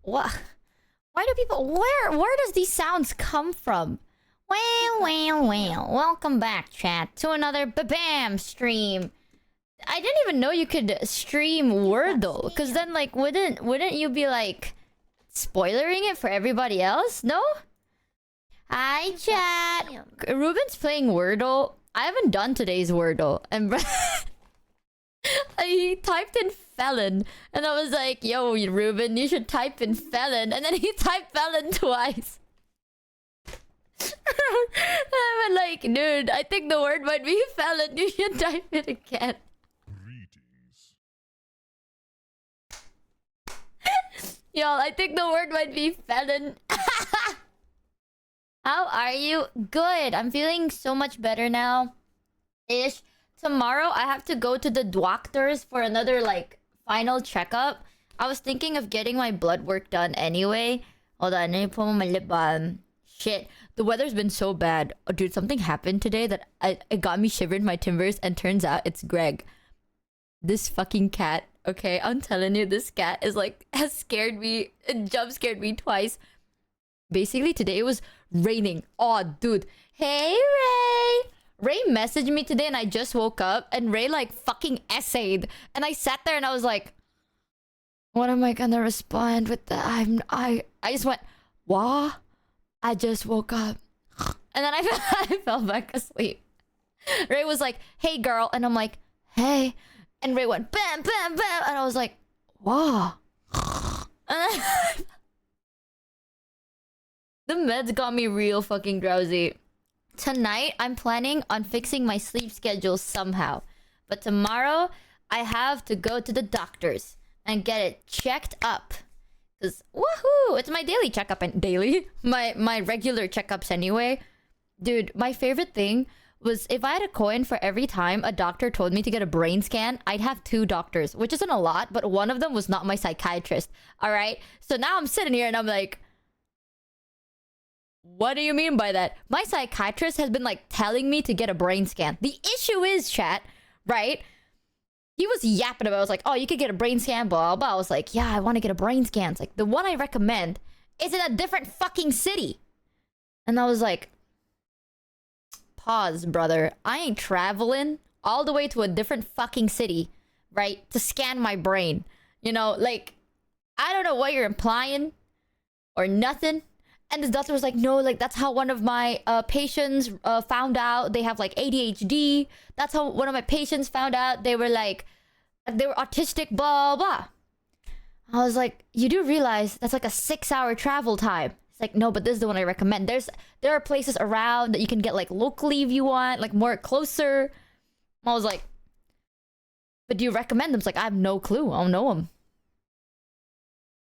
What? Why do people... Where does these sounds come from? Well. Welcome back, chat, to another BAM stream. I didn't even know you could stream Wordle, because then, like, wouldn't you be, like, spoilering it for everybody else? No? Hi, chat. Ruben's playing Wordle. I haven't done today's Wordle, and he typed in felon, and I was like, yo, Ruben, you should type in felon, and then he typed felon twice. I went like, dude, I think the word might be felon, you should type it again. Greetings. Y'all, I think the word might be felon. How are you? Good. I'm feeling so much better now. Ish. Tomorrow, I have to go to the doctors for another, like, final checkup. I was thinking of getting my blood work done anyway. Hold on, I need to put on my lip balm. Shit. The weather's been so bad. Oh, dude, something happened today that it got me shivered my timbers, and turns out it's Greg. This fucking cat. Okay, I'm telling you, this cat is like, has scared me, jump scared me twice. Basically, today it was raining. Oh, dude. Hey, Ray! Ray messaged me today and I just woke up and Ray like fucking essayed. And I sat there and I was like, what am I gonna respond with that? I just went, what? I just woke up. And then I fell back asleep. Ray was like, hey girl. And I'm like, hey. And Ray went, bam, bam, bam. And I was like, wow. And then the meds got me real fucking drowsy. Tonight, I'm planning on fixing my sleep schedule somehow. But tomorrow, I have to go to the doctors and get it checked up. Because, woohoo! It's my daily checkup and my regular checkups anyway. Dude, my favorite thing was if I had a coin for every time a doctor told me to get a brain scan, I'd have 2 doctors, which isn't a lot, but one of them was not my psychiatrist. Alright? So now I'm sitting here and I'm like, what do you mean by that? My psychiatrist has been like telling me to get a brain scan. The issue is, chat, right? He was yapping about it. I was like, oh, you could get a brain scan, blah, blah. I was like, yeah, I want to get a brain scan. It's like, the one I recommend is in a different fucking city. And I was like, pause, brother. I ain't traveling all the way to a different fucking city, right? To scan my brain. You know, like, I don't know what you're implying or nothing. And the doctor was like, no, like, that's how one of my patients found out they have, like, ADHD. That's how one of my patients found out they were, like, they were autistic, blah, blah. I was like, you do realize that's, like, a 6-hour travel time. It's like, no, but this is the one I recommend. There are places around that you can get, like, locally if you want, like, more closer. I was like, but do you recommend them? It's like, I have no clue. I don't know them.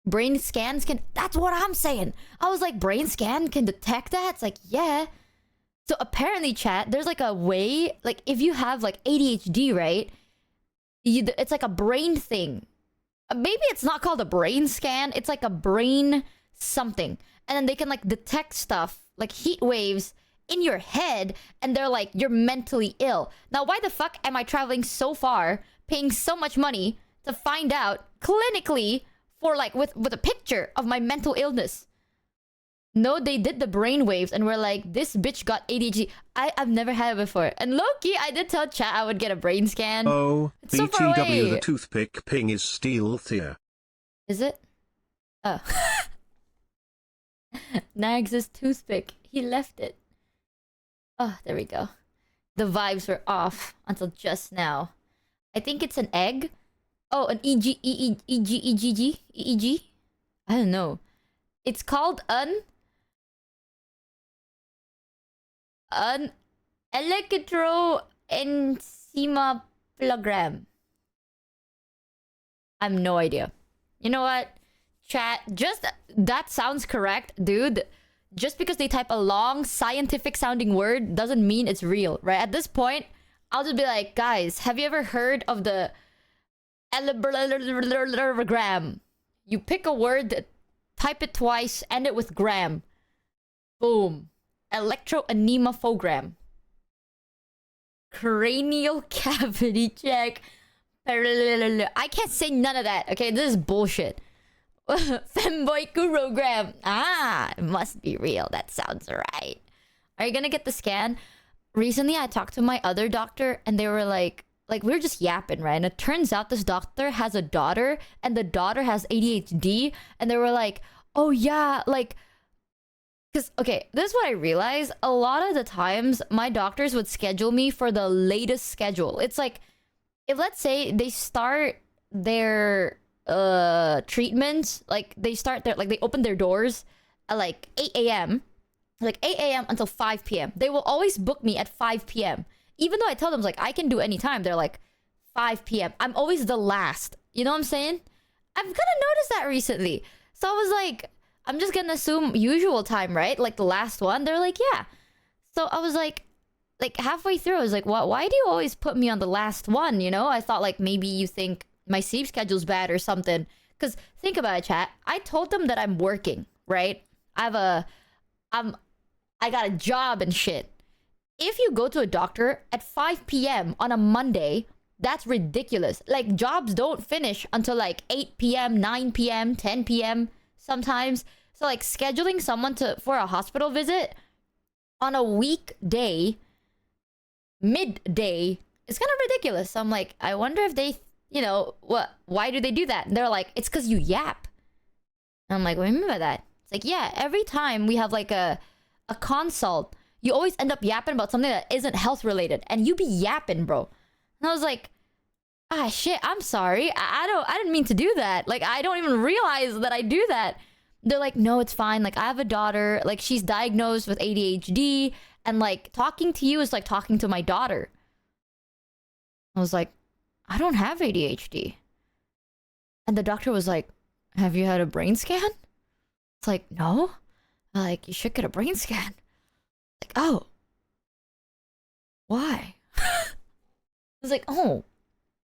Brain scans can... That's what I'm saying. I was like, brain scan can detect that? It's like, yeah. So apparently, chat, there's like a way... Like, if you have like ADHD, right? It's like a brain thing. Maybe it's not called a brain scan. It's like a brain something. And then they can like detect stuff, like heat waves in your head. And they're like, you're mentally ill. Now, why the fuck am I traveling so far, paying so much money to find out clinically... For like with a picture of my mental illness. No, they did the brain waves and we're like, this bitch got ADHD. I've never had it before. And low-key, I did tell chat I would get a brain scan. Oh, it's so far BTW away. the toothpick ping is stealthier. Is it? Oh. Nags' toothpick. He left it. Oh, there we go. The vibes were off until just now. I think it's an egg. Oh, an EEG? I don't know. It's called an electroencephalogram. I have no idea. You know what? Chat, just that sounds correct, dude. Just because they type a long scientific sounding word doesn't mean it's real, right? At this point, I'll just be like, guys, have you ever heard of the gram? You pick a word, type it twice, end it with gram. Boom. Electroencephalograph. Cranial cavity check. I can't say none of that, okay? This is bullshit. Femboy Kurogram. Ah, it must be real. That sounds right. Are you gonna get the scan? Recently, I talked to my other doctor, and they were like we were just yapping, right? And it turns out this doctor has a daughter, and the daughter has ADHD, and they were like, "Oh yeah, like." Because, okay, this is what I realized. A lot of the times, my doctors would schedule me for the latest schedule. It's like, if let's say they start their treatments, like they start their, like they open their doors at like 8 a.m., like 8 a.m. until 5 p.m. They will always book me at 5 p.m. Even though I tell them, like, I can do any time, they're like, 5 p.m. I'm always the last. You know what I'm saying? I've kind of noticed that recently. So I was like, I'm just gonna assume usual time, right? Like the last one. They're like, yeah. So I was like halfway through, I was like, why do you always put me on the last one? You know, I thought like maybe you think my sleep schedule's bad or something. Because think about it, chat. I told them that I'm working, right? I got a job and shit. If you go to a doctor at 5 p.m. on a Monday, that's ridiculous. Like jobs don't finish until like 8 p.m., 9 p.m., 10 p.m. sometimes. So like scheduling someone for a hospital visit on a weekday, midday, is kind of ridiculous. So I'm like, I wonder if they, you know, why do they do that? And they're like, it's because you yap. And I'm like, what do you mean by that? It's like, yeah, every time we have like a consult, you always end up yapping about something that isn't health related. And you be yapping, bro. And I was like, ah, shit, I'm sorry. I didn't mean to do that. Like, I don't even realize that I do that. They're like, no, it's fine. Like, I have a daughter. Like, she's diagnosed with ADHD. And, like, talking to you is like talking to my daughter. I was like, I don't have ADHD. And the doctor was like, have you had a brain scan? It's like, no. Like, you should get a brain scan. Like, oh. Why? I was like, oh.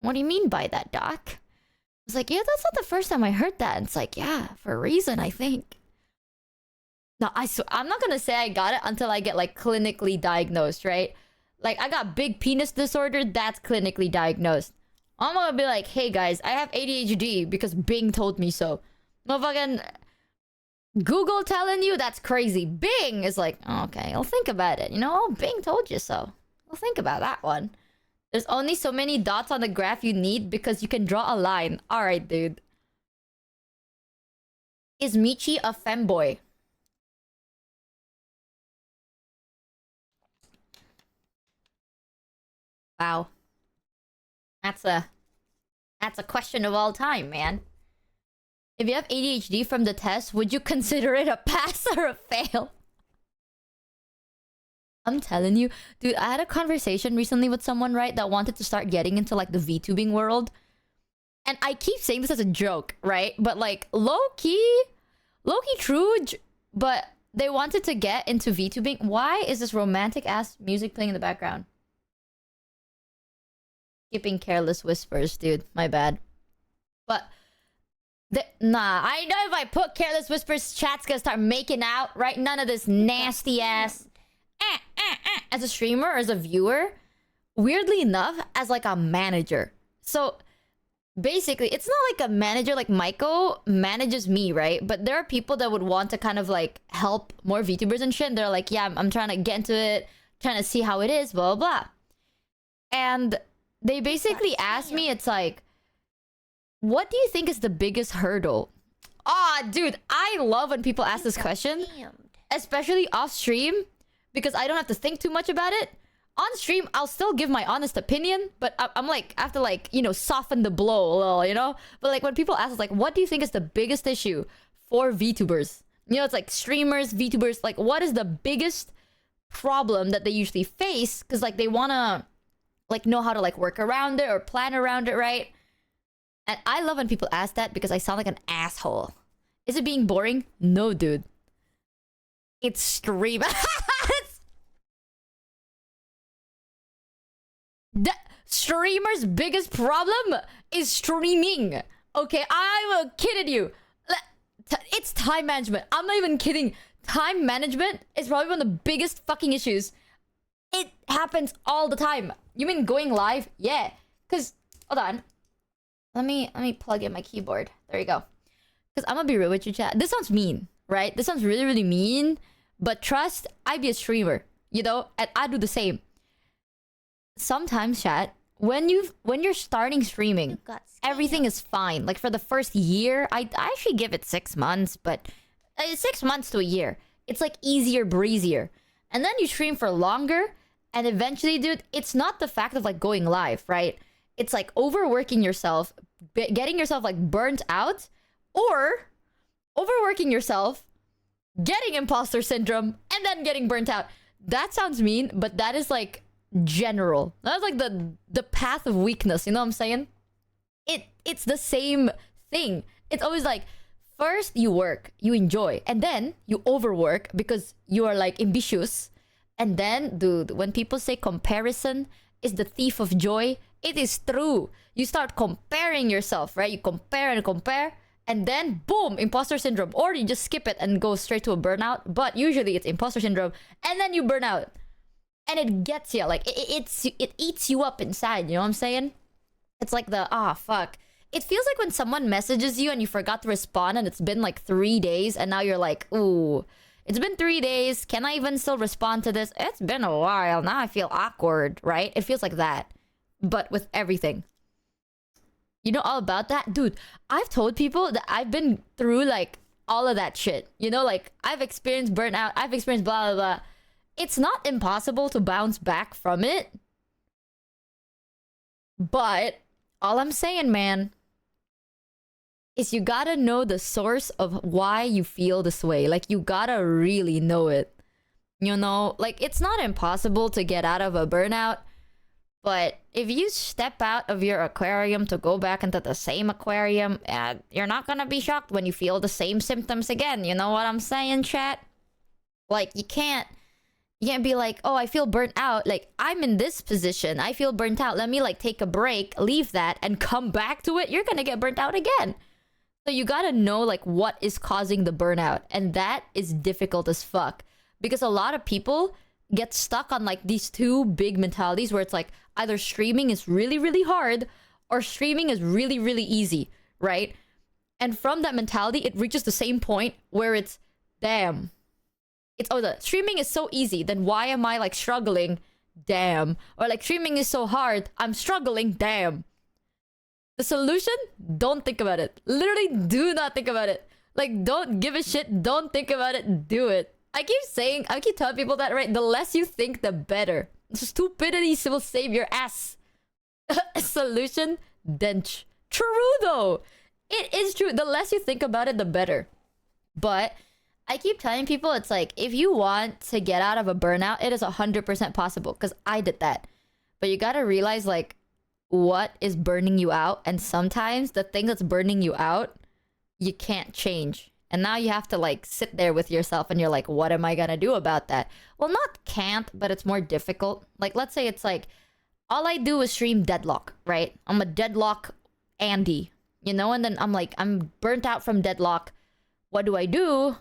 What do you mean by that, doc? I was like, yeah, that's not the first time I heard that. And it's like, yeah, for a reason, I think. No, I'm not gonna say I got it until I get, like, clinically diagnosed, right? Like, I got big penis disorder, that's clinically diagnosed. I'm gonna be like, hey, guys, I have ADHD because Bing told me so. Motherfucking Google telling you, that's crazy. Bing is like, oh, okay, I'll think about it. You know, oh, Bing told you so. I'll think about that one. There's only so many dots on the graph you need because you can draw a line. Alright, dude. Is Michi a femboy? Wow. That's a question of all time, man. If you have ADHD from the test, would you consider it a pass or a fail? I'm telling you, dude, I had a conversation recently with someone, right, that wanted to start getting into, like, the VTubing world. And I keep saying this as a joke, right? But, like, low-key true, but they wanted to get into VTubing. Why is this romantic-ass music playing in the background? Skipping Careless Whispers, dude. My bad. But, nah, I know if I put Careless Whispers, chat's gonna start making out, right? None of this nasty-ass... As a streamer or as a viewer, weirdly enough, as like a manager. So basically, it's not like a manager like Michael manages me, right? But there are people that would want to kind of like help more VTubers and shit. And they're like, yeah, I'm trying to get into it, trying to see how it is, blah, blah, blah. And they basically asked me, it's like, what do you think is the biggest hurdle? Ah, dude, I love when people ask this question, especially off stream. Because I don't have to think too much about it. On stream, I'll still give my honest opinion. But I'm like, I have to like, you know, soften the blow a little, you know? But like when people ask us like, what do you think is the biggest issue for VTubers? You know, it's like streamers, VTubers. Like what is the biggest problem that they usually face? Because like they want to like know how to like work around it or plan around it, right? And I love when people ask that because I sound like an asshole. Is it being boring? No, dude. It's stream. The streamer's biggest problem is streaming. Okay, I'm kidding you. It's time management. I'm not even kidding. Time management is probably one of the biggest fucking issues. It happens all the time. You mean going live? Yeah. Cause hold on. Let me plug in my keyboard. There you go. Because I'm gonna be real with you, chat. This sounds mean, right? This sounds really, really mean. But trust, I be a streamer, you know, and I do the same. Sometimes, chat, when you're starting streaming, everything is fine. Like for the first year, I actually give it 6 months, but 6 months to a year, it's like easier breezier. And then you stream for longer, and eventually, dude, it's not the fact of like going live, right? It's like overworking yourself, getting yourself like burnt out, or overworking yourself, getting imposter syndrome, and then getting burnt out. That sounds mean, but that is like general. That's like the path of weakness, you know what I'm saying? It's the same thing. It's always like first you work, you enjoy, and then you overwork because you are like ambitious. And then, dude, when people say comparison is the thief of joy, it is true. You start comparing yourself, right? You compare and compare, and then boom, imposter syndrome. Or you just skip it and go straight to a burnout. But usually it's imposter syndrome, and then you burn out. And it gets you, like, it eats you up inside, you know what I'm saying? It's like the, fuck. It feels like when someone messages you and you forgot to respond and it's been like 3 days and now you're like, ooh, it's been 3 days. Can I even still respond to this? It's been a while. Now I feel awkward, right? It feels like that. But with everything. You know all about that? Dude, I've told people that I've been through like all of that shit. You know, like I've experienced burnout. I've experienced blah, blah, blah. It's not impossible to bounce back from it. But all I'm saying, man, is you gotta know the source of why you feel this way. Like, you gotta really know it. You know? Like, it's not impossible to get out of a burnout. But if you step out of your aquarium to go back into the same aquarium, you're not gonna be shocked when you feel the same symptoms again. You know what I'm saying, chat? Like, you can't be like, oh, I feel burnt out. Like, I'm in this position. I feel burnt out. Let me, like, take a break, leave that, and come back to it. You're gonna get burnt out again. So you gotta know, like, what is causing the burnout. And that is difficult as fuck. Because a lot of people get stuck on, like, these two big mentalities where it's like, either streaming is really, really hard, or streaming is really, really easy, right? And from that mentality, it reaches the same point where it's, damn. It's, oh, the streaming is so easy, then why am I, like, struggling? Damn. Or, like, streaming is so hard, I'm struggling, damn. The solution? Don't think about it. Literally, do not think about it. Like, don't give a shit, don't think about it, do it. I keep telling people that, right? The less you think, the better. Stupidity will save your ass. Solution? Dench. True, though. It is true. The less you think about it, the better. But I keep telling people, it's like, if you want to get out of a burnout, it is 100% possible. Because I did that. But you gotta realize, like, what is burning you out. And sometimes the thing that's burning you out, you can't change. And now you have to, like, sit there with yourself and you're like, what am I gonna do about that? Well, not can't, but it's more difficult. Like, let's say it's like, all I do is stream Deadlock, right? I'm a Deadlock Andy, you know? And then I'm like, I'm burnt out from Deadlock. What do?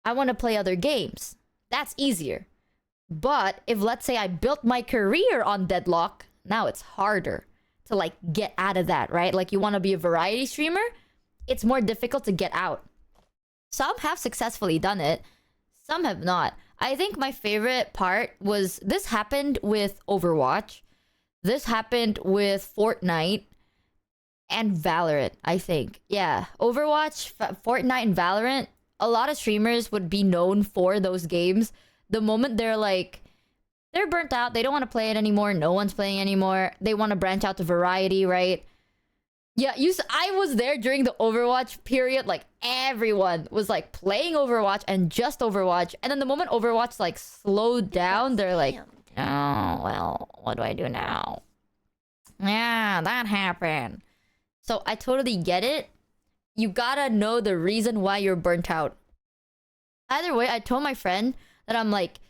I want to play other games. That's easier. But if, let's say, I built my career on Deadlock, now it's harder to, like, get out of that, right? Like, you want to be a variety streamer? It's more difficult to get out. Some have successfully done it. Some have not. I think my favorite part was, this happened with Overwatch. This happened with Fortnite. And Valorant, I think. Yeah. Overwatch, Fortnite, and Valorant. A lot of streamers would be known for those games. The moment they're like, they're burnt out, they don't want to play it anymore, no one's playing anymore, they want to branch out to variety, right? Yeah, I was there during the Overwatch period. Like, everyone was, like, playing Overwatch and just Overwatch. And then the moment Overwatch, like, slowed down, they're like, oh, well, what do I do now? Yeah, that happened. So I totally get it. You gotta know the reason why you're burnt out. Either way, I told my friend that I'm like,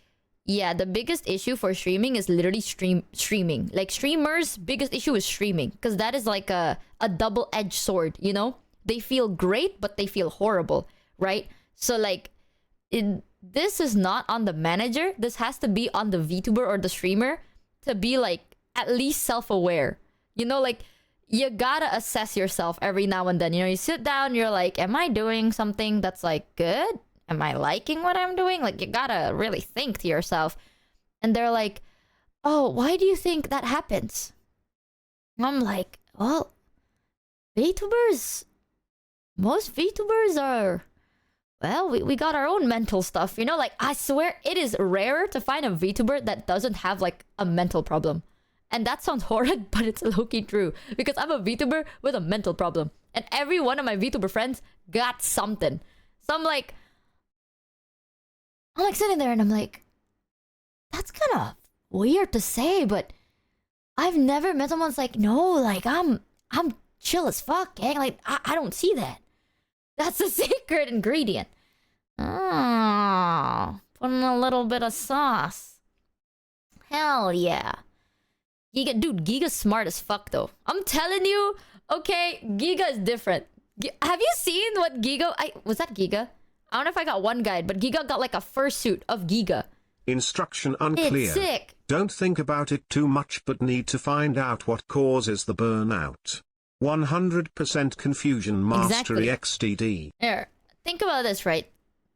yeah, the biggest issue for streaming is literally streaming. Like, streamers' biggest issue is streaming. Because that is like a double-edged sword, you know? They feel great, but they feel horrible, right? So, like, this is not on the manager. This has to be on the VTuber or the streamer to be, like, at least self-aware. You know, like, you gotta assess yourself every now and then. You know, you sit down, you're like, am I doing something that's like good? Am I liking what I'm doing? Like, you gotta really think to yourself. And they're like, oh, why do you think that happens? I'm like, well, VTubers, most VTubers are, well, we got our own mental stuff, you know? Like, I swear it is rare to find a VTuber that doesn't have, like, a mental problem. And that sounds horrid, but it's low-key true. Because I'm a VTuber with a mental problem. And every one of my VTuber friends got something. So I'm like sitting there and I'm like, that's kind of weird to say, but I've never met someone that's like, no, like, I'm chill as fuck, gang. Like, I don't see that. That's the secret ingredient. Oh, putting a little bit of sauce. Hell yeah. Giga, dude, Giga's smart as fuck though. I'm telling you, okay, Giga is different. Have you seen what Giga... was that Giga? I don't know if I got one guide, but Giga got like a fursuit of Giga. Instruction unclear. It's sick. Don't think about it too much but need to find out what causes the burnout. 100% confusion mastery XDD. Here, think about this, right?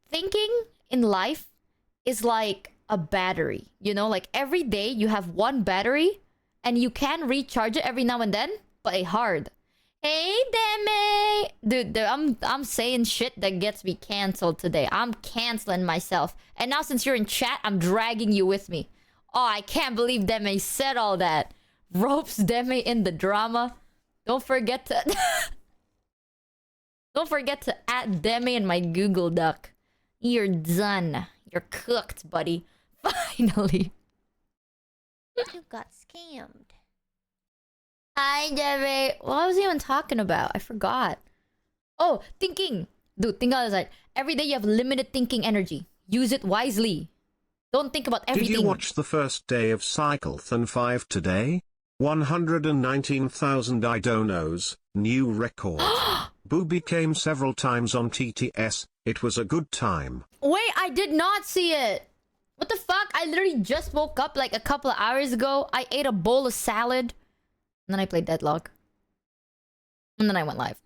Thinking in life is like a battery. You know, like every day you have one battery and you can recharge it every now and then, play hard. Hey, Demi! Dude, I'm saying shit that gets me canceled today. I'm canceling myself. And now since you're in chat, I'm dragging you with me. Oh, I can't believe Demi said all that. Ropes Demi in the drama. Don't forget to... Don't forget to add Demi in my Google Doc. You're done. You're cooked, buddy. Finally. You got scammed. Hi, Demi. What was I even talking about? I forgot. Oh, thinking. Dude, think on the side. Every day you have limited thinking energy. Use it wisely. Don't think about everything. Did you watch the first day of Cyclethon 5 today? 119,000 idonos, new record. Booby came several times on TTS. It was a good time. Wait, I did not see it. What the fuck? I literally just woke up like a couple of hours ago. I ate a bowl of salad. And then I played Deadlock. And then I went live.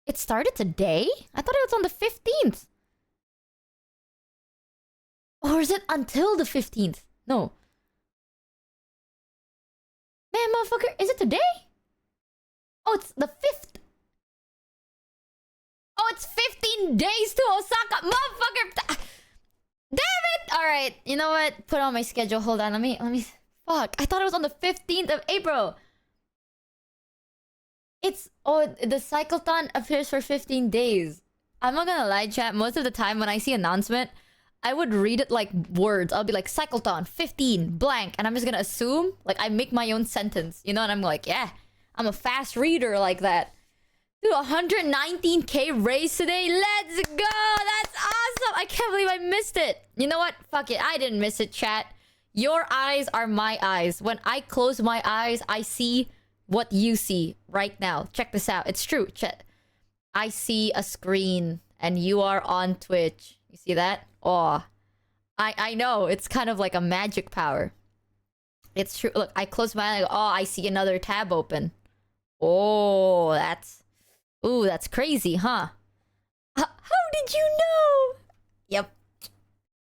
It started today? I thought it was on the 15th. Or is it until the 15th? No. Man, motherfucker, is it today? Oh, it's the 5th. Oh, it's 15 days to Osaka. Motherfucker. Damn it. All right. You know what? Put it on my schedule. Hold on. Let me. Fuck. I thought it was on the 15th of April. It's... Oh, the cyclethon appears for 15 days. I'm not gonna lie, chat. Most of the time when I see announcement, I would read it like words. I'll be like, cyclethon, 15, blank. And I'm just gonna assume, like, I make my own sentence. You know? And I'm like, yeah, I'm a fast reader like that. Dude, 119k race today. Let's go! That's awesome! I can't believe I missed it. You know what? Fuck it. I didn't miss it, chat. Your eyes are my eyes. When I close my eyes, I see what you see right now. Check this out. It's true, chat. I see a screen and you are on Twitch. You see that? Oh, I know. It's kind of like a magic power. It's true. Look, I close my eye. Oh, I see another tab open. Oh, that's... Ooh, that's crazy, huh? How did you know? Yep.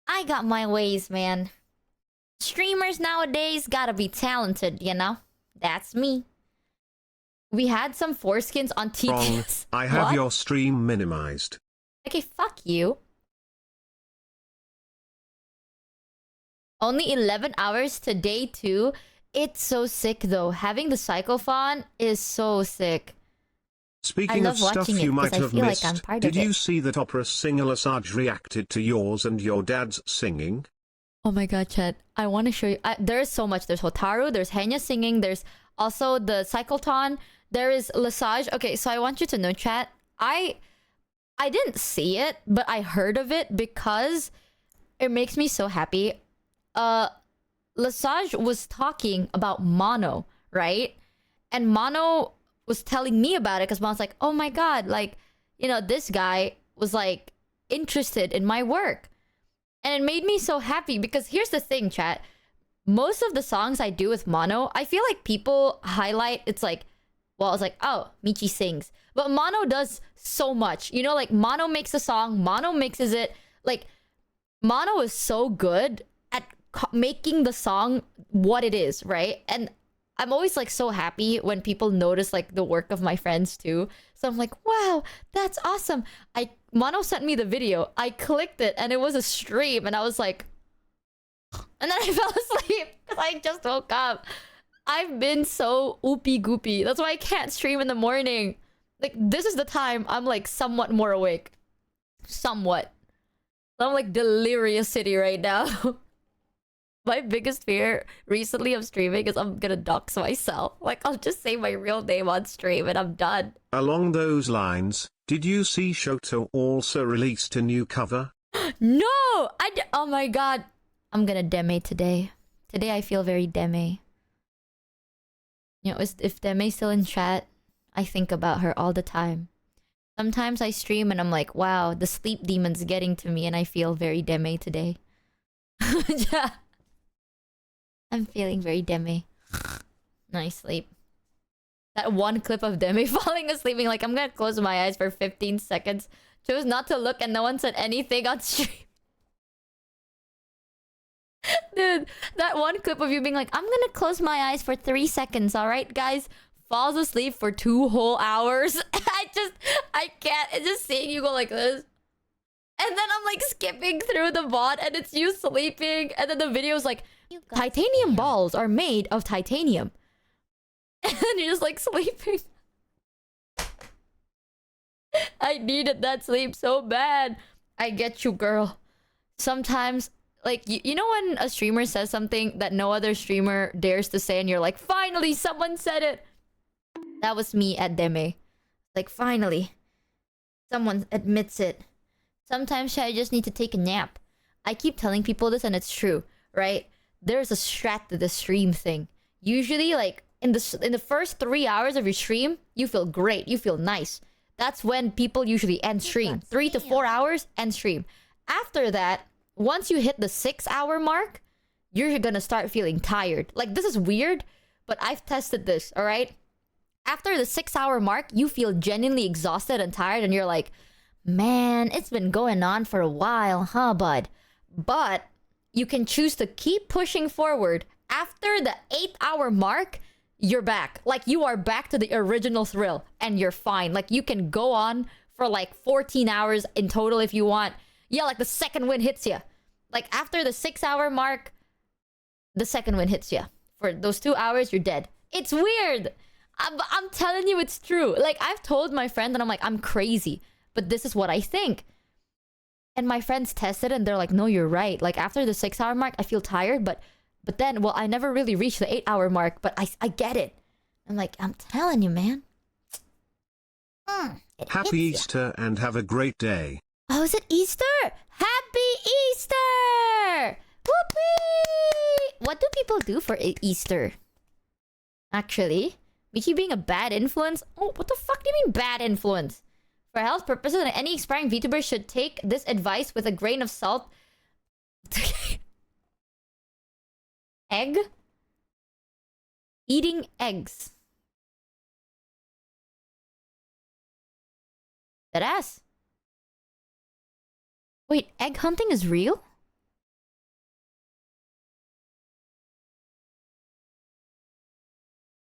I got my ways, man. Streamers nowadays gotta be talented, you know? That's me. We had some foreskins on TTS. Wrong. I have What? your stream minimized. Okay, fuck you. Only 11 hours today, too. It's so sick, though. Having the cyclothon is so sick. Speaking of stuff you might have missed, like I'm part did of you it. see that opera singer Lesage reacted to yours and your dad's singing? Oh my god, chat. I want to show you. There's so much. There's Hotaru, there's Henya singing, there's also the cyclothon, there is Lesage. Okay, so I want you to know, chat. I didn't see it, but I heard of it because it makes me so happy. Lesage was talking about Mono, right? And Mono was telling me about it because Mono's like, oh my god, like, you know, this guy was like interested in my work. And it made me so happy because here's the thing, chat. most of the songs I do with mono, I feel like people highlight, it's like, well, it's like, oh, Michi sings. But mono does so much. You know, like mono makes a song, mono mixes it. Like, mono is so good at making the song what it is, right? And I'm always like so happy when people notice like the work of my friends too. So I'm like, wow, that's awesome. Mono sent me the video. I clicked it and it was a stream and I was like, and then I fell asleep because I just woke up. I've been so oopy goopy. That's why I can't stream in the morning. Like, this is the time I'm like somewhat more awake. Somewhat. I'm like delirious city right now. My biggest fear recently of streaming is I'm gonna dox myself. Like, I'll just say my real name on stream and I'm done. Along those lines, did you see Shoto also released a new cover? No! Oh my god. I'm gonna deme today. Today I feel very deme. You know, if Deme's still in chat, I think about her all the time. Sometimes I stream and I'm like, wow, the sleep demon's getting to me and I feel very deme today. Yeah. I'm feeling very deme. Nice sleep. That one clip of Deme falling asleep, being like, I'm gonna close my eyes for 15 seconds. Chose not to look and no one said anything on stream. Dude, that one clip of you being like, I'm gonna close my eyes for 3 seconds, alright, guys? Falls asleep for 2 whole hours. I can't. It's just seeing you go like this. And then I'm like skipping through the VOD and it's you sleeping. And then the video's like, titanium balls are made of titanium. And then you're just like sleeping. I needed that sleep so bad. I get you, girl. Sometimes, like, you know when a streamer says something that no other streamer dares to say and you're like, finally, someone said it. That was me at Deme. Like, finally, someone admits it. Sometimes I just need to take a nap. I keep telling people this and it's true, right? There's a strat to the stream thing. Usually, like, in the first 3 hours of your stream, you feel great. You feel nice. That's when people usually end stream. 3 to 4 hours, end stream. After that, once you hit the 6 hour mark, you're gonna start feeling tired. Like, this is weird, but I've tested this, alright? After the 6 hour mark, you feel genuinely exhausted and tired and you're like, man, it's been going on for a while, huh, bud? But you can choose to keep pushing forward. After the 8 hour mark, you're back. Like, you are back to the original thrill and you're fine. Like, you can go on for like 14 hours in total if you want. Yeah, like the second wind hits you. Like, after the 6 hour mark, the second wind hits you. For those 2 hours, you're dead. It's weird. I'm telling you, it's true. Like, I've told my friend and I'm like, I'm crazy, but this is what I think. And my friends tested and they're like, no, you're right. Like, after the 6 hour mark, I feel tired, but then, well, I never really reached the 8 hour mark, but I get it. I'm like, I'm telling you, man. Happy Easter and have a great day. Oh, is it Easter? Happy Easter! Whoopee! What do people do for Easter? Actually, Michi being a bad influence? Oh, what the fuck do you mean bad influence? For health purposes, any aspiring VTuber should take this advice with a grain of salt. Egg? Eating eggs. Deadass. Wait, egg hunting is real?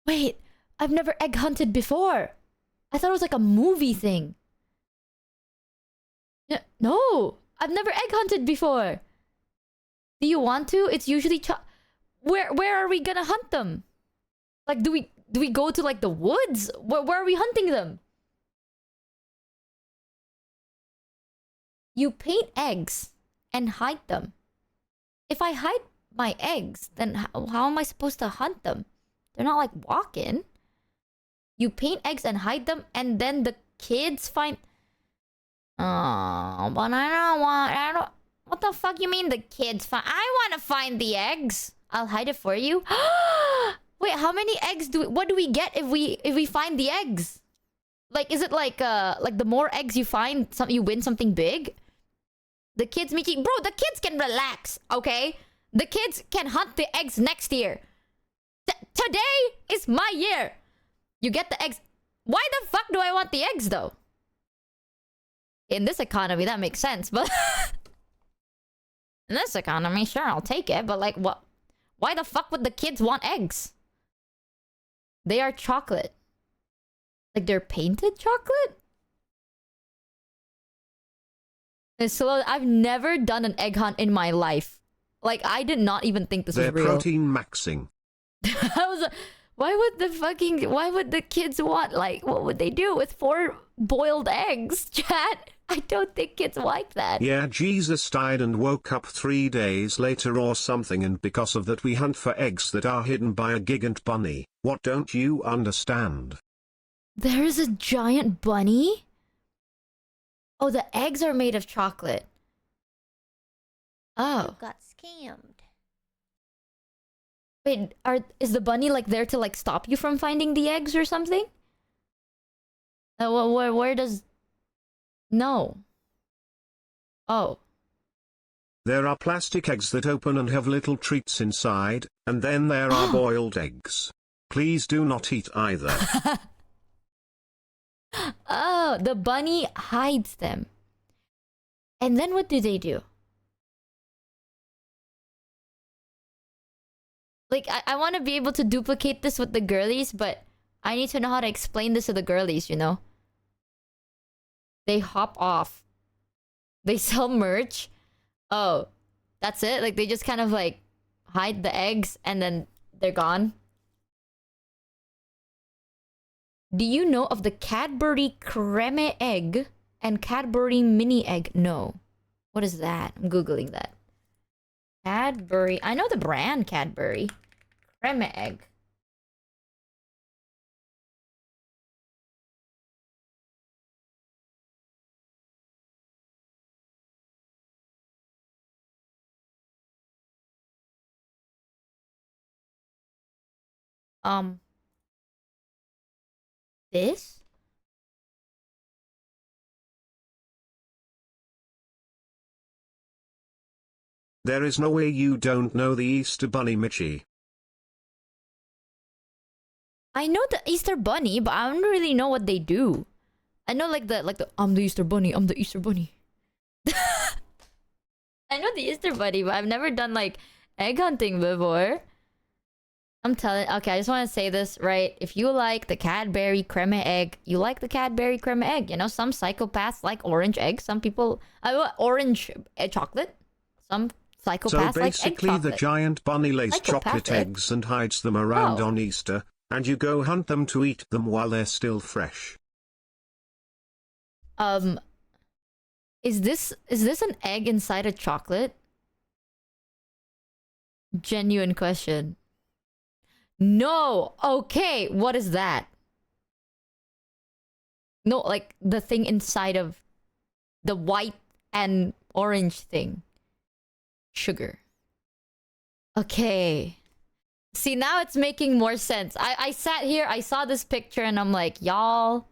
Wait, I've never egg hunted before. I thought it was like a movie thing. No, I've never egg hunted before. Do you want to? It's usually where are we gonna hunt them? Like, do we go to like the woods? Where are we hunting them? You paint eggs and hide them. If I hide my eggs, then how am I supposed to hunt them? They're not like walking. You paint eggs and hide them, and then the kids find. Oh, but I don't. What the fuck you mean the kids find? I want to find the eggs. I'll hide it for you. Wait, how many eggs what do we get if we find the eggs? Like, is it like the more eggs you find, you win something big? The kids, Michi, bro, the kids can relax, okay? The kids can hunt the eggs next year. Today is my year. You get the eggs. Why the fuck do I want the eggs though? In this economy, that makes sense, but in this economy, sure, I'll take it. But like, what? Why the fuck would the kids want eggs? They are chocolate. Like they're painted chocolate? It's slow. I've never done an egg hunt in my life. Like, I did not even think this was real. They're protein maxing. I was like, why would the kids want, like, what would they do with 4 boiled eggs, chat? I don't think kids like that. Yeah, Jesus died and woke up 3 days later or something, and because of that we hunt for eggs that are hidden by a gigant bunny. What don't you understand? There is a giant bunny? Oh, the eggs are made of chocolate. Oh. You got scammed. Wait, is the bunny like there to like stop you from finding the eggs or something? Where does... No. Oh. There are plastic eggs that open and have little treats inside, and then there are boiled eggs. Please do not eat either. Oh, the bunny hides them. And then what do they do? Like, I want to be able to duplicate this with the girlies, but I need to know how to explain this to the girlies, you know? They hop off. They sell merch. Oh, that's it? Like, they just kind of, like, hide the eggs and then they're gone? Do you know of the Cadbury Creme Egg and Cadbury Mini Egg? No. What is that? I'm Googling that. Cadbury. I know the brand Cadbury. Creme Egg. This? There is no way you don't know the Easter Bunny, Michi. I know the Easter Bunny, but I don't really know what they do. I know like the I'm the Easter Bunny, I'm the Easter Bunny. I know the Easter Bunny, but I've never done like egg hunting before. I'm telling... Okay, I just want to say this, right? If you like the Cadbury Creme Egg, you like the Cadbury Creme Egg. You know, some psychopaths like orange eggs. Some people... orange chocolate. Some psychopaths like egg chocolate. So basically the giant bunny lays chocolate eggs and hides them around on Easter, and you go hunt them to eat them while they're still fresh. Is this an egg inside a chocolate? Genuine question. No! Okay, what is that? No, like the thing inside of the white and orange thing. Sugar. Okay. See, now it's making more sense. I sat here, I saw this picture, and I'm like, y'all,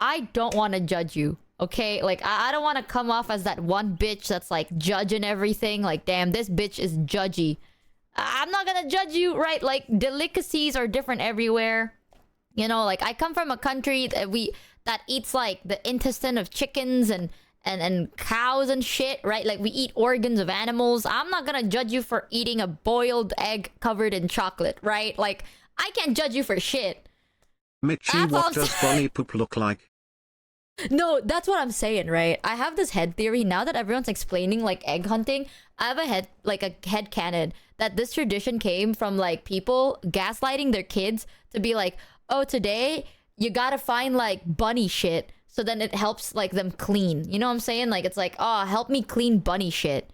I don't want to judge you, okay? Like, I don't want to come off as that one bitch that's like judging everything. Like, damn, this bitch is judgy. I'm not gonna judge you, right? Like, delicacies are different everywhere. You know, like, I come from a country that eats like the intestine of chickens and cows and shit, right? Like, we eat organs of animals. I'm not gonna judge you for eating a boiled egg covered in chocolate, right? Like, I can't judge you for shit. Michi, what does bunny poop look like? No, that's what I'm saying, right? I have this head theory now that everyone's explaining like egg hunting. I have a head canon that this tradition came from like people gaslighting their kids to be like, oh, today you gotta find like bunny shit, so then it helps like them clean. You know what I'm saying? Like, it's like, oh, help me clean bunny shit.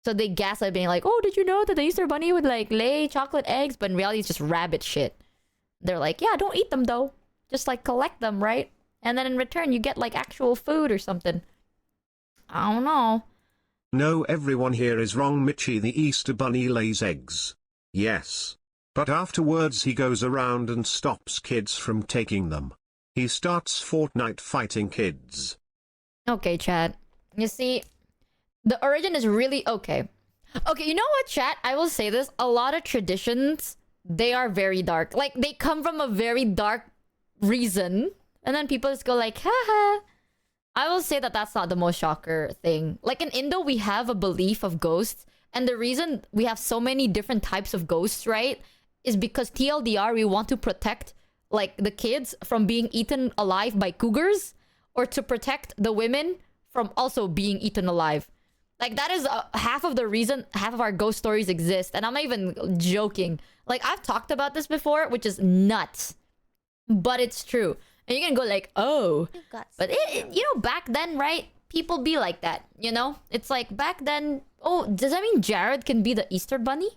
So they gaslight being like, oh, did you know that the Easter bunny would like lay chocolate eggs? But in reality, it's just rabbit shit. They're like, yeah, don't eat them though. Just like collect them, right? And then in return, you get like actual food or something. I don't know. No, everyone here is wrong, Michi. The Easter bunny lays eggs. Yes. But afterwards he goes around and stops kids from taking them. He starts Fortnite fighting kids. Okay, chat. You see, the origin is really... Okay. Okay, you know what, chat? I will say this. A lot of traditions, they are very dark. Like, they come from a very dark reason. And then people just go like, haha. I will say that that's not the most shocker thing. Like, in Indo, we have a belief of ghosts. And the reason we have so many different types of ghosts, right? Is because TLDR, we want to protect, like, the kids from being eaten alive by cougars. Or to protect the women from also being eaten alive. Like, that is half of the reason half of our ghost stories exist. And I'm not even joking. Like, I've talked about this before, which is nuts. But it's true. And you're gonna go like, oh. But you know, back then, right? People be like that, you know? It's like, back then... Oh, does that mean Jared can be the Easter Bunny?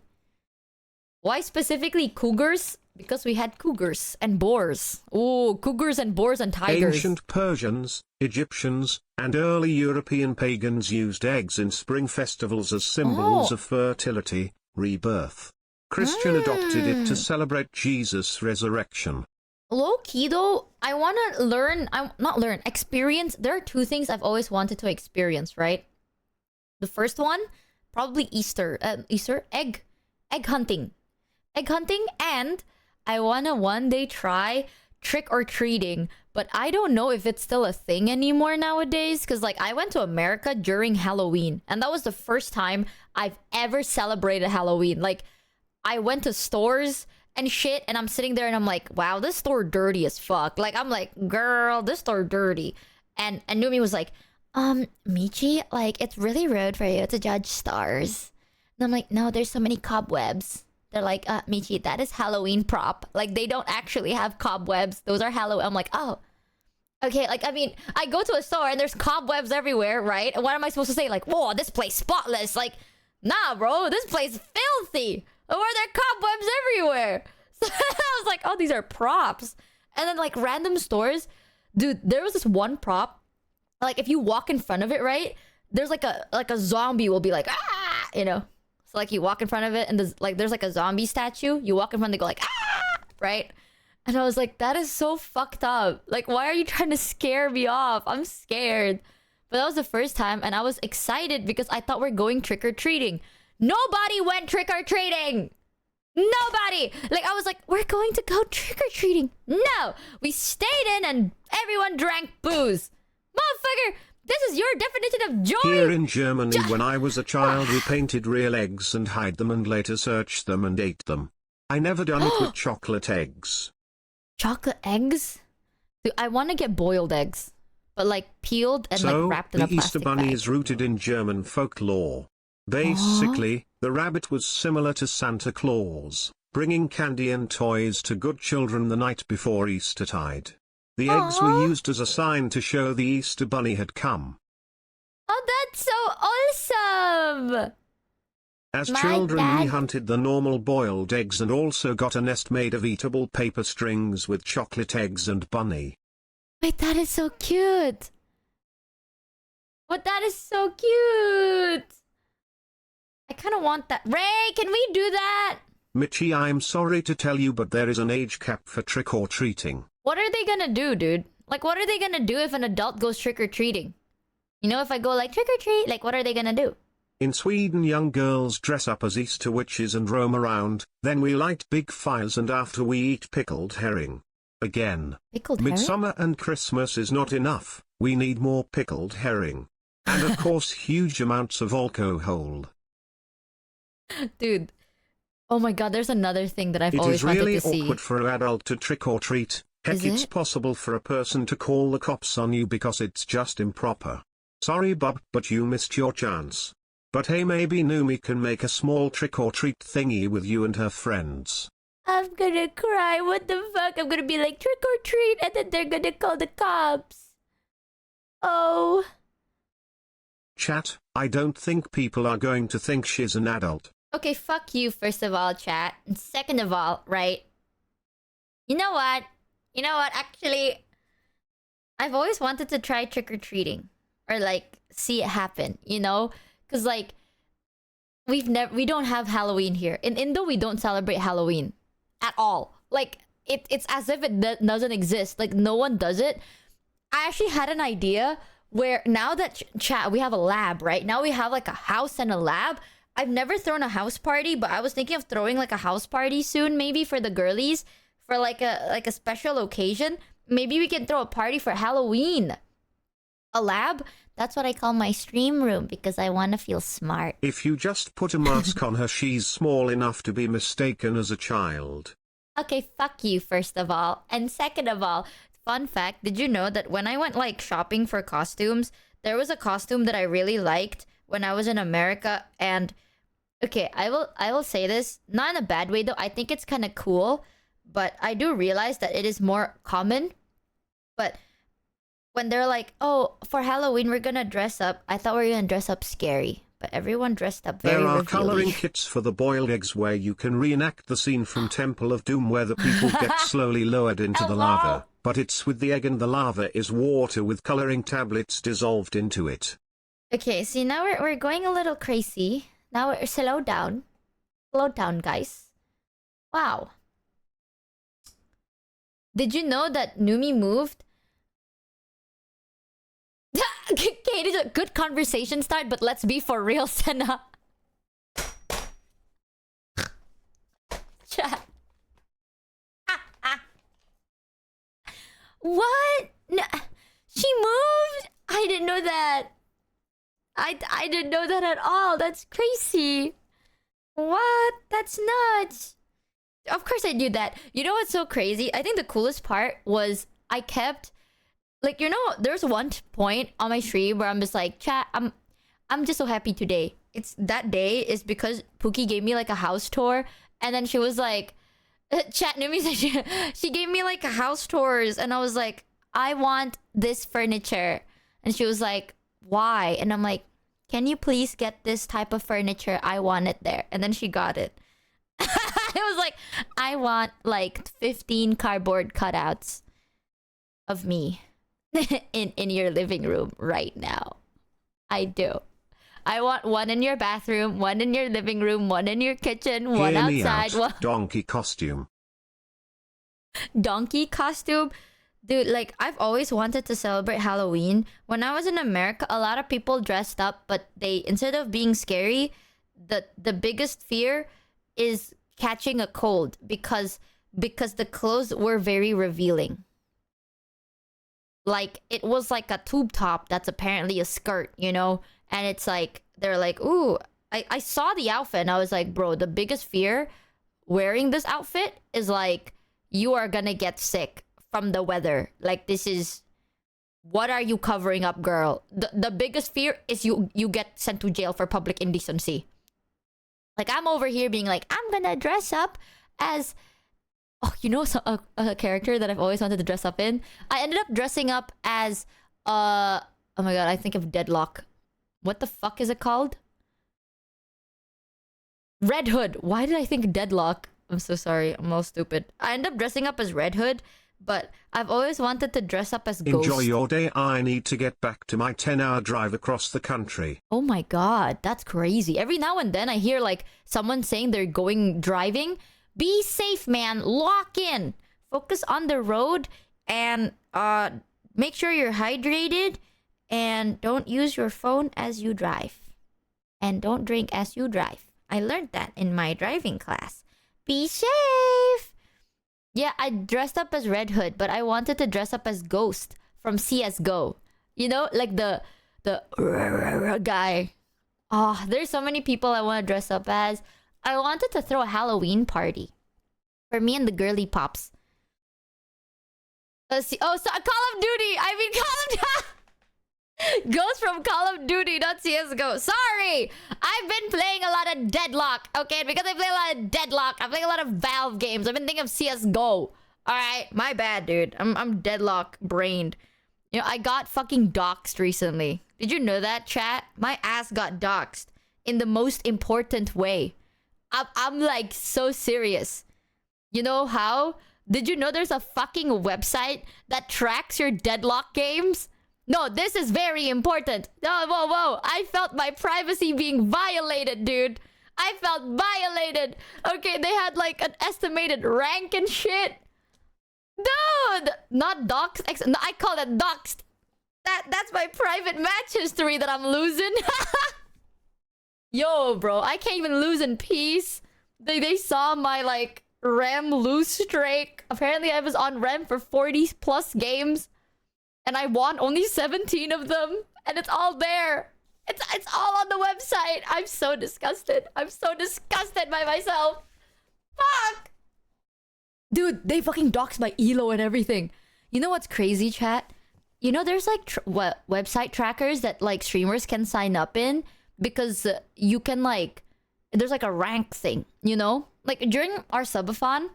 Why specifically cougars? Because we had cougars and boars. Oh, cougars and boars and tigers. Ancient Persians, Egyptians, and early European pagans used eggs in spring festivals as symbols of fertility, rebirth. Christian adopted it to celebrate Jesus' resurrection. Low-key though, I want to experience. There are two things I've always wanted to experience, right? The first one, probably Easter, egg hunting. Egg hunting, and I want to one day try trick-or-treating, but I don't know if it's still a thing anymore nowadays, because like I went to America during Halloween, and that was the first time I've ever celebrated Halloween. Like, I went to stores and shit, and I'm sitting there and I'm like, wow, this store dirty as fuck. Like, I'm like, girl, this store dirty. And Numi was like, Michi, like, it's really rude for you to judge stars. And I'm like, no, there's so many cobwebs. They're like, Michi, that is Halloween prop. Like, they don't actually have cobwebs. Those are Halloween. I'm like, oh. Okay, like, I mean, I go to a store and there's cobwebs everywhere, right? And what am I supposed to say? Like, whoa, this place spotless. Like, nah, bro, this place filthy. Or are there cobwebs everywhere? So I was like, oh, these are props. And then, like, random stores. Dude, there was this one prop. Like, if you walk in front of it, right? There's like a zombie will be like, ah, you know? So, like, you walk in front of it, and there's like a zombie statue. You walk in front, they go like, ah, right? And I was like, that is so fucked up. Like, why are you trying to scare me off? I'm scared. But that was the first time, and I was excited because I thought we're going trick-or-treating. Nobody went trick-or-treating! Nobody! Like, I was like, we're going to go trick-or-treating. No! We stayed in and everyone drank booze. Motherfucker! This is your definition of joy! Here in Germany, when I was a child, we painted real eggs and hid them and later searched them and ate them. I never done it with chocolate eggs. Chocolate eggs? Dude, I want to get boiled eggs. But like peeled and like wrapped in a plastic Easter Bunny bag. is rooted in German folklore. Basically, the rabbit was similar to Santa Claus, bringing candy and toys to good children the night before Eastertide. The eggs were used as a sign to show the Easter Bunny had come. Oh, that's so awesome! As children, we hunted the normal boiled eggs and also got a nest made of eatable paper strings with chocolate eggs and bunny. Wait, that is so cute! But that is so cute! I kind of want that. Ray, can we do that? Michi, I'm sorry to tell you, but there is an age cap for trick-or-treating. What are they gonna do, dude? Like, what are they gonna do if an adult goes trick-or-treating? You know, if I go like trick-or-treat, like, what are they gonna do? In Sweden, young girls dress up as Easter witches and roam around, then we light big fires and after we eat pickled herring. Again, Pickled herring? Midsummer and Christmas is not enough, we need more pickled herring. And of course huge amounts of alcohol. Dude, oh my god, there's another thing that I've always wanted to see. It is really awkward for an adult to trick-or-treat. Heck, it's possible for a person to call the cops on you because it's just improper. Sorry bub, but you missed your chance. But hey, maybe Numi can make a small trick-or-treat thingy with you and her friends. I'm gonna cry, what the fuck? I'm gonna be like trick-or-treat and then they're gonna call the cops. Oh. Chat, I don't think people are going to think she's an adult. Okay, fuck you, first of all, chat. And second of all, right? You know what? Actually, I've always wanted to try trick-or-treating. Or, like, see it happen, you know? Because, like, we don't have Halloween here. In Indo, we don't celebrate Halloween. At all. Like, it's as if it doesn't exist. Like, no one does it. I actually had an idea where now that chat, we have a lab, right? Now we have, like, a house and a lab. I've never thrown a house party, but I was thinking of throwing like a house party soon, maybe for the girlies, for like a special occasion. Maybe we can throw a party for Halloween. A lab? That's what I call my stream room because I want to feel smart. If you just put a mask on her, she's small enough to be mistaken as a child. Okay, fuck you, first of all. And second of all, fun fact, did you know that when I went like shopping for costumes, there was a costume that I really liked when I was in America, and okay, I will say this, not in a bad way though. I think it's kind of cool, but I do realize that it is more common. But when they're like, "Oh, for Halloween we're gonna dress up," I thought we were gonna dress up scary, but everyone dressed up very There are revealing. coloring kits for the boiled eggs where you can reenact the scene from Temple of Doom where the people get slowly lowered into the lava, but it's with the egg and the lava is water with coloring tablets dissolved into it. Okay, see now we're going a little crazy. Now we're slow down. Slow down, guys. Wow. Did you know that Numi moved? Okay, it is a good conversation start, but let's be for real, Senna. Chat. What? No, she moved? I didn't know that. I didn't know that at all. That's crazy. What? That's nuts. Of course I knew that. You know what's so crazy? I think the coolest part was I kept like, you know, there's one point on my stream where I'm just like, chat, I'm just so happy today. It's that day is because Pookie gave me like a house tour, and then she was like, chat Numi said she gave me like a house tours, and I was like, I want this furniture. And she was like, why? And I'm like, can you please get this type of furniture? I want it there. And then she got it. It was like, I want like 15 cardboard cutouts of me in your living room right now. I do. I want one in your bathroom, one in your living room, one in your kitchen, one Hear me outside. out, One... donkey costume. Donkey costume? Dude, like, I've always wanted to celebrate Halloween. When I was in America, a lot of people dressed up, but they, instead of being scary, the biggest fear is catching a cold because the clothes were very revealing. Like, it was like a tube top that's apparently a skirt, you know? And it's like, they're like, ooh, I saw the outfit and I was like, bro, the biggest fear wearing this outfit is like, you are gonna get sick from the weather. Like, this is, what are you covering up, girl? The biggest fear is you get sent to jail for public indecency. Like, I'm over here being like, I'm gonna dress up as... Oh, you know, a character that I've always wanted to dress up in? I ended up dressing up as... Oh my god, I think of Deadlock. What the fuck is it called? Red Hood. Why did I think Deadlock? I'm so sorry. I'm all stupid. I ended up dressing up as Red Hood, but I've always wanted to dress up as Ghost. Enjoy your day. I need to get back to my 10-hour drive across the country. Oh my god, that's crazy. Every now and then I hear like someone saying they're going driving. Be safe, man. Lock in. Focus on the road and make sure you're hydrated and don't use your phone as you drive. And don't drink as you drive. I learned that in my driving class. Be safe. Yeah, I dressed up as Red Hood, but I wanted to dress up as Ghost from CS:GO. You know, like the guy. Oh, there's so many people I want to dress up as. I wanted to throw a Halloween party for me and the girly pops. Let's see. Oh, so Call of Duty. I mean, Call of Duty. Ghost from Call of Duty, not CS:GO. Sorry, I've been playing a lot of Deadlock. Okay, because I play a lot of Deadlock, I'm playing a lot of Valve games. I've been thinking of CS:GO. All right, my bad, dude. I'm Deadlock brained. You know, I got fucking doxxed recently. Did you know that, chat? My ass got doxxed in the most important way. I'm like so serious. You know how? Did you know there's a fucking website that tracks your Deadlock games? No, this is very important. Oh, whoa. I felt my privacy being violated, dude. I felt violated. Okay, they had like an estimated rank and shit. Dude! Not doxed. No, I call it doxed. That's my private match history that I'm losing. Yo, bro, I can't even lose in peace. They saw my like REM lose streak. Apparently, I was on REM for 40 plus games, and I won only 17 of them, and it's all there. It's all on the website. I'm so disgusted. I'm so disgusted by myself. Fuck. Dude, they fucking doxed my elo and everything. You know what's crazy, chat? You know, there's like website trackers that like streamers can sign up in because you can like, there's like a rank thing, you know? Like during our subathon,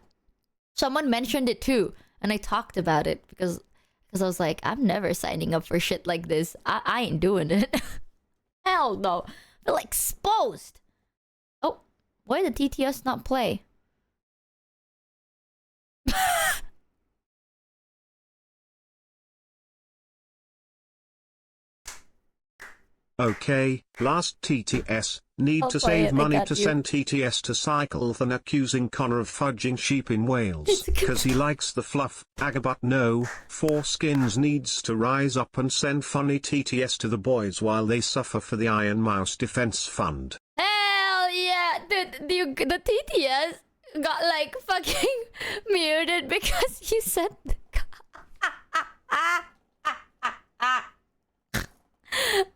someone mentioned it too, and I talked about it because I was like, I'm never signing up for shit like this. I ain't doing it. Hell no. I feel exposed. Oh, why did TTS not play? Okay, last TTS. Need I'll to play save it, I money got to you. send TTS to cycle than accusing Connor of fudging sheep in Wales. Cause he likes the fluff. Agabut no, Four Skins needs to rise up and send funny TTS to the boys while they suffer for the Iron Mouse Defense Fund. Hell yeah! Dude, the TTS got like fucking muted because you said...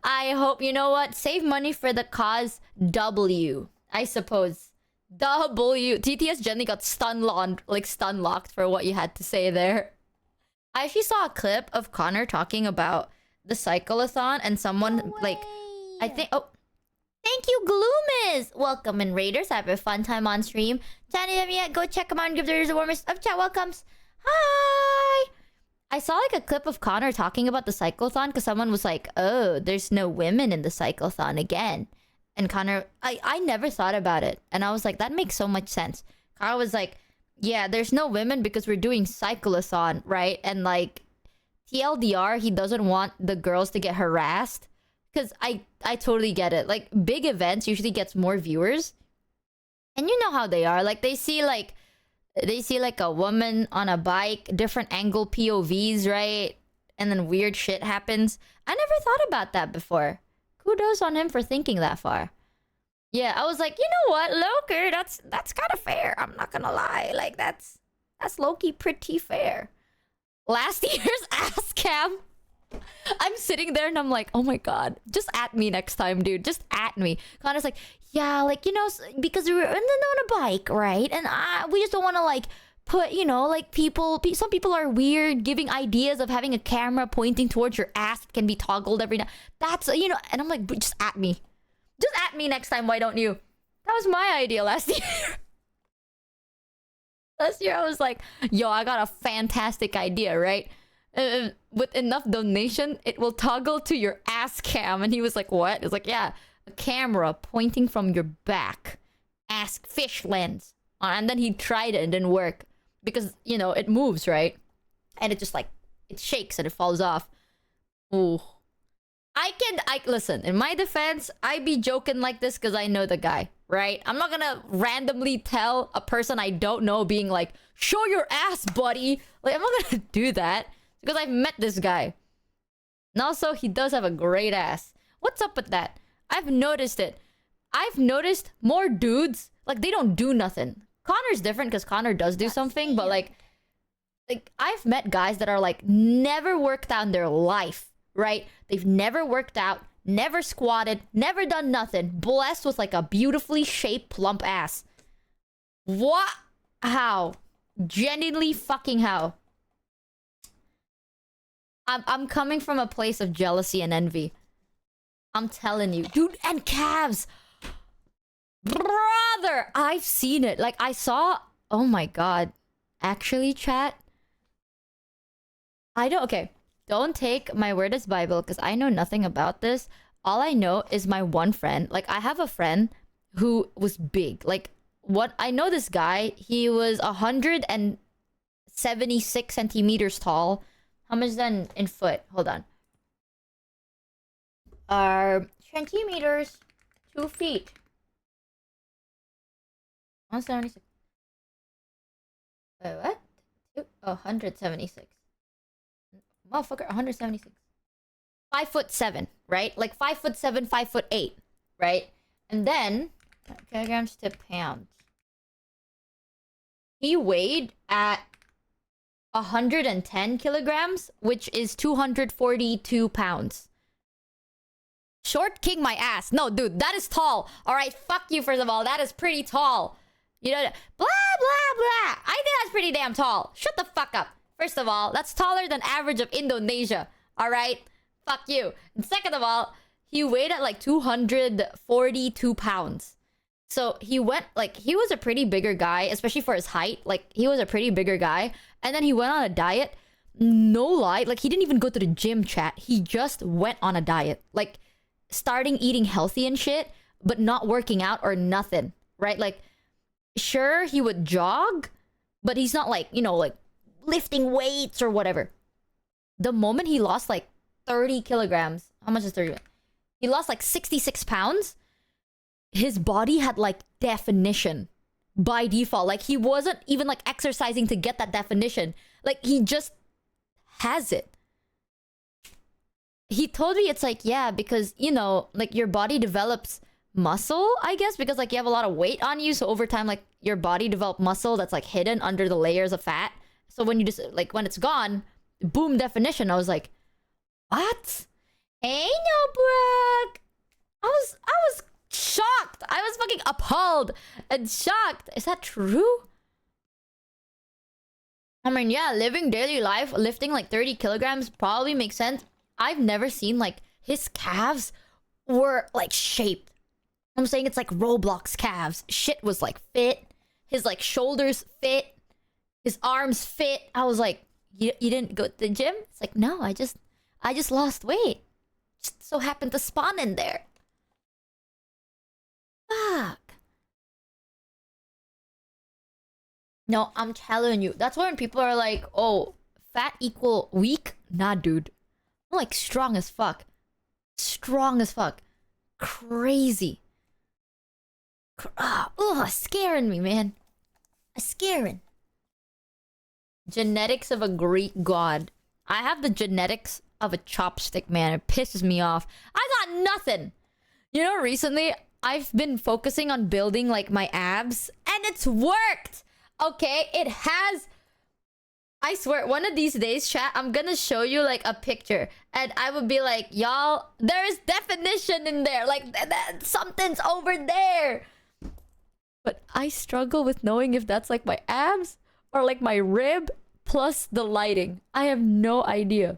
I hope, you know what? Save money for the cause W, I suppose. W. TTS Jenny got stun locked for what you had to say there. I actually saw a clip of Connor talking about the cyclothon and someone I think thank you, Gloomiz! Welcome in Raiders. Have a fun time on stream. Tiny them yet, go check them out and give the warmest of chat welcomes. Hi! I saw like a clip of Connor talking about the cyclothon because someone was like, oh, there's no women in the cyclothon again. And Connor, I never thought about it. And I was like, that makes so much sense. Connor was like, yeah, there's no women because we're doing cyclothon, right? And like, TLDR, he doesn't want the girls to get harassed. Because I totally get it. Like, big events usually gets more viewers. And you know how they are. Like, they see like a woman on a bike, different angle POVs, right? And then weird shit happens. I never thought about that before. Kudos on him for thinking that far. Yeah, I was like, you know what, Loker, that's kind of fair. I'm not gonna lie. Like, that's low-key pretty fair. Last year's ass cam. I'm sitting there and I'm like, oh my god, just at me next time, dude. Just at me. Connor's like, yeah, like, you know, because we were on a bike, right? And we just don't want to like put, you know, like some people are weird giving ideas of having a camera pointing towards your ass that can be toggled every now. That's, you know, and I'm like, just at me. Just at me next time, why don't you? That was my idea last year. Last year I was like, yo, I got a fantastic idea, right? With enough donation, it will toggle to your ass cam. And he was like, what? It's like, yeah, a camera pointing from your back. Ass fish lens. And then he tried it and didn't work. Because, you know, it moves, right? And it just like, it shakes and it falls off. Ooh. Listen, in my defense, I be joking like this because I know the guy, right? I'm not gonna randomly tell a person I don't know being like, show your ass, buddy. Like, I'm not gonna do that. Because I've met this guy. And also, he does have a great ass. What's up with that? I've noticed it. I've noticed more dudes, like, they don't do nothing. Connor's different because Connor does do something, but like, I've met guys that are like, never worked out in their life, right? They've never worked out, never squatted, never done nothing. Blessed with like a beautifully shaped, plump ass. What? How? Genuinely fucking how? I'm coming from a place of jealousy and envy. I'm telling you. Dude, and calves! Brother! I've seen it. Like, I saw... Oh my god. Actually, chat... Okay. Don't take my word as Bible, because I know nothing about this. All I know is my one friend. Like, I have a friend who was big. Like, what... I know this guy. He was 176 centimeters tall. How much then in foot? Hold on. Centimeters. 2 feet. 176. Wait, what? 176. Motherfucker, 176. 5'7", right? Like 5'7", 5'8", right? And then kilograms to pounds. He weighed at 110 kilograms, which is 242 pounds. Short king my ass. No, dude, that is tall. Alright, fuck you, first of all. That is pretty tall. You know, blah, blah, blah. I think that's pretty damn tall. Shut the fuck up. First of all, that's taller than average of Indonesia. Alright? Fuck you. And second of all, he weighed at like 242 pounds. So he went, like, he was a pretty bigger guy, especially for his height. Like, he was a pretty bigger guy. And then he went on a diet. No lie. Like, he didn't even go to the gym, chat. He just went on a diet. Like, starting eating healthy and shit, but not working out or nothing. Right? Like, sure, he would jog, but he's not like, you know, like, lifting weights or whatever. The moment he lost, like, 30 kilograms. How much is 30? He lost, like, 66 pounds. His body had like definition by default. Like he wasn't even like exercising to get that definition. Like he just has it. He told me it's like, yeah, because you know, like your body develops muscle, I guess, because like you have a lot of weight on you. So over time, like your body develops muscle that's like hidden under the layers of fat. So when you just like when it's gone, boom, definition. I was like, what? Hey, no, Brooke. I was shocked. I was fucking appalled and shocked. Is that true? I mean, yeah, living daily life, lifting like 30 kilograms probably makes sense. I've never seen like his calves were like shaped. I'm saying it's like Roblox calves. Shit was like fit. His like shoulders fit. His arms fit. I was like, you didn't go to the gym? It's like, no, I just lost weight. Just so happened to spawn in there. Fuck. No, I'm telling you. That's when people are like, oh, fat equal weak? Nah, dude. I'm like strong as fuck. Strong as fuck. Crazy. Scaring me, man. Scaring. Genetics of a Greek god. I have the genetics of a chopstick, man. It pisses me off. I got nothing. You know, recently I've been focusing on building like my abs and it's worked. Okay, it has. I swear, one of these days, chat, I'm gonna show you like a picture and I would be like, y'all, there is definition in there. Like, something's over there. But I struggle with knowing if that's like my abs or like my rib plus the lighting. I have no idea.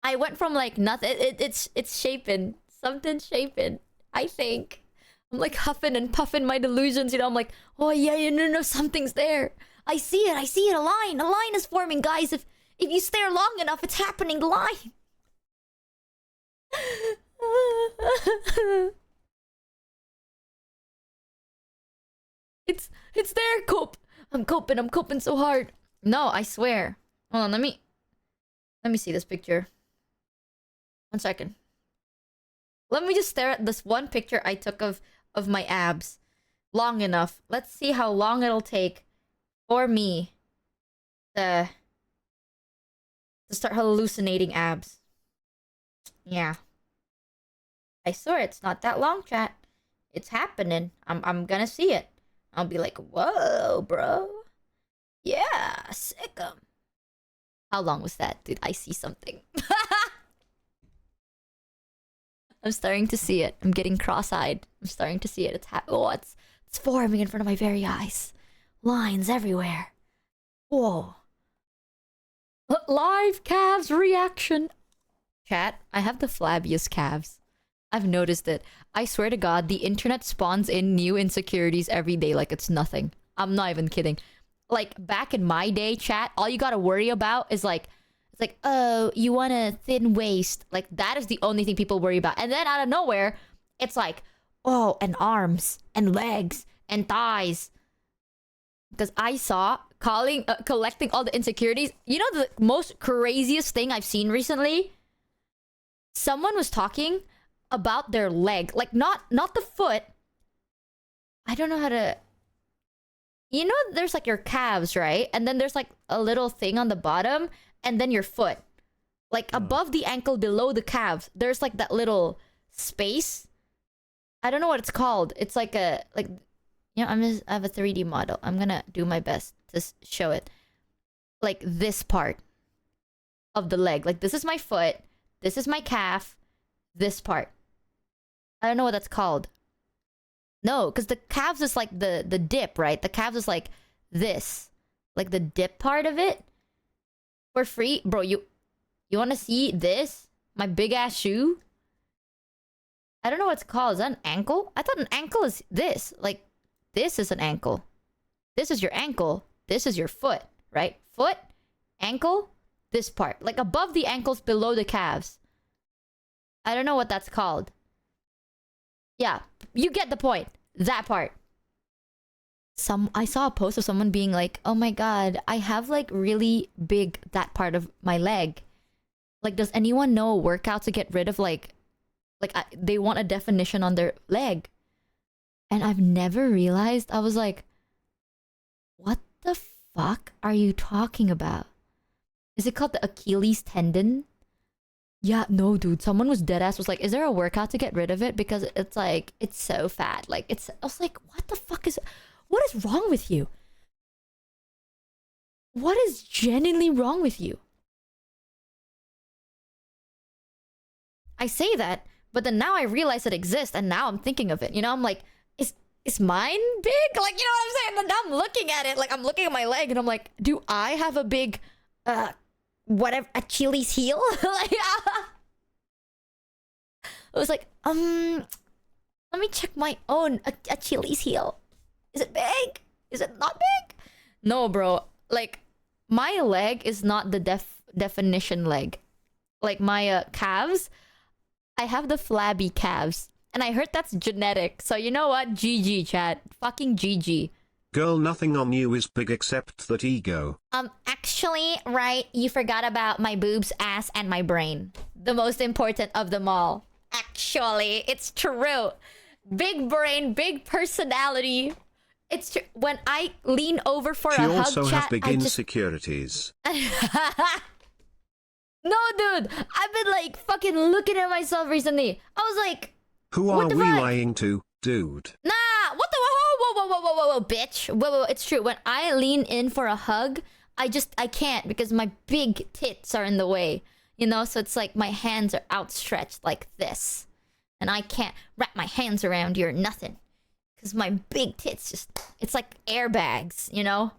I went from like nothing. It's shaping. Something's shaping, I think. I'm like huffing and puffing my delusions, you know. I'm like, oh yeah, no, something's there. I see it. A line is forming, guys. If you stare long enough, it's happening. The line. It's there. Cope. I'm coping so hard. No, I swear. Hold on, let me see this picture. 1 second. Let me just stare at this one picture I took of my abs long enough. Let's see how long it'll take for me to start hallucinating abs. Yeah. I swear it's not that long, chat. It's happening. I'm gonna see it. I'll be like, whoa, bro. Yeah, sick 'em. How long was that? Did I see something? I'm starting to see it. I'm getting cross-eyed. I'm starting to see it. It's forming in front of my very eyes. Lines everywhere. Whoa. Live calves reaction. Chat, I have the flabbiest calves. I've noticed it. I swear to God, the internet spawns in new insecurities every day like it's nothing. I'm not even kidding. Like, back in my day, chat, all you gotta worry about is like, it's like, oh, you want a thin waist. Like, that is the only thing people worry about. And then out of nowhere, it's like, oh, and arms, and legs, and thighs. Because I saw collecting all the insecurities. You know the most craziest thing I've seen recently? Someone was talking about their leg. Like, not the foot. I don't know how to... You know, there's like your calves, right? And then there's like a little thing on the bottom, and then your foot. Like above the ankle, below the calves, there's like that little space. I don't know what it's called. It's like a I have a 3D model. I'm gonna do my best to show it. Like this part of the leg. Like this is my foot. This is my calf. This part. I don't know what that's called. No, because the calves is like the dip, right? The calves is like this, like the dip part of it. For free, bro. You want to see this? My big ass shoe. I don't know what it's called. Is that an ankle? I thought an ankle is this. Like, this is an ankle. This is your ankle. This is your foot, right? Foot, ankle, this part. Like, above the ankles, below the calves. I don't know what that's called. Yeah, you get the point. That part. I saw a post of someone being like, oh my god, I have, like, really big that part of my leg. Like, does anyone know a workout to get rid of, like they want a definition on their leg? And I've never realized. I was like, what the fuck are you talking about? Is it called the Achilles tendon? Yeah, no, dude. Someone was deadass was like, is there a workout to get rid of it? Because it's like, it's so fat. Like, I was like, what the fuck what is wrong with you? What is genuinely wrong with you? I say that, but then now I realize it exists, and now I'm thinking of it. You know, I'm like, is mine big? Like, you know what I'm saying? And now I'm looking at it, like I'm looking at my leg, and I'm like, do I have a big, whatever, Achilles heel? Like, I was like, let me check my own Achilles heel. Is it big? Is it not big? No, bro. Like, my leg is not the definition leg. Like, my calves, I have the flabby calves. And I heard that's genetic. So you know what? GG, chat. Fucking GG. Girl, nothing on you is big except that ego. Actually, right, you forgot about my boobs, ass, and my brain. The most important of them all. Actually, it's true. Big brain, big personality. It's true. When I lean over for She a hug, also chat, has big insecurities. No, dude. I've been like fucking looking at myself recently. I was like, who are we lying to, dude? Nah, what the whoa, bitch. Whoa, it's true. When I lean in for a hug, I can't because my big tits are in the way. You know, so it's like my hands are outstretched like this. And I can't wrap my hands around your nothing. Because my big tits it's like airbags, you know?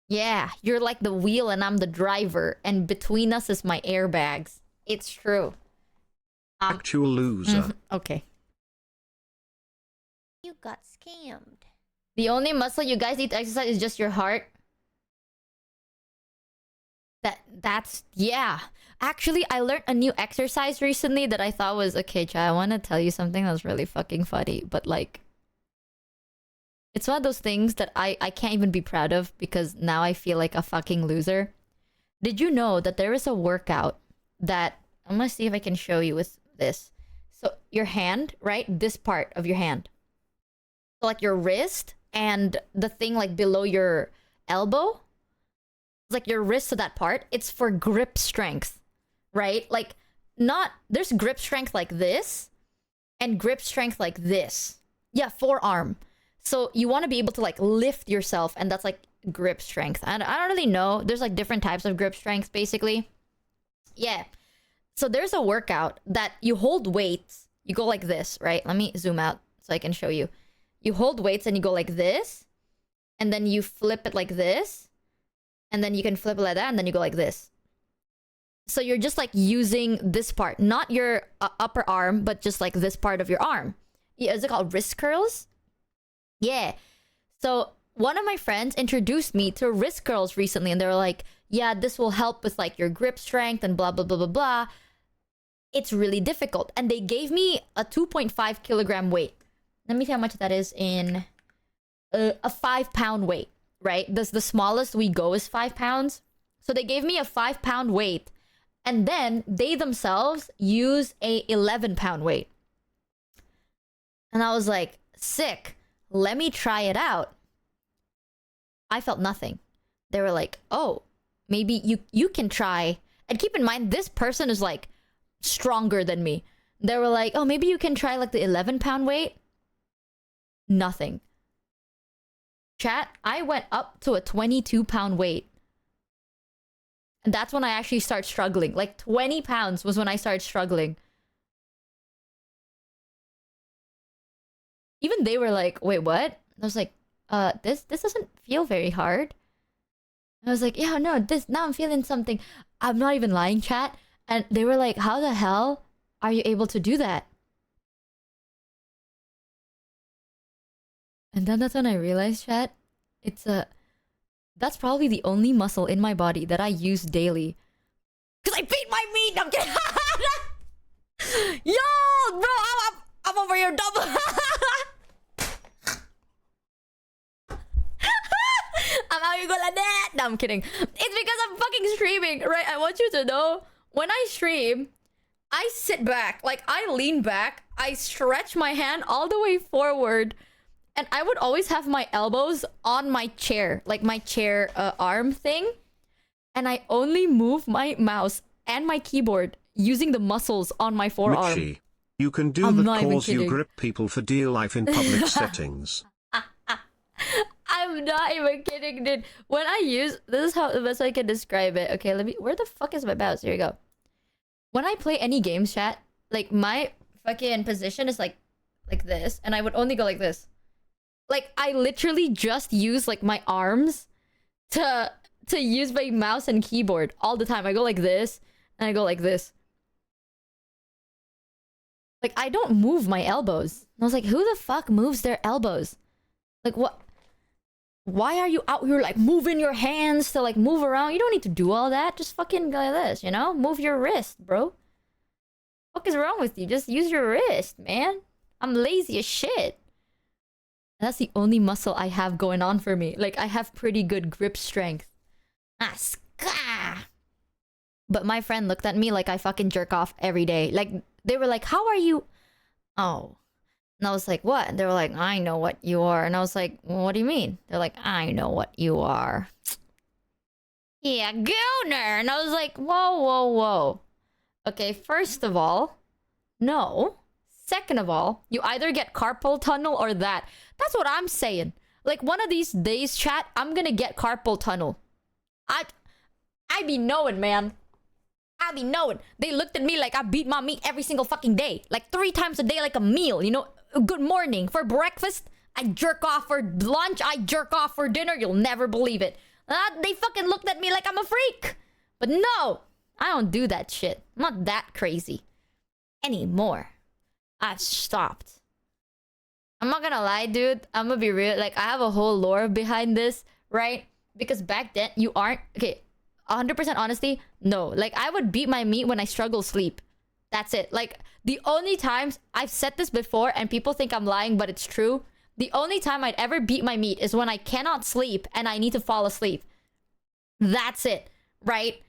Yeah, you're like the wheel and I'm the driver. And between us is my airbags. It's true. Actual loser. Okay. You got scammed. The only muscle you guys need to exercise is just your heart. That's yeah. Actually, I learned a new exercise recently that I thought was okay, Chad. I want to tell you something that's really fucking funny, but like, it's one of those things that I can't even be proud of because now I feel like a fucking loser. Did you know that there is a workout that I'm gonna see if I can show you with this? So your hand, right? This part of your hand. So like your wrist and the thing like below your elbow. It's like your wrist to that part. It's for grip strength, right? Like there's grip strength like this and grip strength like this. Yeah, forearm. So you want to be able to like lift yourself, and that's like grip strength. And I don't really know. There's like different types of grip strength basically. Yeah. So there's a workout that you hold weights. You go like this, right? Let me zoom out so I can show you. You hold weights and you go like this. And then you flip it like this. And then you can flip it like that. And then you go like this. So you're just like using this part. Not your upper arm, but just like this part of your arm. Yeah, is it called wrist curls? Yeah. So one of my friends introduced me to wrist curls recently. And they were like, yeah, this will help with like your grip strength and blah, blah, blah, blah, blah. It's really difficult. And they gave me a 2.5 kilogram weight. Let me see how much that is in a 5-pound weight, right? The smallest we go is 5 pounds. So they gave me a 5-pound weight. And then they themselves use a 11-pound weight. And I was like, sick. Let me try it out. I felt nothing. They were like, oh, maybe you can try. And keep in mind, this person is like stronger than me. They were like, oh, maybe you can try like the 11-pound weight. nothing. Chat, I went up to a 22-pound weight. And that's when I actually start struggling. Like 20 pounds was when I started struggling. Even they were like, wait, what? I was like, this doesn't feel very hard. And I was like, yeah, no, now I'm feeling something. I'm not even lying, chat. And they were like, how the hell are you able to do that? And then that's when I realized, chat, that's probably the only muscle in my body that I use daily. Cause I beat my meat. I'm kidding. Yo, bro, I'm over here double. I'm out here going like that. No, I'm kidding. It's because I'm fucking streaming, right? I want you to know, when I stream, I sit back, like I lean back, I stretch my hand all the way forward, and I would always have my elbows on my chair, like my chair arm thing, and I only move my mouse and my keyboard using the muscles on my forearm. Michi, you can do I'm the not even cause you kidding. grip people for dear life in public settings. I'm not even kidding, dude. When I use... This is how the best I can describe it. Okay, let me... Where the fuck is my mouse? Here we go. When I play any games, chat, like, my fucking position is like this, and I would only go like this. Like, I literally just use, like, my arms to use my mouse and keyboard all the time. I go like this, and I go like this. Like, I don't move my elbows. And I was like, who the fuck moves their elbows? Like, what? Why are you out here, like, moving your hands to, like, move around? You don't need to do all that. Just fucking go like this, you know? Move your wrist, bro. What is wrong with you? Just use your wrist, man. I'm lazy as shit. That's the only muscle I have going on for me. Like, I have pretty good grip strength. Ah, ska! But my friend looked at me like I fucking jerk off every day. Like, they were like, how are you? Oh. And I was like, what? And they were like, I know what you are. And I was like, well, what do you mean? They're like, I know what you are. Yeah, gooner. And I was like, whoa, whoa, whoa. Okay, first of all, no. Second of all, you either get carpal tunnel or that. That's what I'm saying. Like, one of these days, chat, I'm gonna get carpal tunnel. I be knowing, man. I be knowing. They looked at me like I beat my meat every single fucking day. Like 3 times a day, like a meal, you know? Good morning. For breakfast, I jerk off. For lunch, I jerk off. For dinner, you'll never believe it. They fucking looked at me like I'm a freak. But no, I don't do that shit. I'm not that crazy anymore. I've stopped. I'm not gonna lie, dude. I'm gonna be real. Like, I have a whole lore behind this, right? Because back then, you aren't... Okay, 100% honesty, no. Like, I would beat my meat when I struggle sleep. That's it. Like, the only times... I've said this before, and people think I'm lying, but it's true. The only time I'd ever beat my meat is when I cannot sleep, and I need to fall asleep. That's it, right?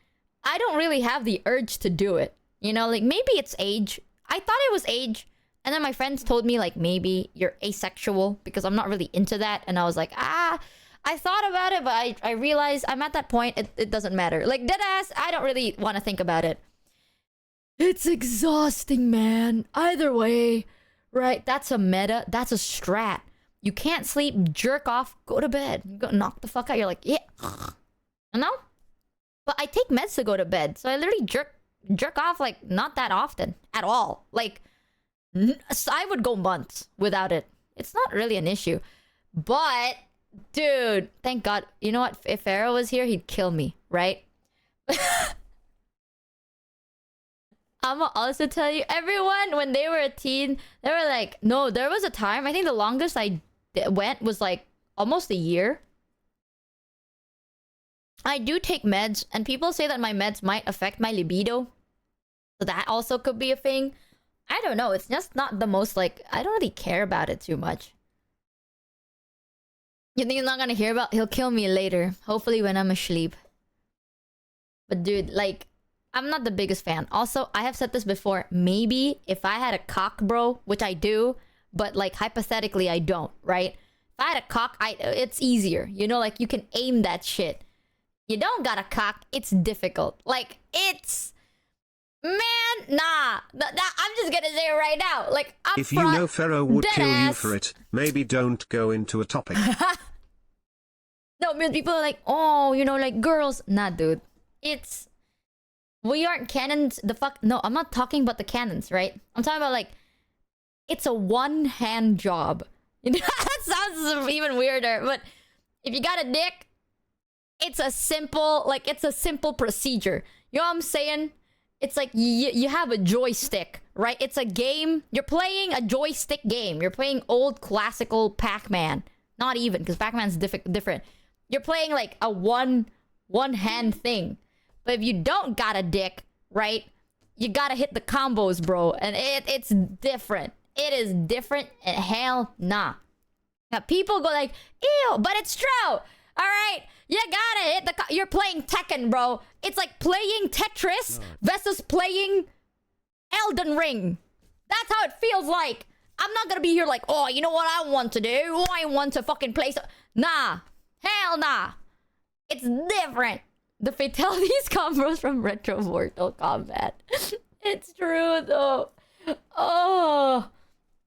I don't really have the urge to do it. You know, like, maybe it's age. I thought it was age. And then my friends told me, like, maybe you're asexual because I'm not really into that. And I was like, I thought about it, but I realized I'm at that point, it doesn't matter. Like, deadass, I don't really want to think about it. It's exhausting, man. Either way, right? That's a meta. That's a strat. You can't sleep, jerk off, go to bed. You go knock the fuck out. You're like, yeah. You know? But I take meds to go to bed. So I literally jerk off, like, not that often at all. Like, I would go months without it. It's not really an issue. But, dude, thank God. You know what? If Pharaoh was here, he'd kill me, right? I'ma also tell you, everyone, when they were a teen, they were like, no, there was a time, I think the longest I went was like almost a year. I do take meds, and people say that my meds might affect my libido. So that also could be a thing. I don't know. It's just not the most, like, I don't really care about it too much. You think he's not gonna hear about? He'll kill me later. Hopefully when I'm asleep. But dude, like, I'm not the biggest fan. Also, I have said this before. Maybe if I had a cock, bro, which I do, but like hypothetically I don't, right? If I had a cock, it's easier. You know, like you can aim that shit. You don't got a cock, it's difficult. Like, it's... Man, nah. I'm just gonna say it right now. Like, up If you front, know Pharaoh would dead kill you ass. for it, maybe don't go into a topic. No, because people are like, oh, you know, like girls. Nah, dude. It's we aren't cannons. The fuck. No, I'm not talking about the cannons, right? I'm talking about like it's a one-hand job. That sounds even weirder. But if you got a dick, it's a simple procedure. You know what I'm saying? It's like you have a joystick, right? It's a game. You're playing a joystick game. You're playing old classical Pac-Man. Not even, because Pac-Man's different. You're playing like a one hand thing. But if you don't got a dick, right? You gotta hit the combos, bro. And it's different. It is different. And hell nah. Now people go like, ew, but it's true. Alright, you gotta hit the... You're playing Tekken, bro. It's like playing Tetris versus playing Elden Ring. That's how it feels like. I'm not gonna be here like, oh, you know what I want to do? Oh, I want to fucking play... Nah. Hell nah. It's different. The fatalities come from Retro Mortal Kombat. It's true, though. Oh.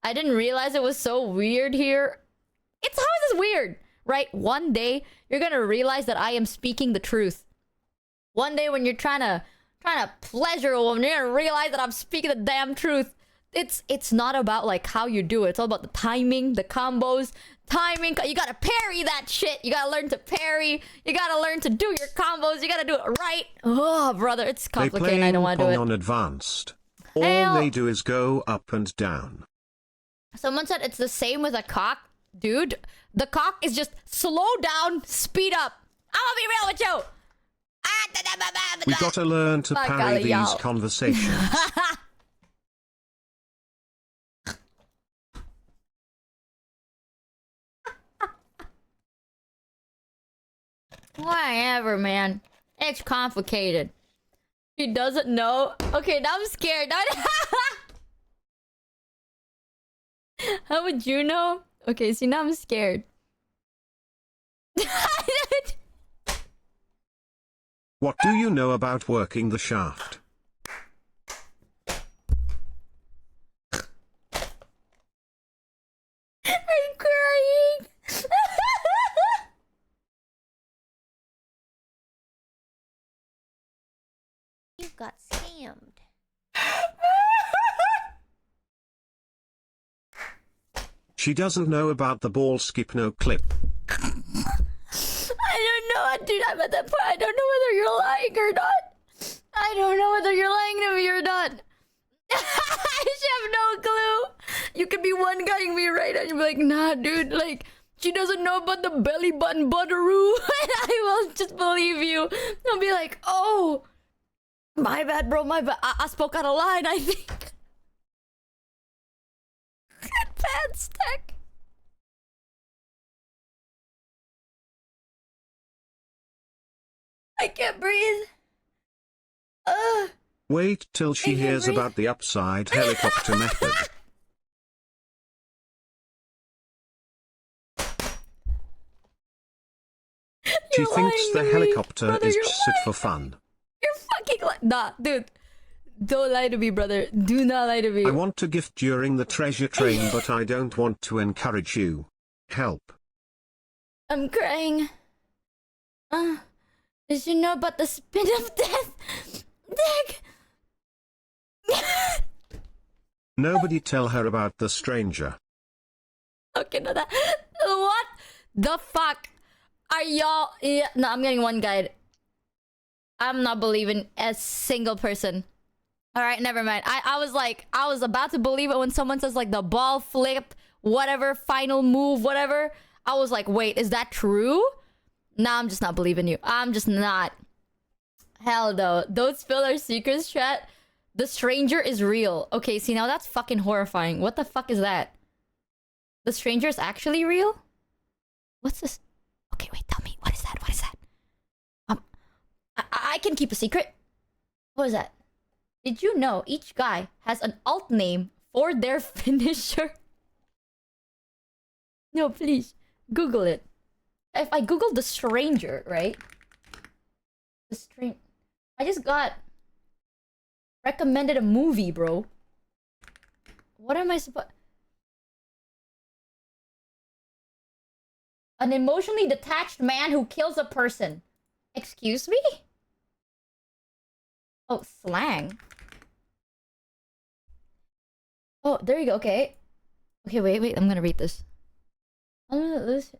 I didn't realize it was so weird here. How is this weird? Right? One day, you're gonna realize that I am speaking the truth. One day when you're trying to pleasure a woman, you're gonna realize that I'm speaking the damn truth. It's not about like how you do it. It's all about the timing, the combos, timing. You gotta parry that shit. You gotta learn to parry. You gotta learn to do your combos. You gotta do it right. Oh, brother, it's complicated. I don't want to do it. On advanced. All they do is go up and down. Someone said it's the same with a cock. Dude, the cock is just slow down, speed up. I'm gonna be real with you. We gotta learn to parry these conversations. Whatever, man. It's complicated. He doesn't know. Okay, now I'm scared. How would you know? Okay, see, now I'm scared. What do you know about working the shaft? I'm crying. You got scammed. She doesn't know about the ball skip no clip. I don't know, dude. I'm at that point. I don't know whether you're lying or not. I don't know whether you're lying to me or not. I just have no clue. You could be one guying me right and you'd be like, nah, dude, like, she doesn't know about the belly button butteroo. And I will just believe you. I'll be like, oh, my bad, bro, my bad. I spoke out of line, I think. Pants tech. I can't breathe. Wait till she hears about the upside helicopter method. She thinks the helicopter is just for fun. You're fucking nah, dude. Don't lie to me, brother. Do not lie to me. I want to gift during the treasure train, but I don't want to encourage you. Help. I'm crying. Did you know about the spin of death? Dick! Nobody tell her about the stranger. Okay, no, that... What the fuck are y'all... Yeah, no, I'm getting one guide. I'm not believing a single person. Alright, never mind. I was about to believe it when someone says like the ball flip, whatever, final move, whatever. I was like, wait, is that true? Nah, I'm just not believing you. I'm just not. Hell no. Those filler secrets, chat. The stranger is real. Okay, see, now that's fucking horrifying. What the fuck is that? The stranger is actually real? What's this? Okay, wait, tell me. What is that? What is that? I can keep a secret. What is that? Did you know each guy has an alt name for their finisher? No, please. Google it. If I Google the stranger, right? I just got recommended a movie, bro. What am I supposed... An emotionally detached man who kills a person. Excuse me? Oh, slang. Oh, there you go. Okay. Okay, wait. I'm gonna read this. This...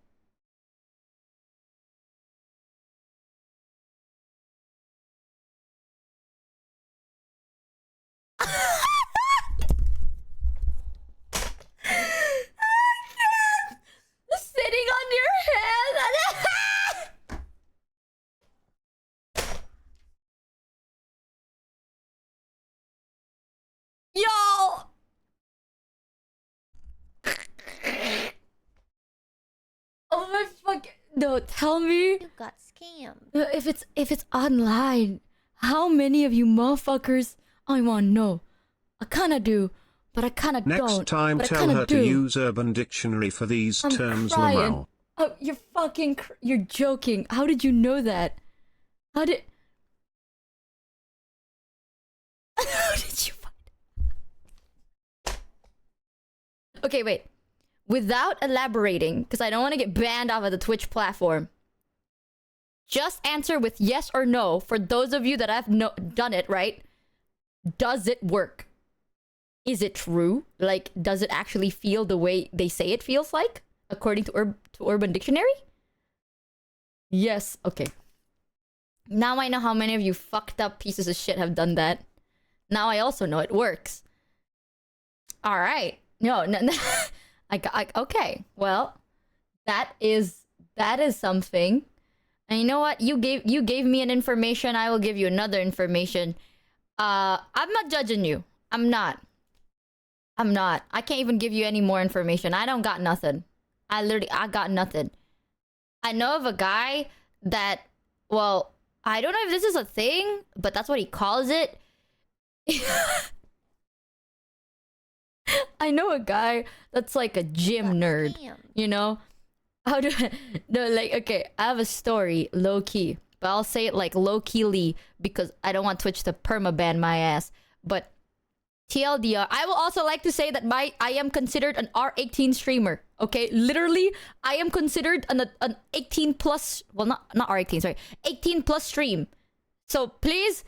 Sitting on your head. Yo. Oh my fuck! No, tell me. You got scammed. If it's online, how many of you motherfuckers? I wanna know. I kinda do, but I kinda don't. Next time, but I tell kinda her do. to use Urban Dictionary for these I'm terms, crying. Lamal. Oh, you're fucking... You're joking. How did you know that? How did... How did you find... Okay, wait. Without elaborating, because I don't want to get banned off of the Twitch platform, just answer with yes or no for those of you that have done it, right? Does it work? Is it true? Like, does it actually feel the way they say it feels like? According to Urban Dictionary? Yes. Okay. Now I know how many of you fucked up pieces of shit have done that. Now I also know it works. All right. No. Okay. Well, that is something. And you know what? You gave me an information. I will give you another information. I'm not judging you. I'm not. I can't even give you any more information. I don't got nothing. I got nothing. I know of a guy that, well, I don't know if this is a thing, but that's what he calls it. I know a guy that's like a gym nerd, you know? How do I... No, like, okay, I have a story, low-key. But I'll say it like low-keyly because I don't want Twitch to permaban my ass. But TLDR, I will also like to say that I am considered an R18 streamer. Okay, literally, I am considered an 18 plus. Well, not R18, sorry, 18 plus stream. So please,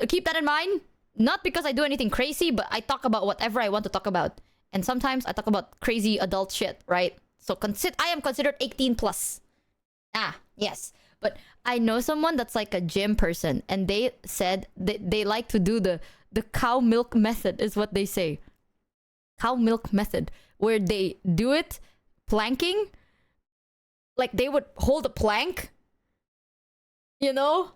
keep that in mind. Not because I do anything crazy, but I talk about whatever I want to talk about, and sometimes I talk about crazy adult shit, right? So I am considered 18 plus. Ah, yes. But I know someone that's like a gym person, and they said that they like to do the cow milk method, is what they say. Cow milk method, where they do it planking. Like they would hold a plank, you know?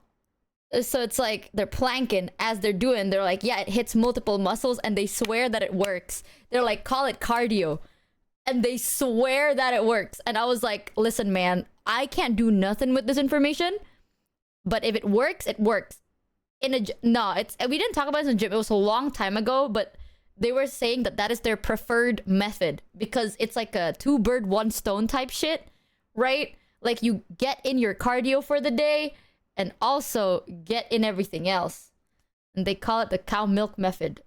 So it's like they're planking as they're doing. They're like, yeah, it hits multiple muscles, and they swear that it works. They're like, call it cardio. And they swear that it works. And I was like, listen, man, I can't do nothing with this information. But if it works, it works. No, we didn't talk about this in the gym. It was a long time ago, but they were saying that is their preferred method because it's like a 2 bird 1 stone type shit, right? Like you get in your cardio for the day and also get in everything else. And they call it the cow milk method.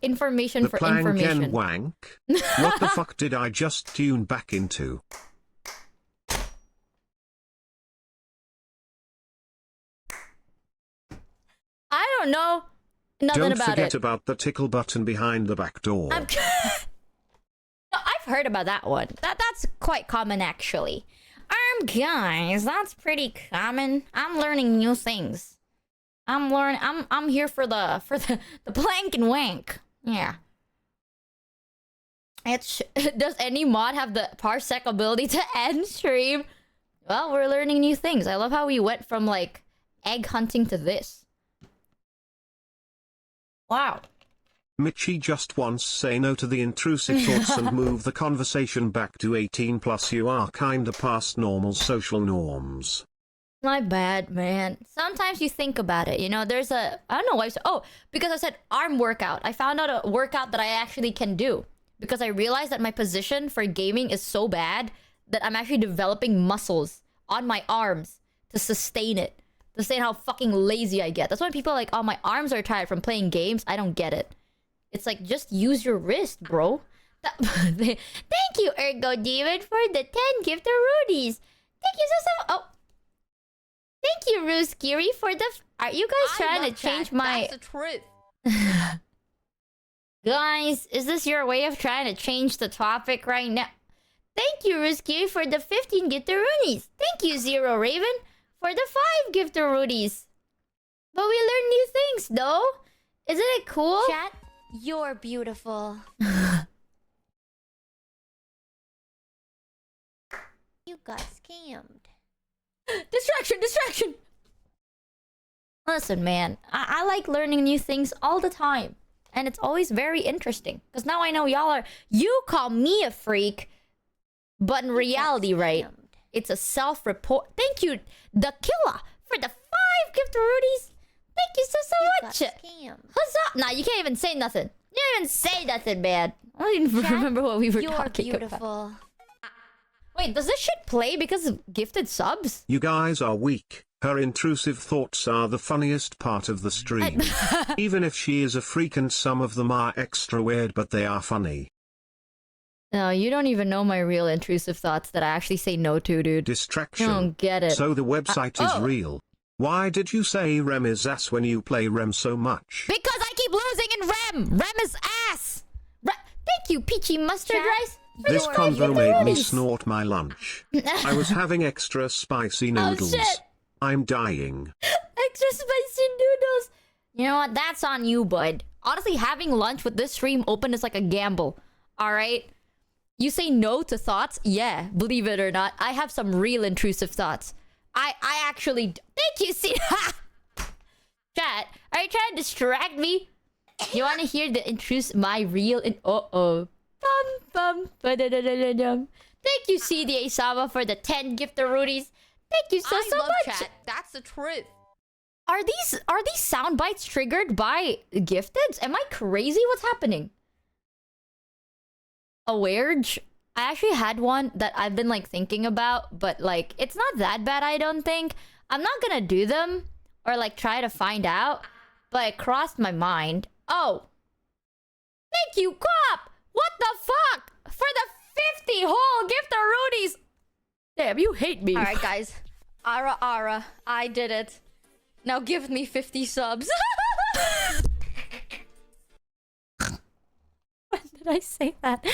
Information for information. The plank and wank? What the fuck did I just tune back into? I don't know nothing Don't about it. forget about the tickle button behind the back door. No, I've heard about that one. That's quite common, actually. Guys, that's pretty common. I'm learning new things. I'm here for the plank and wank. Yeah. Does any mod have the parsec ability to end stream? Well, we're learning new things. I love how we went from like egg hunting to this. Wow. Michi just once say no to the intrusive thoughts and move the conversation back to 18 plus. You are kinda past normal social norms. My bad, man. Sometimes you think about it, you know, I don't know why. Because I said arm workout. I found out a workout that I actually can do. Because I realized that my position for gaming is so bad that I'm actually developing muscles on my arms to sustain it. To say how fucking lazy I get. That's why people are like, oh, my arms are tired from playing games. I don't get it. It's like, just use your wrist, bro. Thank you, Ergo Demon, for the 10 gift rudies. Thank you so. Oh. Thank you, Ruskiri, for the... Are you guys trying to change my... That's the truth. Guys, is this your way of trying to change the topic right now? Thank you, Ruskiri, for the 15 gift rudies. Thank you, Zero Raven, for the 5 gift rudies. But we learned new things, though. Isn't it cool? Chat, you're beautiful. You got scammed. Distraction! Listen, man. I like learning new things all the time. And it's always very interesting. Because now I know y'all are... You call me a freak. But in reality, right? It's a self-report. Thank you, the killer, for the 5 gift rudies. Thank you so much. Huzzah! Nah, you can't even say nothing. You can't even say nothing, man. I don't even remember what we were talking beautiful. About. Wait, does this shit play because of gifted subs? You guys are weak. Her intrusive thoughts are the funniest part of the stream. Even if she is a freak and some of them are extra weird, but they are funny. No, you don't even know my real intrusive thoughts that I actually say no to, dude. Distraction. I don't get it. So the website is real. Why did you say Rem is ass when you play Rem so much? Because I keep losing in Rem! Rem is ass! Thank you, Peachy Mustard Rice. This convo made me snort my lunch. I was having extra spicy noodles. Oh, shit. I'm dying. Extra spicy noodles. You know what? That's on you, bud. Honestly, having lunch with this stream open is like a gamble. Alright? You say no to thoughts? Yeah, believe it or not. I have some real intrusive thoughts. I actually... Thank you, see... Chat, are you trying to distract me? You want to hear the my real... Uh-oh. Bum, bum, Thank you, CDA Sama, for the 10 gift rudies. Thank you so love much. Chat. That's the truth. Are these sound bites triggered by gifteds? Am I crazy? What's happening? A Werge? I actually had one that I've been like thinking about, but like it's not that bad, I don't think. I'm not gonna do them or like try to find out, but it crossed my mind. Oh. Thank you, Cop! What the fuck? For the 50 whole gift rudies! Damn, you hate me. Alright, guys. Ara, I did it. Now give me 50 subs. When did I say that?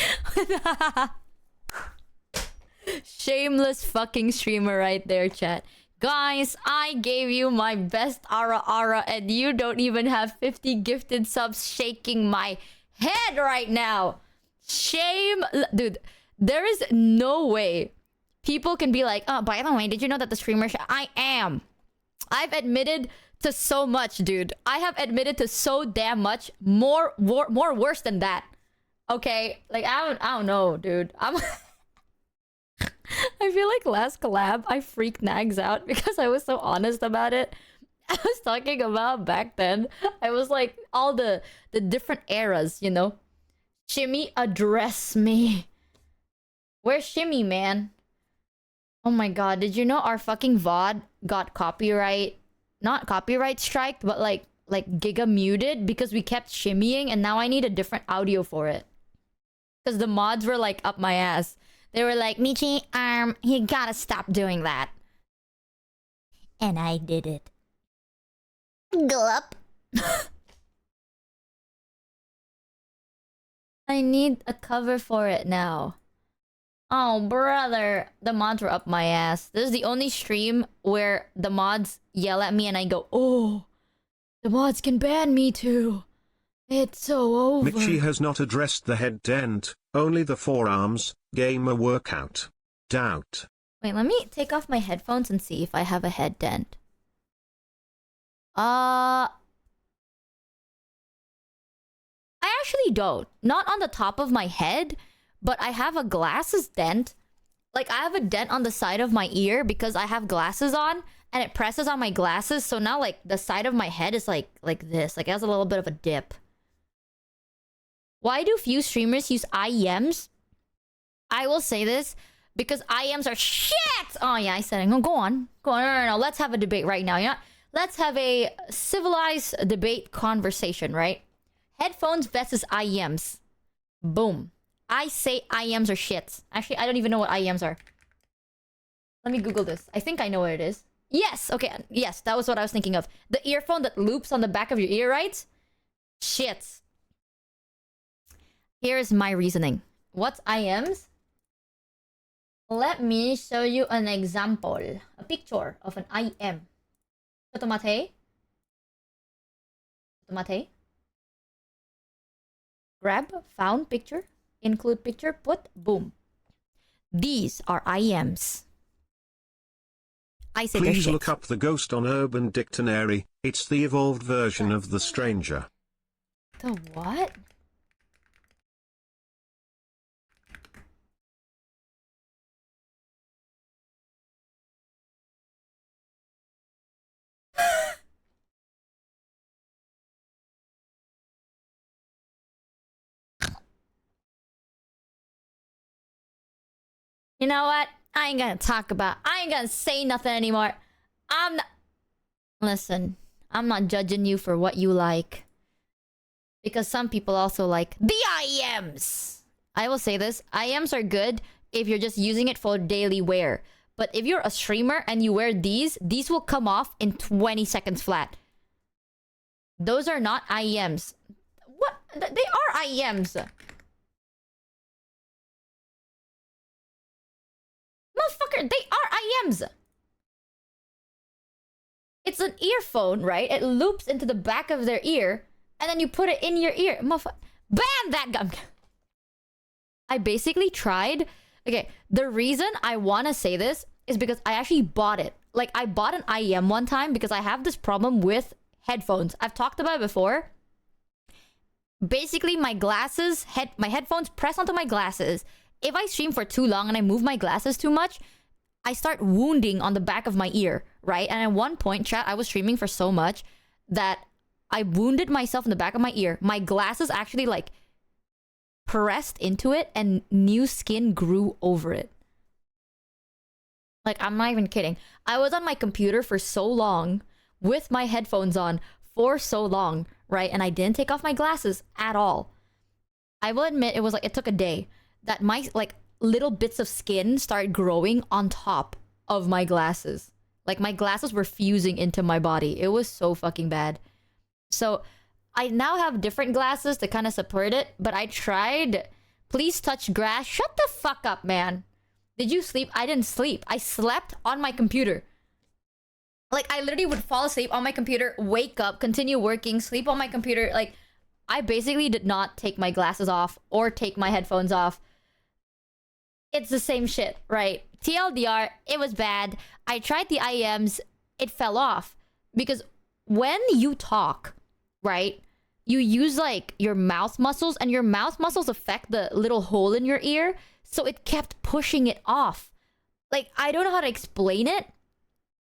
Shameless fucking streamer right there, chat. Guys, I gave you my best Ara and you don't even have 50 gifted subs, shaking my head right now. Shame. Dude, there is no way people can be like, oh, by the way, did you know that the streamer... I am. I've admitted to so much, dude. I have admitted to so damn much. More worse than that. Okay? Like, I don't know, dude. I feel like last collab, I freaked Nags out because I was so honest about it. I was talking about back then. I was like, all the different eras, you know? Shimmy, address me. Where's Shimmy, man? Oh my god, did you know our fucking VOD got copyright... Not copyright striked, but like giga muted because we kept shimmying and now I need a different audio for it. Because the mods were like up my ass. They were like, Michi, you gotta stop doing that. And I did it. Gulp. I need a cover for it now. Oh, brother. The mods were up my ass. This is the only stream where the mods yell at me and I go, oh, the mods can ban me too. It's so over. Michi has not addressed the head dent, only the forearms, gamer workout. Doubt. Wait, let me take off my headphones and see if I have a head dent. I actually don't. Not on the top of my head, but I have a glasses dent. Like, I have a dent on the side of my ear because I have glasses on, and it presses on my glasses, so now, like, the side of my head is like this. Like, it has a little bit of a dip. Why do few streamers use IEMs? I will say this. because IMs are shit. Oh yeah, I said it. No, go on. Go on. No. Let's have a debate right now. Yeah. Let's have a civilized debate conversation, right? Headphones versus IEMs. Boom. I say IEMs are shit. Actually, I don't even know what IEMs are. Let me Google this. I think I know what it is. Yes. Okay. Yes, that was what I was thinking of. The earphone that loops on the back of your ear, right? Shit. Here's my reasoning. What's IEMs? Let me show you an example. A picture of an IM. Tomate. Tomate. Grab, found picture, include picture, put, boom. These are IMs. I say Please look up the ghost on Urban Dictionary. It's the evolved version of the stranger. The what? You know what? I ain't gonna say nothing anymore. Listen, I'm not judging you for what you like. Because some people also like the IEMs. I will say this, IEMs are good if you're just using it for daily wear. But if you're a streamer and you wear these will come off in 20 seconds flat. Those are not IEMs. What? They are IEMs. Motherfucker, they are IEMs. It's an earphone, right? It loops into the back of their ear, and then you put it in your ear. Motherfucker, ban that gum. I basically tried. Okay, the reason I want to say this is because I actually bought it. Like, I bought an IEM one time because I have this problem with headphones. I've talked about it before. Basically, my headphones press onto my glasses. If I stream for too long and I move my glasses too much, I start wounding on the back of my ear, right? And at one point, chat, I was streaming for so much that I wounded myself in the back of my ear. My glasses actually, like, pressed into it and new skin grew over it. Like, I'm not even kidding. I was on my computer for so long with my headphones on for so long, right? And I didn't take off my glasses at all. I will admit it took a day that my like little bits of skin started growing on top of my glasses. Like, my glasses were fusing into my body. It was so fucking bad. So I now have different glasses to kind of support it, but I tried. Please touch grass. Shut the fuck up, man. Did you sleep? I didn't sleep. I slept on my computer. Like, I literally would fall asleep on my computer, wake up, continue working, sleep on my computer. Like, I basically did not take my glasses off or take my headphones off. It's the same shit, right? TLDR, it was bad. I tried the IEMs, it fell off. Because when you talk, right, you use, like, your mouth muscles, and your mouth muscles affect the little hole in your ear, so it kept pushing it off. Like, I don't know how to explain it,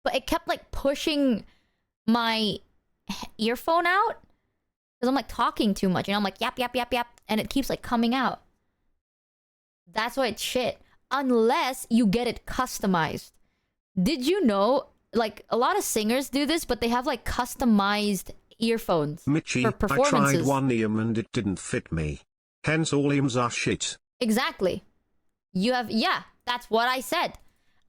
but it kept, like, pushing my earphone out. Because I'm, like, talking too much, and I'm like, yap, yap, yap, yap, and it keeps, like, coming out. That's why it's shit. Unless you get it customized. Did you know, like, a lot of singers do this, but they have, like, customized earphones Michi, for performances. I tried one IEM and it didn't fit me. Hence all IEMs are shit. Exactly. Yeah, that's what I said.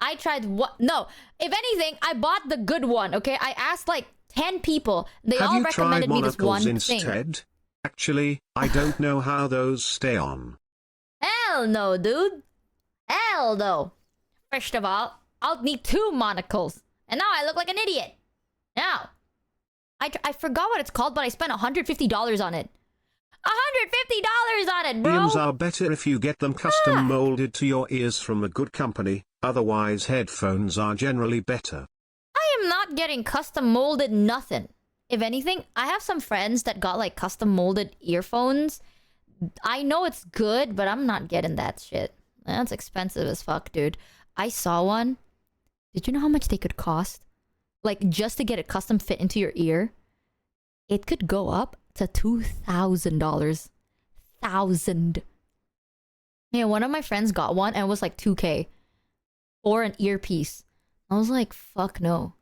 I tried what? No. If anything, I bought the good one, okay? I asked, like, 10 people. They all recommended me this one instead? thing. Actually, I don't know how those stay on. Hell no, dude. Hell no. First of all, I'll need 2 monocles. And now I look like an idiot. Now, I forgot what it's called, but I spent $150 on it. $150 on it, bro! IEMs are better if you get them custom molded to your ears from a good company, otherwise headphones are generally better. I am not getting custom molded nothing. If anything, I have some friends that got, like, custom molded earphones. I know it's good, but I'm not getting that shit. That's expensive as fuck, dude. I saw one. Did you know how much they could cost? Like, just to get a custom fit into your ear? It could go up to $2,000. 1,000. Yeah, one of my friends got one and it was like $2K. for an earpiece. I was like, fuck no.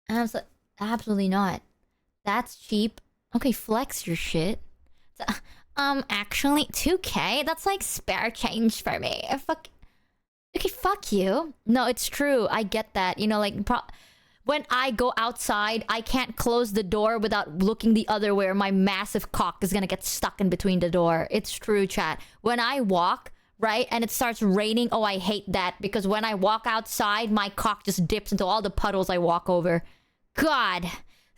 And I was like, absolutely not. That's cheap. Okay, flex your shit. Actually, 2K? That's like spare change for me. Fuck. Okay, fuck you. No, it's true. I get that. You know, like, when I go outside, I can't close the door without looking the other way, or my massive cock is gonna get stuck in between the door. It's true, chat. When I walk, right, and it starts raining, oh, I hate that. Because when I walk outside, my cock just dips into all the puddles I walk over. God.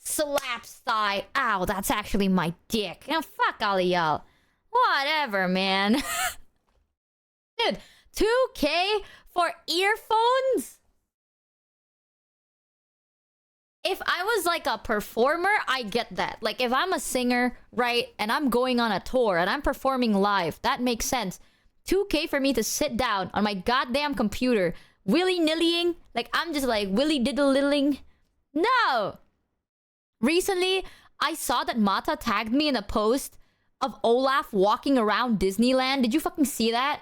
Slaps thigh. Ow, that's actually my dick. You know, fuck all of y'all. Whatever, man. Dude, 2K for earphones? If I was like a performer, I get that. Like, if I'm a singer, right, and I'm going on a tour and I'm performing live, that makes sense. 2K for me to sit down on my goddamn computer, willy-nillying, like, I'm just like willy-diddle-littling. No! Recently, I saw that Mata tagged me in a post of Olaf walking around Disneyland. Did you fucking see that?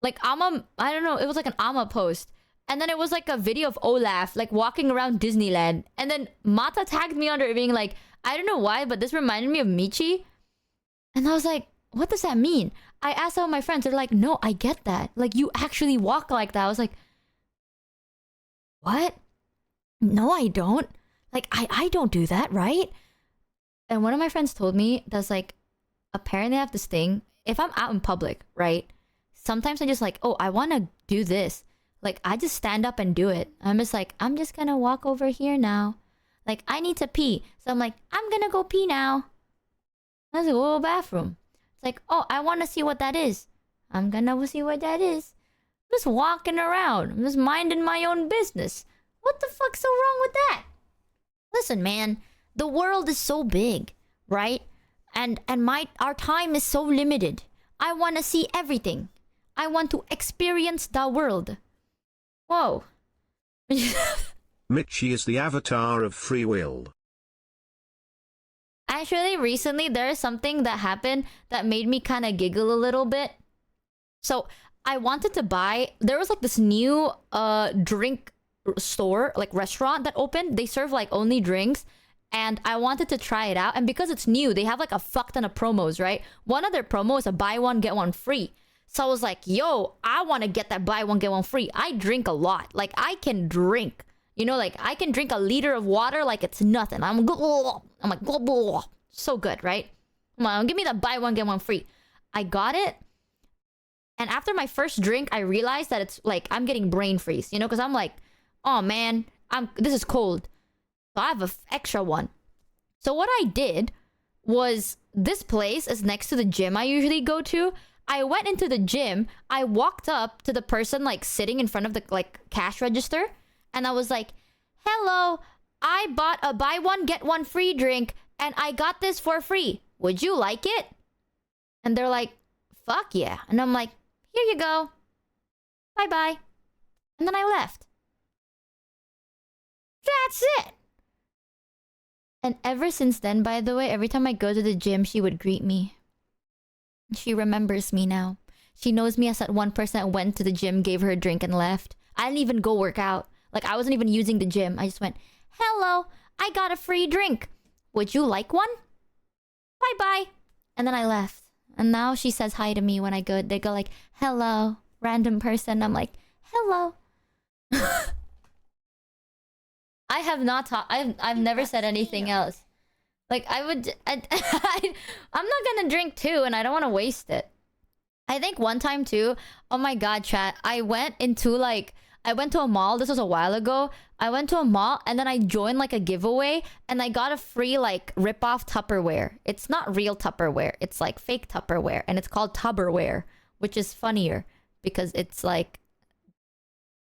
Like, I don't know, it was like an Amma post. And then it was like a video of Olaf, like, walking around Disneyland. And then Mata tagged me under it being like, I don't know why, but this reminded me of Michi. And I was like, what does that mean? I asked some of my friends. They're like, no, I get that. Like, you actually walk like that. I was like, what? No, I don't. Like, I don't do that, right? And one of my friends told me that's like, apparently I have this thing. If I'm out in public, right? Sometimes I just like, oh, I want to do this. Like, I just stand up and do it. I'm just like, I'm just gonna walk over here now. Like, I need to pee. So I'm like, I'm gonna go pee now. I was like, go to the bathroom. It's like, oh, I want to see what that is. I'm gonna see what that is. I'm just walking around. I'm just minding my own business. What the fuck's so wrong with that? Listen, man, the world is so big, right? And our time is so limited. I want to see everything. I want to experience the world. Whoa. Michi is the avatar of free will. Actually, recently, there is something that happened that made me kind of giggle a little bit. So, I wanted to buy... There was like this new drink store, like restaurant that opened. They serve like only drinks. And I wanted to try it out. And because it's new, they have like a fuck ton of promos, right? One of their promos is a buy one, get one free. So I was like, yo, I want to get that buy one, get one free. I drink a lot. Like, I can drink. You know, like, I can drink a liter of water like it's nothing. I'm like, so good, right? Come on, give me the buy one, get one free. I got it. And after my first drink, I realized that it's like, I'm getting brain freeze, you know? Because I'm like, oh, man, this is cold. So I have an extra one. So what I did was, this place is next to the gym I usually go to. I went into the gym. I walked up to the person like sitting in front of the like cash register. And I was like, hello, I bought a buy one, get one free drink. And I got this for free. Would you like it? And they're like, fuck yeah. And I'm like, here you go. Bye-bye. And then I left. That's it. And ever since then, by the way, every time I go to the gym, she would greet me. She remembers me now. She knows me as that one person that went to the gym, gave her a drink, and left. I didn't even go work out. Like, I wasn't even using the gym. I just went, hello, I got a free drink. Would you like one? Bye-bye. And then I left. And now she says hi to me when I go. They go like, hello, random person. I'm like, hello. I have not taught... I've never said anything else. Like, I'm not gonna drink too, and I don't want to waste it. I think one time too, oh my god, chat, I went to a mall. This was a while ago. I went to a mall, and then I joined like a giveaway, and I got a free like rip-off Tupperware. It's not real Tupperware. It's like fake Tupperware, and it's called Tupperware, which is funnier because it's like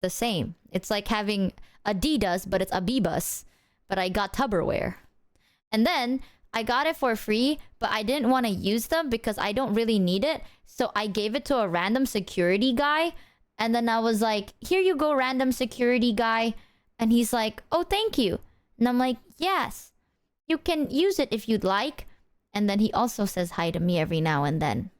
the same. It's like having Adidas, but it's Abibus. But I got Tupperware. And then I got it for free, but I didn't want to use them because I don't really need it. So I gave it to a random security guy. And then I was like, here you go, random security guy. And he's like, oh, thank you. And I'm like, yes, you can use it if you'd like. And then he also says hi to me every now and then.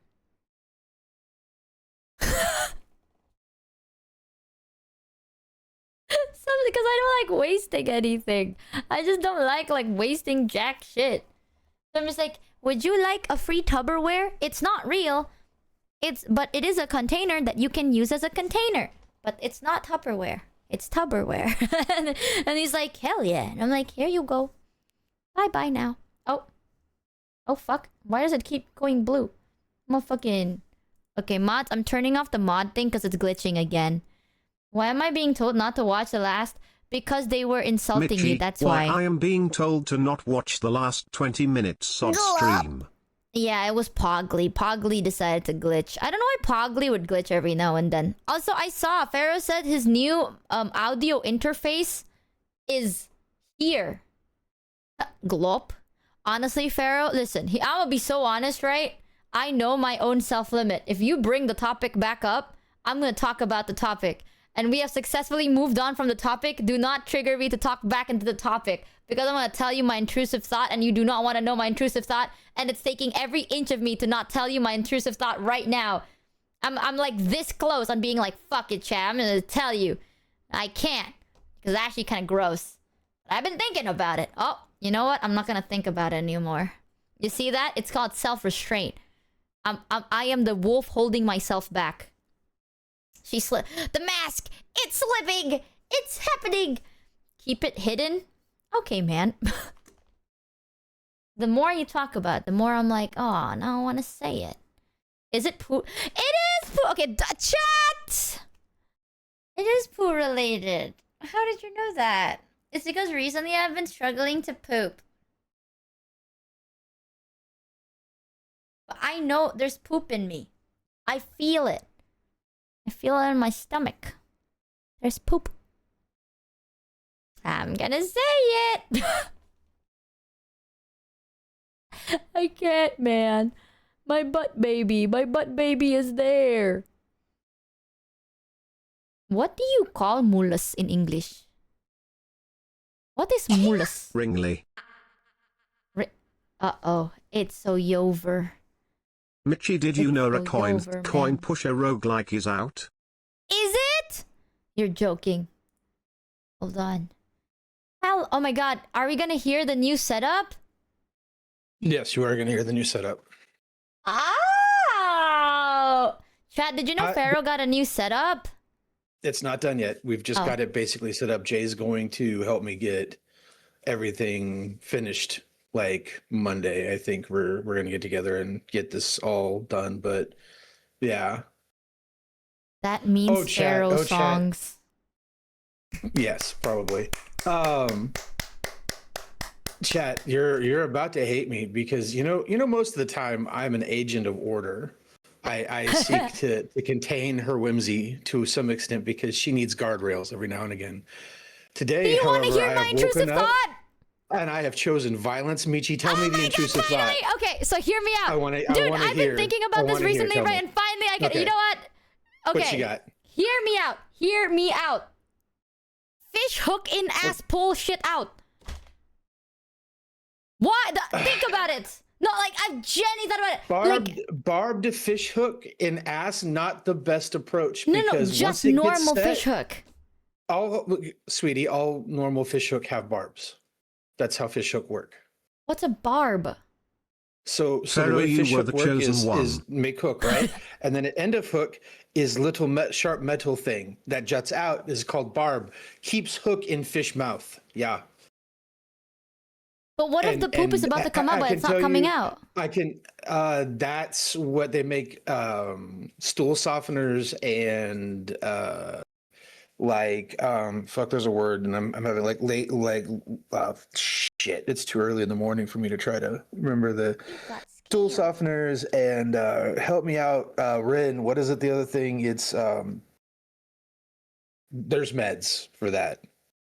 because I don't like wasting anything. I just don't like wasting jack shit. So I'm just like, would you like a free Tupperware? It's not real. But it is a container that you can use as a container. But it's not Tupperware. It's Tupperware. And he's like, hell yeah. And I'm like, here you go. Bye now. Oh fuck. Why does it keep going blue? I'm a fucking... Okay, mods, I'm turning off the mod thing because it's glitching again. Why am I being told not to watch the last? Because they were insulting Michi, me, that's why. I am being told to not watch the last 20 minutes of stream. Yeah, it was Pogly. Pogly decided to glitch. I don't know why Pogly would glitch every now and then. Also, I saw Pharaoh said his new audio interface is here. Glop. Honestly, Pharaoh, listen, I'm gonna be so honest, right? I know my own self-limit. If you bring the topic back up, I'm gonna talk about the topic. And we have successfully moved on from the topic. Do not trigger me to talk back into the topic. Because I'm gonna tell you my intrusive thought and you do not want to know my intrusive thought. And it's taking every inch of me to not tell you my intrusive thought right now. I'm like this close on being like, fuck it, chat. I'm gonna tell you. I can't. Because it's actually kind of gross. But I've been thinking about it. Oh, you know what? I'm not gonna think about it anymore. You see that? It's called self-restraint. I am the wolf holding myself back. She slipped. The mask! It's slipping! It's happening! Keep it hidden? Okay, man. The more you talk about it, the more I'm like, oh, now I want to say it. Is it poo? It is poo! Okay, chat! It is poo related. How did you know that? It's because recently I've been struggling to poop. But I know there's poop in me. I feel it. I feel it in my stomach. There's poop. I'm gonna say it. I can't, man. My butt baby is there. What do you call mulus in English? What is mulus? Ringly. Uh-oh, it's so yover. Michi, did you know a so coin yover, pusher roguelike is out? Is it? You're joking. Hold on. Hell, oh my god, are we gonna hear the new setup? Yes, you are going to hear the new setup. Oh! Chat, did you know Pharaoh got a new setup? It's not done yet. We've just got it basically set up. Jay's going to help me get everything finished like Monday. I think we're going to get together and get this all done. But yeah. That means Pharaoh songs. Yes, probably. Chat, you're about to hate me because you know most of the time I'm an agent of order. I seek to contain her whimsy to some extent because she needs guardrails every now and again. Today, do you want to however, hear my intrusive thought? And I have chosen violence. Michi, tell me the intrusive thought. Okay, so hear me out. Dude, I've been thinking about this recently, right? And finally I get, you know what? Okay. What you got? Hear me out. Hear me out. Fish hook in ass, pull shit out. What? Think about it. No, like I've genuinely thought about it. Barbed fish hook in ass, not the best approach. No, just normal fish hook. Sweetie, all normal fish hook have barbs. That's how fish hook work. What's a barb? So the way fish hook work is make hook, right? And then an end of hook is little sharp metal thing that juts out is called barb. Keeps hook in fish mouth. Yeah. But what if the poop is about to come out, but it's not coming out? That's what they make stool softeners and fuck, there's a word, and I'm having shit. It's too early in the morning for me to try to remember the stool softeners and help me out, Rin. What is it? The other thing? It's there's meds for that.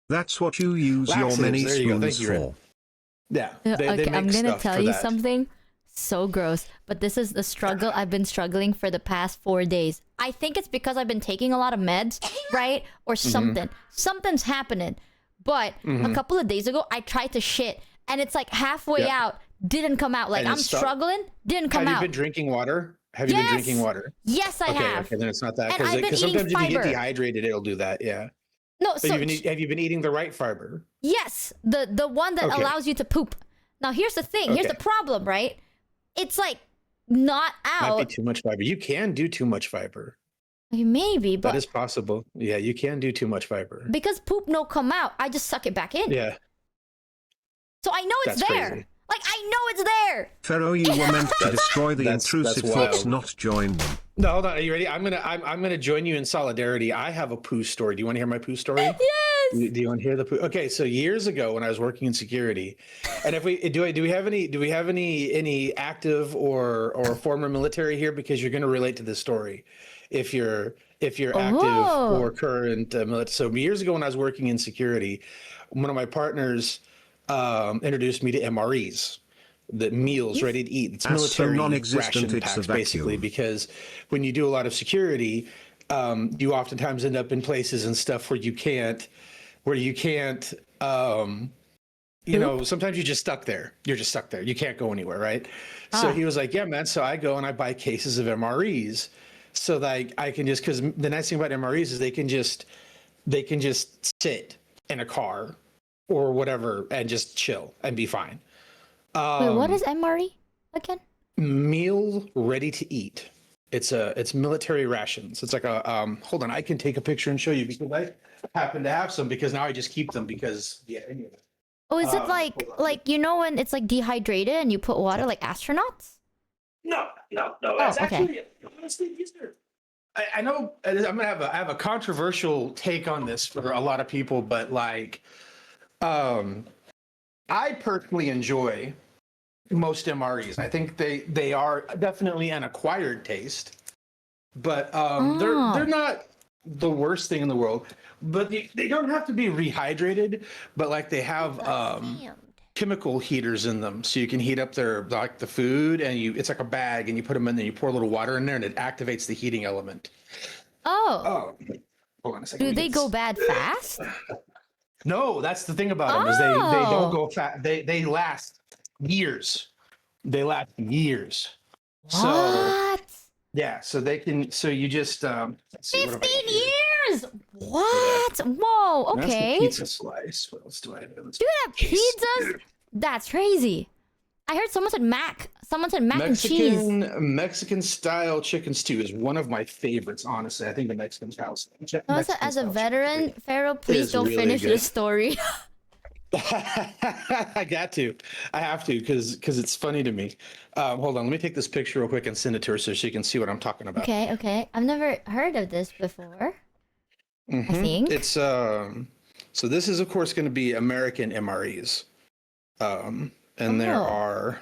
That's what you use your many spoons for. Yeah. Okay, I'm gonna tell you something so gross, but this is the struggle I've been struggling for the past 4 days. I think it's because I've been taking a lot of meds, right? Or something. Something's happening. But a couple of days ago, I tried to shit, and it's like halfway out, didn't come out. Like I'm struggling, didn't come out. Have you been drinking water? Have you been drinking water? Yes, I have. Okay, then it's not that. Because sometimes if you get dehydrated, it'll do that. Yeah. No, Have so have you been eating the right fiber? yes, the one that Okay. allows you to poop. Now here's the thing. Here's Okay. the problem, right? It's like not Might be out. too much fiber. You can do too much fiber. Maybe, That but is possible. Yeah, you can do too much fiber. because poop no come out, I just suck it back in. Yeah, So I know it's that's there. crazy. Like I know it's there. Pharaoh, you were meant to destroy the that's intrusive wild. thoughts, not join them. No, hold on. Are you ready? I'm gonna join you in solidarity. I have a poo story. Do you want to hear my poo story? Yes. Do you want to hear the poo? Okay, so years ago when I was working in security, and if we do we have any active or former military here, because you're going to relate to this story, if you're active Oh. or current military. So years ago when I was working in security, one of my partners introduced me to MREs. The meals ready to eat. It's As so military non-existent, ration it's a packs, basically, vacuum. because when you do a lot of security, you oftentimes end up in places and stuff where you can't, you know, sometimes you're just stuck there. You're just stuck there. You can't go anywhere, right? So he was like, yeah, man. So I go and I buy cases of MREs so that I can just, because the nice thing about MREs is they can just sit in a car or whatever and just chill and be fine. Wait, what is MRE again? Meal ready to eat. It's military rations. It's like a hold on, I can take a picture and show you because I happen to have some because now I just keep them because anyway. Oh, is it hold on. like you know when it's like dehydrated and you put water like astronauts? No. That's okay. Actually honestly these are. I know I have a controversial take on this for a lot of people, but like, I personally enjoy most MREs. I think they are definitely an acquired taste, but they're not the worst thing in the world. But they don't have to be rehydrated, but like they have chemical heaters in them, so you can heat up their like the food, and it's like a bag, and you put them in there, you pour a little water in there, and it activates the heating element. Oh. Hold on a second. Do they go bad fast? No, that's the thing about them is they don't go fast. They last years. They last years. So What? yeah, so they can. So you just let's see, what have I 15 got here? years! What? Whoa, That's the okay. pizza slice. What else do I have? Do you have pizzas? That's crazy. I heard someone said mac. Someone said mac and cheese. Mexican style chicken stew is one of my favorites. Honestly, I think the Mexican style. Someone said, as a veteran, Pharaoh, please is don't really finish good. this story. I got to. I have to because it's funny to me. Hold on, let me take this picture real quick and send it to her so she can see what I'm talking about. Okay. I've never heard of this before. I think. It's so this is of course going to be American MREs. And there are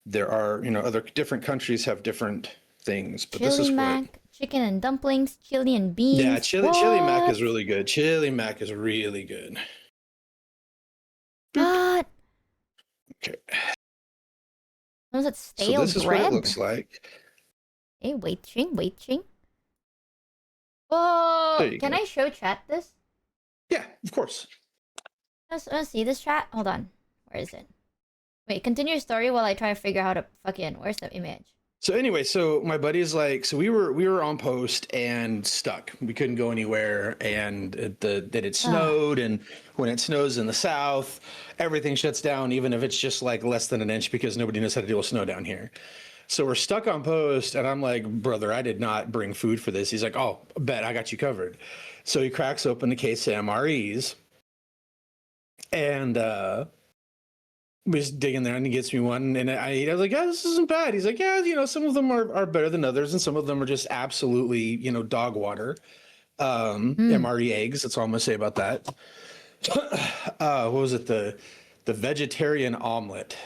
other different countries have different things, but this Chili is mac, chicken and dumplings, chili and beans. yeah, chili mac What? is really good. Chili mac is really good. What? Okay. Was it So stale this is bread? what it looks like. Hey, waiting. Whoa! There you Can go. I show chat this? Yeah, of course. Let's see this chat. Hold on. Where is it? Wait, continue your story while I try to figure out how to fucking. Where's the image? So anyway, so my buddy's like, so we were on post and stuck. We couldn't go anywhere, and it snowed, and when it snows in the south, everything shuts down, even if it's just like less than an inch, because nobody knows how to deal with snow down here. So we're stuck on post, and I'm like, brother, I did not bring food for this. He's like, oh, bet I got you covered. So he cracks open the case of MREs, and we just dig in there, and he gets me one, and I was like, yeah, this isn't bad. He's like, yeah, some of them are better than others, and some of them are just absolutely, dog water. MRE eggs. That's all I'm gonna say about that. What was it? The vegetarian omelet.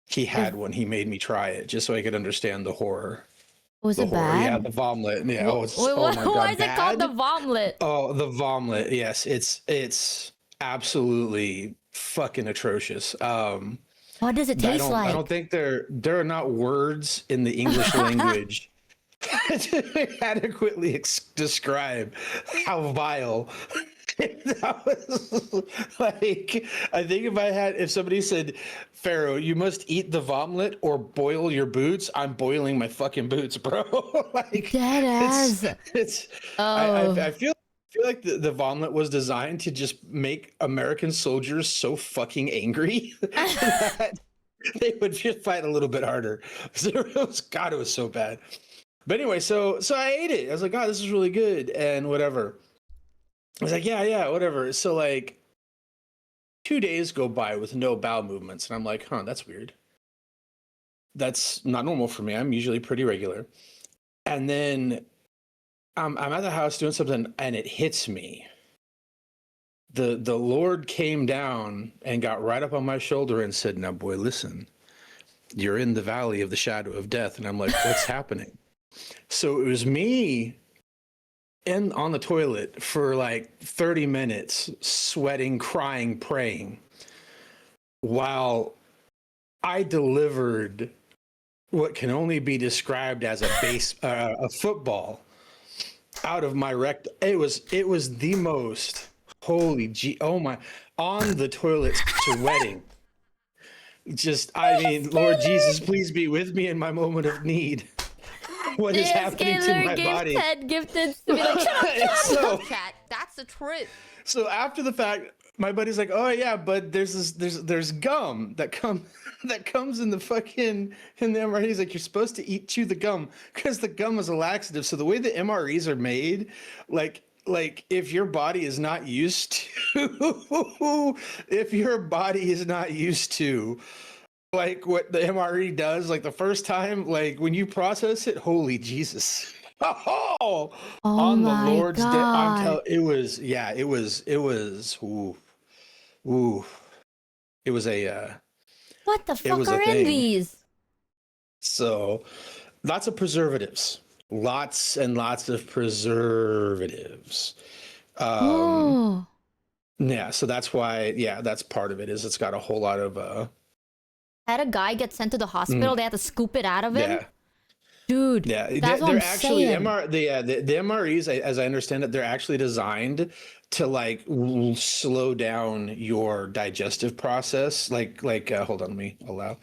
He had one. He made me try it just so I could understand the horror. Was it bad? Yeah, the vomlet. Yeah. Wait, Oh my God. why is it called the bad? vomlet? Oh, the vomlet. Yes, it's absolutely fucking atrocious. What does it taste like? I don't think there are not words in the English language to adequately describe how vile that was. Like, I think if somebody said, Pharaoh, you must eat the vomlet or boil your boots, I'm boiling my fucking boots, bro. Like, Dead ass. it's Oh. I feel feel like the vomit was designed to just make American soldiers so fucking angry that they would just fight a little bit harder. So God, it was so bad. But anyway, so I ate it. I was like, God, this is really good, and whatever. I was like, yeah, whatever. So like 2 days go by with no bowel movements, and I'm like, huh, that's weird. That's not normal for me. I'm usually pretty regular. And then I'm at the house doing something, and it hits me. The Lord came down and got right up on my shoulder and said, "Now, boy, listen. You're in the valley of the shadow of death." And I'm like, "What's happening?" So it was me on the toilet for like 30 minutes, sweating, crying, praying, while I delivered what can only be described as a football out of my rectum. It was the most oh my, on the toilet sweating. Just, I mean, Lord Jesus, please be with me in my moment of need. What is happening to my body? Ted gifted to be like, shut up. Chat, that's the truth. So after the fact, my buddy's like, "Oh yeah, but there's gum that comes in the MRE." He's like, "You're supposed to chew the gum because the gum is a laxative." So the way the MREs are made, like if your body is not used to like what the MRE does, like the first time, like when you process it, holy Jesus. Oh, on the Lord's day, I'm telling, it was it was a What the fuck are in these? So lots of preservatives, lots and lots of preservatives. Yeah, so that's why, that's part of it, is it's got a whole lot of I had a guy get sent to the hospital. They had to scoop it out of him. Dude, that's what I'm saying. The MREs, as I understand it, they're actually designed to like slow down your digestive process. Like hold on, let me allow.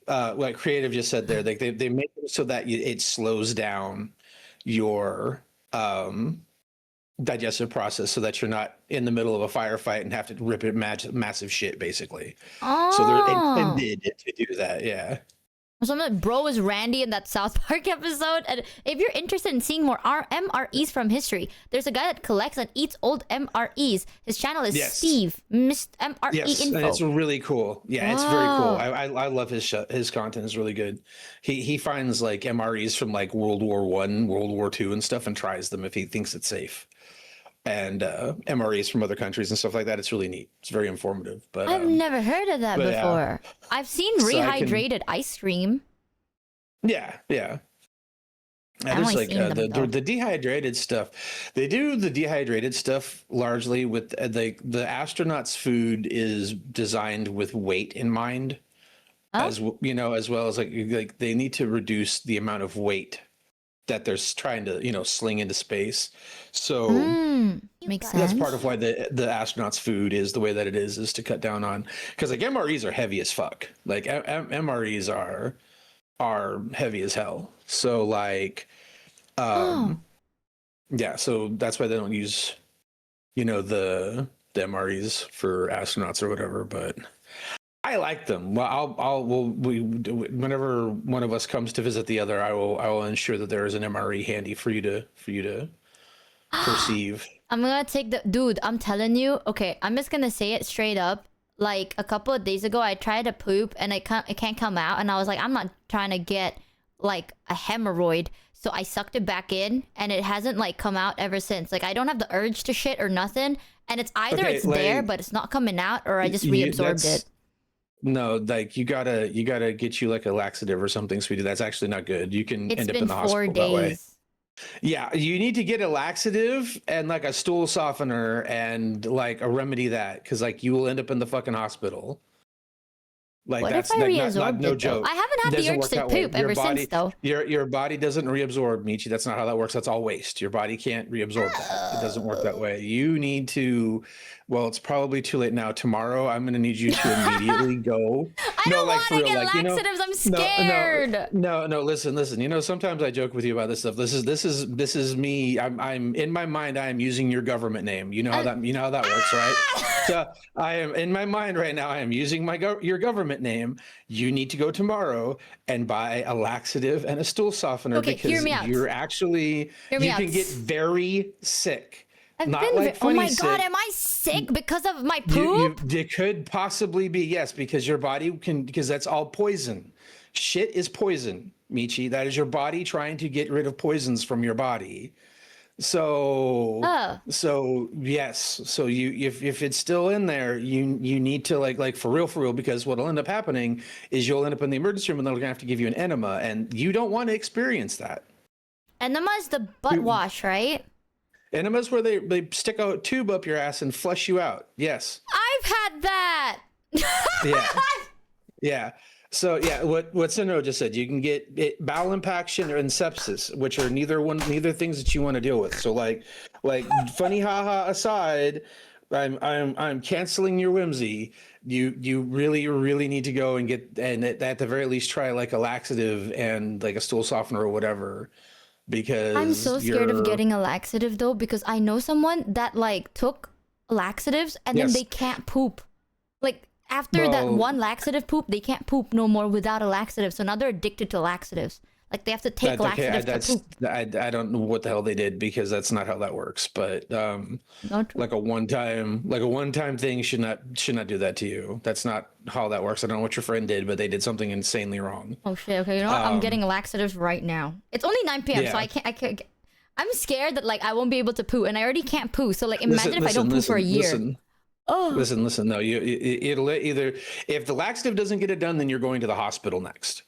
Like Creative just said there, like they make it so that it slows down your digestive process, so that you're not in the middle of a firefight and have to rip it massive shit, basically. So they're intended to do that. Yeah. So I'm like, bro is Randy in that South Park episode. And if you're interested in seeing more MREs from history, there's a guy that collects and eats old MREs. His channel is Steve, Mr. MRE Info. And it's really cool. Yeah, it's very cool. I love his content is really good. He finds like MREs from like World War I, World War II and stuff, and tries them if he thinks it's safe. And MREs from other countries and stuff like that. It's really neat. It's very informative. But I've never heard of that before. I've seen rehydrated ice cream. Yeah. And there's like the dehydrated stuff. They do the dehydrated stuff largely with the astronauts' food is designed with weight in mind, as well as like they need to reduce the amount of weight that they're trying to sling into space. So makes sense. That's part of why the astronauts' food is the way that it is to cut down on, because like MREs are heavy as fuck. Like MREs are heavy as hell. So like so that's why they don't use the MREs for astronauts or whatever. But I like them. Well, whenever one of us comes to visit the other, I will ensure that there is an MRE handy for you to perceive. I'm gonna take dude, I'm telling you. Okay, I'm just gonna say it straight up. Like a couple of days ago, I tried to poop and it can't come out, and I was like, I'm not trying to get like a hemorrhoid, so I sucked it back in, and it hasn't like come out ever since. Like I don't have the urge to shit or nothing, and it's either it's there but it's not coming out, or I just reabsorbed it. No, like you gotta get you like a laxative or something, sweetie. That's actually not good. You can end up in the hospital that way. Yeah, you need to get a laxative and like a stool softener and like a remedy that, because like you will end up in the fucking hospital. Like what that's if I like, no joke. I haven't had the urge to poop ever since though. Your body doesn't reabsorb, Michi. That's not how that works. That's all waste. Your body can't reabsorb that. It doesn't work that way. You need to. Well, it's probably too late now. Tomorrow, I'm going to need you to immediately go I No, don't like want for to real, get like, you know, laxatives. I'm no, scared. no. Listen. You know, sometimes I joke with you about this stuff. This is me. I'm in my mind. I am using your government name. You know how that works, right? So I am in my mind right now. I am using your government name. You need to go tomorrow and buy a laxative and a stool softener Okay, hear because me out. Hear me you out. can get very sick. I've Not been. like Oh funny my god, sick. am I sick because of my You poop? it could possibly be, yes, because your body can, because that's all poison. Shit is poison, Michi. That is your body trying to get rid of poisons from your body. So Oh, yes. So if it's still in there, you need to like for real, because what'll end up happening is you'll end up in the emergency room and they're gonna have to give you an enema, and you don't want to experience that. enema is the butt wash, right? Enemas where they stick a tube up your ass and flush you out. Yes. I've had that. Yeah. Yeah. So yeah, what Senro just said, you can get bowel impaction and sepsis, which are neither things that you want to deal with. So like funny haha aside, I'm canceling your whimsy. You really need to go and get, and at the very least try like a laxative and like a stool softener or whatever, I'm because so scared of you're, getting a laxative though because I know someone that like took laxatives and then they yes. can't poop. Like after that Well, one laxative poop, they can't poop no more without a laxative. So now they're addicted to laxatives. Like they have to take that's okay. laxatives to poop. I don't know what the hell they did, because that's not how that works. But No true. like a one time thing should not do that to you. That's not how that works. I don't know what your friend did, but they did something insanely wrong. Oh shit. Okay, you know what? I'm getting laxatives right now. It's only 9 p.m. so Yeah. I can't. I'm scared that like I won't be able to poo, and I already can't poo. So like imagine if I don't poo for a year. Oh. Listen. No, it'll either, if the laxative doesn't get it done, then you're going to the hospital next.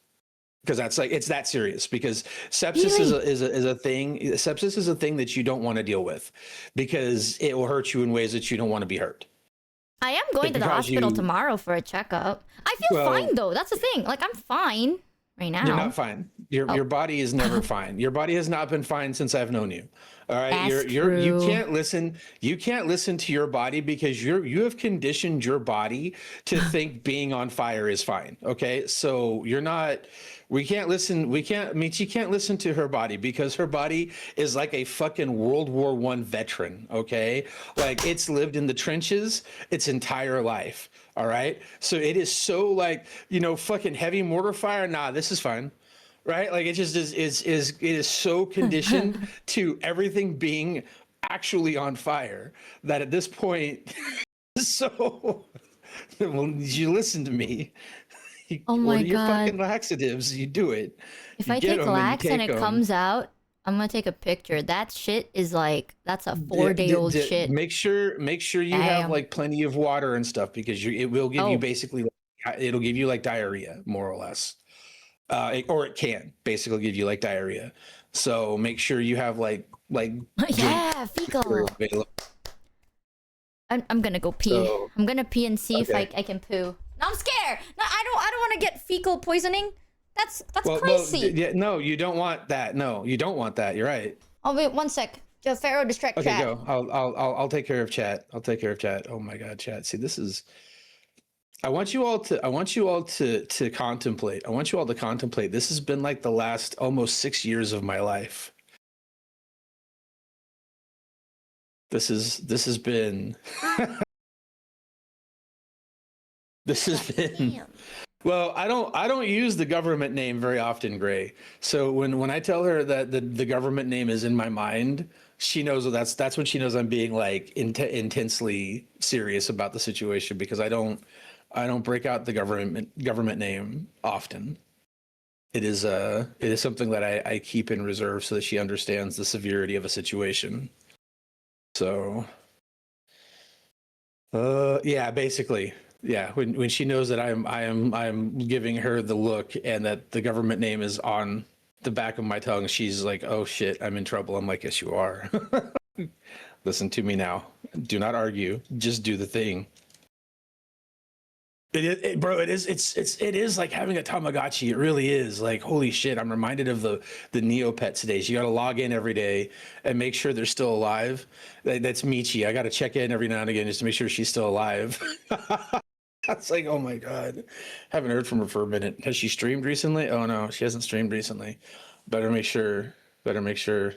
Because that's like, it's that serious, because sepsis Really? is a thing. Sepsis is a thing that you don't want to deal with, because it will hurt you in ways that you don't want to be hurt. I am going to the Because hospital you, tomorrow for a checkup. I feel well, fine though. That's the thing. Like I'm fine right you're now. not fine. Your body is never fine. Your body has not been fine since I've known you. All right. That's You true. can't listen. You can't listen to your body, because you have conditioned your body to think being on fire is fine. Okay. So you're not, we can't listen. Michi can't listen to her body, because her body is like a fucking World War I veteran. Okay. Like it's lived in the trenches its entire life. All right. So it is so like, fucking heavy mortar fire. Nah, this is fine. Right? Like it just it is so conditioned to everything being actually on fire that at this point, so well, you listen to me. You Oh my order your fucking god. laxatives. You do it. If You I get take them and you lax and take it them. comes out, I'm gonna take a picture. That shit is like that's a D- 4-day d- old d- shit. make sure you have Damn. like plenty of water and stuff, because it will give you Oh. basically, it'll give you like diarrhea, more or less. Or it can basically give you like diarrhea. So make sure you have like drink Yeah, fecal. available. I'm gonna go pee. So I'm gonna pee and see if okay. I can poo. No, I'm scared. No, I don't want to get fecal poisoning. That's Well, crazy. yeah, no, you don't want that. No, you don't want that. You're right. Oh wait, one sec. Joe Pharaoh distract Okay, chat. go. I'll take care of chat. I'll take care of chat. Oh my God, chat. See, this is. I want you all to contemplate. I want you all to contemplate. This has been like the last almost 6 years of my life. This has been this has been. Damn. Well, I don't use the government name very often, Gray. So when I tell her that the government name is in my mind, she knows that's when she knows I'm being like intensely serious about the situation, because I don't break out the government name often. It is something that I keep in reserve so that she understands the severity of a situation. So yeah, basically. Yeah, when she knows that I'm giving her the look and that the government name is on the back of my tongue, she's like, "Oh shit, I'm in trouble." I'm like, "Yes, you are." Listen to me now. Do not argue. Just do the thing. Bro. It is like having a Tamagotchi. It really is. Like, holy shit! I'm reminded of the Neopets days. You got to log in every day and make sure they're still alive. That's Michi. I got to check in every now and again just to make sure she's still alive. It's like, oh my God. Haven't heard from her for a minute. Has she streamed recently? Oh no, she hasn't streamed recently. Better make sure. Better make sure.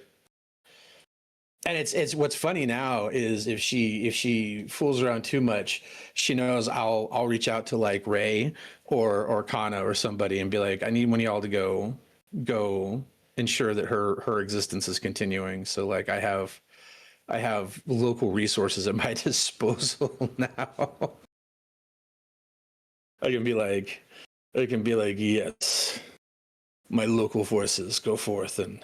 And it's what's funny now is if she fools around too much, she knows I'll reach out to like Ray or Kana or somebody and be like, I need one of y'all to go ensure that her existence is continuing. So like I have local resources at my disposal now. I can be like, yes, my local forces go forth and.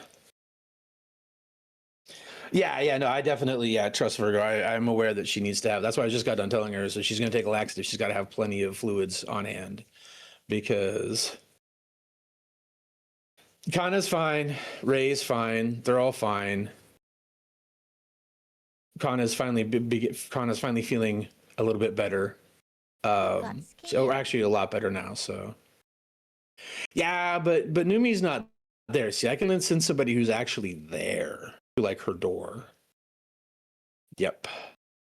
Yeah, no, I definitely, trust Virgo. I'm aware that she needs to have. That's why I just got done telling her. So she's going to take a laxative. She's got to have plenty of fluids on hand because Kana's fine, Ray's fine, they're all fine. Kana's finally feeling a little bit better. So actually a lot better now. So yeah, but Numi's not there. See, I can then send somebody who's actually there to like her door. Yep.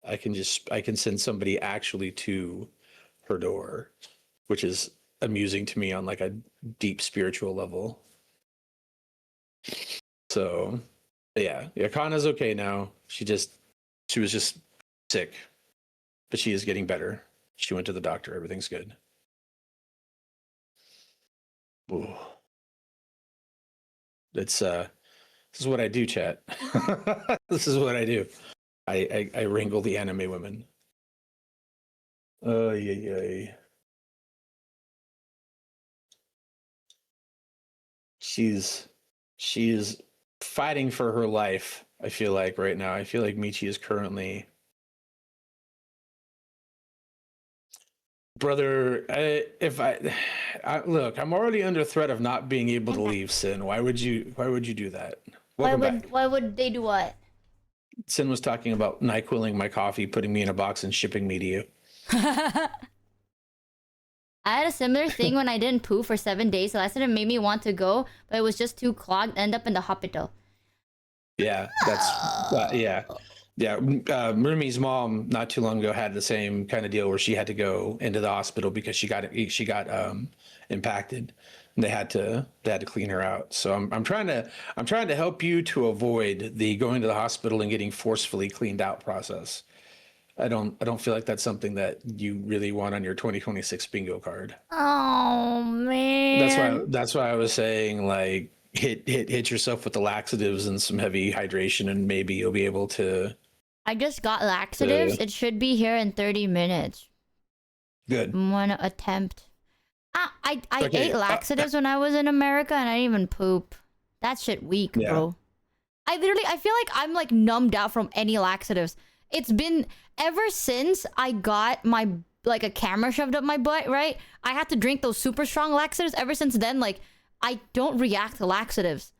I can send somebody actually to her door, which is amusing to me on like a deep spiritual level. So yeah, Kana's okay now. She was just sick, but she is getting better. She went to the doctor. Everything's good. Ooh. This is what I do, chat. This is what I do. I wrangle the anime women. Yeah. She's fighting for her life. I feel like right now. I feel like Michi is currently. Brother, look, I'm already under threat of not being able to leave Sin. Why would you do that? Why would they do what? Sin was talking about NyQuiling my coffee, putting me in a box, and shipping me to you. I had a similar thing when I didn't poo for 7 days. So it made me want to go, but it was just too clogged. End up in the hospital. Yeah, that's yeah. Rumi's mom not too long ago had the same kind of deal where she had to go into the hospital because she got impacted, and they had to clean her out. So I'm trying to help you to avoid the going to the hospital and getting forcefully cleaned out process. I don't feel like that's something that you really want on your 2026 bingo card. Oh man. That's why I was saying like hit yourself with the laxatives and some heavy hydration, and maybe you'll be able to. I just got laxatives. It should be here in 30 minutes. Good. I'm gonna attempt. I ate laxatives when I was in America and I didn't even poop. That shit weak, bro. I feel like I'm like numbed out from any laxatives. It's been ever since I got my like a camera shoved up my butt, right? I had to drink those super strong laxatives. Ever since then, like I don't react to laxatives.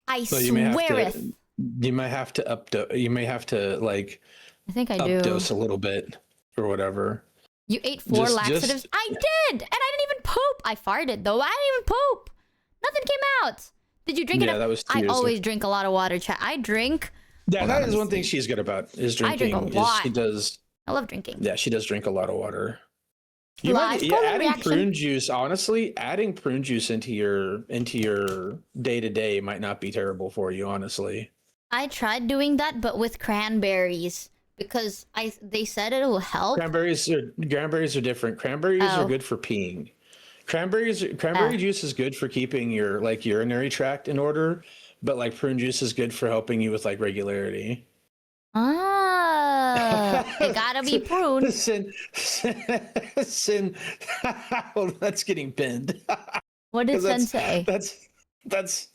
I swear. You might have to you may have to like. I think I do. Updose a little bit or whatever. You ate 4 laxatives? I did! And I didn't even poop! I farted though. I didn't even poop! Nothing came out! Did you drink it? Yeah, that was 2 I years always ago. drink a lot of water, chat. I drink. Yeah, that is one thing she's good about, is drinking. I drink a lot. She does. I love drinking. Yeah, she does drink a lot of water. Adding prune juice, honestly, adding prune juice into your day-to-day might not be terrible for you, honestly. I tried doing that, but with cranberries. Because they said it will help. Cranberries are different. Cranberries are good for peeing. Cranberry juice is good for keeping your like urinary tract in order, but like prune juice is good for helping you with like regularity. It gotta be pruned. Sin. Well, that's getting pinned. What did Sin say? That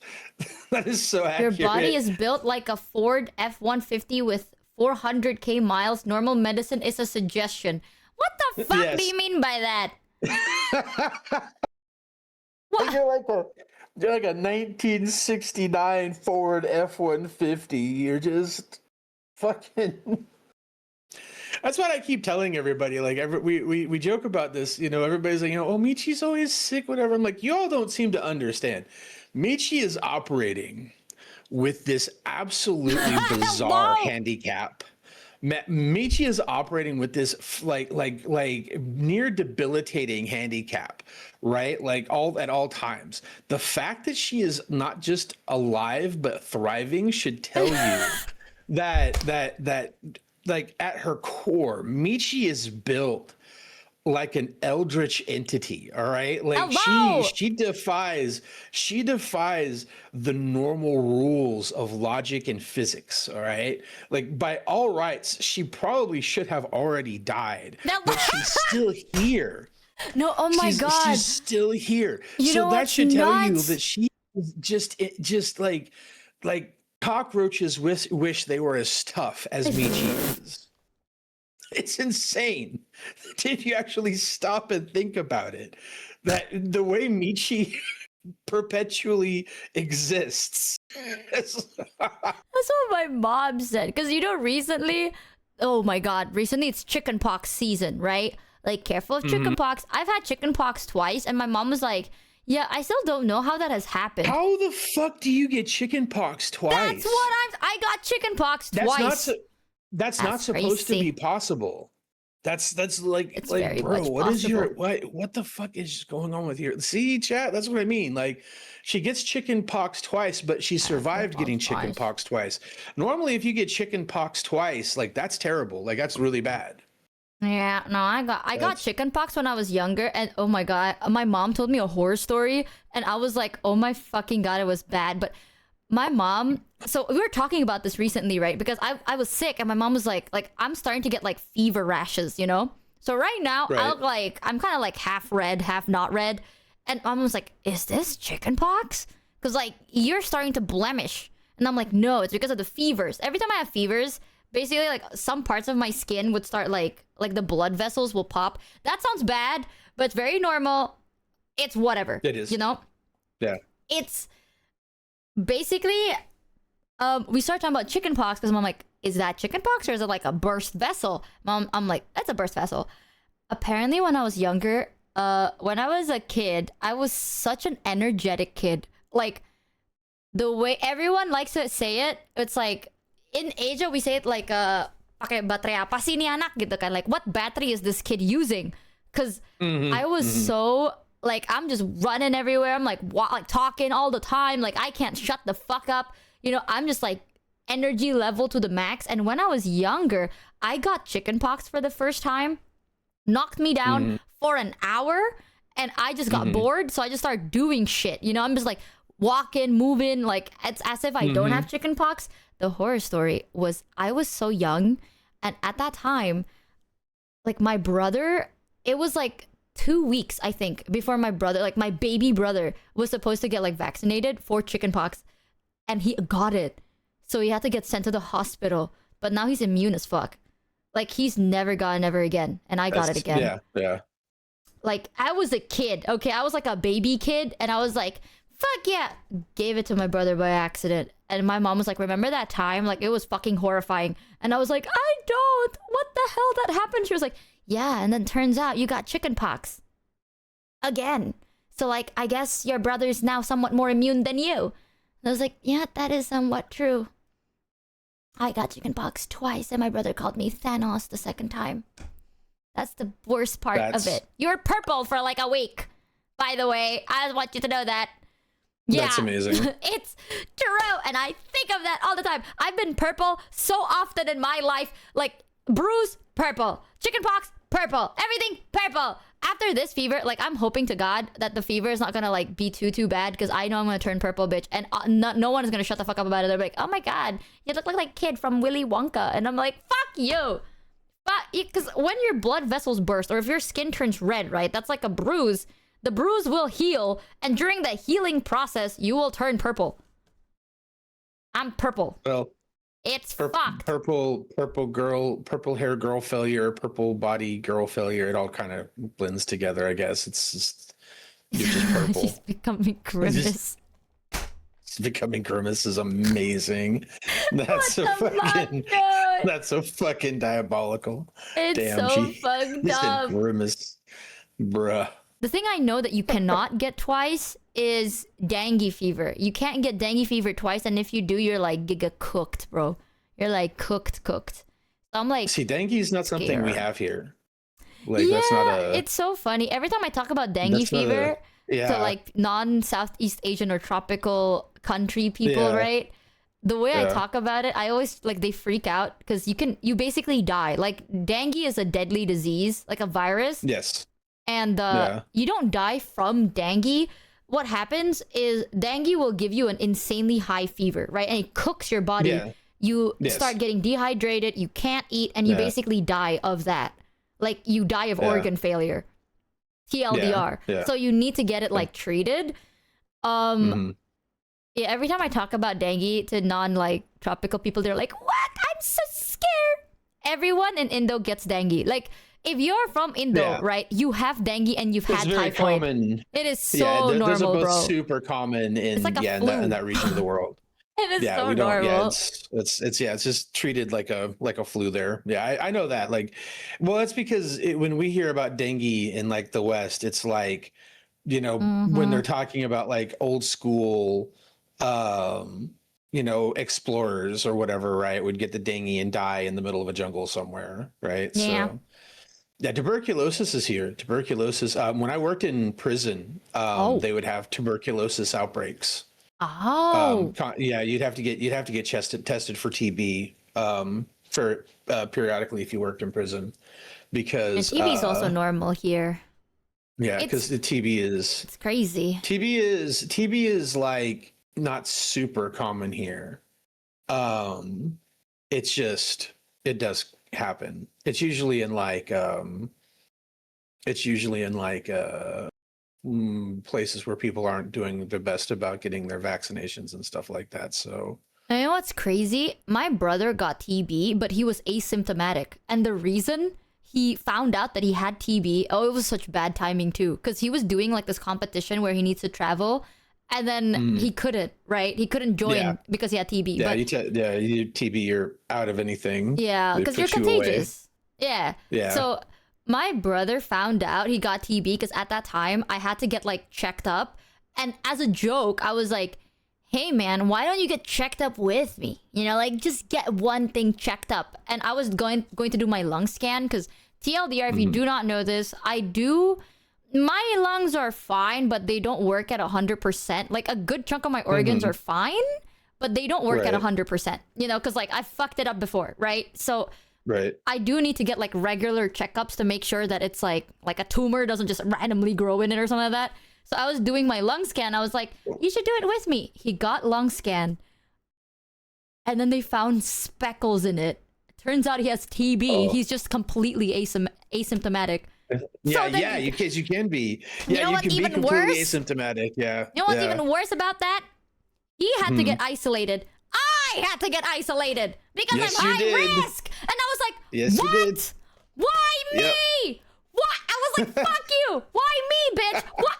is so accurate. Your body is built like a Ford F-150 with 400k miles. Normal medicine is a suggestion. What the fuck do you mean by that? What? You're like a 1969 Ford F-150. You're just fucking. That's what I keep telling everybody. Like we joke about this, you know, everybody's like, oh, Michi's always sick, whatever. I'm like, y'all don't seem to understand. Michi is operating with this absolutely bizarre handicap. Michi is operating with this like near debilitating handicap, right? Like all at all times. The fact that she is not just alive but thriving should tell you that like at her core, Michi is built like an eldritch entity, all right? Like Hello! she defies the normal rules of logic and physics, all right? Like by all rights, she probably should have already died, No. but she's still here. No, oh my god. She's still here. You So know that what's should tell you nuts? that she is just like cockroaches wish they were as tough as Michi is. It's insane. Did you actually stop and think about it? That the way Michi perpetually exists. That's what my mom said. Because, you know, recently, oh my god, recently it's chickenpox season, right? Like, careful of chickenpox. I've had chickenpox twice, and my mom was like, yeah, I still don't know how that has happened. How the fuck do you get chickenpox twice? That's what I got chickenpox twice. That's not supposed to crazy. be possible. That's like It's like very bro, much what is your possible. what the fuck is going on with your see chat? That's what I mean. Like she gets chickenpox twice, but she survived getting chickenpox twice. Normally, if you get chickenpox twice, like that's terrible. Like that's really bad. Yeah, no, I got chickenpox when I was younger, and oh my god, my mom told me a horror story, and I was like, oh my fucking god, it was bad. But my mom, so we were talking about this recently, right? Because I was sick, and my mom was like I'm starting to get like fever rashes, you know. So right now I look like I'm kind of like half red, half not red, and mom was like, is this chickenpox? Because like you're starting to blemish, and I'm like, no, it's because of the fevers. Every time I have fevers, basically like some parts of my skin would start like the blood vessels will pop. That sounds bad, but it's very normal. It's whatever. It is. You know? Yeah. It's basically we start talking about chickenpox because I'm like, is that chickenpox or is it like a burst vessel? Mom, I'm like, that's a burst vessel. Apparently when I was younger, when I was a kid, I was such an energetic kid. Like the way everyone likes to say it, it's like in Asia we say it like pakai baterai apa sih ni anak gitu kan, like what battery is this kid using? Because I was so like I'm just running everywhere. I'm like talking all the time. Like I can't shut the fuck up. You know, I'm just like energy level to the max. And when I was younger, I got chickenpox for the first time, knocked me down for an hour, and I just got bored. So I just started doing shit. You know, I'm just like walking, moving, like it's as if I don't have chickenpox. The horror story was I was so young, and at that time, like my brother, it was like 2 weeks, I think, before my brother, like my baby brother, was supposed to get like vaccinated for chickenpox, and he got it. So he had to get sent to the hospital, but now he's immune as fuck. Like he's never gotten ever again, and I got it again. Yeah. Like I was a kid, okay? I was like a baby kid, and I was like, fuck yeah, gave it to my brother by accident. And my mom was like, remember that time? Like it was fucking horrifying. And I was like, I don't, what the hell that happened? She was like, yeah, and then turns out you got chickenpox again. So like I guess your brother's now somewhat more immune than you. And I was like, yeah, that is somewhat true. I got chickenpox twice, and my brother called me Thanos the second time. That's the worst part of it. You were purple for like a week, by the way. I just want you to know that. Yeah, that's amazing. It's true, and I think of that all the time. I've been purple so often in my life, like bruise, purple, chickenpox, purple, everything purple. After this fever, like I'm hoping to God that the fever is not gonna like be too bad, because I know I'm gonna turn purple, bitch, and no one is gonna shut the fuck up about it. They're like, oh my god, you look like kid from Willy Wonka, and I'm like, fuck you. But because when your blood vessels burst, or if your skin turns red, right, that's like a bruise. The bruise will heal, and during the healing process, you will turn purple. I'm purple. Well, it's fucked. Purple hair girl failure, purple body girl failure. It all kind of blends together, I guess. It's just you're just purple. She's becoming Grimace. It's becoming Grimace is amazing. That's so fucking diabolical. It's damn, so fucked up. Grimace, bruh. The thing I know that you cannot get twice is dengue fever. You can't get dengue fever twice, and if you do, you're like giga cooked, bro. You're like cooked. So I'm like, See, dengue is not something we scared. have here. Like Yeah, that's not a. it's so funny. Every time I talk about dengue That's not a. fever to Yeah. like non-Southeast Asian or tropical country people, Yeah. right? The way I Yeah. talk about it, I always like they freak out because you basically die. Like dengue is a deadly disease, like a virus, Yes. and Yeah. you don't die from dengue. What happens is dengue will give you an insanely high fever, right? And it cooks your body. Yeah. You Yes. start getting dehydrated, you can't eat, and you Yeah. basically die of that. Like you die of Yeah. organ failure. TLDR. Yeah. So you need to get it like treated. Hmm. Yeah, every time I talk about dengue to non like tropical people, they're like, "What? I'm so scared." Everyone in Indo gets dengue. Like if you're from Indo, Yeah. right, you have dengue and you've It's had very typhoid. common. It is so Yeah, those are normal, both bro. super common in like a in flu. that region of the world. It is Yeah, so we don't. normal. Yeah, it's yeah, it's just treated like a flu there. Yeah, I know that. Like, well, that's because when we hear about dengue in like the West, it's like, when they're talking about like old school, explorers or whatever, right, would get the dengue and die in the middle of a jungle somewhere, right? Yeah. So. Yeah, tuberculosis is here. Tuberculosis. When I worked in prison, they would have tuberculosis outbreaks. Oh. Yeah, you'd have to get tested for TB for periodically if you worked in prison, And because TB is also normal here. yeah, it's- because the It's crazy. TB is like not super common here. It's just it does happen. It's usually in like places where people aren't doing their best about getting their vaccinations and stuff like that. So And you know what's crazy? My brother got TB, but he was asymptomatic. And the reason he found out that he had TB, it was such bad timing too. Because he was doing like this competition where he needs to travel. And then he couldn't, right? He couldn't join because he had TB. yeah, but you TB, you're out of anything. yeah, They because you're put you away. contagious. Yeah. Yeah. So my brother found out he got TB because at that time I had to get like checked up. And as a joke, I was like, hey man, why don't you get checked up with me? Like just get one thing checked up. And I was going to do my lung scan because TLDR, if you do not know this, my lungs are fine, but they don't work at 100%. Like a good chunk of my organs are fine, but they don't work at Right. 100%, because like I fucked it up before, right? So Right. I do need to get like regular checkups to make sure that it's like a tumor doesn't just randomly grow in it or something like that. So I was doing my lung scan. I was like, you should do it with me. He got lung scan. And then they found speckles in it. Turns out he has TB. Oh. He's just completely asymptomatic. Yeah, then- yeah, you can be. You Yeah, know you what's can be even completely worse? asymptomatic. Yeah. You know what's yeah. even worse about that? He had to get isolated. I had to get isolated because Yes, I'm you high did. risk. And I was like, Yes, you what? did. Why me? Yep. What? I was like, fuck you. Why me, bitch? What?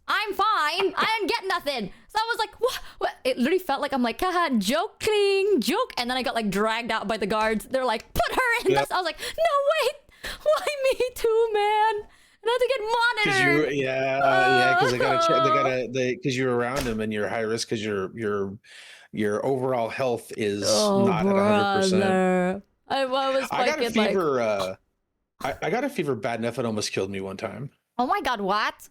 I'm fine. I didn't get nothing. So I was like, what? It literally felt like I'm like, haha, joking, joke. And then I got like dragged out by the guards. They're like, put her in Yep. this. I was like, no, wait. Why me too, man? And I had to get monitored. Because because you're around him and you're high risk because your overall health is not at 100%. brother. I was I got a fucking like, fever. I got a fever bad enough it almost killed me one time. oh my god, what?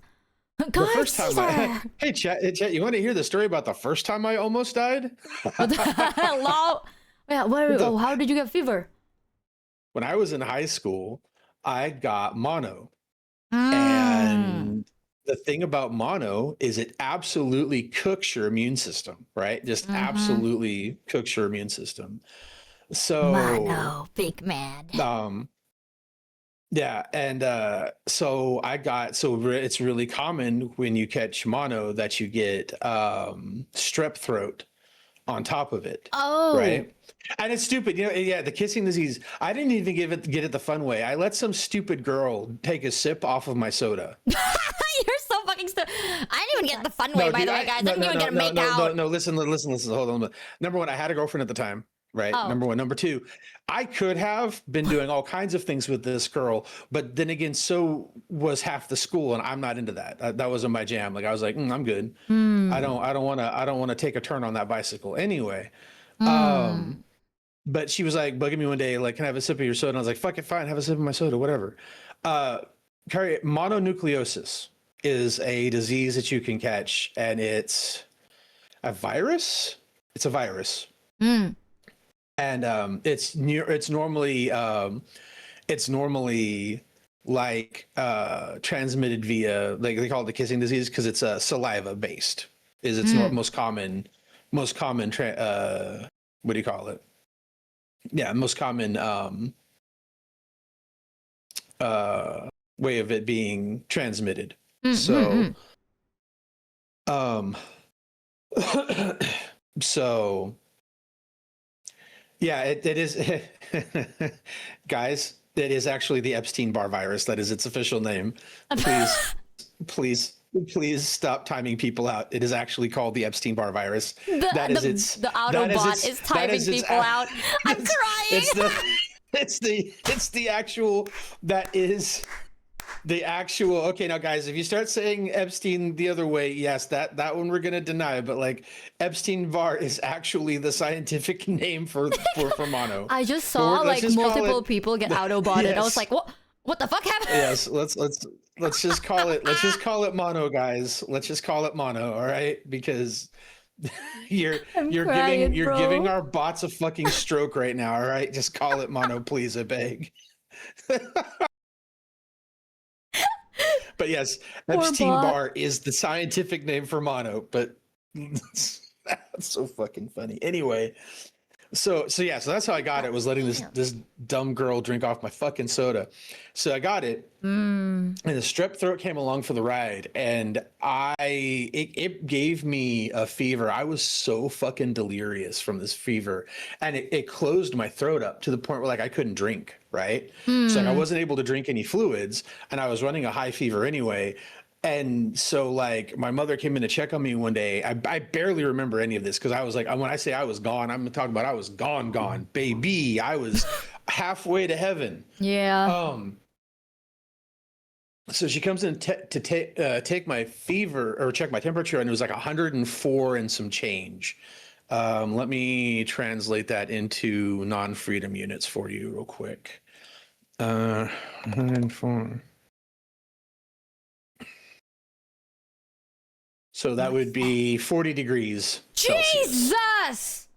The God, first time Caesar. hey chat, you want to hear the story about the first time I almost died? Hello. Yeah, how did you get fever? When I was in high school, I got mono. Mm. And the thing about mono is it absolutely cooks your immune system, right? Just absolutely cooks your immune system. So Mono, big man. yeah, and it's really common when you catch mono that you get strep throat on top of it. Oh. Right. And it's stupid, the kissing disease. I didn't even get it the fun way. I let some stupid girl take a sip off of my soda. You're so fucking stupid. I didn't even get the fun way, by the way, guys. I didn't even get to make out. No, listen. Hold on. Number one, I had a girlfriend at the time, right? Oh. Number one. Number two, I could have been doing all kinds of things with this girl, but then again, so was half the school, and I'm not into that. That wasn't my jam. Like I was like, I'm good. I don't want to take a turn on that bicycle anyway. but she was like bugging me one day, like, can I have a sip of your soda? And I was like, fuck it, fine, have a sip of my soda, whatever. Carrie, mononucleosis is a disease that you can catch, and it's a virus. It's a virus, Mm. and it's normally like transmitted via, like they call it the kissing disease because it's saliva based. Is its most common what do you call it? Yeah, most common way of it being transmitted. So so yeah, it is guys, it is actually the Epstein-Barr virus. That is its official name. Please stop timing people out. It is actually called the Epstein-Barr virus. The Autobot is timing people out. I'm crying. It's the actual, that is the actual. Okay, now guys, if you start saying Epstein the other way, yes, that one we're gonna deny. But like, Epstein-Barr is actually the scientific name for mono. I just saw like multiple people get Autobot, yes. and I was like, what the fuck happened? Yes, let's just call it mono, guys. Let's just call it mono, all right? Because you're giving our bots a fucking stroke right now, all right? Just call it mono, please, I beg. But yes, Epstein-Barr is the scientific name for mono, but that's so fucking funny. Anyway, so that's how I got it, was letting this dumb girl drink off my fucking soda. So I got it, and the strep throat came along for the ride, and it gave me a fever. I was so fucking delirious from this fever, and it closed my throat up to the point where like I couldn't drink, right? So like I wasn't able to drink any fluids, and I was running a high fever anyway. And so like my mother came in to check on me one day. I barely remember any of this because I was like, when I say I was gone, I'm talking about I was gone, baby. I was halfway to heaven. Yeah. So she comes in to take my fever or check my temperature, and it was like 104 and some change. Let me translate that into non-freedom units for you real quick. 104. So that would be 40 degrees Celsius. Jesus!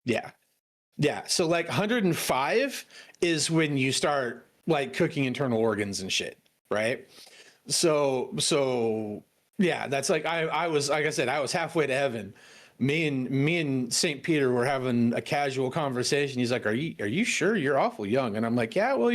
Yeah. Yeah. So like 105 is when you start like cooking internal organs and shit, right? So yeah, that's like I was, like I said, I was halfway to heaven. Me and St. Peter were having a casual conversation. He's like, "Are you sure? You're awful young." And I'm like, "Yeah, well,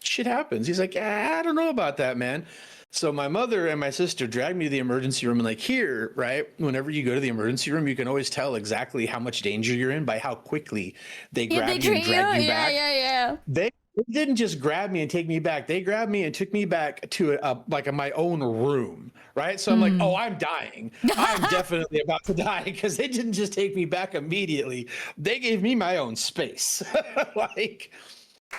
shit happens." He's like, "I don't know about that, man." So my mother and my sister dragged me to the emergency room, and like here, right? Whenever you go to the emergency room, you can always tell exactly how much danger you're in by how quickly they grab you and drag you back. Yeah. They didn't just grab me and take me back. They grabbed me and took me back to my own room, right? So I'm like, oh, I'm dying. I'm definitely about to die, because they didn't just take me back immediately. They gave me my own space.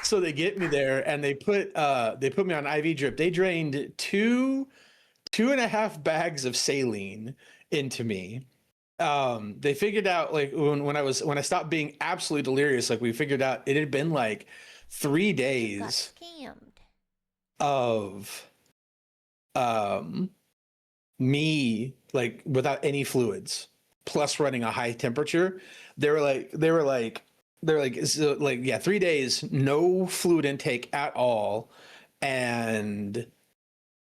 So they get me there, and they put me on IV drip. They drained 2.5 bags of saline into me. They figured out, like, when I stopped being absolutely delirious, like we figured out it had been like 3 days of me like without any fluids, plus running a high temperature. They were like so like, yeah, 3 days, no fluid intake at all, and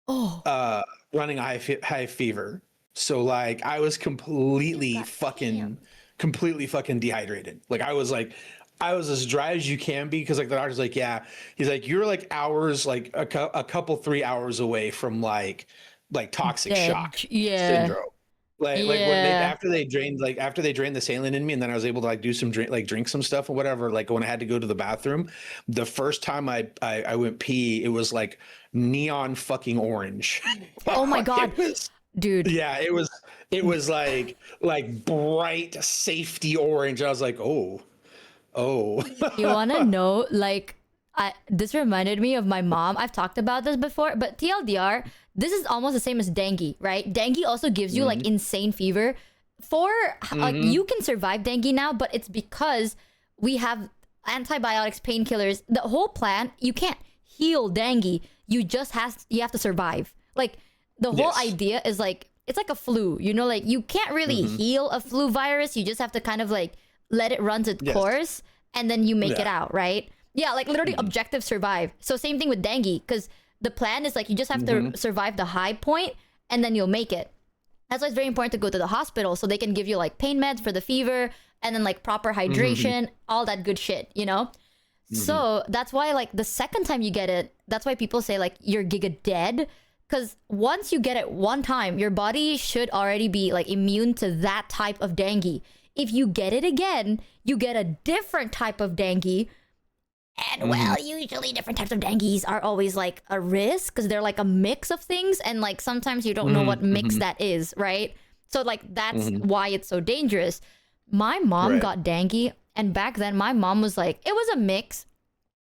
running a high fever. So like I was completely fucking dehydrated. Like I was as dry as you can be, because like the doctor's like, yeah, he's like, you're like hours, like a couple 3 hours away from like toxic shock syndrome. Like when after they drained the saline in me, and then I was able to like do some drink some stuff or whatever. Like when I had to go to the bathroom, the first time I went pee, it was like neon fucking orange. Oh my god, dude. Yeah, it was like bright safety orange. I was like, oh. You wanna know, like, this reminded me of my mom. I've talked about this before, but TLDR, this is almost the same as dengue, right? Dengue also gives you like insane fever. Like, you can survive dengue now, but it's because we have antibiotics, painkillers. The whole plan, you can't heal dengue. You have to survive. Like the whole idea is like it's like a flu. You know, like you can't really heal a flu virus. You just have to kind of like let it run its course, and then you make it out, right? Yeah, like literally objective survive. So same thing with dengue, because the plan is like you just have to survive the high point, and then you'll make it. That's why it's very important to go to the hospital so they can give you like pain meds for the fever and then like proper hydration, all that good shit, you know? So that's why like the second time you get it, that's why people say like you're giga dead. Because once you get it one time, your body should already be like immune to that type of dengue. If you get it again, you get a different type of dengue. And well, usually different types of dengues are always like a risk because they're like a mix of things. And like sometimes you don't know what mix that is, right? So like that's why it's so dangerous. My mom got dengue. And back then my mom was like, it was a mix.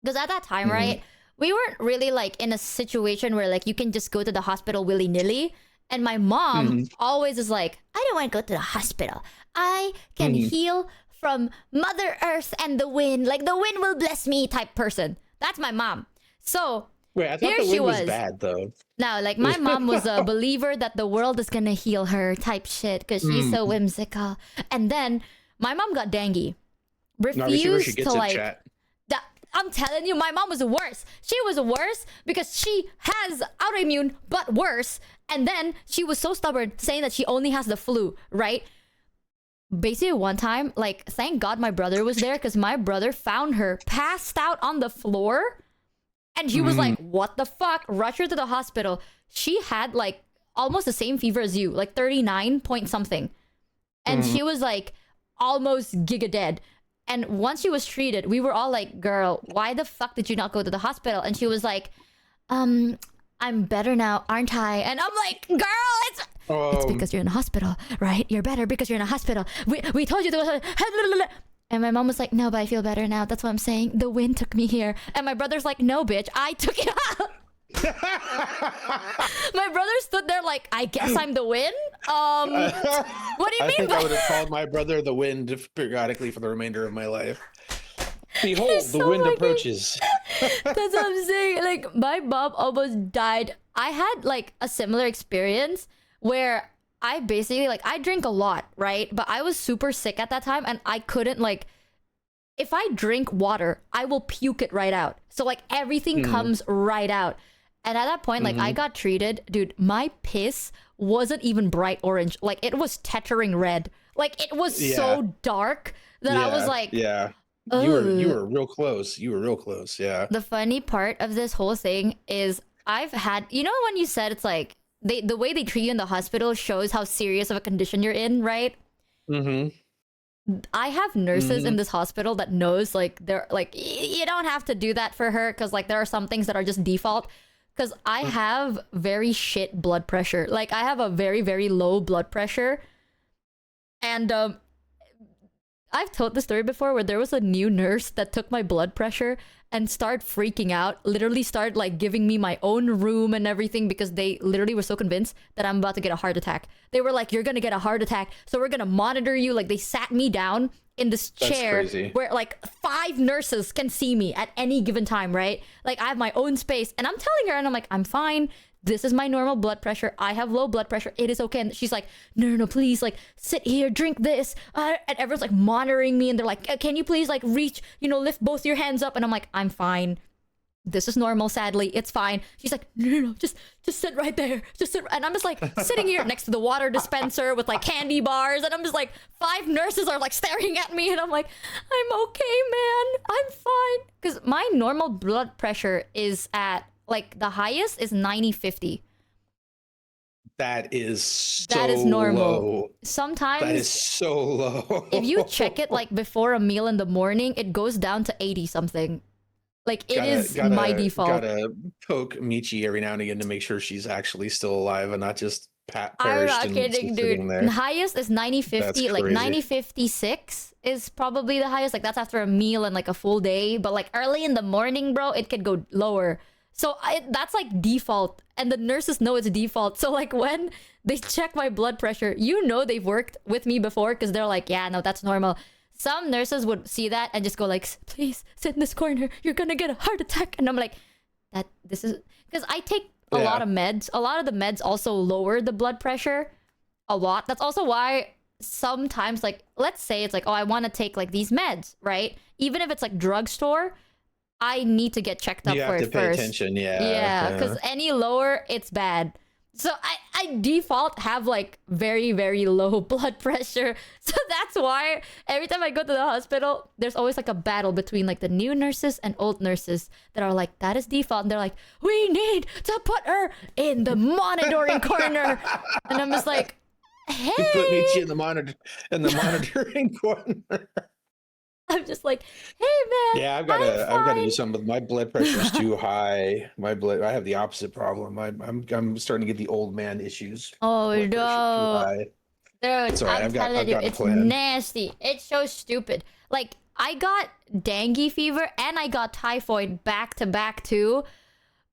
Because at that time, right, we weren't really like in a situation where like you can just go to the hospital willy-nilly. And my mom always is like, I don't want to go to the hospital. I can heal from Mother Earth and the wind. Like the wind will bless me type person. That's my mom. So wait, I thought here the she wind was was bad though. No, like my mom was a believer that the world is gonna heal her type shit because she's so whimsical. And then my mom got dengue. Refused to like that. I'm telling you, my mom was worse. She was worse because she has autoimmune, but worse. And then she was so stubborn saying that she only has the flu, right? Basically one time, like thank God my brother was there because my brother found her passed out on the floor. And he was like, what the fuck? Rush her to the hospital. She had like almost the same fever as you, like 39 point something. And she was like almost giga dead. And once she was treated, we were all like, girl, why the fuck did you not go to the hospital? And she was like, I'm better now, aren't I? And I'm like, girl, it's because you're in a hospital, right? You're better because you're in a hospital. We told you to go. And my mom was like, no, but I feel better now. That's what I'm saying. The wind took me here. And my brother's like, no, bitch, I took you out. My brother stood there like, I guess I'm the wind? What do you mean? I think I would have called my brother the wind periodically for the remainder of my life. Behold, the wind approaches. That's what I'm saying. Like, my mom almost died. I had like a similar experience where I basically like, I drink a lot, right? But I was super sick at that time and I couldn't like, if I drink water, I will puke it right out. So like everything comes right out. And at that point, like I got treated, dude, my piss wasn't even bright orange. Like it was tettering red. Like it was so dark that I was like, you were real close. You were real close. Yeah. The funny part of this whole thing is I've had, you know, when you said it's like the way they treat you in the hospital shows how serious of a condition you're in, right? I have nurses in this hospital that knows like they're like, you don't have to do that for her because like there are some things that are just default. Because I have very shit blood pressure. Like I have a very, very low blood pressure. And I've told the story before where there was a new nurse that took my blood pressure and started freaking out. Literally started like giving me my own room and everything because they literally were so convinced that I'm about to get a heart attack. They were like, you're going to get a heart attack. So we're going to monitor you. Like they sat me down in this chair where like 5 nurses can see me at any given time, right? Like I have my own space and I'm telling her and I'm like, I'm fine. This is my normal blood pressure. I have low blood pressure. It is okay. And she's like, no, please, like sit here, drink this. And everyone's like monitoring me and they're like, can you please like reach, you know, lift both your hands up? And I'm like, I'm fine. This is normal, sadly. It's fine. She's like, no, just sit right there. Just sit. And I'm just like sitting here next to the water dispenser with like candy bars. And I'm just like, 5 nurses are like staring at me. And I'm like, I'm okay, man. I'm fine. Because my normal blood pressure is at like the highest is 90/50. That is normal. Low. Sometimes that is so low. If you check it like before a meal in the morning, it goes down to 80 something. Like it is my default. Gotta poke Michi every now and again to make sure she's actually still alive and not just perished. I'm not kidding, dude. The highest is 90/50. Like 90/56 is probably the highest. Like that's after a meal and like a full day. But like early in the morning, bro, it could go lower. So that's like default. And the nurses know it's default. So like when they check my blood pressure, you know they've worked with me before because they're like, yeah, no, that's normal. some nurses would see that and just go like, please sit in this corner, you're gonna get a heart attack. And I'm like, this is because I take a lot of meds. A lot of the meds also lower the blood pressure a lot. That's also why sometimes, like, let's say it's like, oh, I want to take like these meds, right? Even if it's like drugstore, I need to get checked up you for have it to pay first. attention. Yeah, because any lower, it's bad. So I default have like very, very low blood pressure. So that's why every time I go to the hospital, there's always like a battle between like the new nurses and old nurses that are like, that is default. And they're like, we need to put her in the monitoring corner. And I'm just like, hey. You put Michi in the monitoring corner. I'm just like, hey man. Yeah, I've got to do something with my blood pressure is too high. I have the opposite problem. I'm starting to get the old man issues. Oh no. Dude, It's all right. I'm telling you, it's nasty. It's so stupid. Like, I got dengue fever and I got typhoid back to back too.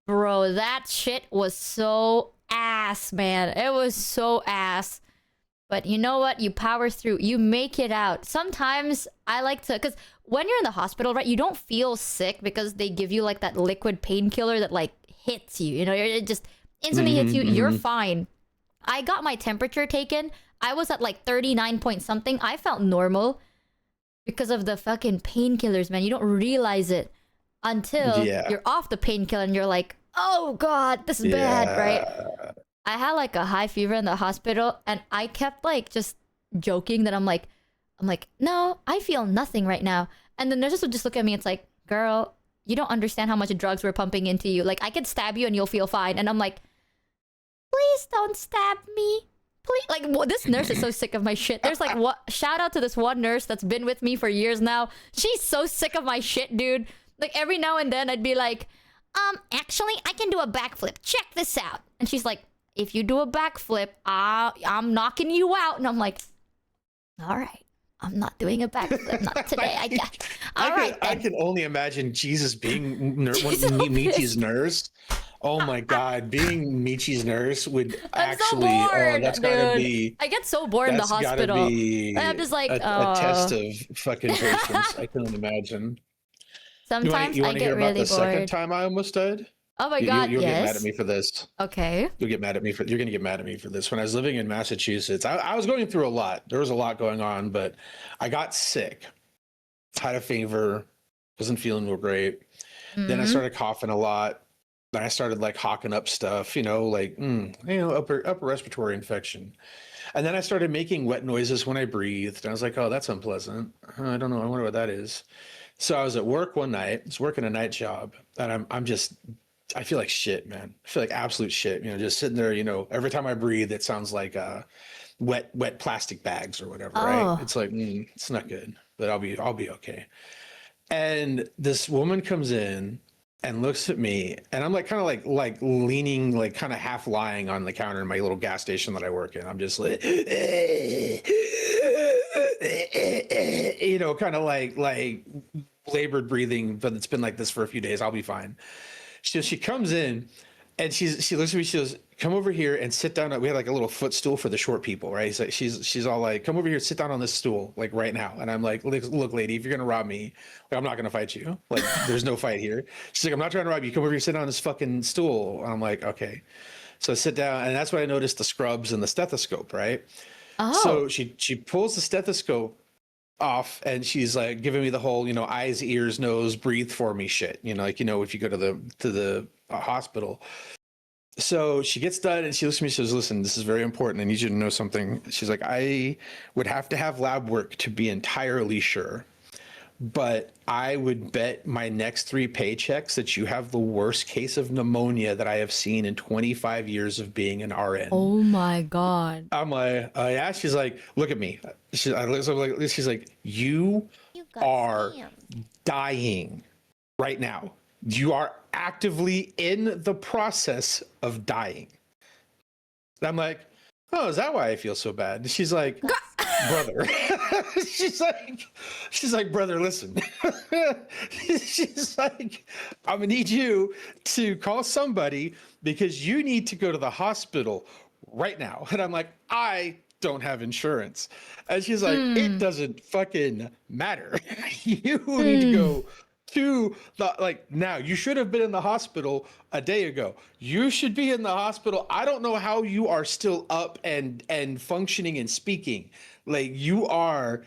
Bro, that shit was so ass, man. It was so ass. But you know what? You power through. You make it out. Sometimes I like to... Because when you're in the hospital, right, you don't feel sick because they give you, like, that liquid painkiller that, like, hits you. You know, it just instantly hits you. You're fine. I got my temperature taken. I was at, like, 39 point something. I felt normal because of the fucking painkillers, man. You don't realize it until you're off the painkiller and you're like, oh, God, this is bad, right? I had like a high fever in the hospital and I kept like just joking that I'm like, no, I feel nothing right now. And the nurses would just look at me. It's like, girl, you don't understand how much drugs we're pumping into you. Like, I could stab you and you'll feel fine. And I'm like, please don't stab me. Please. Like, this nurse is so sick of my shit. There's like, shout out to this one nurse that's been with me for years now. She's so sick of my shit, dude. Like, every now and then I'd be like, actually, I can do a backflip. Check this out. And she's like, if you do a backflip, I'm knocking you out. And I'm like, all right, I'm not doing a backflip. Not today. I can only imagine Jesus being Michi's nurse. Oh my God, being Michi's nurse would actually... so bored, that's gotta be... I get so bored in the hospital. I'm just like... a test of fucking patience. I couldn't imagine. Sometimes you I want to get hear about really the bored. second time I almost died? Oh my God, you'll yes. get mad at me for this. Okay. You're gonna get mad at me for this. When I was living in Massachusetts, I was going through a lot. There was a lot going on, but I got sick. Had a fever, wasn't feeling real great. Then I started coughing a lot. Then I started like hawking up stuff, like upper respiratory infection. And then I started making wet noises when I breathed. And I was like, oh, that's unpleasant. I don't know. I wonder what that is. So I was at work one night. I was working a night job, and I feel like shit, man. I feel like absolute shit. Just sitting there. Every time I breathe, it sounds like wet plastic bags or whatever. Right? It's like it's not good, but I'll be okay. And this woman comes in and looks at me, and I'm like kind of like leaning, like kind of half lying on the counter in my little gas station that I work in. I'm just like, kind of like labored breathing, but it's been like this for a few days. I'll be fine. She comes in and she looks at me. She goes, come over here and sit down. We had like a little footstool for the short people, right? So she's all like, come over here, sit down on this stool, like right now. And I'm like, look, lady, if you're gonna rob me, like, I'm not gonna fight you. Like, there's no fight here. She's like, I'm not trying to rob you. Come over here, sit down on this fucking stool. And I'm like, okay. So I sit down, and that's when I noticed the scrubs and the stethoscope, right? Oh. So she pulls the stethoscope off, and she's like giving me the whole eyes, ears, nose, breathe for me shit, if you go to the hospital. So she gets done and she looks at me, she says, listen, this is very important, I need you to know something. She's like, I would have to have lab work to be entirely sure, but I would bet my next 3 paychecks that you have the worst case of pneumonia that I have seen in 25 years of being an RN. Oh my God. I'm like, yeah. She's like, look at me. She's like, you are dying right now. You are actively in the process of dying. And I'm like, oh, is that why I feel so bad? She's like, brother. she's like, brother, listen. She's like, I'm gonna need you to call somebody because you need to go to the hospital right now. And I'm like, I don't have insurance. And she's like, it doesn't fucking matter. You need to go to the, like, now you should have been in the hospital a day ago. You should be in the hospital. I don't know how you are still up and functioning and speaking. Like, you are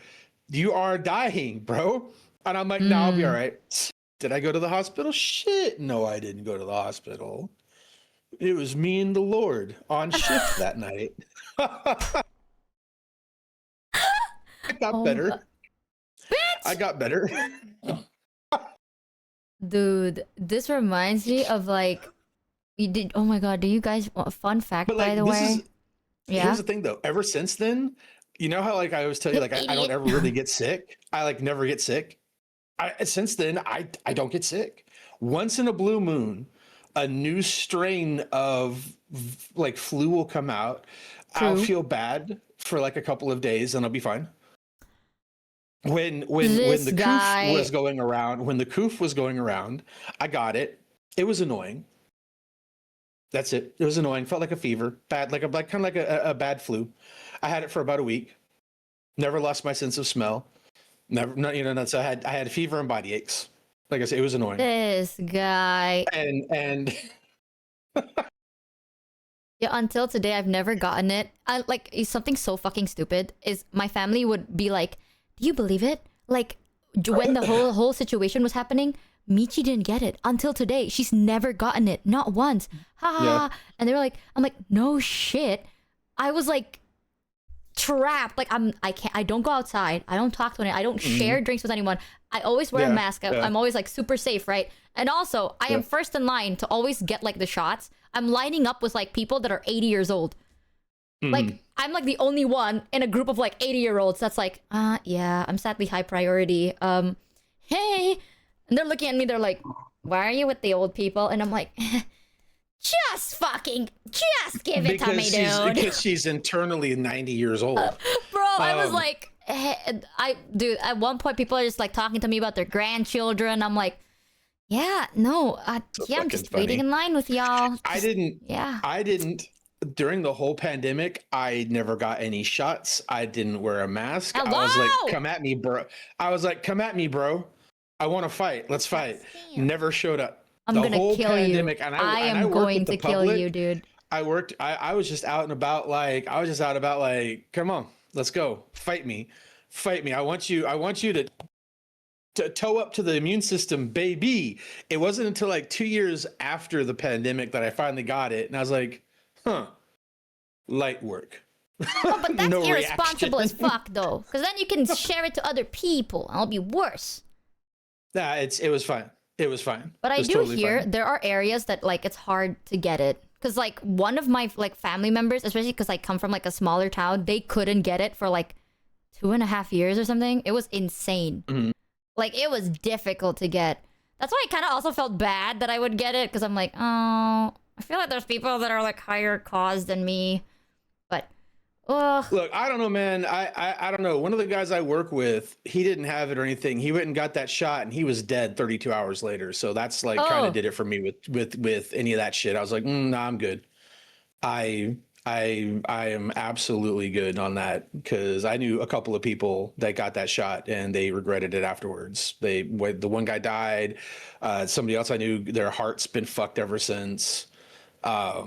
dying, bro. And I'm like, no, I'll be all right. Did I go to the hospital? Shit, no, I didn't go to the hospital. It was me and the Lord on shift that night. I got better. I got better. Dude, this reminds me of like, you did. Oh my god, do you guys want a fun fact, But like, by the way? here's the thing though. Ever since then, you know how like I always tell you, like I don't ever really get sick. I like never get sick. Since then, I don't get sick. Once in a blue moon, a new strain of like flu will come out. True. I'll feel bad for like a couple of days, and I'll be fine. When the coof was going around, I got it. It was annoying. That's it. It was annoying. Felt like a fever, bad, like kind of like a bad flu. I had it for about a week. Never lost my sense of smell. Never, not, you know. So I had fever and body aches. Like I said, it was annoying. This guy. And Yeah, until today, I've never gotten it. It's something so fucking stupid is my family would be like, "Do you believe it? Like, when the whole situation was happening, Michi didn't get it until today. She's never gotten it, not once. Ha ha." Yeah. And they were like, "I'm like, no shit." I was like trapped. Like I don't go outside. I don't talk to anyone. I don't share drinks with anyone. I always wear a mask. I'm always like super safe, right? And also, I am first in line to always get like the shots. I'm lining up with like people that are 80 years old. Like, I'm like the only one in a group of like 80-year-olds that's like, yeah, I'm sadly high priority. Hey. And they're looking at me, they're like, why are you with the old people? And I'm like, just give it to me, dude. Because she's internally 90 years old. Bro, I was like, dude, at one point people are just like talking to me about their grandchildren. I'm like, yeah, no, yeah, I'm just waiting in line with y'all. I didn't. During the whole pandemic, I never got any shots. I didn't wear a mask. Hello? I was like, come at me, bro. I want to fight. Let's fight. Never showed up. I'm gonna kill you. I am going to kill you, dude. I was just out and about like, come on, let's go. Fight me. I want you to toe up to the immune system, baby. It wasn't until like 2 years after the pandemic that I finally got it. And I was like, light work. Oh, but that's irresponsible as fuck, though. Because then you can share it to other people. And it'll be worse. Nah, it was fine. It was fine. But I do hear there are areas that like it's hard to get it. Because like one of my like family members, especially because I come from like a smaller town, they couldn't get it for like 2.5 years or something. It was insane. Like, it was difficult to get. That's why I kind of also felt bad that I would get it. Because I'm like, oh, I feel like there's people that are like higher cause than me. But, ugh. Look, I don't know, man. I don't know. One of the guys I work with, he didn't have it or anything. He went and got that shot and he was dead 32 hours later. So that's like kind of did it for me with any of that shit. I was like, nah, I'm good. I am absolutely good on that because I knew a couple of people that got that shot and they regretted it afterwards. The one guy died. Somebody else I knew, their heart's been fucked ever since. I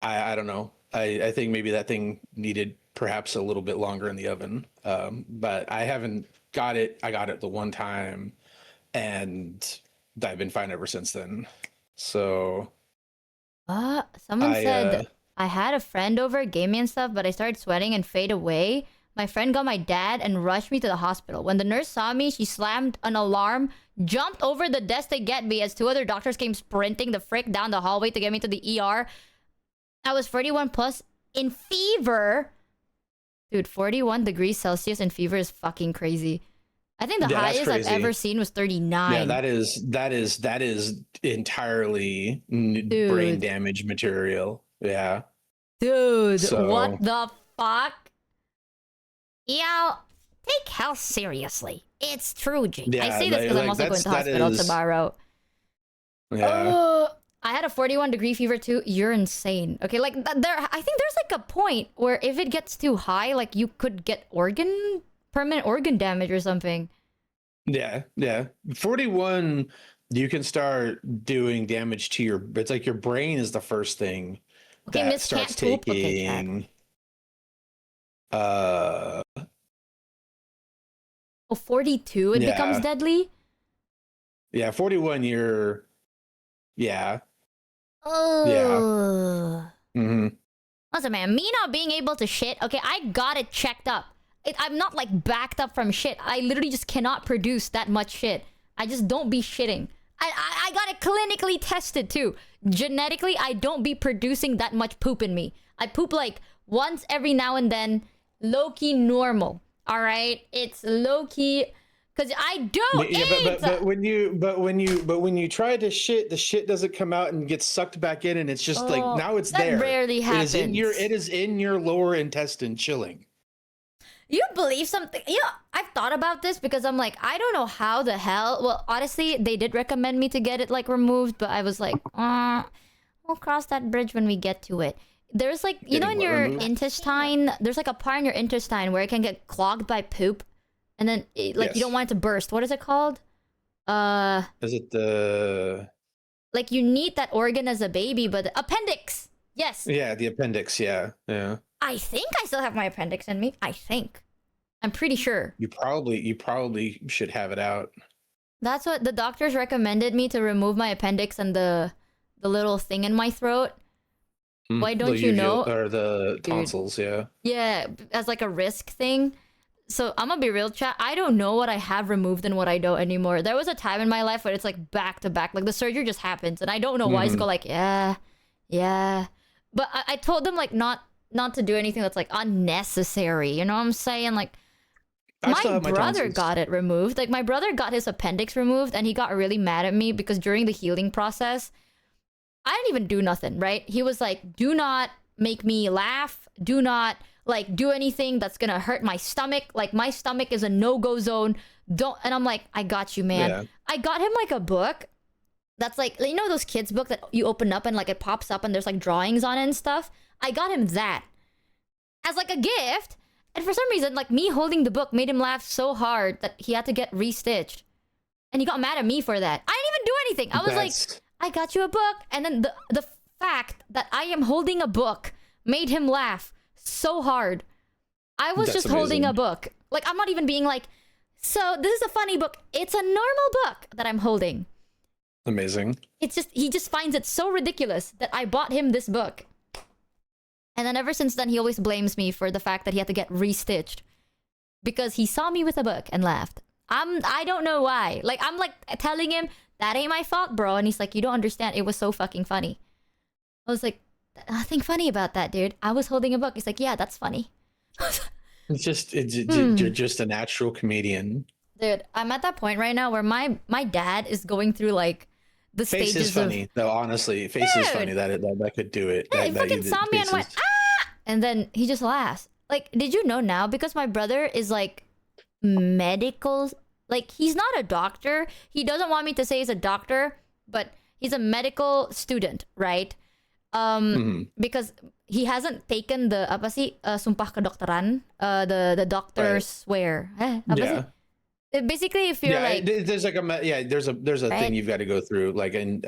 don't know. I think maybe that thing needed perhaps a little bit longer in the oven. But I haven't got it. I got it the one time and I've been fine ever since then. So. Someone said, I had a friend over, gave me and stuff, but I started sweating and fade away. My friend got my dad and rushed me to the hospital. When the nurse saw me, she slammed an alarm, jumped over the desk to get me as 2 other doctors came sprinting the frick down the hallway to get me to the ER. I was 41 plus in fever. Dude, 41 degrees Celsius in fever is fucking crazy. I think the highest I've ever seen was 39. Yeah, that is entirely brain damage material. Yeah. Dude, what the fuck? Yo, take health seriously. It's true, Jake. Yeah, I say this because I'm also going to hospital tomorrow. Yeah. I had a 41-degree fever too. You're insane. Okay, like I think there's like a point where if it gets too high, like you could get permanent organ damage or something. Yeah, yeah. 41, you can start doing damage to your. It's like your brain is the first thing Okay, that Miss starts can't poop. Okay, taking. Uh, oh, 42, it becomes yeah, deadly. yeah. 41, you're. Yeah, yeah. Oh. Mm-hmm. Listen, man, me not being able to shit, okay, I got it checked up. I'm not like backed up from shit. I literally just cannot produce that much shit. I just don't be shitting. I got it clinically tested too. Genetically, I don't be producing that much poop in me. I poop like once every now and then. Low-key normal. Alright? It's low-key... Because I don't eat! But when you try to shit, the shit doesn't come out and gets sucked back in, and it's just like now it's that there. rarely happens. It is in your lower intestine chilling. You believe something? Yeah, I've thought about this because I'm like, I don't know how the hell. Well, honestly, they did recommend me to get it like removed, but I was like, we'll cross that bridge when we get to it. There's like, you know, in your intestine, there's like a part in your intestine where it can get clogged by poop, and then you don't want it to burst. What is it called? Is it the? Like you need that organ as a baby, but appendix. Yes. Yeah, the appendix. Yeah, yeah. I think I still have my appendix in me. I think. I'm pretty sure. You probably should have it out. That's what the doctors recommended me to remove my appendix and the little thing in my throat. Why don't you know? Or the tonsils, yeah. Yeah, as like a risk thing. So I'm gonna be real, chat. I don't know what I have removed and what I don't anymore. There was a time in my life where it's like back to back. Like the surgery just happens and I don't know why. It's go like, yeah. But I told them like not to do anything that's like unnecessary. You know what I'm saying? Like my brother got it removed. Like my brother got his appendix removed and he got really mad at me because during the healing process, I didn't even do nothing, right? He was like, do not make me laugh. Do not like do anything that's gonna hurt my stomach. Like my stomach is a no-go zone. Don't. And I'm like, I got you, man. Yeah. I got him like a book that's like, you know those kids book that you open up and like it pops up and there's like drawings on it and stuff. I got him that as like a gift. And for some reason, like me holding the book made him laugh so hard that he had to get restitched. And he got mad at me for that. I didn't even do anything. I was like, I got you a book. And then the fact that I am holding a book made him laugh so hard. I was just holding a book. Like, I'm not even being like, so this is a funny book. It's a normal book that I'm holding. Amazing. It's just, he just finds it so ridiculous that I bought him this book. And then ever since then, he always blames me for the fact that he had to get restitched. Because he saw me with a book and laughed. I don't know why. Like, I'm like telling him, that ain't my fault, bro. And he's like, you don't understand. It was so fucking funny. I was like, nothing funny about that, dude. I was holding a book. He's like, yeah, that's funny. You're just a natural comedian. Dude, I'm at that point right now where my dad is going through like the face stages is funny, of... though, honestly. Face is funny that could do it. Yeah, he fucking saw me and went, ah! And then he just laughs. Like, did you know now? Because my brother is like medical... Like, he's not a doctor. He doesn't want me to say he's a doctor, but he's a medical student, right? Because he hasn't taken the apa sih sumpah kedokteran, the doctor swear. Apa sih? Basically, if you're like, there's like there's a thing you've got to go through. Like, and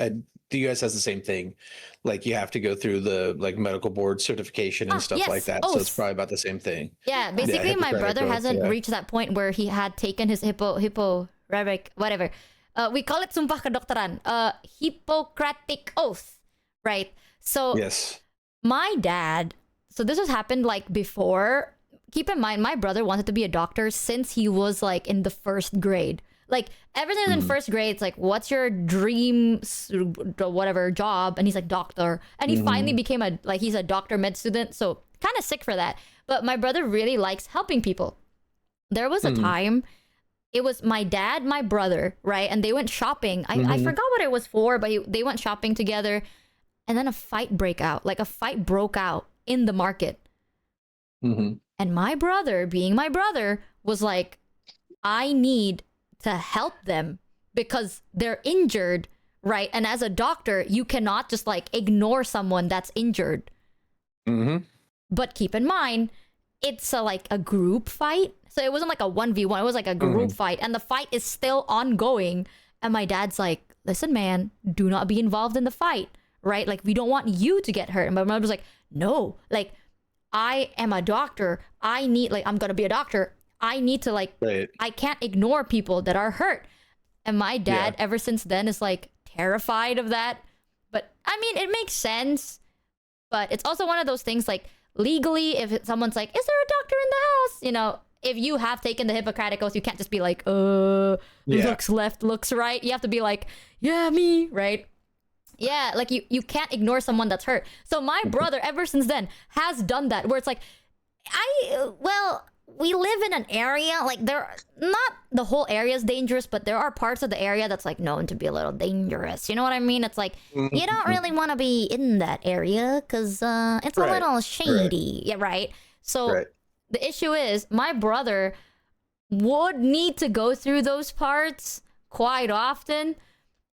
the U.S. has the same thing. Like, you have to go through the like medical board certification and stuff like that. So it's probably about the same thing. Yeah, basically, my brother hasn't reached that point where he had taken his Hippocratic, whatever. We call it sumpah kedokteran, Hippocratic oath, right? So yes, my dad. So this has happened like before. Keep in mind, my brother wanted to be a doctor since he was like in the first grade. Like ever since in first grade, it's like, what's your dream, whatever job? And he's like, doctor. And he finally became he's a doctor med student. So kind of sick for that. But my brother really likes helping people. There was a time, it was my dad, my brother, right? And they went shopping. I forgot what it was for, but they went shopping together. And then a fight broke out in the market. And my brother, being my brother, was like, I need to help them because they're injured right? And as a doctor, you cannot just like ignore someone that's injured. Mm-hmm. But keep in mind, it's like a group fight. So it wasn't like a 1v1, it was like a group fight. And the fight is still ongoing. And my dad's like, listen, man, do not be involved in the fight, right? Like, we don't want you to get hurt. And my mother was like, no, like, I am a doctor. I need, like, I'm going to be a doctor. I need to, like, I can't ignore people that are hurt. And my dad, ever since then, is like terrified of that. But I mean, it makes sense. But it's also one of those things, like, legally, if someone's like, is there a doctor in the house? You know, if you have taken the Hippocratic Oath, you can't just be like, looks left, looks right. You have to be like, yeah, me, right? Yeah, like you can't ignore someone that's hurt. So my brother, ever since then, has done that, where it's like, we live in an area, like, not the whole area is dangerous, but there are parts of the area that's like known to be a little dangerous. You know what I mean? It's like, you don't really want to be in that area because it's a little shady. Yeah, right? So the issue is, my brother would need to go through those parts quite often.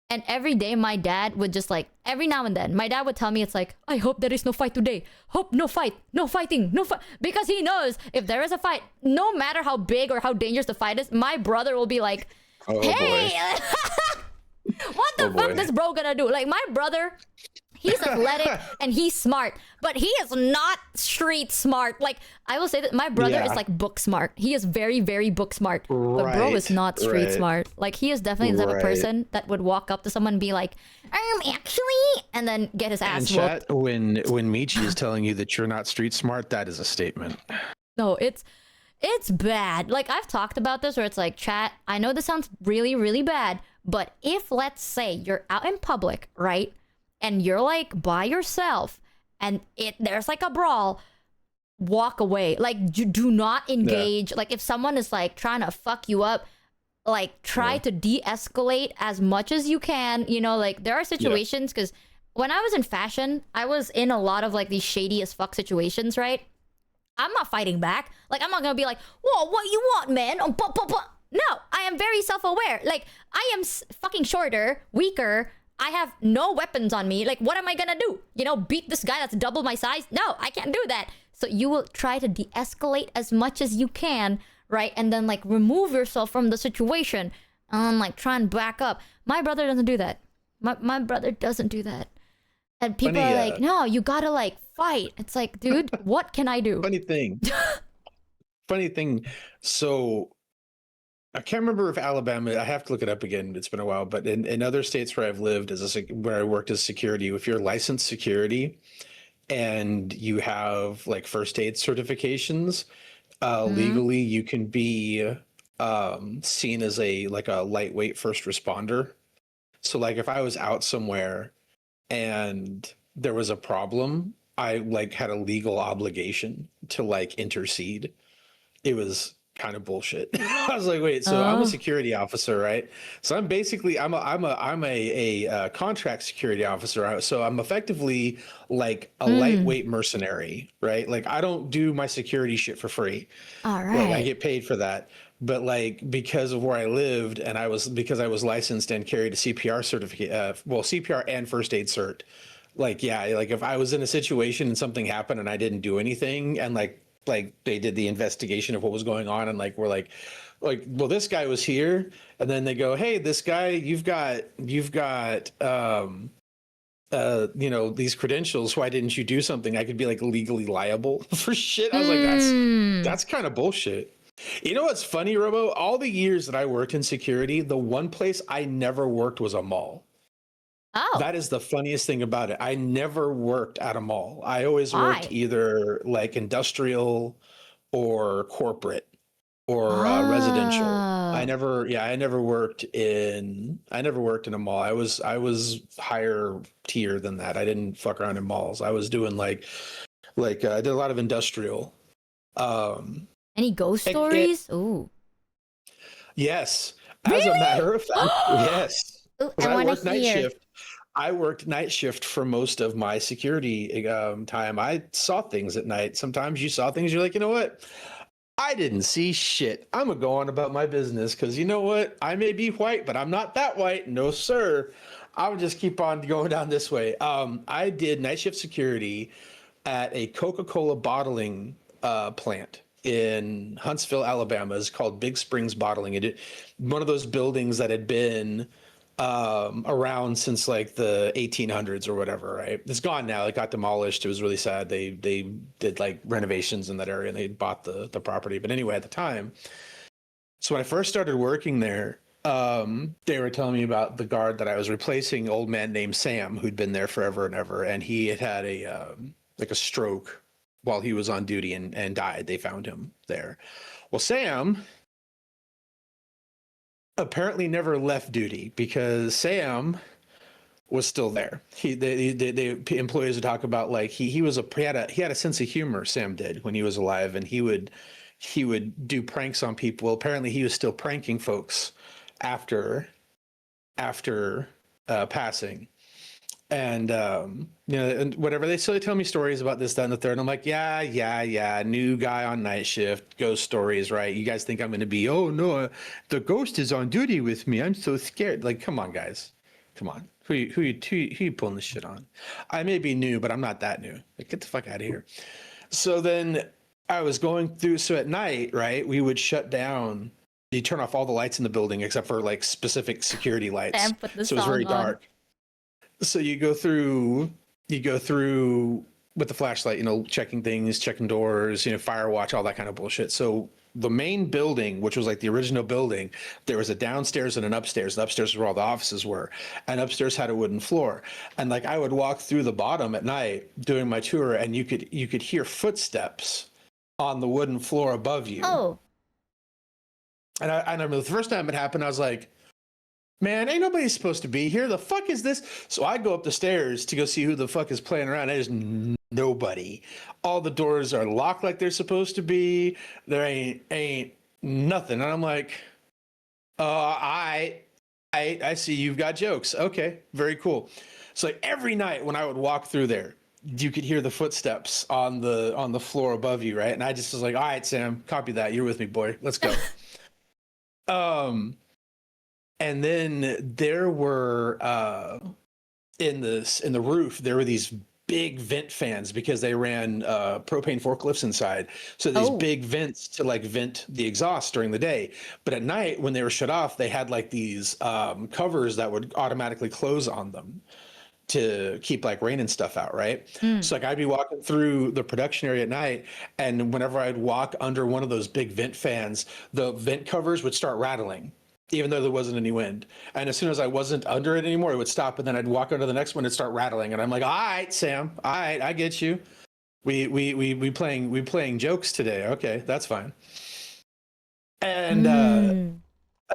And every day my dad would just like, every now and then, my dad would tell me, it's like, I hope there is no fight today. Hope no fight, no fighting, no fight. Because he knows if there is a fight, no matter how big or how dangerous the fight is, my brother will be like, hey, what the fuck this bro gonna do? Like, my brother, he's athletic and he's smart, but he is not street smart. Like, I will say that my brother is like book smart. He is very, very book smart. But bro is not street smart. Like, he is definitely the type of person that would walk up to someone and be like, actually, and then get his ass whooped. When Michi is telling you that you're not street smart, that is a statement. No, it's bad. Like, I've talked about this where it's like, chat, I know this sounds really, really bad, but if, let's say, you're out in public, right? And you're like by yourself and there's like a brawl, walk away. Like, do not engage. Like, if someone is like trying to fuck you up, like, try to de-escalate as much as you can. You know, like, there are situations, because when I was in fashion, I was in a lot of like these shady as fuck situations, right? I'm not fighting back. Like, I'm not gonna be like, whoa, what you want, man? No, I am very self-aware. Like, I am fucking shorter, weaker, I have no weapons on me. Like, what am I gonna do? You know, beat this guy that's double my size? No, I can't do that. So you will try to de-escalate as much as you can, right? And then, like, remove yourself from the situation and, like, try and back up. My brother doesn't do that. My brother doesn't do that. And people are like, no, you gotta, like, fight. It's like, dude, what can I do? Funny thing. So I can't remember if Alabama, I have to look it up again. It's been a while, but in other states where I've lived where I worked as security, if you're licensed security and you have like first aid certifications, legally you can be seen as a lightweight first responder. So like if I was out somewhere and there was a problem, I like had a legal obligation to like intercede. It was kind of bullshit. I was like, wait, so I'm a security officer, right? So I'm basically I'm a contract security officer. So I'm effectively like a lightweight mercenary, right? Like, I don't do my security shit for free. All right. Like, I get paid for that. But like, because of where I lived and because I was licensed and carried a CPR certificate, CPR and first aid cert. Like, yeah, like if I was in a situation and something happened and I didn't do anything and like they did the investigation of what was going on and like we're like well, this guy was here, and then they go, hey, this guy, you've got you know, these credentials, why didn't you do something? I could be like legally liable for shit. I was like, that's kind of bullshit. You know what's funny, Robo? All the years that I worked in security, the one place I never worked was a mall. Oh. That is the funniest thing about it. I never worked at a mall. I always worked either like industrial or corporate or residential. I never worked in a mall. I was higher tier than that. I didn't fuck around in malls. I was doing I did a lot of industrial. Any ghost stories? Ooh. Yes. As a matter of fact, yes. Ooh, I worked night shift. I worked night shift for most of my security time. I saw things at night. Sometimes you saw things, you're like, you know what? I didn't see shit. I'm gonna go on about my business because you know what? I may be white, but I'm not that white. No, sir. I'll just keep on going down this way. I did night shift security at a Coca-Cola bottling plant in Huntsville, Alabama. It's called Big Springs Bottling. One of those buildings that had been around since like the 1800s or whatever, right? It's gone now. It got demolished. It was really sad. They did like renovations in that area and they bought the property. But anyway, at the time, so when I first started working there, they were telling me about the guard that I was replacing, old man named Sam, who'd been there forever and ever, and he had a like a stroke while he was on duty and died. They found him there. Well, Sam apparently never left duty because Sam was still there. The employees would talk about like he had a sense of humor. Sam did when he was alive, and he would do pranks on people. Well, apparently he was still pranking folks after passing. And you know, and whatever they tell me stories about this, that, and the third. And I'm like, yeah, new guy on night shift, ghost stories, right? You guys think I'm going to be? Oh no, the ghost is on duty with me. I'm so scared. Like, come on, guys, come on. Who you pulling this shit on? I may be new, but I'm not that new. Like, get the fuck out of here. So then I was going through. So at night, right, we would shut down. You turn off all the lights in the building except for like specific security lights. Sam put the So it was very song on. dark. So you go through with the flashlight, you know, checking things, checking doors, you know, fire watch, all that kind of bullshit. So the main building, which was like the original building, there was a downstairs and an upstairs. The upstairs is where all the offices were, and upstairs had a wooden floor. And like I would walk through the bottom at night doing my tour, and you could hear footsteps on the wooden floor above you. Oh. And I remember the first time it happened, I was like, man, ain't nobody supposed to be here. The fuck is this? So I go up the stairs to go see who the fuck is playing around. There's nobody. All the doors are locked like they're supposed to be. There ain't nothing. And I'm like, I see you've got jokes. Okay, very cool. So like every night when I would walk through there, you could hear the footsteps on the floor above you, right? And I just was like, all right, Sam, copy that. You're with me, boy. Let's go. And then there were in the roof, there were these big vent fans because they ran propane forklifts inside. So these big vents to like vent the exhaust during the day. But at night when they were shut off, they had like these covers that would automatically close on them to keep like rain and stuff out, right? So like I'd be walking through the production area at night, and whenever I'd walk under one of those big vent fans, the vent covers would start rattling, even though there wasn't any wind. And as soon as I wasn't under it anymore, it would stop, and then I'd walk under the next one and start rattling. And I'm like, all right, Sam, all right, I get you. We playing jokes today. Okay, that's fine. And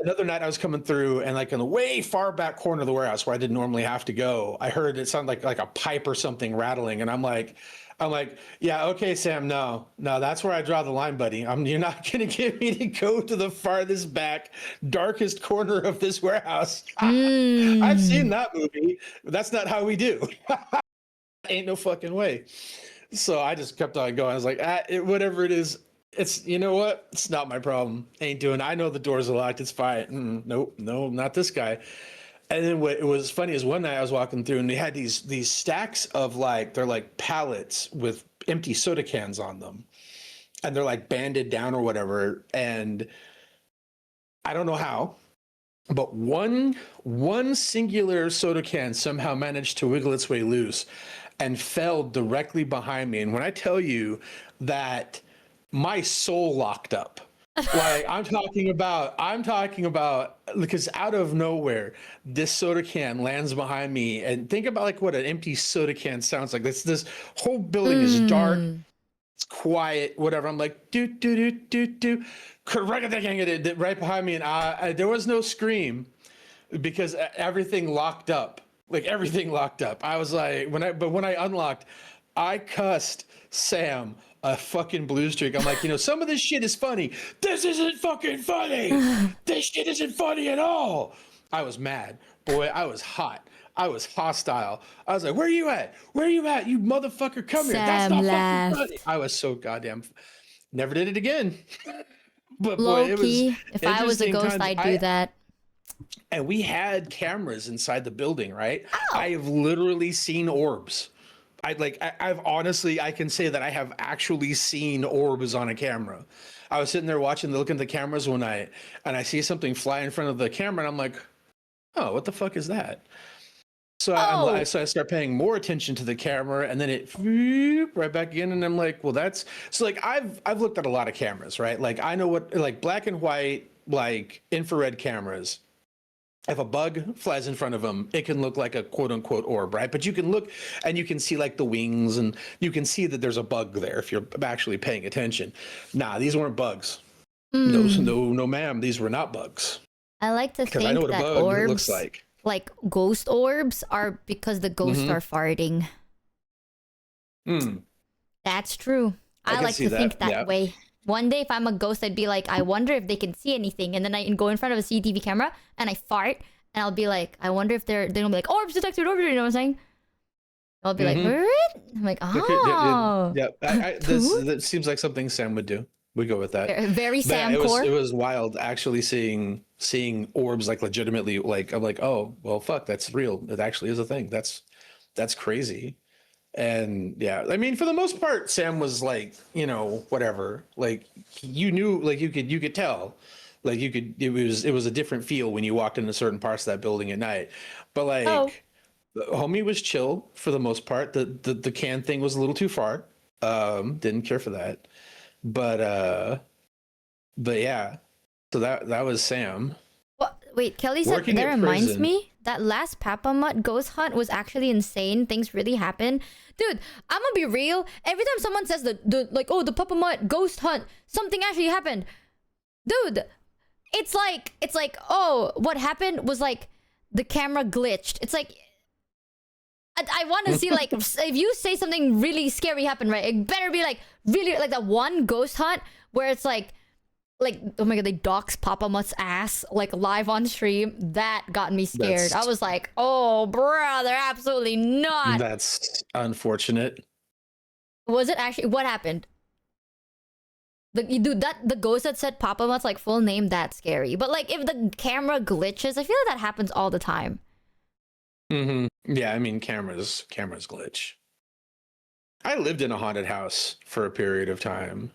another night I was coming through, and like in the way far back corner of the warehouse where I didn't normally have to go, I heard it sound like a pipe or something rattling, and I'm like, yeah, okay, Sam, no, that's where I draw the line, buddy. You're not gonna get me to go to the farthest back, darkest corner of this warehouse. I've seen that movie. That's not how we do. Ain't no fucking way. So I just kept on going. I was like, whatever it is, it's, you know what? It's not my problem. Ain't doing it. I know the doors are locked. It's fine. Nope, no, not this guy. And then what was funny is one night I was walking through, and they had these stacks of like, they're like pallets with empty soda cans on them, and they're like banded down or whatever. And I don't know how, but one singular soda can somehow managed to wiggle its way loose and fell directly behind me. And when I tell you that my soul locked up, like I'm talking about because out of nowhere, this soda can lands behind me, and think about like what an empty soda can sounds like. This whole building is dark, it's quiet, whatever. I'm like, do, right behind me, and there was no scream because everything locked up. Like everything locked up. I was like, when I unlocked, I cussed Sam a fucking blue streak. I'm like, you know, some of this shit is funny. This isn't fucking funny. This shit isn't funny at all. I was mad. Boy, I was hot. I was hostile. I was like, where are you at? Where are you at? You motherfucker, come here. That's not fucking funny. I was so goddamn. Never did it again. But boy, Low it was key, if I was a interesting ghost, times. I'd do that. And we had cameras inside the building, right? Oh. I have literally seen orbs. I've honestly, I can say that I have actually seen orbs on a camera. I was sitting there looking at the cameras one night, and I see something fly in front of the camera, and I'm like, oh, what the fuck is that? So I start paying more attention to the camera, and then it right back in, and I'm like, well, that's so like I've looked at a lot of cameras, right? Like I know what like black and white, like infrared cameras. If a bug flies in front of them, it can look like a quote unquote orb, right? But you can look and you can see like the wings, and you can see that there's a bug there if you're actually paying attention. Nah, these weren't bugs. No, ma'am, these were not bugs. I like to Because I know think what a that bug orbs, looks like. ghost orbs, are because the ghosts are farting. That's true. I like to think that way. One day, if I'm a ghost, I'd be like, I wonder if they can see anything. And then I go in front of a CCTV camera and I fart, and I'll be like, I wonder if they're gonna be like, orbs detected, orbs, you know what I'm saying? I'll be like, what? I'm like, oh. Yeah. That seems like something Sam would do. We go with that. Very Sam it core. It was wild actually seeing orbs like legitimately. Like I'm like, oh well, fuck, that's real. It actually is a thing. That's crazy. And yeah, I mean, for the most part, Sam was like, you know, whatever. Like you knew, like you could tell, like it was a different feel when you walked into certain parts of that building at night. But like, homie was chill for the most part. The can thing was a little too far. Didn't care for that. But yeah. So that was Sam. What? Wait, Kelly said that reminds me that last Papa Mutt ghost hunt was actually insane. Things really happened. Dude, I'm gonna be real. Every time someone says the Papa Mutt ghost hunt, something actually happened. Dude, it's like, oh, what happened was like the camera glitched. It's like, I want to see, like, if you say something really scary happened, right? It better be like really like that one ghost hunt where it's like, oh my god, they dox Papa Mutt's ass like live on stream. That got me scared. I was like, oh brother, absolutely not. That's unfortunate. Was it actually? What happened? The ghost that said Papa Mutt's like full name, that's scary. But like if the camera glitches, I feel like that happens all the time. Yeah, I mean cameras glitch. I lived in a haunted house for a period of time.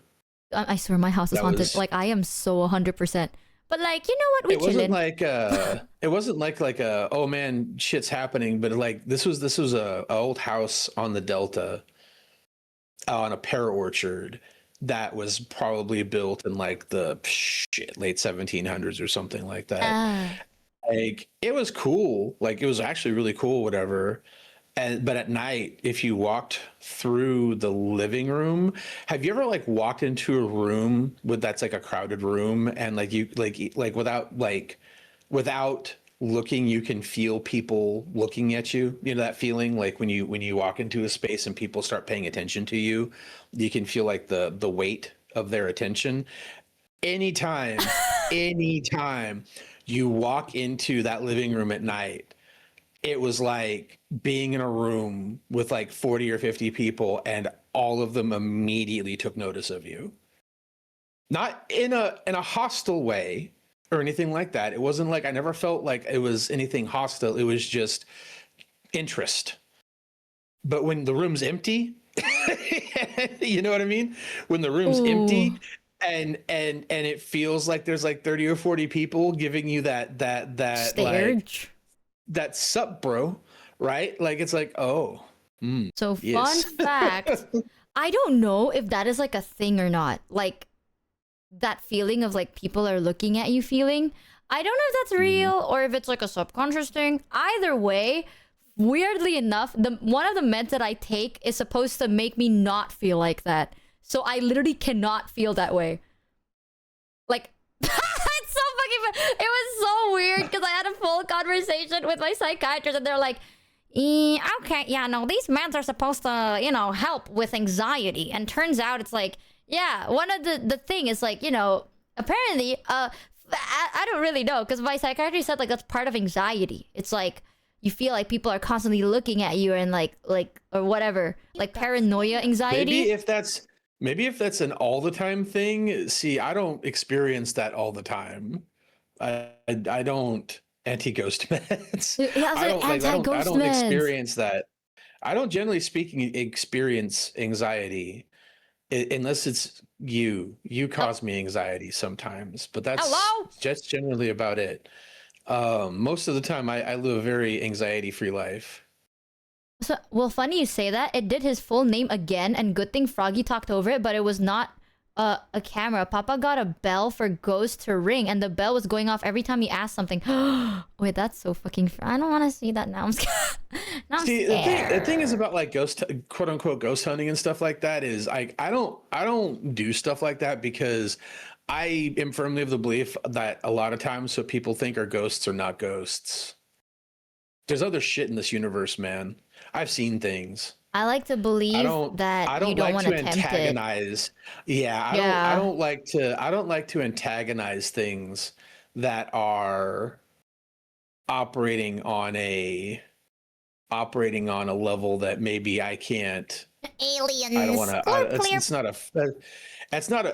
I swear my house is haunted. Like I am so 100%. But like, you know what? It wasn't like it wasn't like a oh man, shit's happening. But like this was a old house on the Delta, on a pear orchard that was probably built in like the late 1700s or something like that. Like it was cool. Like it was actually really cool. Whatever. But at night, if you walked through the living room, have you ever like walked into a room that's like a crowded room, and like you like without looking, you can feel people looking at you. You know that feeling like when you walk into a space and people start paying attention to you, you can feel like the weight of their attention. Anytime you walk into that living room at night, it was like being in a room with like 40 or 50 people, and all of them immediately took notice of you. Not in a hostile way or anything like that. It wasn't like, I never felt like it was anything hostile. It was just interest. But when the room's empty, you know what I mean? When the room's empty and it feels like there's like 30 or 40 people giving you that like, that sup bro, right? Like it's like, oh. So fun fact, I don't know if that is like a thing or not. Like that feeling of like people are looking at you feeling. I don't know if that's real or if it's like a subconscious thing. Either way, weirdly enough, one of the meds that I take is supposed to make me not feel like that. So I literally cannot feel that way. Like it's so fucking. It was so weird because I had a full conversation with my psychiatrist, and they're like, "Okay, yeah, no, these meds are supposed to, you know, help with anxiety." And turns out it's like, yeah, one of the thing is like, you know, apparently, I don't really know because my psychiatrist said like that's part of anxiety. It's like you feel like people are constantly looking at you and like or whatever, like paranoia anxiety. Maybe if that's an all the time thing. See, I don't experience that all the time. I don't anti-ghost meds. Yeah, I was I like don't like I anti-ghost don't meds. experience that. I don't generally speaking experience anxiety unless it's you. You Oh, cause me anxiety sometimes, but that's hello. just generally about it. Most of the time I live a very anxiety-free life. So, well, funny you say that. It did his full name again, and good thing Froggy talked over it, but it was not a camera. Papa got a bell for Ghost to ring, and the bell was going off every time he asked something. Wait, that's so fucking. I don't want to see that now. I'm scared. Now I'm See, the thing is scared. about like quote unquote ghost hunting and stuff like that is I don't do stuff like that because I am firmly of the belief that a lot of times what people think are ghosts are not ghosts. There's other shit in this universe, man. I've seen things. I like to I believe don't that I you don't don't like want to to tempt it. antagonize. Yeah, I Yeah. don't like to antagonize things that are operating on a level that maybe I can't. I don't want Aliens. to. Clear, clear. It's not a.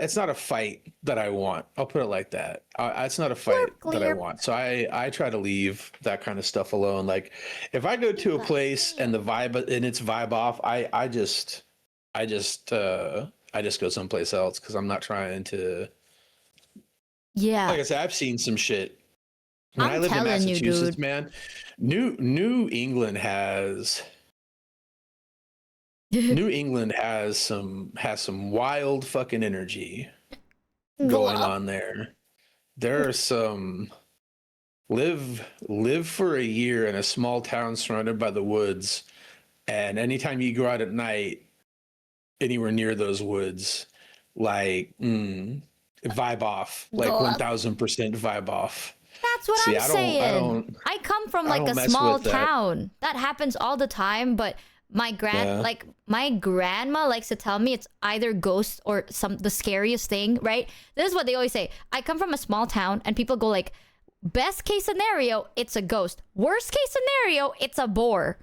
It's not a fight that I want. I'll put it like that. It's not a Clear, fight that I clear. want. So I try to leave that kind of stuff alone. Like if I go to a place and the vibe and it's vibe off, I just I just go someplace else because I'm not trying to. Yeah. Like I said, I've seen some shit. When I I'm lived in telling you, Massachusetts, dude. man, New England has some wild fucking energy going Glove. on there. There are some live for a year in a small town surrounded by the woods, and anytime you go out at night anywhere near those woods, like vibe off, like Glove. 1000% vibe off. That's what See, I'm saying. I come from I like don't a mess small with that. town. That happens all the time, but Yeah. my grandma likes to tell me it's either ghosts or the scariest thing, right? This is what they always say. I come from a small town and people go like, best case scenario, it's a ghost. Worst case scenario, it's a boar.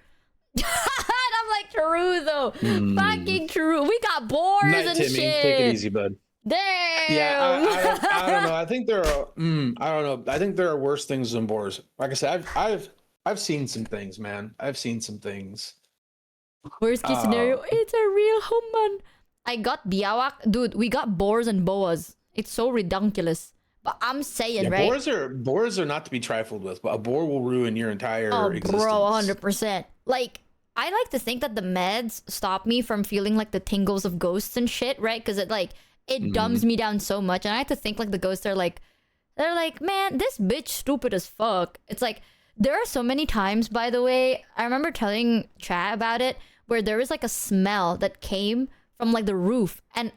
And I'm like, true though. Mm. Fucking true. We got boars Night, and Timmy. Take it shit. easy, bud. Yeah, Damn. I don't know. I think there are. I don't know. I think there are worse things than boars. Like I said, I've seen some things, man. I've seen some things. Worst case Uh, scenario, it's a real human. I got biawak. Dude, we got boars and boas. It's so redunculous. But I'm saying, yeah, right? boars are not to be trifled with. But a boar will ruin your Oh, entire bro, existence. 100%. Like, I like to think that the meds stop me from feeling like the tingles of ghosts and shit, right? Because it dumbs Mm. me down so much. And I have to think like the ghosts are like, they're like, man, this bitch stupid as fuck. It's like, there are so many times, by the way, I remember telling Chad about it, where there was like a smell that came from like the roof. And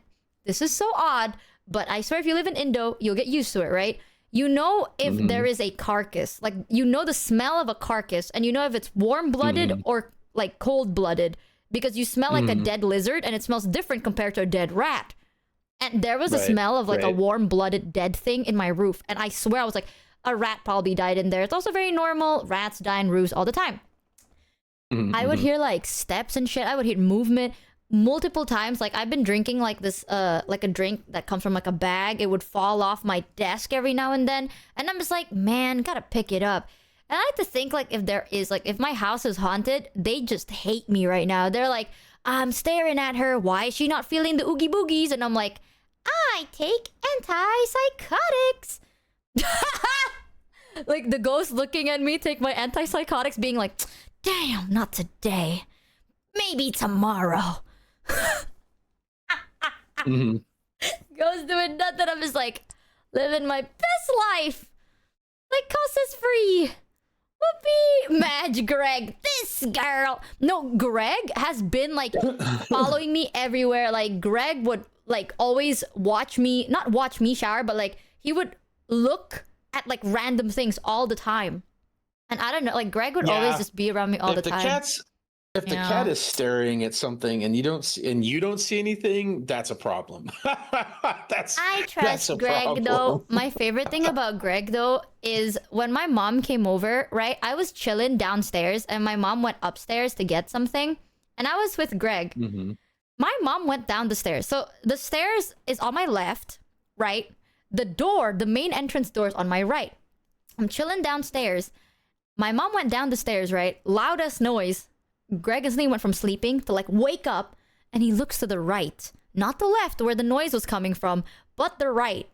this is so odd, but I swear if you live in Indo, you'll get used to it, right? You know if there Mm-hmm. is a carcass, like you know the smell of a carcass, and you know if it's warm-blooded Mm-hmm. or like cold-blooded, because you smell like a Mm-hmm. dead lizard and it smells different compared to a dead rat. And there was a Right. smell of like a Right. warm-blooded dead thing in my roof, and I swear I was like, a rat probably died in there. It's also very normal. Rats die in roofs all the time. I would Mm-hmm. hear like steps and shit. I would hear movement multiple times. Like I've been drinking like this like a drink that comes from like a bag. It would fall off my desk every now and then. And I'm just like, man, gotta pick it up. And I have to think like if there is like if my house is haunted, they just hate me right now. They're like, I'm staring at her. Why is she not feeling the oogie boogies? And I'm like, I take antipsychotics. Like the ghost looking at me take my antipsychotics being like, damn, not today. Maybe tomorrow. Mm-hmm. Ghost doing nothing. I'm just like, living my best life. Like, cost is free. Whoopee. Madge Greg. This girl. No, Greg has been like following me everywhere. Like, Greg would like always watch me, not watch me shower, but like he would look at like random things all the time. And I don't know, like Greg would always Yeah. just be around me all If the the time. cat's if the Yeah. cat is staring at something and you don't see anything, that's a problem. that's I that's trust a Greg problem. though. My favorite thing about Greg though is when my mom came over, right? I was chilling downstairs and my mom went upstairs to get something. And I was with Greg. Mm-hmm. My mom went down the stairs. So the stairs is on my left, right? The door, the main entrance door is on my right. I'm chilling downstairs. My mom went down the stairs, right? Loudest noise. Greg instantly went from sleeping to like wake up, and he looks to the right, not the left where the noise was coming from, but the right.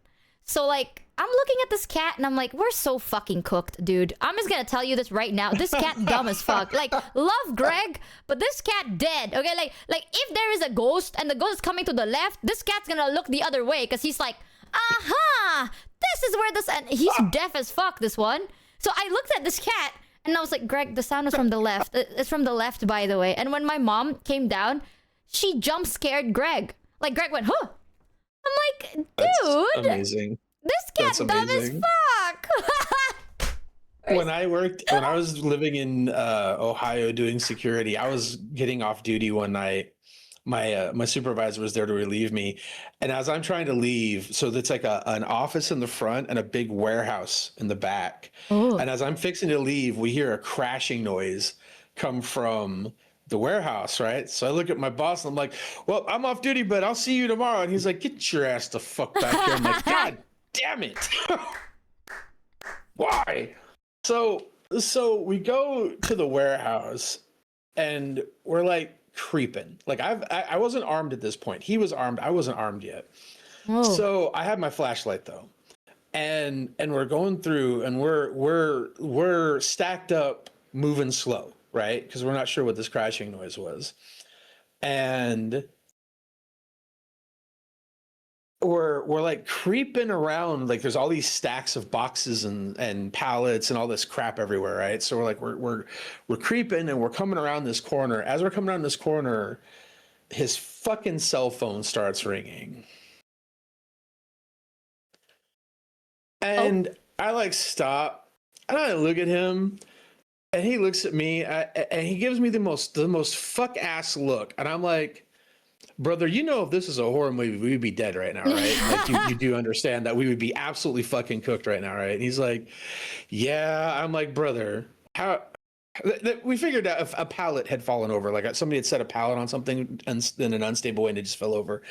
So like I'm looking at this cat and I'm like, we're so fucking cooked, dude. I'm just gonna tell you this right now. This cat dumb as fuck. Like, love Greg, but this cat dead. Okay, like if there is a ghost and the ghost is coming to the left, this cat's gonna look the other way because he's like, aha, this is where this, and he's deaf as fuck, this one. So I looked at this cat and I was like, Greg, the sound is from the left. It's from the left, by the way. And when my mom came down, she jump scared Greg. Like Greg went, huh? I'm like, dude, That's amazing. this cat That's dumb as amazing. fuck. When I was living in Ohio doing security, I was getting off duty one night. My supervisor was there to relieve me, and as I'm trying to leave, so it's like an office in the front and a big warehouse in the back. Oh. And as I'm fixing to leave, we hear a crashing noise come from the warehouse, right? So I look at my boss and I'm like, well, I'm off duty, but I'll see you tomorrow. And he's like, get your ass the fuck back here. I'm like, God damn it. Why? So we go to the warehouse and we're like creeping. Like I wasn't armed at this point. He was armed. I wasn't armed yet. Oh. So I had my flashlight though. And we're going through and we're stacked up moving slow, right? Because we're not sure what this crashing noise was. And we're like creeping around, like there's all these stacks of boxes and pallets and all this crap everywhere, right? So we're creeping and we're coming around this corner. As we're coming around this corner, his fucking cell phone starts ringing. And I like stop and I look at him and he looks at me and he gives me the most fuck ass look. And I'm like, brother, you know, if this is a horror movie, we would be dead right now, right? Like you do understand that we would be absolutely fucking cooked right now, right? And he's like, yeah. I'm like, brother, how? We figured out if a pallet had fallen over, like somebody had set a pallet on something and in an unstable way and it just fell over.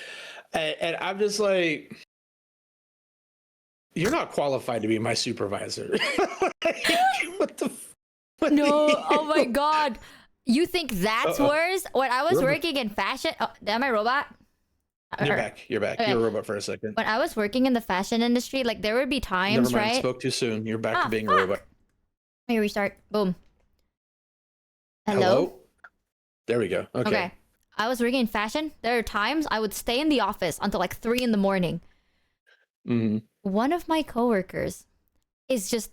And I'm just like, you're not qualified to be my supervisor. What the? No, oh my god. You think that's worse? When I was working in fashion, am I a robot? You're back. Okay. You're a robot for a second. When I was working in the fashion industry, like there would be times, Never mind, right? spoke too soon. You're back to being a robot. Let me restart. Boom. Hello? There we go. Okay. I was working in fashion. There are times I would stay in the office until like 3 in the morning. Mm-hmm. One of my coworkers is just,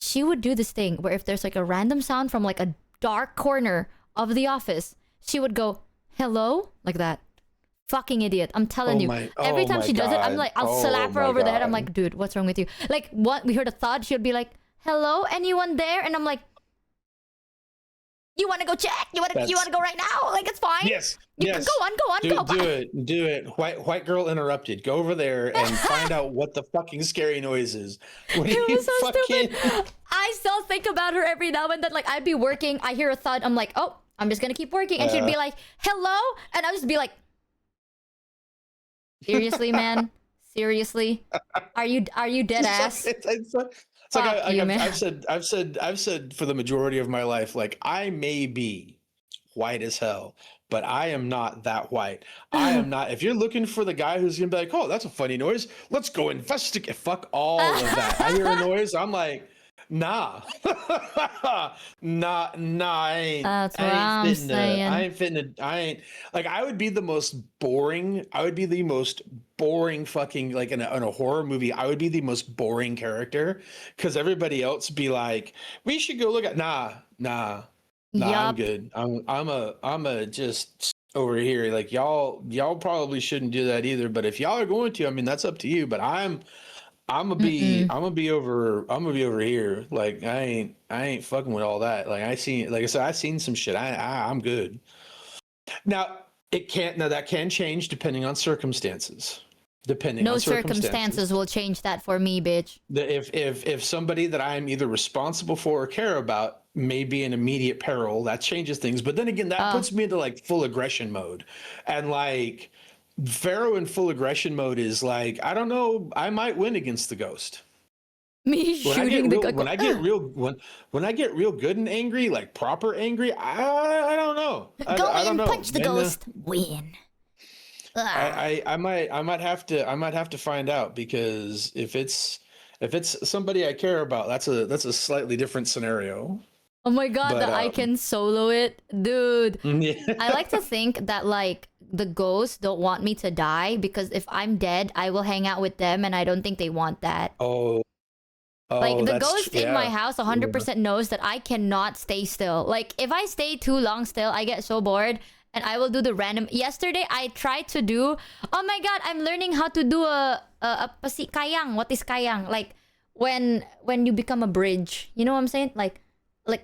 she would do this thing where if there's like a random sound from like a dark corner of the office, she would go, hello? Like that. Fucking idiot. I'm telling you. Every time she does it, I'm like, I'll slap her over the head. I'm like, dude, what's wrong with you? Like, what? We heard a thud. She would be like, hello? Anyone there? And I'm like, you want to go check? You want to go right now? Like, it's fine. Yes. Go on. Do it. White girl interrupted. Go over there and find out what the fucking scary noise is. It was so stupid. I still think about her every now and then. Like, I'd be working, I hear a thud. I'm like, oh, I'm just gonna keep working. And she'd be like, hello? And I'd just be like, seriously, man? Seriously? Are you dead ass? It's like I've said for the majority of my life, like I may be white as hell, but I am not that white. I am not. If you're looking for the guy who's gonna be like, oh, that's a funny noise, let's go investigate. Fuck all of that. I hear a noise, I'm like, nah, nah, I ain't. That's what I'm saying. I ain't like. I would be the most boring. I would be the most boring fucking, like in a horror movie. I would be the most boring character because everybody else be like, we should go look at. Nah, I'm good. I'm a just over here. Like y'all probably shouldn't do that either. But if y'all are going to, I mean, that's up to you. But I'm gonna be over here. Like I ain't fucking with all that. Like I said, I seen some shit. I'm good. Now that can change depending on circumstances. depending No on circumstances will change that for me, bitch. If somebody that I'm either responsible for or care about may be in immediate peril, that changes things. But then again, that puts me into like full aggression mode, and like Pharaoh in full aggression mode is like, I don't know, I might win against the ghost. Me When shooting the when I get real good and angry, like proper angry, I don't know. Go I don't in, know. punch the And, ghost, win. I might have to find out, because if it's somebody I care about, that's a slightly different scenario. Oh my god, But that I can solo it, dude. yeah. I like to think that like the ghosts don't want me to die, because if I'm dead, I will hang out with them, and I don't think they want that. Oh, Like the that's ghost in my house 100% knows that I cannot stay still. Like if I stay too long still, I get so bored, and I will do the random. Yesterday I tried to do, oh my god, I'm learning how to do a kayang. What is kayang? Like when you become a bridge. You know what I'm saying? Like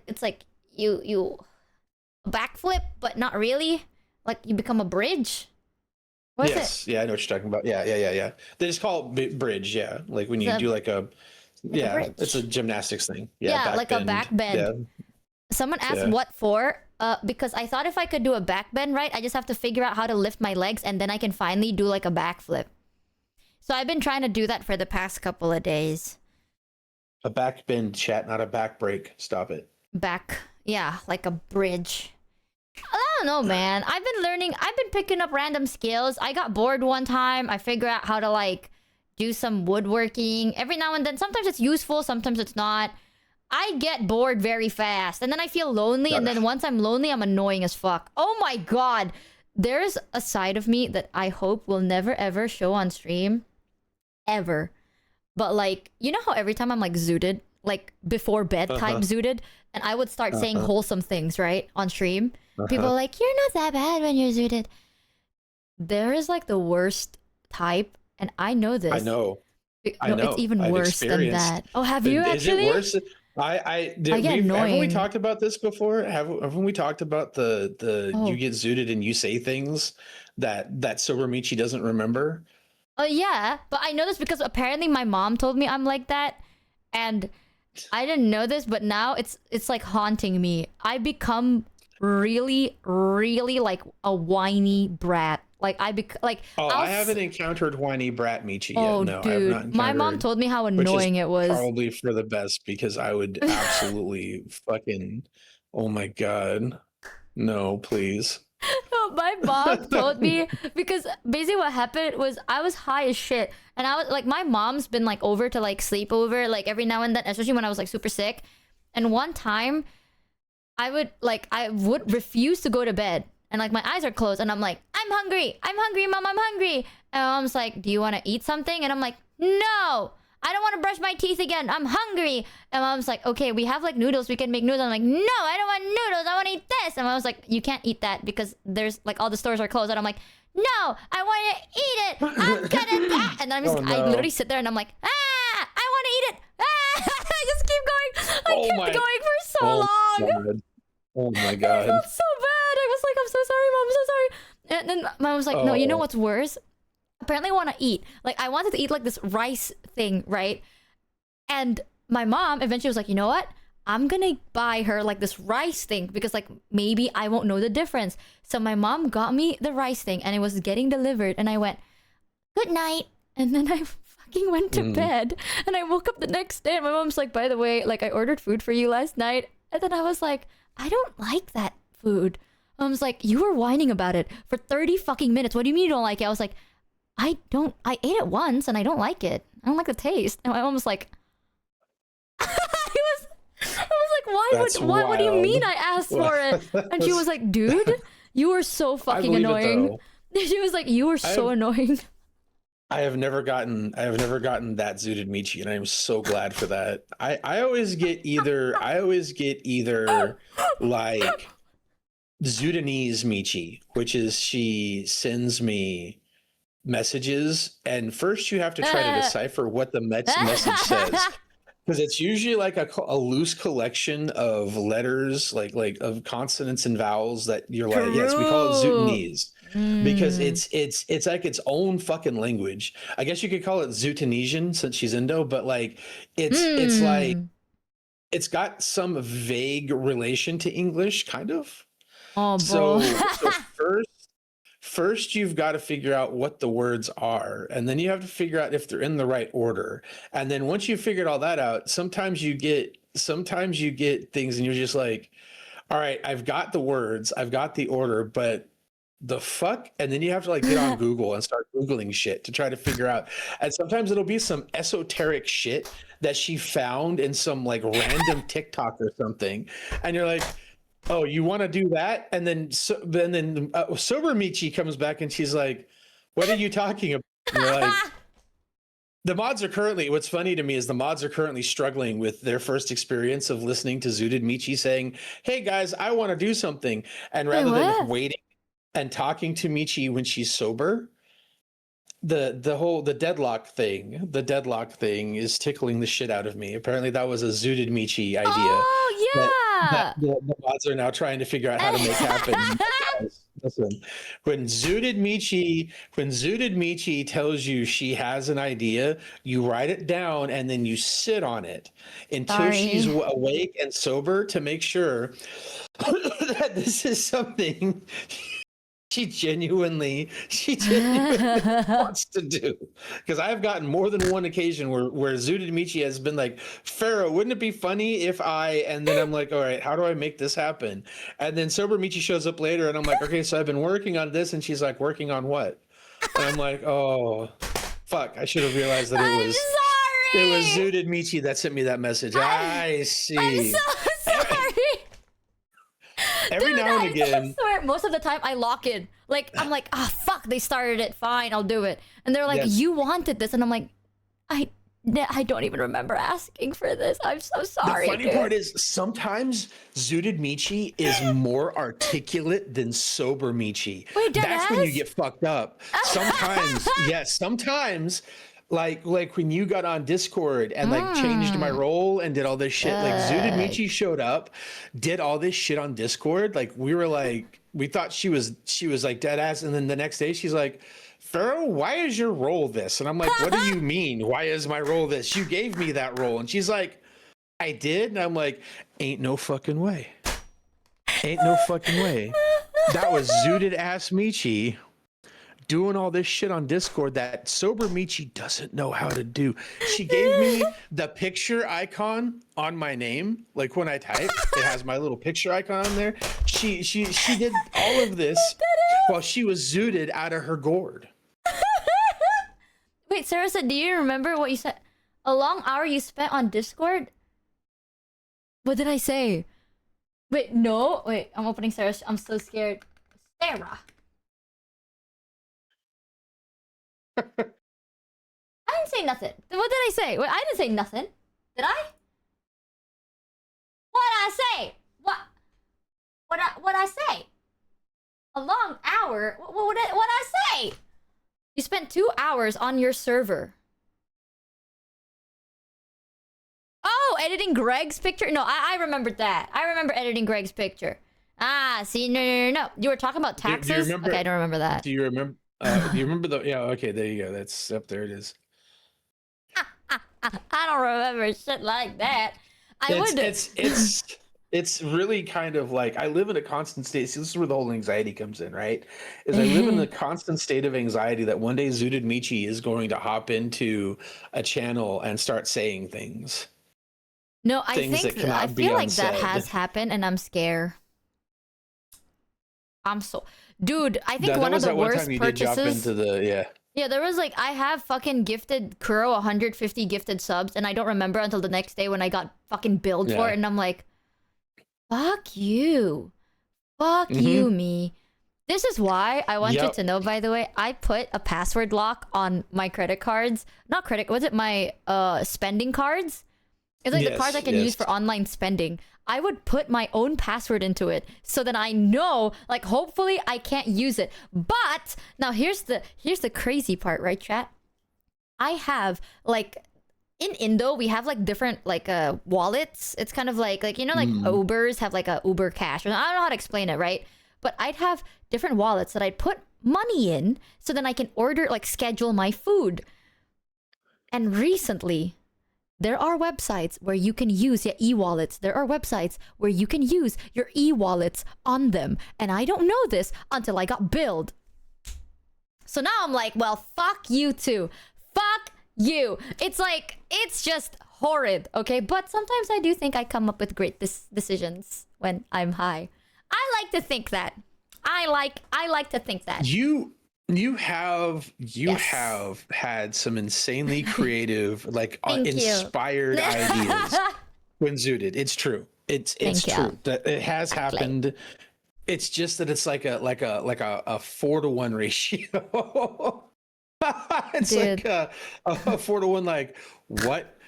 it's like you backflip, but not really. Like you become a bridge. What is Yes, yeah, I know what you're talking about. Yeah. They just call it bridge. Yeah, like when you do like a bridge. it's a gymnastics thing. Yeah, like a back bend. Yeah. Someone asked what for. Because I thought if I could do a back bend right, I just have to figure out how to lift my legs, and then I can finally do like a backflip. So I've been trying to do that for the past couple of days. A back bend, chat, not a back break. Stop it. Yeah, like a bridge. I don't know, man. I've been picking up random skills. I got bored one time. I figured out how to like do some woodworking. Every now and then, sometimes it's useful, sometimes it's not. I get bored very fast, and then I feel lonely, and then once I'm lonely, I'm annoying as fuck. Oh my god. There's a side of me that I hope will never ever show on stream. Ever. But like, you know how every time I'm like zooted, like before bed type zooted, and I would start saying wholesome things, right? On stream. People are like, you're not that bad when you're zooted. There is like the worst type, and I know this. I know. It's even worse than that. Oh, have you actually? Is it worse? I get annoying. Haven't we talked about this before? Haven't we talked about the you get zooted and you say things that sober Michi doesn't remember? Oh yeah, but I know this because apparently my mom told me I'm like that, and I didn't know this, but now it's like haunting me. I become really like a whiny brat. Like I haven't encountered whiny brat Michi yet. Oh, no, dude. I have not encountered, my mom told me how annoying it was. Probably for the best, because I would absolutely fucking, oh my god, no, please. My mom told me, because basically what happened was I was high as shit, and I was like, my mom's been like over to like sleep over like every now and then, especially when I was like super sick. And one time I would refuse to go to bed, and like my eyes are closed, and I'm like, I'm hungry, mom, I'm hungry. And mom's like, do you want to eat something? And I'm like, no, I don't want to brush my teeth again, I'm hungry. And mom's like, okay, we have like noodles, we can make noodles. I'm like, no, I don't want noodles, I want to eat this. And mom's like, you can't eat that because there's like all the stores are closed. And I'm like, no, I want to eat it, I'm gonna die. And then I literally sit there and I'm like, I want to eat it. I just keep going. I kept going for so long. God. Oh my god. I felt so bad. I was like, I'm so sorry, mom, I'm so sorry. And then mom was like, no, you know what's worse? Apparently I want to eat. Like I wanted to eat like this rice thing, right? And my mom eventually was like, you know what? I'm gonna buy her like this rice thing, because like maybe I won't know the difference. So my mom got me the rice thing, and it was getting delivered, and I went, good night. And then I fucking went to bed, and I woke up the next day, and my mom's like, by the way, like I ordered food for you last night. And then I was like, I don't like that food. Mom's like, you were whining about it for 30 fucking minutes. What do you mean you don't like it? I was like, I ate it once and I don't like it. I don't like the taste. And my mom was like, I was like, why? What do you mean I asked for it? And she was like, dude, you were so fucking annoying. She was like, you were so annoying. I have never gotten that zooted Michi, and I am so glad for that. I always get either like Zoodanese Michi, which is she sends me messages, and first you have to try to decipher what the message says, Because it's usually like a loose collection of letters, like of consonants and vowels that you're like, yes, we call it True. Zootanese because Mm. it's like its own fucking language. I guess you could call it Zootanesian since she's Indo, but like it's like Mm. it's got some vague relation to English, kind of. Oh, bro. So first you've got to figure out what the words are, and then you have to figure out if they're in the right order. And then once you figured all that out, sometimes you get things and you're just like, all right, I've got the words, I've got the order, but the fuck? And then you have to like get on Google and start Googling shit to try to figure out. And sometimes it'll be some esoteric shit that she found in some like random TikTok or something. And you're like, oh, you want to do that? And then sober Michi comes back and she's like, what are you talking about? And you're like, the mods are currently, what's funny to me is the mods are currently struggling with their first experience of listening to Zooted Michi saying, hey guys, I want to do something. And Wait, rather than what? waiting and talking to Michi when she's sober, the deadlock thing is tickling the shit out of me. Apparently that was a Zooted Michi idea Oh, that yeah. the mods are now trying to figure out how to make happen. Guys, listen, when Zooted Michi tells you she has an idea, you write it down and then you sit on it until she's Sorry. awake and sober to make sure that this is something she genuinely wants to do. Because I've gotten more than one occasion where Zooted Michi has been like, Pharaoh, wouldn't it be funny if and then I'm like, all right, how do I make this happen? And then sober Michi shows up later and I'm like, okay, so I've been working on this, and she's like, working on what? And I'm like, oh fuck, I should have realized that I'm it was sorry. Zooted Michi that sent me that message. I see. I'm so sorry. Every Dude, now and I again, swear, most of the time I lock in. Like, I'm like, ah, fuck, they started it. Fine, I'll do it. And they're like, yes. you wanted this. And I'm like, I don't even remember asking for this. I'm so sorry. The funny dude. part is sometimes Zooted Michi is more articulate than sober Michi. Wait, That's when you deadass? get fucked up. Sometimes, yes, sometimes like when you got on Discord and like changed my role and did all this shit, like Zooted Michi showed up, did all this shit on Discord. Like we were like, we thought she was like dead ass, and then the next day she's like, Pharaoh, why is your role this? And I'm like, what do you mean? Why is my role this? You gave me that role. And she's like, I did. And I'm like, ain't no fucking way. Ain't no fucking way. That was Zooted ass Michi doing all this shit on Discord that sober Michi doesn't know how to do. She gave me the picture icon on my name. Like when I type, it has my little picture icon on there. She did all of this while she was zooted out of her gourd. Wait, Sarah said, do you remember what you said? A long hour you spent on Discord? What did I say? Wait, no. Wait, I'm opening Sarah's. I'm so scared. Sarah. I didn't say nothing. What did I say? Wait, I didn't say nothing. Did I? What I say? What I say? A long hour? What I say? You spent 2 hours on your server. Oh, editing Greg's picture? No, I remembered that. I remember editing Greg's picture. Ah, see, no. You were talking about taxes? Do you remember, okay, I don't remember that. Do you remember? Do you remember the? Yeah. Okay. There you go. That's up there. It is. I don't remember shit like that. I would. It's really kind of like I live in a constant state. See, this is where the whole anxiety comes in, right? Is I live in the constant state of anxiety that one day Zooted Michi is going to hop into a channel and start saying things. No, I Things think that cannot I be feel like that unsaid. has happened, and I'm scared. I'm so, dude. I think That one of was the that one worst time you did jump purchases. into the Yeah, there was like I have fucking gifted Kuro 150 gifted subs, and I don't remember until the next day when I got fucking billed for it, and I'm like, fuck you, you, me. This is why I want you to know. By the way, I put a password lock on my credit cards. Not credit. Was it my spending cards? It's like the cards I can use for online spending. I would put my own password into it so that I know, like, hopefully I can't use it. But now here's the crazy part, right, chat? I have like in Indo we have like different like wallets. It's kind of like you know like Ubers have like a Uber Cash. I don't know how to explain it, right? But I'd have different wallets that I'd put money in so then I can order like schedule my food. And recently there are websites where you can use your e-wallets. There are websites where you can use your e-wallets on them. And I don't know this until I got billed. So now I'm like, well, fuck you too. Fuck you. It's like, it's just horrid, okay? But sometimes I do think I come up with great decisions when I'm high. I like to think that. I like to think that. You have had some insanely creative, like inspired ideas when zooted. It's true. It's true that it has happened. It's just that it's like a 4-to-1 ratio. It's Dude. like a 4-to-1. Like what?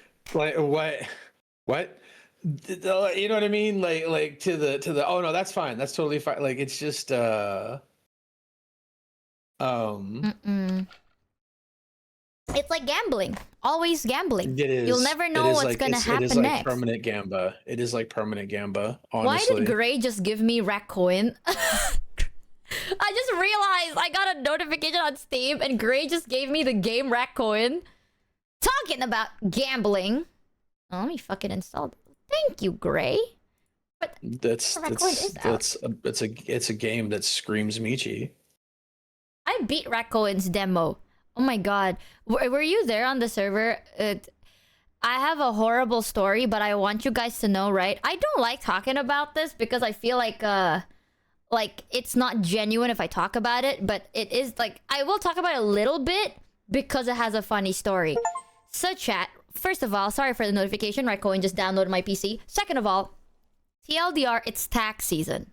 You know what I mean? Like to the. Oh no, that's fine. That's totally fine. Like it's just It's like gambling. Always gambling. It is. You'll never know what's gonna happen It is like next. permanent gamba. It is like permanent gamba. Honestly. Why did Gray just give me rack coin? I just realized I got a notification on Steam and Gray just gave me the game rack coin. Talking about gambling. Oh, let me fucking install it. Thank you, Gray. But it's a game that screams Michi. I beat Rakoin's demo. Oh my god. Were you there on the server? I have a horrible story, but I want you guys to know, right? I don't like talking about this because I feel like it's not genuine if I talk about it, but it is like I will talk about it a little bit because it has a funny story. So chat, first of all, sorry for the notification. Rakoin just downloaded my PC. Second of all, TLDR, it's tax season.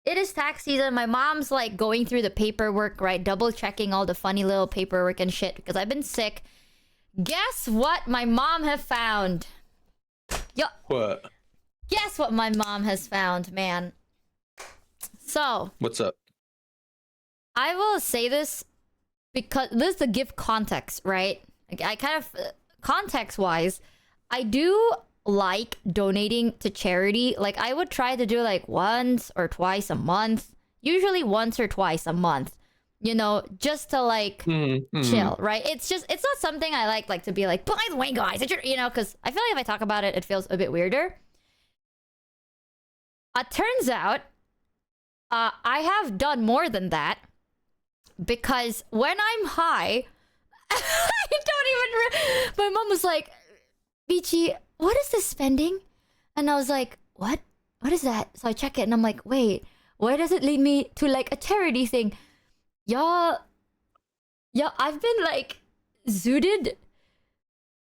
It is tax season. My mom's like going through the paperwork, right? Double checking all the funny little paperwork and shit because I've been sick. Guess what my mom have found? What? Guess what my mom has found, man. So. What's up? I will say this because this is to give context, right? I kind of, context-wise, I do like donating to charity. Like I would try to do like once or twice a month, usually once or twice a month, you know, just to like chill, right? It's not something I like to be like, by the way guys, you know, because I feel like if I talk about it, it feels a bit weirder. Turns out I have done more than that because when I'm high, I don't even my mom was like, Michi, what is this spending? And I was like, what is that? So I check it and I'm like, wait, why does it lead me to like a charity thing? Y'all, I've been like zooted.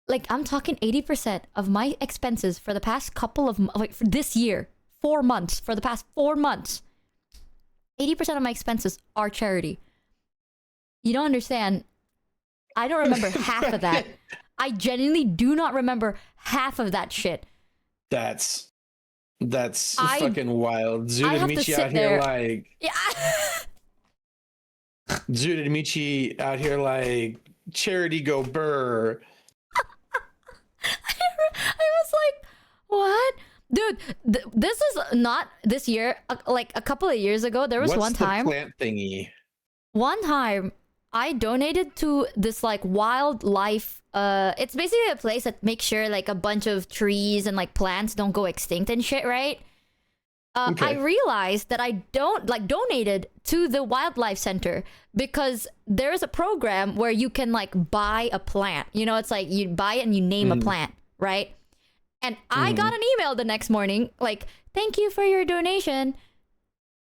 Like I'm talking 80% of my expenses for the past couple of like for this year, 4 months, for the past 4 months, 80% of my expenses are charity. You don't understand. I don't remember half of that. I genuinely do not remember half of that shit. That's fucking wild. Zooted Michi out there. Here like Zooted Michi out here like charity go burr. I was like, what? Dude, this is not this year. Like a couple of years ago, there was What's one time. The plant thingy? One time, I donated to this like wildlife. It's basically a place that makes sure like a bunch of trees and like plants don't go extinct and shit, right? Okay. I realized that I donated to the wildlife center because there's a program where you can like buy a plant. You know, it's like you buy it and you name a plant, right? And I got an email the next morning like, thank you for your donation.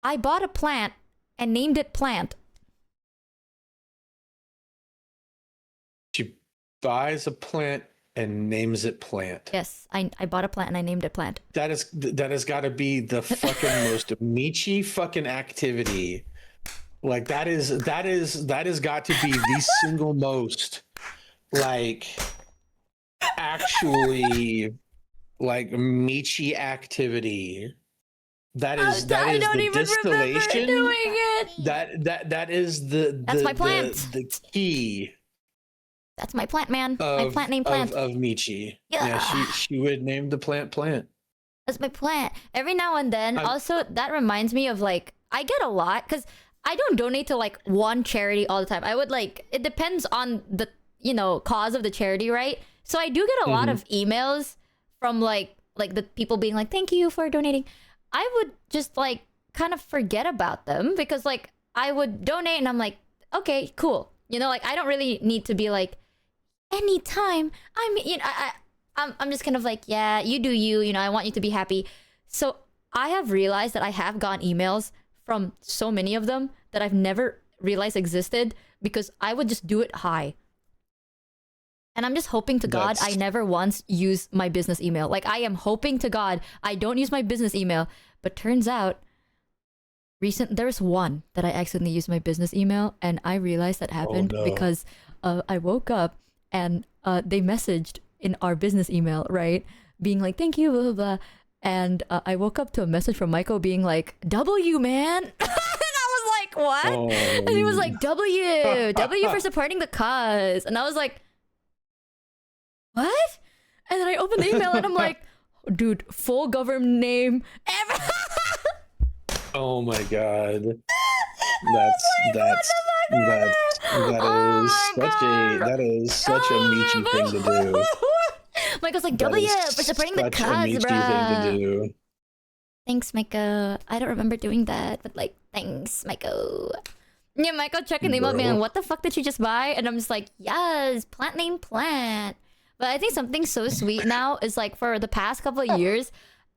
I bought a plant and named it Plant. She buys a plant and names it Plant. Yes, I bought a plant and I named it Plant. That has got to be the fucking most Michi fucking activity. Like that has got to be the single most like actually like Michi activity. That is the distillation. Doing it. That is the That's my plant. The key. That's my plant man. My plant named Plant. Of Michi. Yeah. Yeah, she would name the plant. That's my plant. Every now and then. I'm- Also, that reminds me of like I get a lot because I don't donate to like one charity all the time. I would like it depends on the cause of the charity, right? So I do get a lot of emails from like the people being like, "Thank you for donating." I would just like kind of forget about them because like I would donate and I'm like, okay, cool. Like I don't really need to be like anytime. I'm just kind of like, yeah, you do you. I want you to be happy. So I have realized that I have gotten emails from so many of them that I've never realized existed because I would just do it high. And I'm just hoping to God I never once use my business email. Like I am hoping to God I don't use my business email. But turns out there's one that I accidentally used my business email and I realized that happened because I woke up and they messaged in our business email, right? Being like, thank you, blah, blah, blah. And I woke up to a message from Michael being like, W, man. And I was like, what? Oh. And he was like, W for supporting the cause. And I was like, what? And then I opened the email and I'm like, dude, full government name. Oh my god. That is such a Michi thing to do. Michael's like, W for supporting the cause, bro. Thing to do. Thanks, Michael. I don't remember doing that, but like, thanks, Michael. Yeah, Michael checking the email being like, what the fuck did you just buy? And I'm just like, yes, plant name Plant. But I think something so sweet now is like for the past couple of years,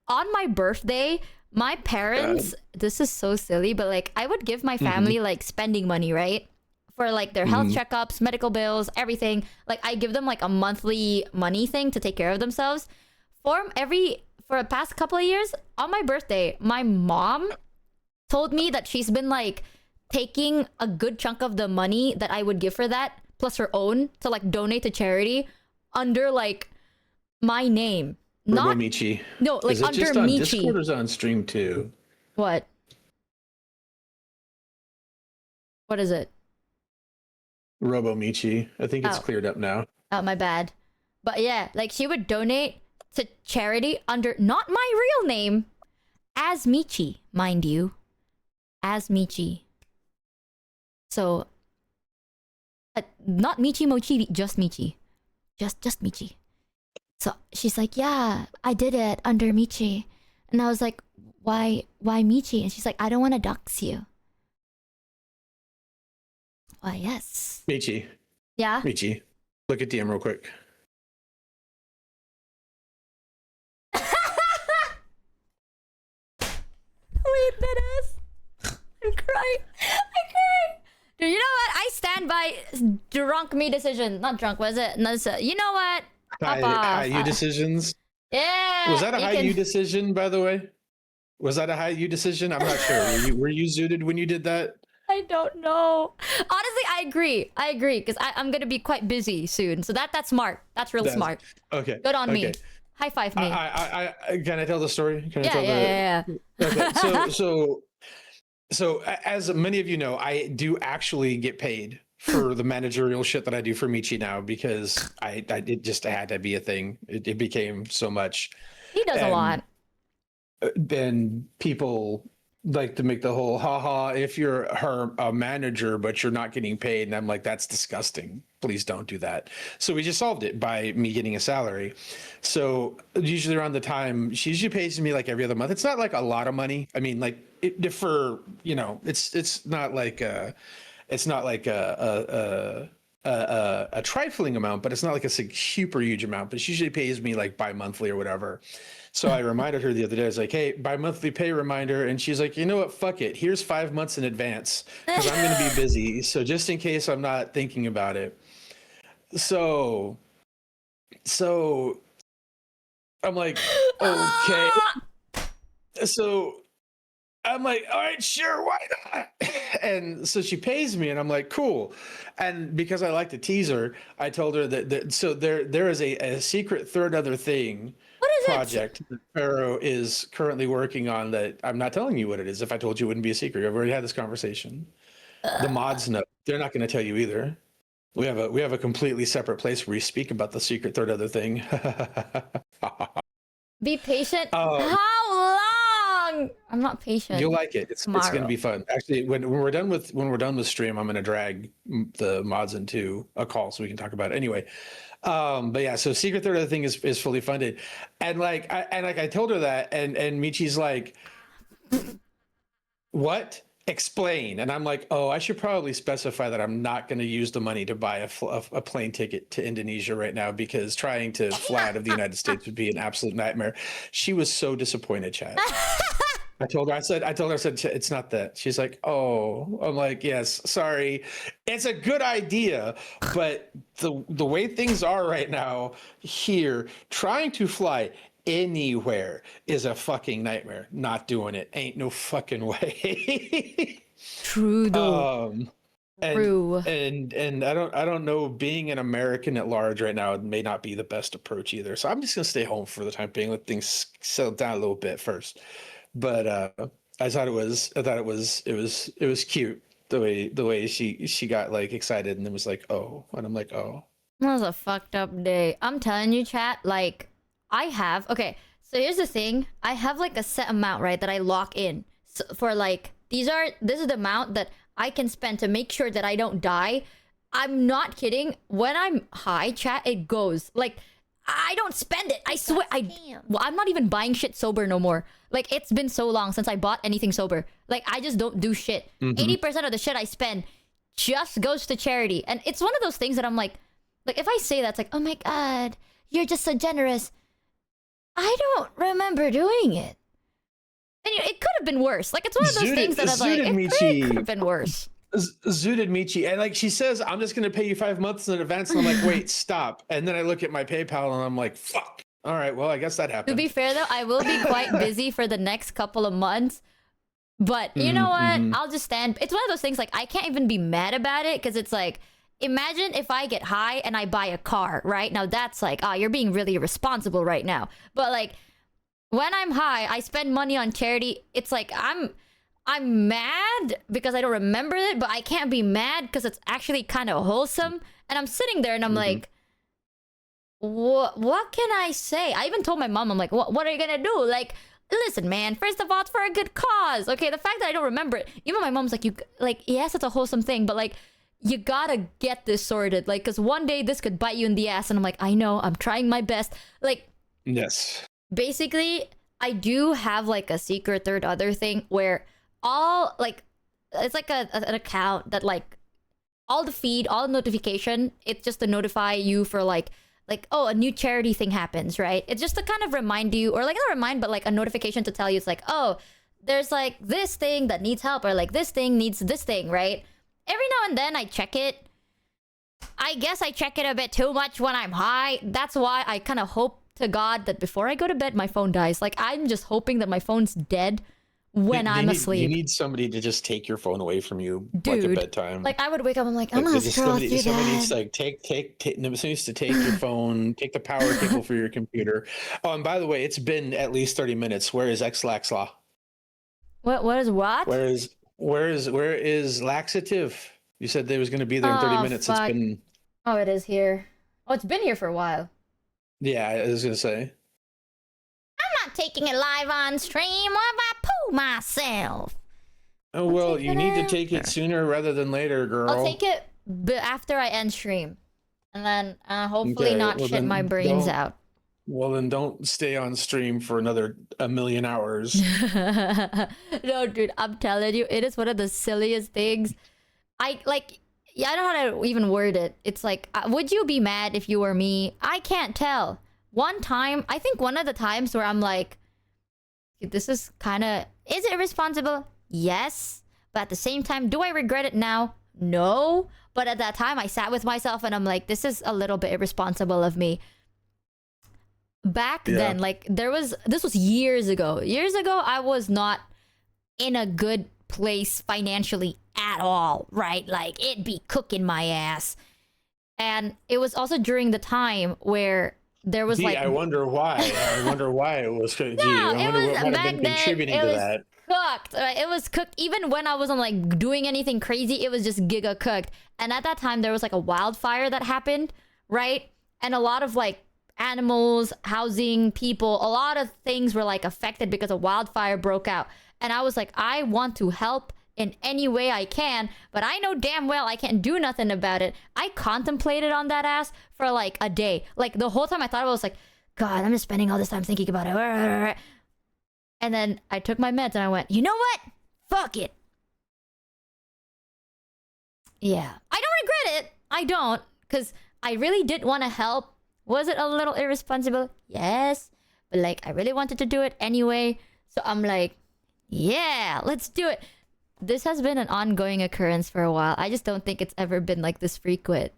on my birthday, my parents, this is so silly, but like I would give my family like spending money, right? For like their health checkups, medical bills, everything. Like I give them like a monthly money thing to take care of themselves. For the past couple of years, on my birthday, my mom told me that she's been like taking a good chunk of the money that I would give her that, plus her own, to like donate to charity under like my name. Not Michi. No, like is it under just on Michi. Discord or is it on stream too? What? What is it? Robo Michi. I think it's cleared up now. Oh, my bad. But yeah, like she would donate to charity under not my real name, as Michi, mind you, as Michi. So, not Michi Mochievee, just Michi, just Michi. So she's like, yeah, I did it under Michi. And I was like, why Michi? And she's like, I don't want to dox you. Why, yes. Michi. Yeah? Michi. Look at DM real quick. Wait, that is. I'm crying. Dude, you know what? I stand by drunk me decision. Not drunk, was it? No, you know what? High U decisions. Yeah. Was that a high U decision, by the way? Was that a high U decision? I'm not sure. Were you zooted when you did that? I don't know. Honestly, I agree. Because I'm going to be quite busy soon. So that's smart. That's real smart. Okay. Good on me. High five me. Can I tell the story? Can I tell yeah. Okay. So as many of you know, I do actually get paid for the managerial shit that I do for Michi now because it just had to be a thing. It became so much. He does a lot. Then people like to make the whole haha if you're a manager but you're not getting paid, and I'm like, that's disgusting. Please don't do that. So we just solved it by me getting a salary. So usually around the time, she usually pays me like every other month. It's not like a lot of money. I mean, like it's not like a trifling amount, but it's not like a super huge amount. But she usually pays me like bi-monthly or whatever. So I reminded her the other day. I was like, hey, bi-monthly pay reminder. And she's like, you know what? Fuck it. Here's 5 months in advance because I'm going to be busy. So just in case I'm not thinking about it. So I'm like, okay. So I'm like, all right, sure, why not? And so she pays me, and I'm like, cool. And because I like to tease her, I told her that so there is a secret third other thing project that Pharaoh is currently working on that I'm not telling you what it is. If I told you, it wouldn't be a secret. I've already had this conversation. The mods know. They're not going to tell you either. We have a completely separate place where we speak about the secret third other thing. Be patient. Um, How long? I'm not patient. You'll like it. It's going to Tomorrow. be fun. Actually, when we're done with stream, I'm going to drag the mods into a call so we can talk about it. Anyway, but yeah, so secret third other thing is fully funded, and I told her that, and Michi's like, what? Explain. And I'm like, oh, I should probably specify that I'm not going to use the money to buy a plane ticket to Indonesia right now, because trying to fly out of the United States would be an absolute nightmare. She was so disappointed, Chad. I told her, I said, it's not that. She's like, oh, I'm like, yes, sorry. It's a good idea, but the way things are right now here, trying to fly anywhere is a fucking nightmare. Not doing it. Ain't no fucking way. True though. True. And I don't know, being an American at large right now may not be the best approach either. So I'm just gonna stay home for the time being, let things settle down a little bit first. But I thought it was cute the way she got like excited and then was like, oh, and I'm like, oh. That was a fucked up day. I'm telling you, chat, like, okay, so here's the thing. I have like a set amount, right, that I lock in for like, this is the amount that I can spend to make sure that I don't die. I'm not kidding. When I'm high, chat, it goes. Like, I don't spend it. I swear. Well, I'm not even buying shit sober no more. Like, it's been so long since I bought anything sober. Like, I just don't do shit. 80% of the shit I spend just goes to charity. And it's one of those things that I'm like if I say that, it's like, oh my God, you're just so generous. I don't remember doing it. And it could have been worse. Like, it's one of those things that I'm like, it could have been worse. Zooted Michi, and like she says, I'm just going to pay you 5 months in advance, and I'm like, wait, stop. And then I look at my PayPal and I'm like, fuck. All right, well, I guess that happened. To be fair though, I will be quite busy for the next couple of months. But you know what? I'll just stand. It's one of those things, like, I can't even be mad about it, because it's like, imagine if I get high and I buy a car, right? Now that's like, you're being really irresponsible right now. But like, when I'm high, I spend money on charity. It's like, I'm mad because I don't remember it, but I can't be mad because it's actually kind of wholesome. And I'm sitting there and I'm like, what can I say? I even told my mom, I'm like, what are you gonna do? Like, listen, man, first of all, it's for a good cause. Okay, the fact that I don't remember it, even my mom's like, yes, it's a wholesome thing, but like, you gotta get this sorted. Like, because one day this could bite you in the ass. And I'm like, I know, I'm trying my best. Like, yes. Basically, I do have like a secret third other thing where all, like, it's like an account that like all the feed, all the notification, it's just to notify you for like, oh, a new charity thing happens, right? It's just to kind of remind you, or like not remind, but like a notification to tell you, it's like, oh, there's like this thing that needs help, or like this thing needs this thing, right? Every now and then I check it. I guess I check it a bit too much when I'm high. That's why I kind of hope to God that before I go to bed, my phone dies. Like, I'm just hoping that my phone's dead when I'm asleep. You need somebody to just take your phone away from you, dude, like at bedtime. Like, I would wake up, I'm like, I'm gonna scroll through that. Somebody needs to like somebody needs to take your phone, take the power cable for your computer. Oh, and by the way, it's been at least 30 minutes. Where is X-Lax Law? What is what? Where is laxative? You said they was going to be there in 30 minutes. Fuck. It's been. Oh, it is here. Oh, it's been here for a while. Yeah, I was going to say. I'm not taking it live on stream. What if I poo myself? Oh, well, you need to take it sooner rather than later, girl. I'll take it after I end stream. And then hopefully not shit my brains out. Well, then don't stay on stream for another 1,000,000 hours. No, dude, I'm telling you, it is one of the silliest things. I don't know how to even word it. It's like, would you be mad if you were me? I can't tell. One time, I think one of the times where I'm like, this is kind of, is it irresponsible? Yes. But at the same time, do I regret it now? No. But at that time, I sat with myself and I'm like, this is a little bit irresponsible of me. Back then, like, this was years ago. Years ago, I was not in a good place financially at all, right? Like, it'd be cooking my ass. And it was also during the time where there was like... I wonder why. I wonder why it was... No, I wonder what might have been contributing to that. cooked. Right? It was cooked. Even when I wasn't like doing anything crazy, it was just giga cooked. And at that time, there was like a wildfire that happened, right? And a lot of like animals, housing, people, a lot of things were like affected because a wildfire broke out. And I was like, I want to help in any way I can, but I know damn well I can't do nothing about it. I contemplated on that ass for like a day. Like the whole time I thought about it, I was like, God, I'm just spending all this time thinking about it. And then I took my meds and I went, you know what? Fuck it. Yeah. I don't regret it. I don't. Because I really did want to help. Was it a little irresponsible? Yes. But like, I really wanted to do it anyway. So I'm like, yeah, let's do it. This has been an ongoing occurrence for a while. I just don't think it's ever been like this frequent.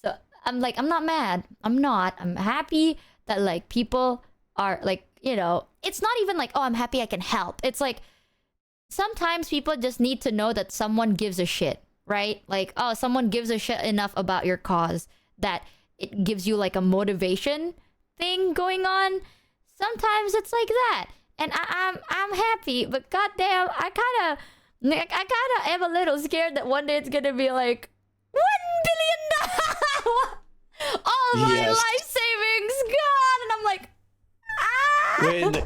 So I'm like, I'm not mad. I'm not. I'm happy that like people are like, you know, it's not even like, oh, I'm happy I can help. It's like sometimes people just need to know that someone gives a shit, right? Like, oh, someone gives a shit enough about your cause that it gives you like a motivation thing going on. Sometimes it's like that. And I'm happy, but goddamn, I kind of am a little scared that one day it's gonna be like $1 billion, all my Yes. life savings gone, and I'm like, ah.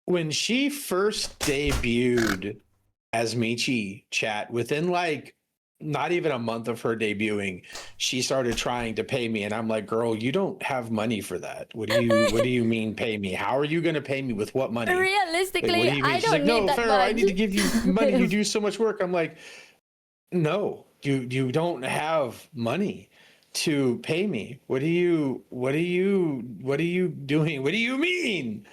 When she first debuted as Michi chat, within like not even a month of her debuting, she started trying to pay me, and I'm like, girl, you don't have money for that. What do you mean pay me? How are you gonna pay me? With what money? Realistically, Like, what do you mean? I She's don't like, need no, that Pharaoh, much. I need to give you money. You do so much work. I'm like, no, you don't have money to pay me. What are you doing? What do you mean?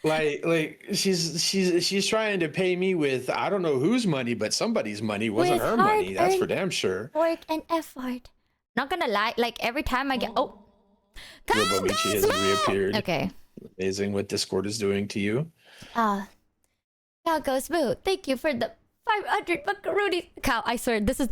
Like she's trying to pay me with I don't know whose money, but somebody's money. Wasn't With her money. That's for hard-earned damn sure. work and effort. Not gonna lie, like every time I get Robo Michi has reappeared. Okay. Amazing what Discord is doing to you. Cow goes boo. Thank you for the 500 buckaroonies. Cow, I swear, this is...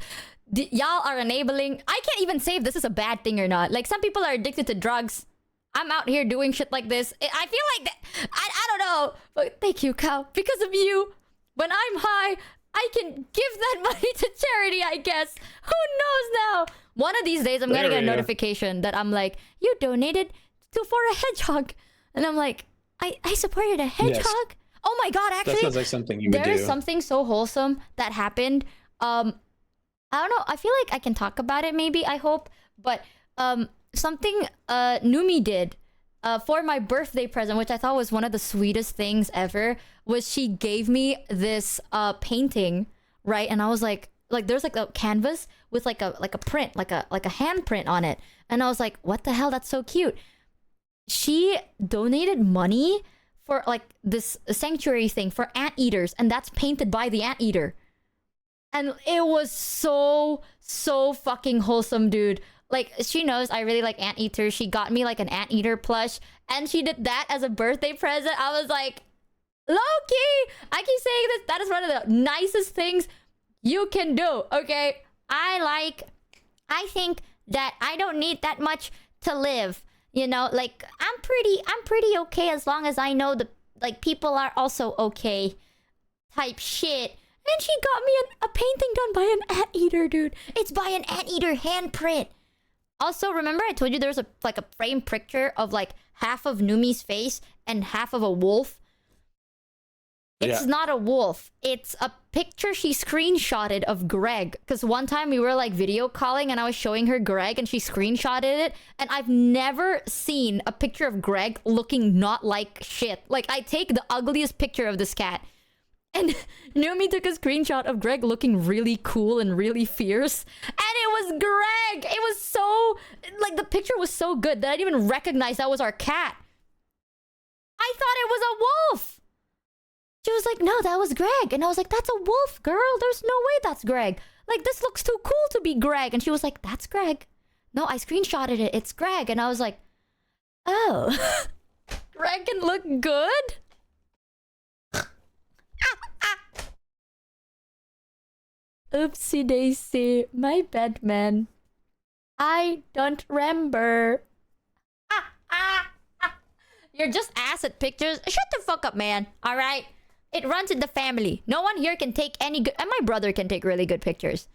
y'all are enabling... I can't even say if this is a bad thing or not. Like, some people are addicted to drugs. I'm out here doing shit like this. I feel like... I don't know. But thank you, Cow. Because of you, when I'm high, I can give that money to charity, I guess. Who knows now? One of these days, I'm gonna get a notification that I'm like, you donated for a hedgehog. And I'm like, I supported a hedgehog? Yes. Oh my god, actually, that sounds like something you would do. There is something so wholesome that happened. I don't know. I feel like I can talk about it maybe, I hope. But something Numi did for my birthday present, which I thought was one of the sweetest things ever, was she gave me this painting, right? And I was like there's like a canvas with like a print, like a hand print on it. And I was like, what the hell? That's so cute. She donated money for like this sanctuary thing for anteaters, and that's painted by the anteater. And it was so fucking wholesome, dude. Like, she knows I really like anteaters. She got me like an anteater plush, and she did that as a birthday present. I was like, low-key, I keep saying this, that is one of the nicest things you can do, okay? I think that I don't need that much to live. You know, like, I'm pretty okay as long as I know the like people are also okay type shit. And she got me a painting done by an anteater, dude. It's by an anteater handprint. Also, remember I told you there's a frame picture of like half of Numi's face and half of a wolf? It's not a wolf. It's a picture she screenshotted of Greg. Because one time we were like video calling and I was showing her Greg and she screenshotted it. And I've never seen a picture of Greg looking not like shit. Like, I take the ugliest picture of this cat. And Numi took a screenshot of Greg looking really cool and really fierce. And it was Greg! It was so... like, the picture was so good that I didn't even recognize that was our cat. I thought it was a wolf! She was like, no, that was Greg. And I was like, that's a wolf, girl. There's no way that's Greg. Like, this looks too cool to be Greg. And she was like, that's Greg. No, I screenshotted it. It's Greg. And I was like, oh. Greg can look good? Oopsie daisy. My bad, man. I don't remember. You're just ass at pictures. Shut the fuck up, man. Alright? It runs in the family. No one here can take any good... And my brother can take really good pictures.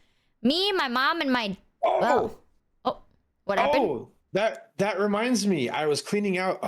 Me, my mom, and my... Oh! Well, oh, what happened? Oh, that reminds me. I was cleaning out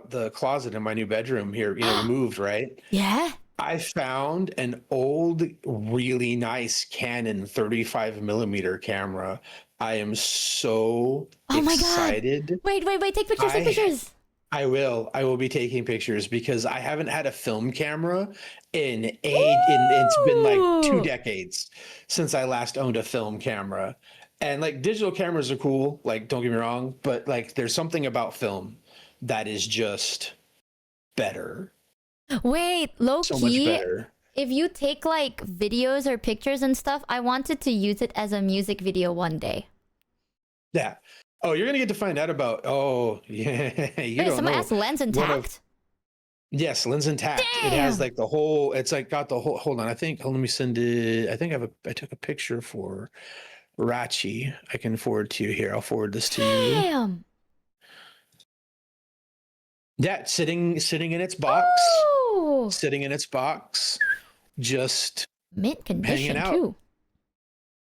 the closet in my new bedroom here. You know, we moved, right? Yeah? I found an old, really nice Canon 35 millimeter camera. I am so Oh my God. excited. Wait. Take pictures, take pictures. I will be taking pictures because I haven't had a film camera in it's been like 2 Ooh. decades since I last owned a film camera. And like digital cameras are cool, like don't get me wrong, but like there's something about film that is just better. Wait, low So much key, better. if you take like videos or pictures and stuff, I wanted to use it as a music video one day. Yeah. Oh, you're gonna get to find out about. Oh, yeah. You Wait, don't someone know. asked lens intact? Yes, lens intact. It has like the whole. It's like got the whole. Hold on. I think. Let me send it. I think I took a picture for Rachi. I can forward to you here. I'll forward this to you. Damn. Yeah, sitting in its box. Oh. Sitting in its box. Just Mint condition out. too.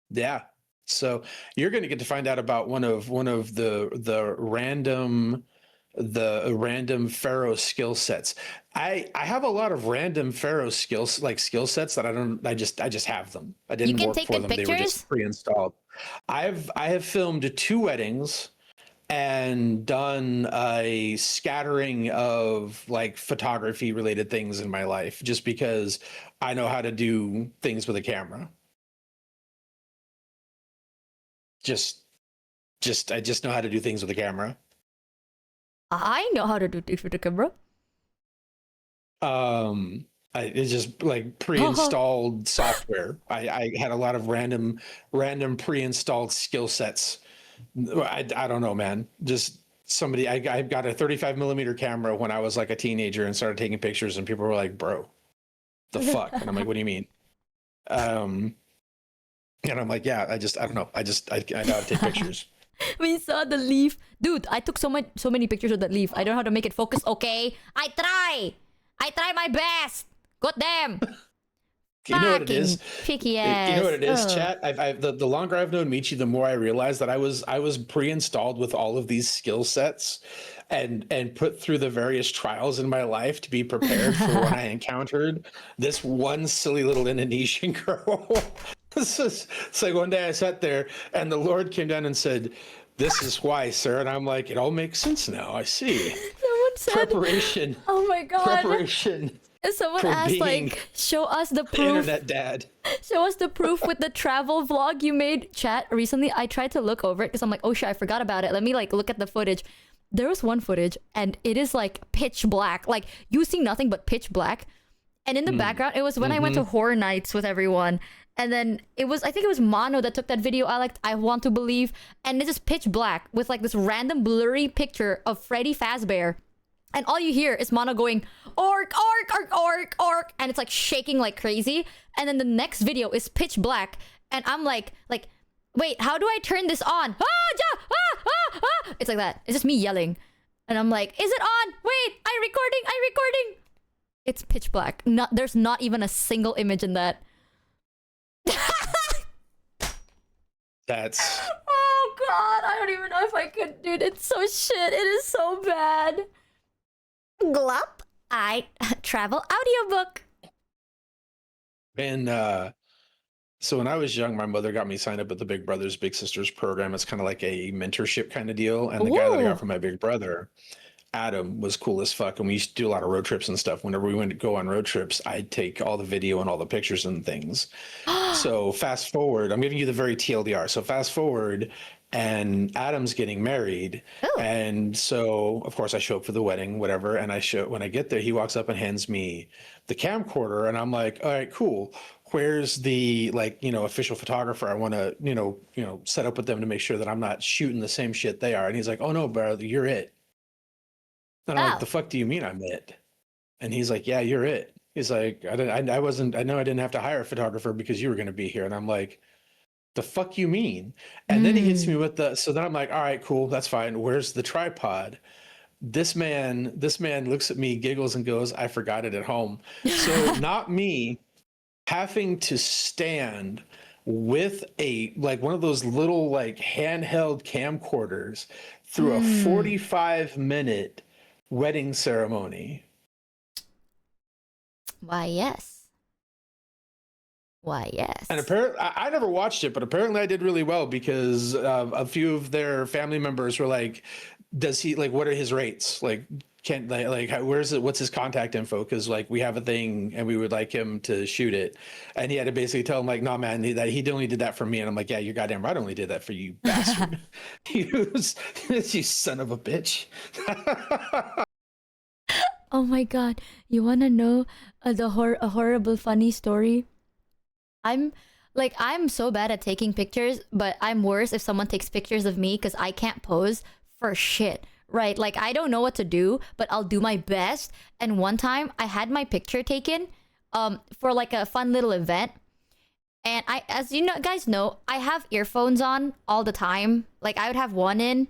yeah. So you're going to get to find out about one of the random Pharaoh skill sets. I have a lot of random Pharaoh skill sets that I just have them. I didn't can work take for good them. They were pictures? just pre-installed. I have filmed 2 weddings and done a scattering of like photography related things in my life just because I know how to do things with a camera. I just know how to do things with a camera. I know how to do things with the camera. It's just like pre-installed software. I had a lot of random pre-installed skill sets. I don't know, man. Just somebody. I got a 35 millimeter camera when I was like a teenager and started taking pictures, and people were like, "Bro, the fuck?" And I'm like, "What do you mean?" And I'm like, "Yeah, I don't know. I know how to take pictures." We saw the leaf. Dude, I took so many pictures of that leaf. I don't know how to make it focus. Okay, I try my best. God damn. You know what it is? Picky ass. You know what it is, Ugh. chat? The longer I've known Michi, the more I realized that I was pre-installed with all of these skill sets and put through the various trials in my life to be prepared for when I encountered this one silly little Indonesian girl. It's like one day I sat there and the Lord came down and said, "This is why, sir." And I'm like, it all makes sense now. I see. Someone said, Preparation. oh my God. Preparation. And someone for asked, being like, show us the The proof. internet dad. Show us the proof with the travel vlog you made. Chat, recently I tried to look over it because I'm like, oh shit, I forgot about it. Let me like look at the footage. There was one footage and it is like pitch black. Like you see nothing but pitch black. And in the background, it was when I went to Horror Nights with everyone. And then I think it was Mono that took that video I want to believe. And this is pitch black with like this random blurry picture of Freddy Fazbear. And all you hear is Mono going, orc, orc, orc, orc, orc. And it's like shaking like crazy. And then the next video is pitch black. And I'm like, wait, how do I turn this on? Ah, ja, ah, ah, ah. It's like that. It's just me yelling. And I'm like, is it on? Wait, I'm recording. It's pitch black. There's not even a single image in that. That's Oh God, I don't even know if I could, dude. It's so shit. It is so bad. Glup. I travel audiobook. and so when I was young, my mother got me signed up with the Big Brothers Big Sisters program. It's kind of like a mentorship kind of deal. And the guy that I Ooh. got from my big brother, Adam, was cool as fuck. And we used to do a lot of road trips and stuff. Whenever we went to go on road trips, I'd take all the video and all the pictures and things. So fast forward, I'm giving you the very TLDR. So fast forward, and Adam's getting married. Oh. And so, of course, I show up for the wedding, whatever. And when I get there, he walks up and hands me the camcorder. And I'm like, all right, cool. Where's the official photographer? I want to, set up with them to make sure that I'm not shooting the same shit they are. And he's like, oh no, bro, you're it. And I'm like, the fuck do you mean I'm it? And he's like, yeah, you're it. He's like, I know I didn't have to hire a photographer because you were going to be here. And I'm like, the fuck you mean? And then he hits me with so then I'm like, all right, cool, that's fine. Where's the tripod? This man looks at me, giggles, and goes, "I forgot it at home." So not me having to stand with a like one of those little like handheld camcorders through a 45-minute wedding ceremony. Why, yes. Why, yes. And apparently, I never watched it, but apparently I did really well because a few of their family members were like, "Does he like? What are his rates? Like, can't like where's it? What's his contact info? Because like we have a thing and we would like him to shoot it." And he had to basically tell him like, "No, man, he only did that for me." And I'm like, "Yeah, you're goddamn right, I only did that for you, bastard. You son of a bitch." Oh my god, you wanna know a horrible funny story? I'm so bad at taking pictures, but I'm worse if someone takes pictures of me because I can't pose for shit, right? Like I don't know what to do, but I'll do my best. And one time I had my picture taken for like a fun little event. And as you know, guys know, I have earphones on all the time. Like I would have one in,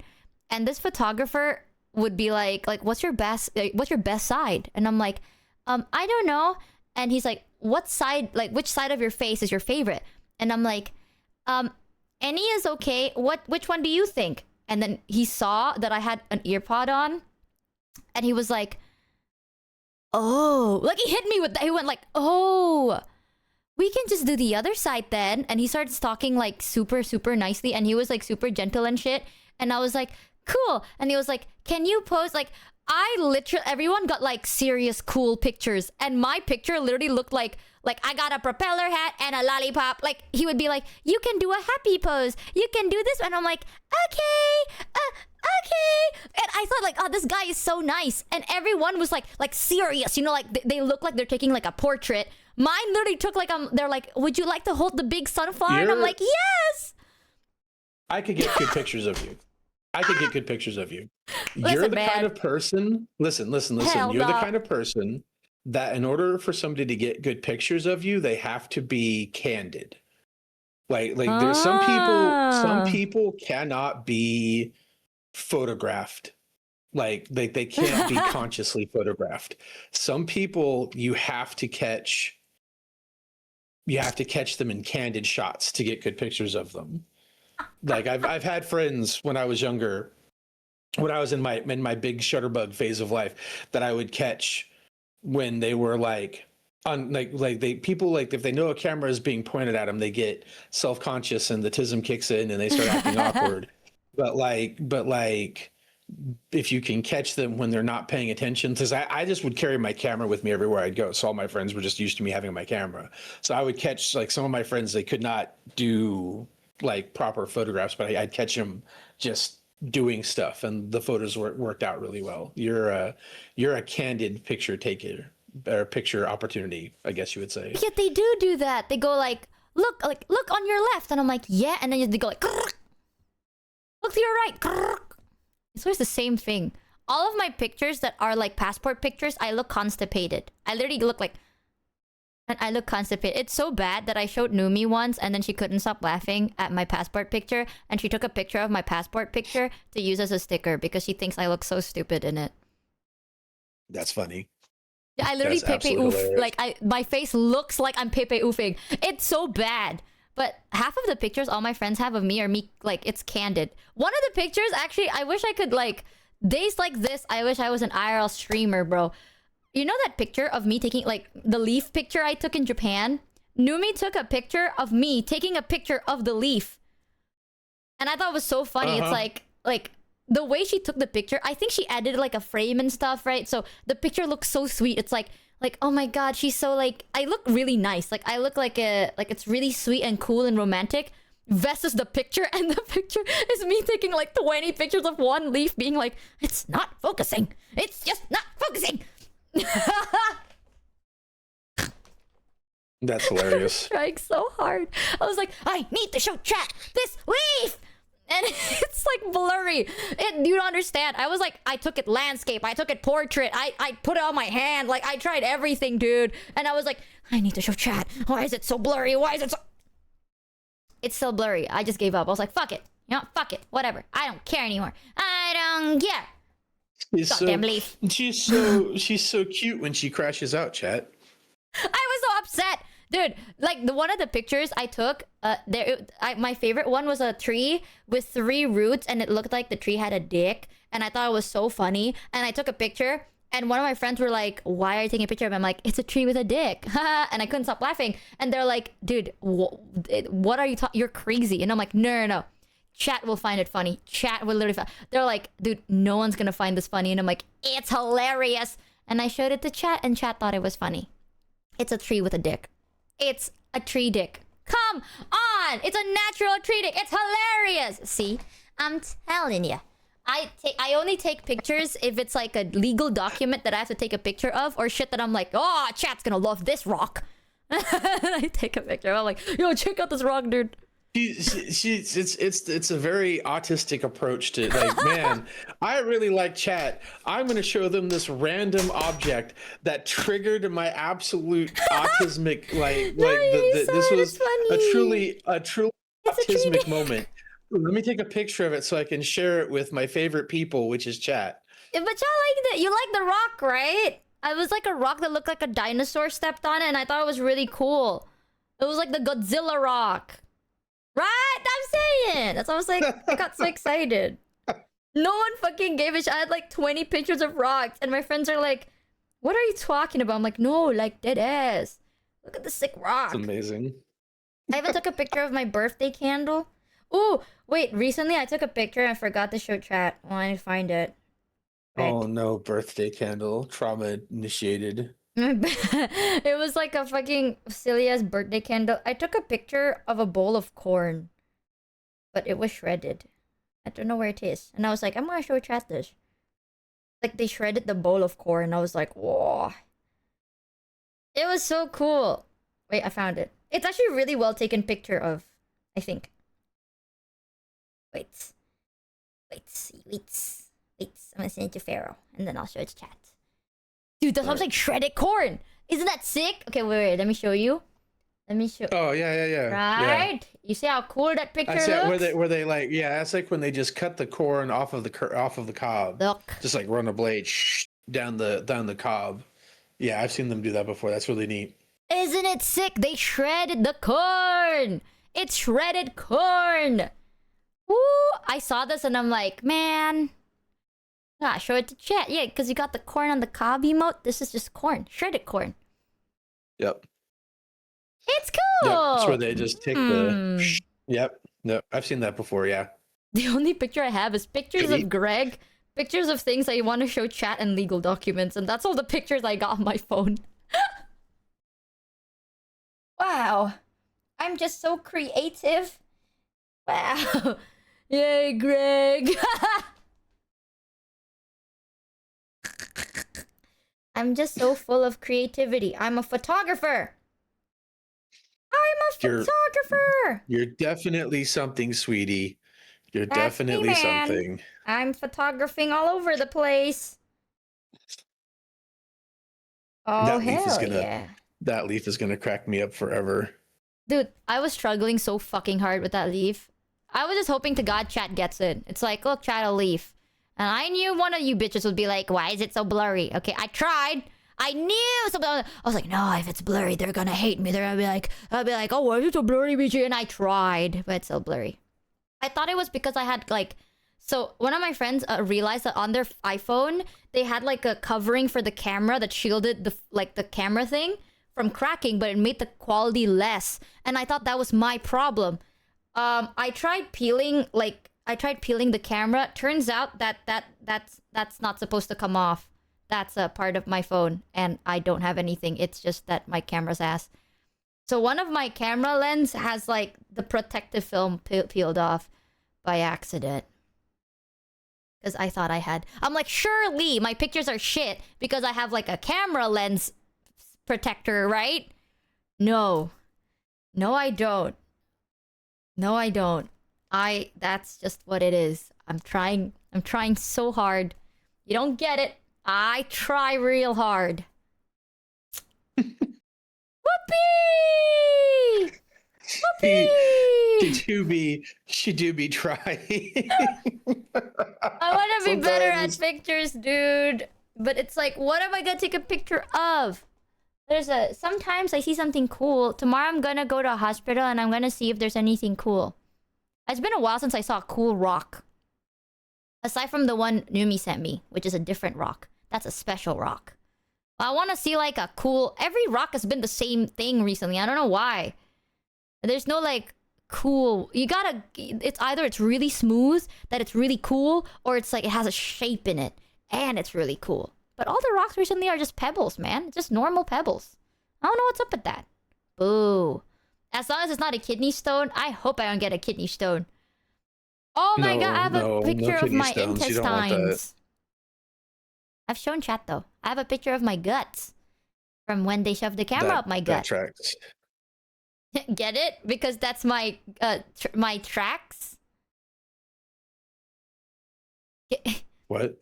and this photographer would be like what's your best side? And I'm like, I don't know. And he's like, what side, like which side of your face is your favorite? And I'm like, any is okay. Which one do you think? And then he saw that I had an ear pod on, and he was like, oh, like he hit me with that. He went like, oh, we can just do the other side then. And he started talking like super, super nicely, and he was like super gentle and shit. And I was like, cool. And he was like, can you pose? Like, I literally, everyone got like serious cool pictures, and my picture literally looked like I got a propeller hat and a lollipop. Like he would be like, you can do a happy pose, you can do this, and I'm like, okay, okay. And I thought like, oh, this guy is so nice, and everyone was like serious, you know, like they look like they're taking like a portrait. Mine literally took like they're like, would you like to hold the big sunflower? And I'm like, yes. I could get good pictures of you. I could get good pictures of you. Listen, You're the man. kind of person, listen. Hell You're the no. kind of person that in order for somebody to get good pictures of you, they have to be candid. Like there's some people cannot be photographed. Like they can't be consciously photographed. Some people you have to catch them in candid shots to get good pictures of them. Like I've had friends when I was younger, when I was in my big shutterbug phase of life, that I would catch when they were like on people like if they know a camera is being pointed at them, they get self-conscious and the tism kicks in and they start acting awkward. But if you can catch them when they're not paying attention, because I just would carry my camera with me everywhere I'd go. So all my friends were just used to me having my camera. So I would catch like some of my friends, they could not do like proper photographs, but I'd catch them just doing stuff, and the photos worked out really well. You're a candid picture taker, or picture opportunity, I guess you would say. Yeah, they do that. They go like look on your left, and I'm like, yeah, and then they go like look to your right. It's always the same thing. All of my pictures that are like passport pictures, I look constipated. I literally look like, and I look constipated. It's so bad that I showed Numi once, and then she couldn't stop laughing at my passport picture, and she took a picture of my passport picture to use as a sticker because she thinks I look so stupid in it. That's funny. I literally That's Pepe absolutely oof. hilarious. Like my face looks like I'm Pepe oofing. It's so bad. But half of the pictures all my friends have of me are me, like, it's candid. One of the pictures, actually, I wish I could, like, days like this, I wish I was an IRL streamer, bro. You know that picture of me taking, like, the leaf picture I took in Japan? Numi took a picture of me taking a picture of the leaf. And I thought it was so funny. It's like, the way she took the picture, I think she added, like, a frame and stuff, right? So the picture looks so sweet. It's like, oh my god, she's so like, I look really nice. Like I look like it's really sweet and cool and romantic. Versus the picture, and the picture is me taking like 20 pictures of one leaf being like, it's not focusing. It's just not focusing. That's hilarious. Trying so hard. I was like, I need to show chat this leaf. And it's like blurry. You don't understand. I was like, I took it landscape. I took it portrait. I put it on my hand. Like, I tried everything, dude. And I was like, I need to show chat. Why is it so blurry? Why is it so... It's still blurry. I just gave up. I was like, fuck it. You know, fuck it. Whatever. I don't care anymore. I don't care. She's Goddamn leaf. she's so cute when she crashes out, chat. I was so upset, dude. Like one of the pictures I took, my favorite one was a tree with 3 roots, and it looked like the tree had a dick, and I thought it was so funny. And I took a picture, and one of my friends were like, "Why are you taking a picture of it?" I'm like, "It's a tree with a dick," and I couldn't stop laughing. And they're like, "Dude, what are you talking? You're crazy." And I'm like, "No, no, no. Chat will find it funny. Chat will literally find." They're like, "Dude, no one's gonna find this funny." And I'm like, "It's hilarious." And I showed it to chat, and chat thought it was funny. It's a tree with a dick. It's a tree dick. Come on! It's a natural tree dick. It's hilarious. See? I'm telling you. I only take pictures if it's like a legal document that I have to take a picture of, or shit that I'm like, "Oh, chat's gonna love this rock." I take a picture. I'm like, "Yo, check out this rock, dude." It's a very autistic approach to, like, man, I really like chat. I'm gonna show them this random object that triggered my absolute autismic this was a truly autismic moment. Let me take a picture of it so I can share it with my favorite people, which is chat. But y'all like that. You like the rock, right? It was like a rock that looked like a dinosaur stepped on it, and I thought it was really cool. It was like the Godzilla rock. Right? I'm saying. That's why I was like, I got so excited. No one fucking gave a shit. I had like 20 pictures of rocks, and my friends are like, "What are you talking about?" I'm like, "No, like dead ass. Look at the sick rock." It's amazing. I even took a picture of my birthday candle. Ooh, wait, recently I took a picture and I forgot to show chat. Well, I need to find it. Right. Oh no, birthday candle. Trauma initiated. It was like a fucking silly ass birthday candle. I took a picture of a bowl of corn, but it was shredded. I don't know where it is. And I was like, I'm gonna show chat this. Like they shredded the bowl of corn. I was like, whoa. It was so cool. Wait, I found it. It's actually a really well taken picture of, I think. Wait. I'm gonna send it to Pharaoh, and then I'll show it to chat. Dude, that sounds like shredded corn. Isn't that sick? Okay, wait. Let me show you. Oh yeah. Right? Yeah. You see how cool that picture I said looks? where they like, yeah, it's like when they just cut the corn off of the cob. Look. Just like run a blade down the cob. Yeah, I've seen them do that before. That's really neat. Isn't it sick? They shredded the corn. It's shredded corn. Woo! I saw this and I'm like, man. Ah, show it to chat. Yeah, because you got the corn on the cob emote. This is just corn. Shredded corn. Yep. It's cool. Yep. It's where they just take the. Yep. No, I've seen that before. Yeah. The only picture I have is pictures of Greg, pictures of things I want to show chat, and legal documents, and that's all the pictures I got on my phone. Wow. I'm just so creative. Wow. Yay, Greg. I'm just so full of creativity. I'm a photographer. You're definitely something, sweetie. You're That's definitely me, man. something. I'm photographing all over the place. Oh, yeah. That leaf is gonna crack me up forever. Dude, I was struggling so fucking hard with that leaf. I was just hoping to God chat gets it. It's like, look, chat, a leaf. And I knew one of you bitches would be like, why is it so blurry? Okay, I tried. I knew something. I was like, no, if it's blurry, they're gonna hate me. They're gonna be like, I'll be like, oh, why is it so blurry, Michi? And I tried, but it's so blurry. I thought it was because I had like, so one of my friends realized that on their iPhone, they had like a covering for the camera that shielded the camera thing from cracking, but it made the quality less. And I thought that was my problem. I tried peeling the camera. Turns out that's not supposed to come off. That's a part of my phone, and I don't have anything. It's just that my camera's ass. So one of my camera lens has like the protective film peeled off by accident. Because I thought I had. I'm like, surely my pictures are shit because I have like a camera lens protector, right? No. No, I don't. That's just what it is. I'm trying so hard. You don't get it. I try real hard. Whoopee! Whoopee! She do be trying. I want to be better at Sometimes. pictures, dude. But it's like, what am I gonna take a picture of? Sometimes I see something cool. Tomorrow I'm gonna go to a hospital and I'm gonna see if there's anything cool. It's been a while since I saw a cool rock. Aside from the one Numi sent me, which is a different rock. That's a special rock. I want to see like a cool... Every rock has been the same thing recently. I don't know why. There's no like cool... You gotta... It's either it's really smooth, that it's really cool, or it's like it has a shape in it. And it's really cool. But all the rocks recently are just pebbles, man. Just normal pebbles. I don't know what's up with that. Boo. As long as it's not a kidney stone, I hope I don't get a kidney stone. Oh my god, I have a picture of my intestines. I've shown chat though. I have a picture of my guts. From when they shoved the camera up my gut. That tracks. Get it? Because that's my my tracks. What?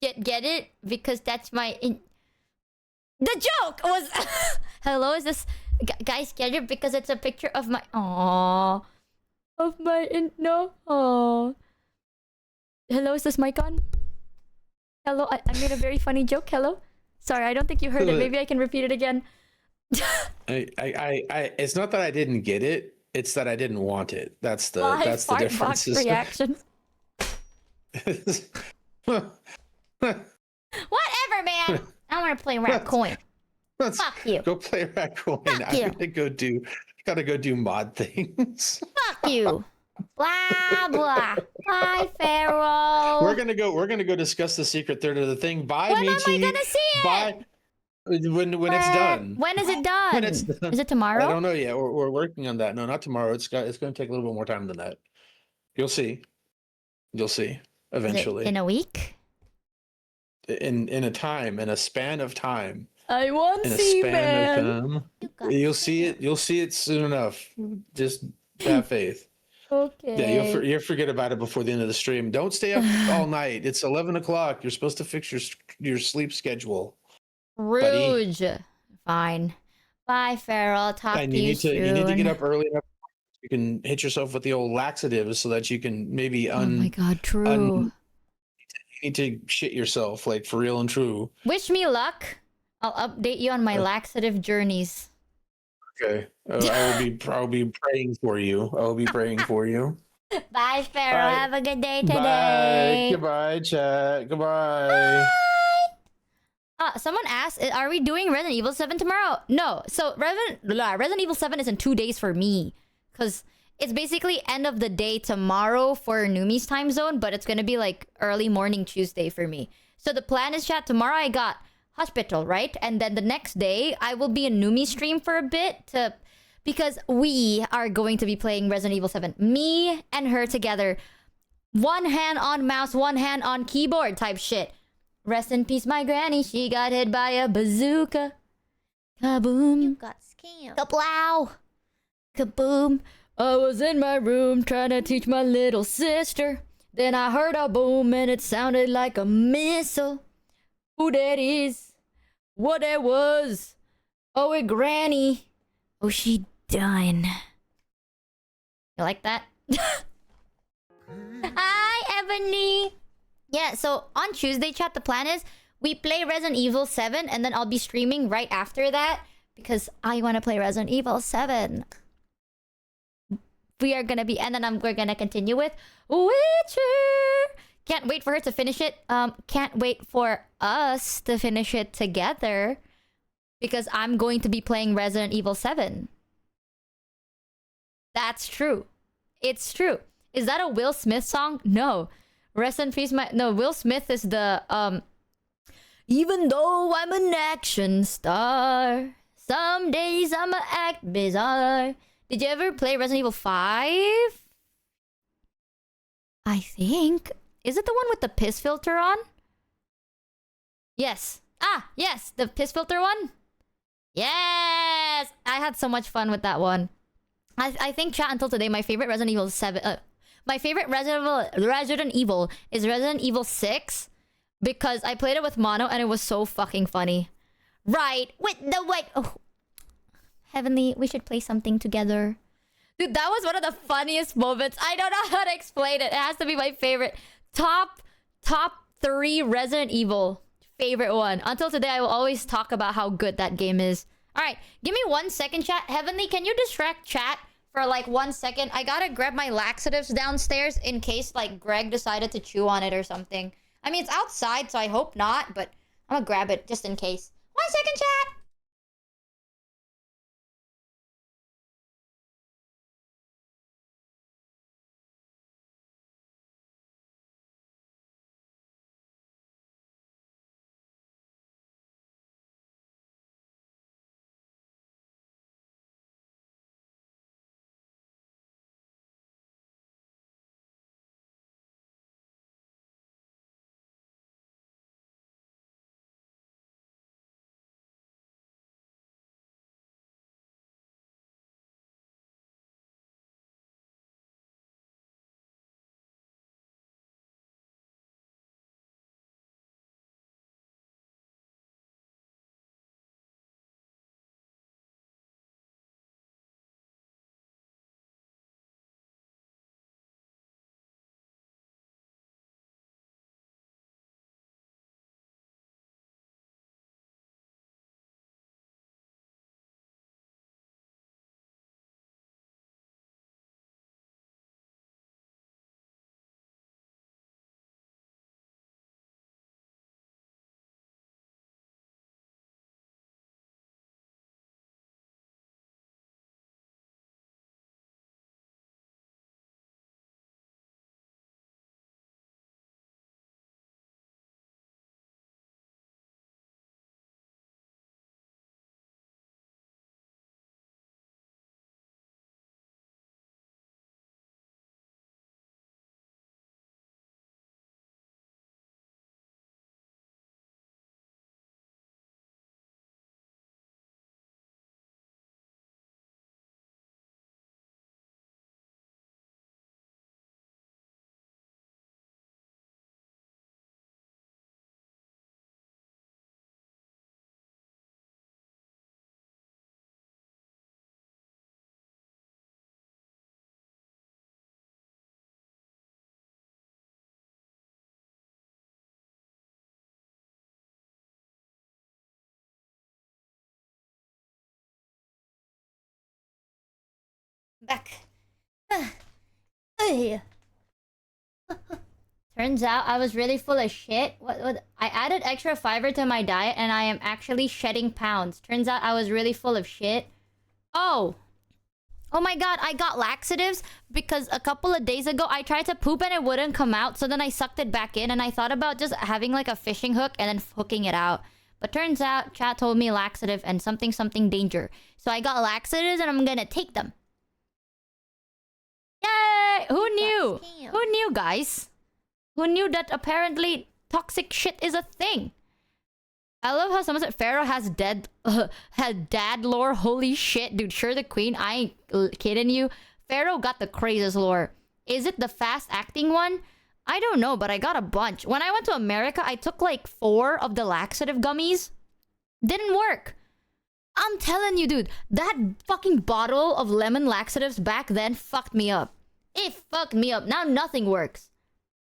Get it? Because that's my... The joke was... Hello, is this... Guys, get it? Because it's a picture of my... Aww. Of my... No. Aww. Hello, is this mic on? Hello, I made a very funny joke. Hello? Sorry, I don't think you heard it. Maybe I can repeat it again. It's not that I didn't get it. It's that I didn't want it. That's the difference. Reaction. Whatever, man. I want to play Raccoon. Fuck you. Go play Raccoon. I'm gotta go do mod things. Fuck you. Blah blah. Bye, Pharaoh. We're gonna go discuss the secret third of the thing. Bye, when Michi. am I gonna see it? Bye. When it's done. When is it done? When it's done. Is it tomorrow? I don't know yet. We're working on that. No, not tomorrow. It's gonna take a little bit more time than that. You'll see. You'll see eventually. In a week? In a span of time. I want to see, man. You'll see it. You'll see it soon enough. Just have faith. Okay. Yeah, you'll forget about it before the end of the stream. Don't stay up all night. It's 11 o'clock. You're supposed to fix your sleep schedule. Rude. Buddy. Fine. Bye, Farrell. Talk to you soon. You need to get up early enough. You can hit yourself with the old laxatives so that you can maybe oh my god, true. You need to shit yourself, like for real and true. Wish me luck. I'll update you on my laxative journeys. Okay. I'll be praying for you. I'll be praying for you. Bye, Farrell. Bye. Have a good day today. Bye. Goodbye, chat. Goodbye. Someone asked, are we doing Resident Evil 7 tomorrow? No. So Resident Evil 7 is in 2 days for me. Because it's basically end of the day tomorrow for Numi's time zone. But it's going to be like early morning Tuesday for me. So the plan is, chat, tomorrow I got hospital, right? And then the next day, I will be in Numi stream for a bit because we are going to be playing Resident Evil 7. Me and her together. One hand on mouse, one hand on keyboard type shit. Rest in peace, my granny. She got hit by a bazooka. Kaboom. You got scammed. Kablow. Kaboom. I was in my room trying to teach my little sister. Then I heard a boom and it sounded like a missile. Who that is? What that was? Oh, a granny. Oh, she done. You like that? Hi, Ebony. Yeah, so on Tuesday, chat, the plan is we play Resident Evil 7 and then I'll be streaming right after that because I want to play Resident Evil 7. We are gonna be, and then we're gonna continue with Witcher. Can't wait for her to finish it. Can't wait for us to finish it together because I'm going to be playing Resident Evil 7. That's true. It's true. Is that a Will Smith song? No. Rest in peace, no, Will Smith is the even though I'm an action star, some days I'ma act bizarre. Did you ever play Resident Evil 5? I think. Is it the one with the piss filter on? Yes. Yes, the piss filter one. Yes! I had so much fun with that one. I think, chat, until today, my favorite Resident Evil 7... my favorite Resident Evil is Resident Evil 6 because I played it with Mono and it was so fucking funny. Right, with the white... Oh. Heavenly, we should play something together. Dude, that was one of the funniest moments. I don't know how to explain it. It has to be my favorite. Top 3 Resident Evil. Favorite one. Until today, I will always talk about how good that game is. Alright, give me 1 second, chat. Heavenly, can you distract chat for like 1 second? I gotta grab my laxatives downstairs in case like Greg decided to chew on it or something. I mean, it's outside, so I hope not, but I'm gonna grab it just in case. 1 second, chat! Back. Ay. Turns out I was really full of shit. What? I added extra fiber to my diet and I am actually shedding pounds. Turns out I was really full of shit. Oh. Oh my god, I got laxatives because a couple of days ago I tried to poop and it wouldn't come out. So then I sucked it back in and I thought about just having like a fishing hook and then hooking it out. But turns out chat told me laxative and something danger. So I got laxatives and I'm gonna take them. Yay! Who knew? Who knew, guys? Who knew that apparently toxic shit is a thing? I love how someone said Pharaoh has had dad lore. Holy shit, dude. Sure, the queen. I ain't kidding you. Pharaoh got the craziest lore. Is it the fast acting one? I don't know, but I got a bunch. When I went to America, I took like 4 of the laxative gummies. Didn't work. I'm telling you, dude. That fucking bottle of lemon laxatives back then fucked me up. It fucked me up. Now nothing works.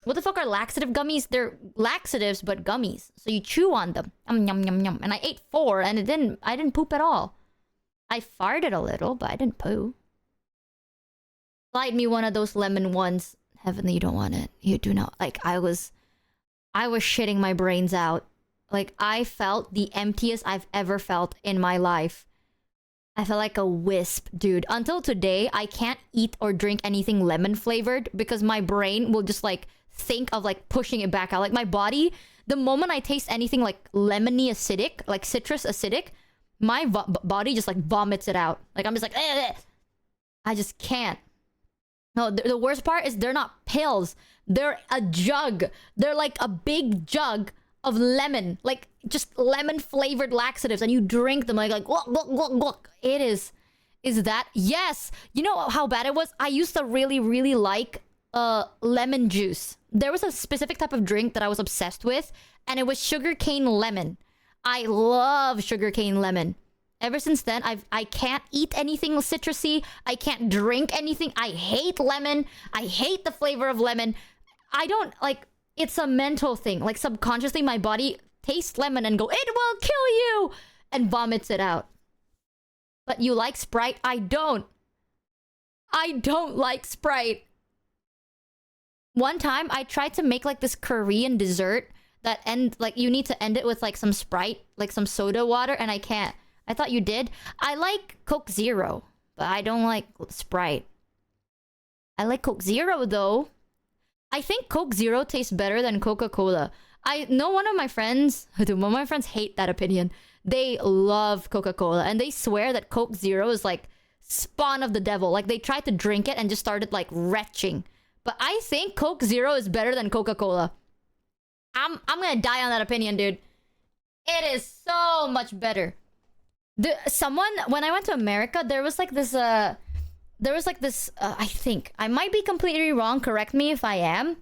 What the fuck are laxative gummies? They're laxatives, but gummies. So you chew on them. Yum, yum, yum. And I ate 4, and I didn't poop at all. I farted a little, but I didn't poo. Slide me one of those lemon ones. Heavenly, you don't want it. You do not. Like, I was shitting my brains out. Like, I felt the emptiest I've ever felt in my life. I felt like a wisp, dude. Until today, I can't eat or drink anything lemon flavored because my brain will just like think of like pushing it back out. Like my body, the moment I taste anything like lemony acidic, like citrus acidic, my body just like vomits it out. Like I'm just like, eh. I just can't. No, the worst part is they're not pills. They're a jug. They're like a big jug of lemon, like just lemon flavored laxatives, and you drink them like guck, guck, guck, guck. It is that, yes. You know how bad it was? I used to really like lemon juice. There was a specific type of drink that I was obsessed with, and it was sugarcane lemon. I love sugarcane lemon. Ever since then, I can't eat anything citrusy. I can't drink anything. I hate lemon. I hate the flavor of lemon. I don't like. It's a mental thing. Like subconsciously, my body tastes lemon and go, "It will kill you," and vomits it out. But you like Sprite? I don't. I don't like Sprite. One time, I tried to make like this Korean dessert that you need to end it with like some Sprite, like some soda water, and I can't. I thought you did. I like Coke Zero, but I don't like Sprite. I like Coke Zero though. I think Coke Zero tastes better than Coca-Cola. I know one of my friends, one of my friends hate that opinion. They love Coca-Cola and they swear that Coke Zero is like spawn of the devil. Like they tried to drink it and just started like retching. But I think Coke Zero is better than Coca-Cola. I'm gonna die on that opinion, dude. It is so much better. Someone, when I went to America, there was like this I think I might be completely wrong, correct me if I am.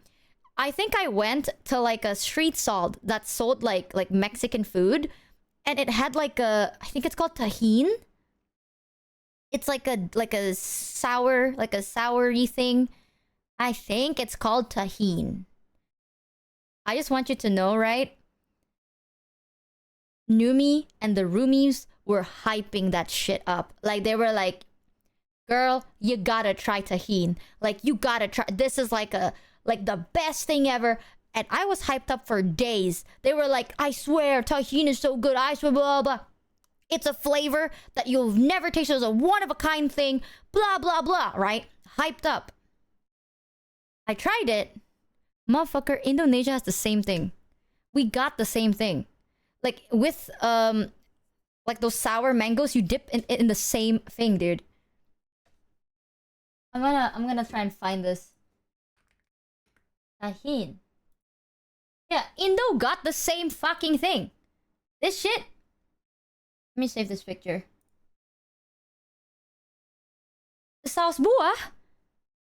I think I went to like a street stall that sold like Mexican food, and it had like I think it's called tajin. It's like a soury thing. I think it's called tajin. I just want you to know, right? Numi and the roomies were hyping that shit up. Like they were like, girl, you gotta try tajin. Like you gotta try. This is like the best thing ever. And I was hyped up for days. They were like, I swear, tajin is so good. I swear, blah, blah. It's a flavor that you'll never taste. It's a one-of-a-kind thing. Blah, blah, blah, right? Hyped up. I tried it. Motherfucker, Indonesia has the same thing. We got the same thing. Like with like those sour mangoes, you dip in the same thing, dude. I'm gonna try and find this. Tajin. Yeah, Indo got the same fucking thing. This shit. Let me save this picture. The sauce buah.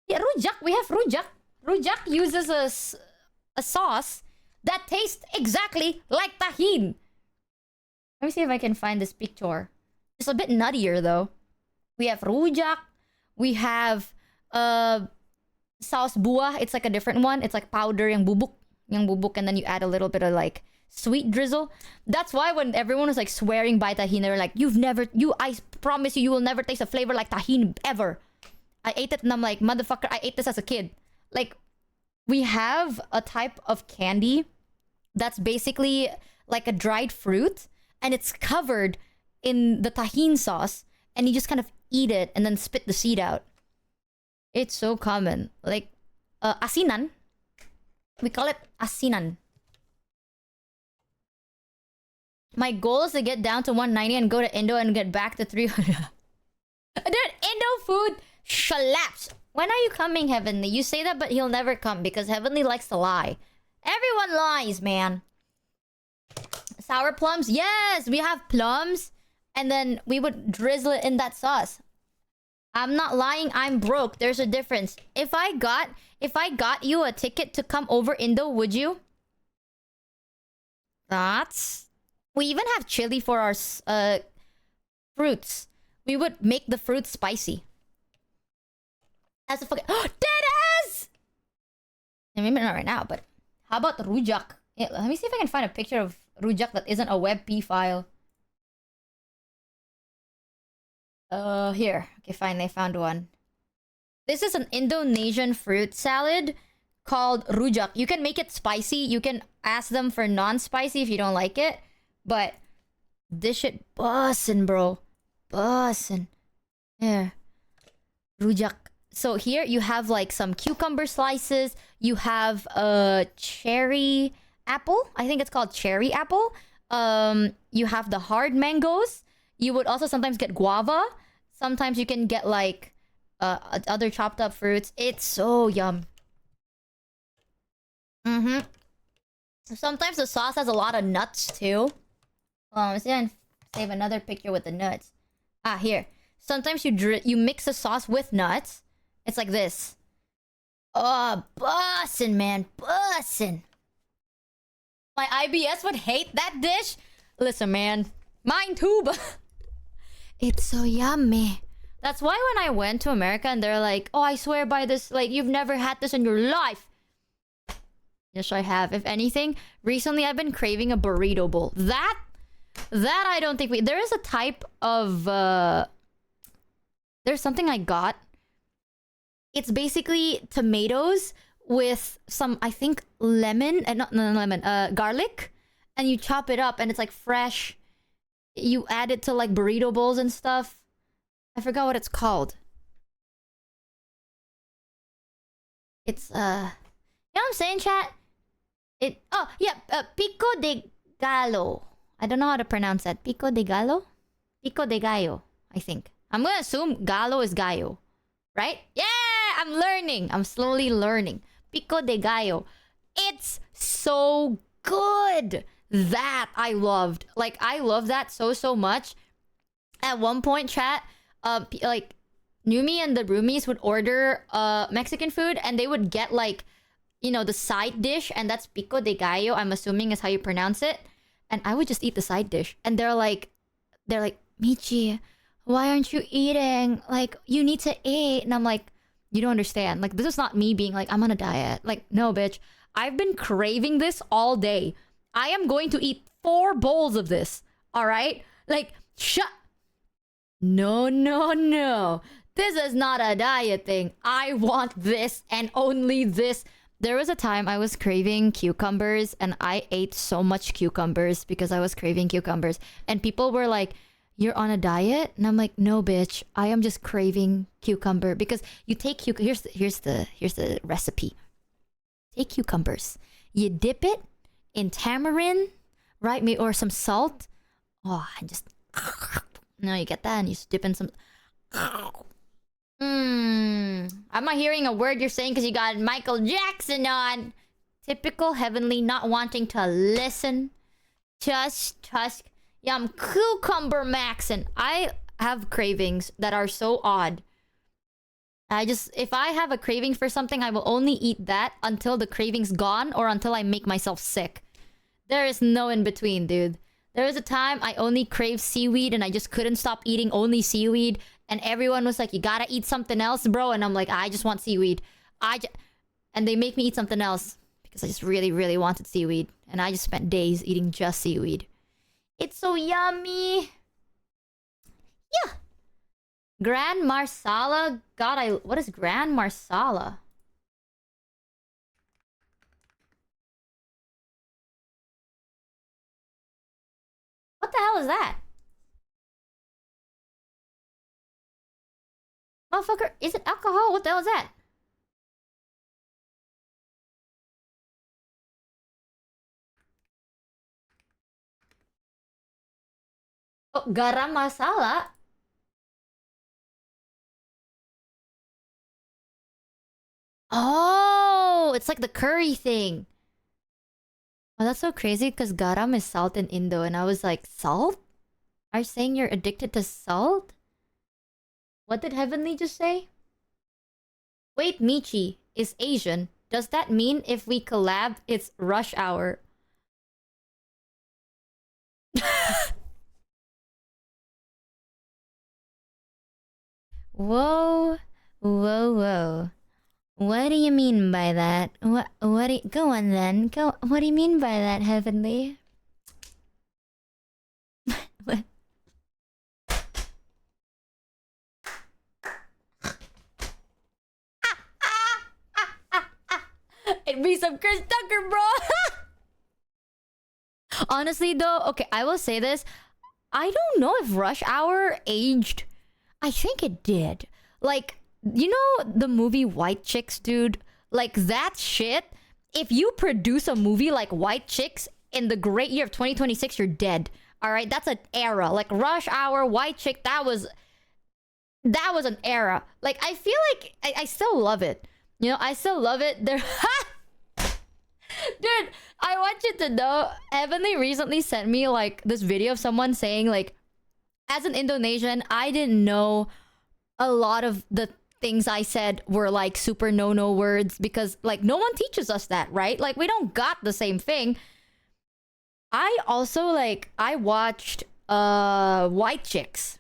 Yeah, rujak. We have rujak. Rujak uses a sauce that tastes exactly like tajin. Let me see if I can find this picture. It's a bit nuttier though. We have rujak. We have sauce buah. It's like a different one. It's like powder yang bubuk, and then you add a little bit of like sweet drizzle. That's why when everyone was like swearing by tajin, they were like, I promise you will never taste a flavor like tajin ever. I ate it and I'm like, motherfucker, I ate this as a kid. Like, we have a type of candy that's basically like a dried fruit, and it's covered in the tajin sauce, and you just kind of eat it and then spit the seed out. It's so common. Like, asinan. We call it asinan. My goal is to get down to 190 and go to Indo and get back to 300. Dude, Indo food slaps. When are you coming, Heavenly? You say that, but he'll never come because Heavenly likes to lie. Everyone lies, man. Sour plums? Yes, we have plums. And then we would drizzle it in that sauce. I'm not lying, I'm broke. There's a difference. If I got you a ticket to come over Indo, would you? That's... We even have chili for our fruits. We would make the fruits spicy. As a fucking... Deadass! Maybe not right now, but... How about the rujak? Yeah, let me see if I can find a picture of rujak that isn't a WebP file. Here. Okay, fine. I found one. This is an Indonesian fruit salad called rujak. You can make it spicy. You can ask them for non-spicy if you don't like it. But this shit bussin', bro. Bussin'. Yeah. Rujak. So here you have like some cucumber slices. You have a cherry apple. I think it's called cherry apple. You have the hard mangoes. You would also sometimes get guava. Sometimes you can get like other chopped up fruits. It's so yum. Sometimes the sauce has a lot of nuts too. Let's see if I can save another picture with the nuts. Ah, here. Sometimes you mix the sauce with nuts. It's like this. Oh, bussin', man. Bussin'. My IBS would hate that dish. Listen, man. Mine too, but... It's so yummy. That's why when I went to America and they're like, oh, I swear by this, like, you've never had this in your life. Yes, I have. If anything, recently I've been craving a burrito bowl. That I don't think we... There is a type of... There's something I got. It's basically tomatoes with some, I think, lemon... not lemon, garlic. And you chop it up and it's like fresh. You add it to like burrito bowls and stuff. I forgot what it's called. It's, you know what I'm saying, chat? Oh, yeah, pico de gallo. I don't know how to pronounce that. Pico de gallo? Pico de gallo, I think. I'm gonna assume gallo is gallo. Right? Yeah! I'm learning. I'm slowly learning. Pico de gallo. It's so good. That I loved. Like, I love that so much. At one point, chat, like, Numi and the roomies would order Mexican food and they would get like, you know, the side dish, and that's pico de gallo, I'm assuming is how you pronounce it. And I would just eat the side dish. And they're like, Michi, why aren't you eating? Like, you need to eat. And I'm like, you don't understand. Like, this is not me being like, I'm on a diet. Like, no, bitch. I've been craving this all day. I am going to eat 4 bowls of this. All right? Like, No. This is not a diet thing. I want this and only this. There was a time I was craving cucumbers and I ate so much cucumbers because I was craving cucumbers. And people were like, you're on a diet? And I'm like, no, bitch. I am just craving cucumber. Because you take here's the recipe. Take cucumbers. You dip it in tamarind, right? Or some salt. Oh, and just... No, you get that and you just dip in some... I'm not hearing a word you're saying because you got Michael Jackson on. Typical Heavenly not wanting to listen. Just yum cucumber maxin. I have cravings that are so odd. If I have a craving for something, I will only eat that until the craving's gone or until I make myself sick. There is no in between, dude. There was a time I only craved seaweed and I just couldn't stop eating only seaweed. And everyone was like, you gotta eat something else, bro. And I'm like, I just want seaweed. And they make me eat something else because I just really wanted seaweed. And I just spent days eating just seaweed. It's so yummy. Yeah. Grand Marsala. God, what is Grand Marsala? What the hell is that? Motherfucker, is it alcohol? What the hell is that? Oh, garam masala? Oh, it's like the curry thing. Oh, that's so crazy because garam is salt in Indo. And I was like, salt? Are you saying you're addicted to salt? What did Heavenly just say? Wait, Michi is Asian. Does that mean if we collab, it's rush hour? Whoa. What do you mean by that? Go on then. What do you mean by that, Heavenly? What? It'd be some Chris Tucker, bro. Honestly, though, okay, I will say this. I don't know if Rush Hour aged. I think it did. Like, you know the movie White Chicks, dude? Like, that shit. If you produce a movie like White Chicks in the great year of 2026, you're dead. Alright? That's an era. Like, Rush Hour, White Chick, that was an era. Like, I feel like I still love it. You know, I still love it. There... Dude, I want you to know, Heavenly recently sent me, like, this video of someone saying, like, as an Indonesian, I didn't know a lot of the things I said were, like, super no-no words because, like, no one teaches us that, right? Like, we don't got the same thing. I also, like, I watched, White Chicks.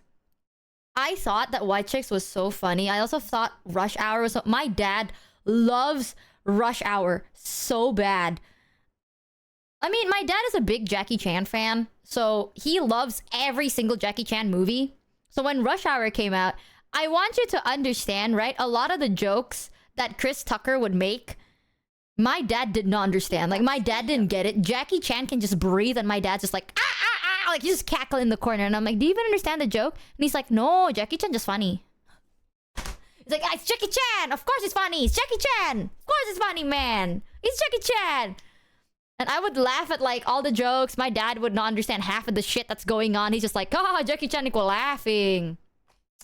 I thought that White Chicks was so funny. I also thought Rush Hour was my dad loves Rush Hour so bad. I mean, my dad is a big Jackie Chan fan, so he loves every single Jackie Chan movie. So when Rush Hour came out, I want you to understand, right? A lot of the jokes that Chris Tucker would make, my dad did not understand. Like, my dad didn't get it. Jackie Chan can just breathe, and my dad's just like, ah, ah, ah, like, he's just cackling in the corner. And I'm like, do you even understand the joke? And he's like, no, Jackie Chan just funny. He's like, ah, it's Jackie Chan. Of course it's funny. It's Jackie Chan. Of course it's funny, man. It's Jackie Chan. And I would laugh at, like, all the jokes. My dad would not understand half of the shit that's going on. He's just like, oh, Jackie Chan equal laughing.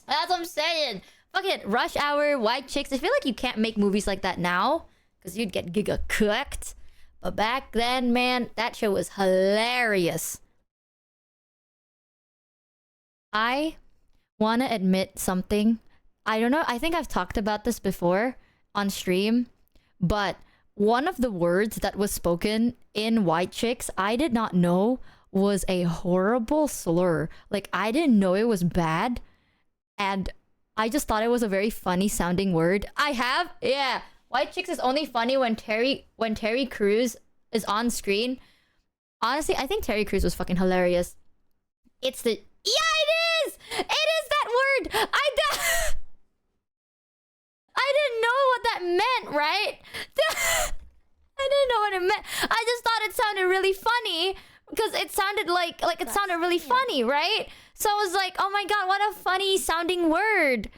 That's what I'm saying. Fuck it. Rush Hour, White Chicks. I feel like you can't make movies like that now, because you'd get giga cooked. But back then, man, that show was hilarious. I want to admit something. I don't know. I think I've talked about this before on stream. But one of the words that was spoken in White Chicks, I did not know was a horrible slur. Like, I didn't know it was bad. And I just thought it was a very funny sounding word. Yeah. White Chicks is only funny when Terry Crews is on screen. Honestly, I think Terry Crews was fucking hilarious. It's the... Yeah, it is! It is that word! I didn't know what that meant, right? I didn't know what it meant. I just thought it sounded really funny because it sounded like it sounded really funny, right? So I was like, oh my god, what a funny sounding word.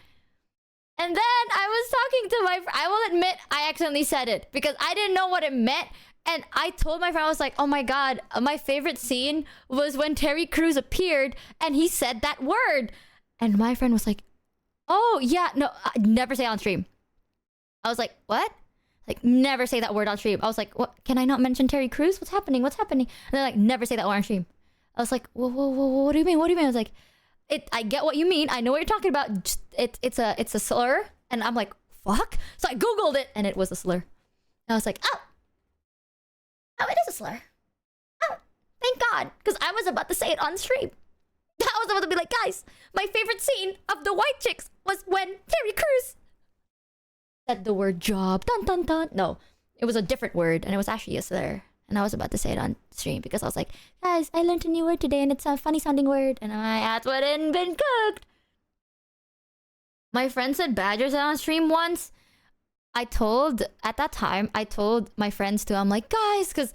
And then I was talking to I will admit I accidentally said it because I didn't know what it meant. And I told my friend, I was like, oh my god, my favorite scene was when Terry Crews appeared and he said that word. And my friend was like, oh yeah, no, never say it on stream. I was like, what? Like, never say that word on stream. I was like, what? Can I not mention Terry Crews? What's happening? What's happening? And they're like, never say that word on stream. I was like, whoa, whoa, whoa, what do you mean? What do you mean? I was like, I get what you mean. I know what you're talking about. It's a slur. And I'm like, fuck? So I Googled it and it was a slur. And I was like, oh, it is a slur. Oh, thank God. Because I was about to say it on stream. I was about to be like, guys, my favorite scene of the White Chicks was when Terry Crews said the word job. Dun dun dun. No, it was a different word and it was actually a slur. And I was about to say it on stream because I was like, guys, I learned a new word today and it's a funny sounding word. And my ass wouldn't been cooked. My friend said badgers on stream once. At that time, I told my friends too, I'm like, guys, because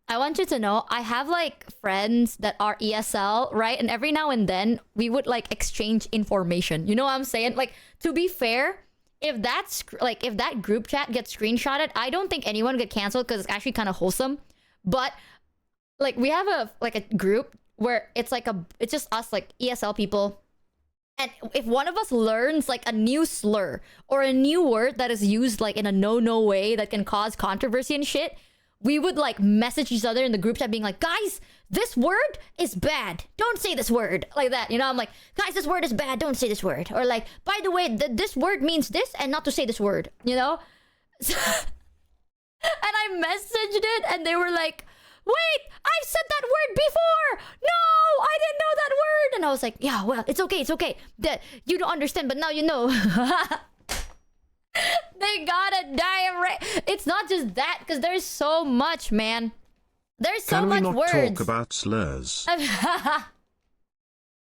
I want you to know, I have like friends that are ESL, right? And every now and then we would like exchange information. You know what I'm saying? Like, to be fair, if that group chat gets screenshotted, I don't think anyone would get canceled because it's actually kind of wholesome. But like, we have a group where it's just us, like ESL people. And if one of us learns like a new slur or a new word that is used like in a no way that can cause controversy and shit, we would like message each other in the group chat being like, guys, this word is bad. Don't say this word. Like that. You know, I'm like, guys, this word is bad. Don't say this word. Or like, by the way, this word means this and not to say this word. You know? And I messaged it and they were like, wait, I've said that word before. No, I didn't know that word. And I was like, yeah, well, it's okay. It's okay. You don't understand, but now you know. They got a diarrhea. It's not just that, because there's so much, man. There's so much words. Can we not talk about slurs?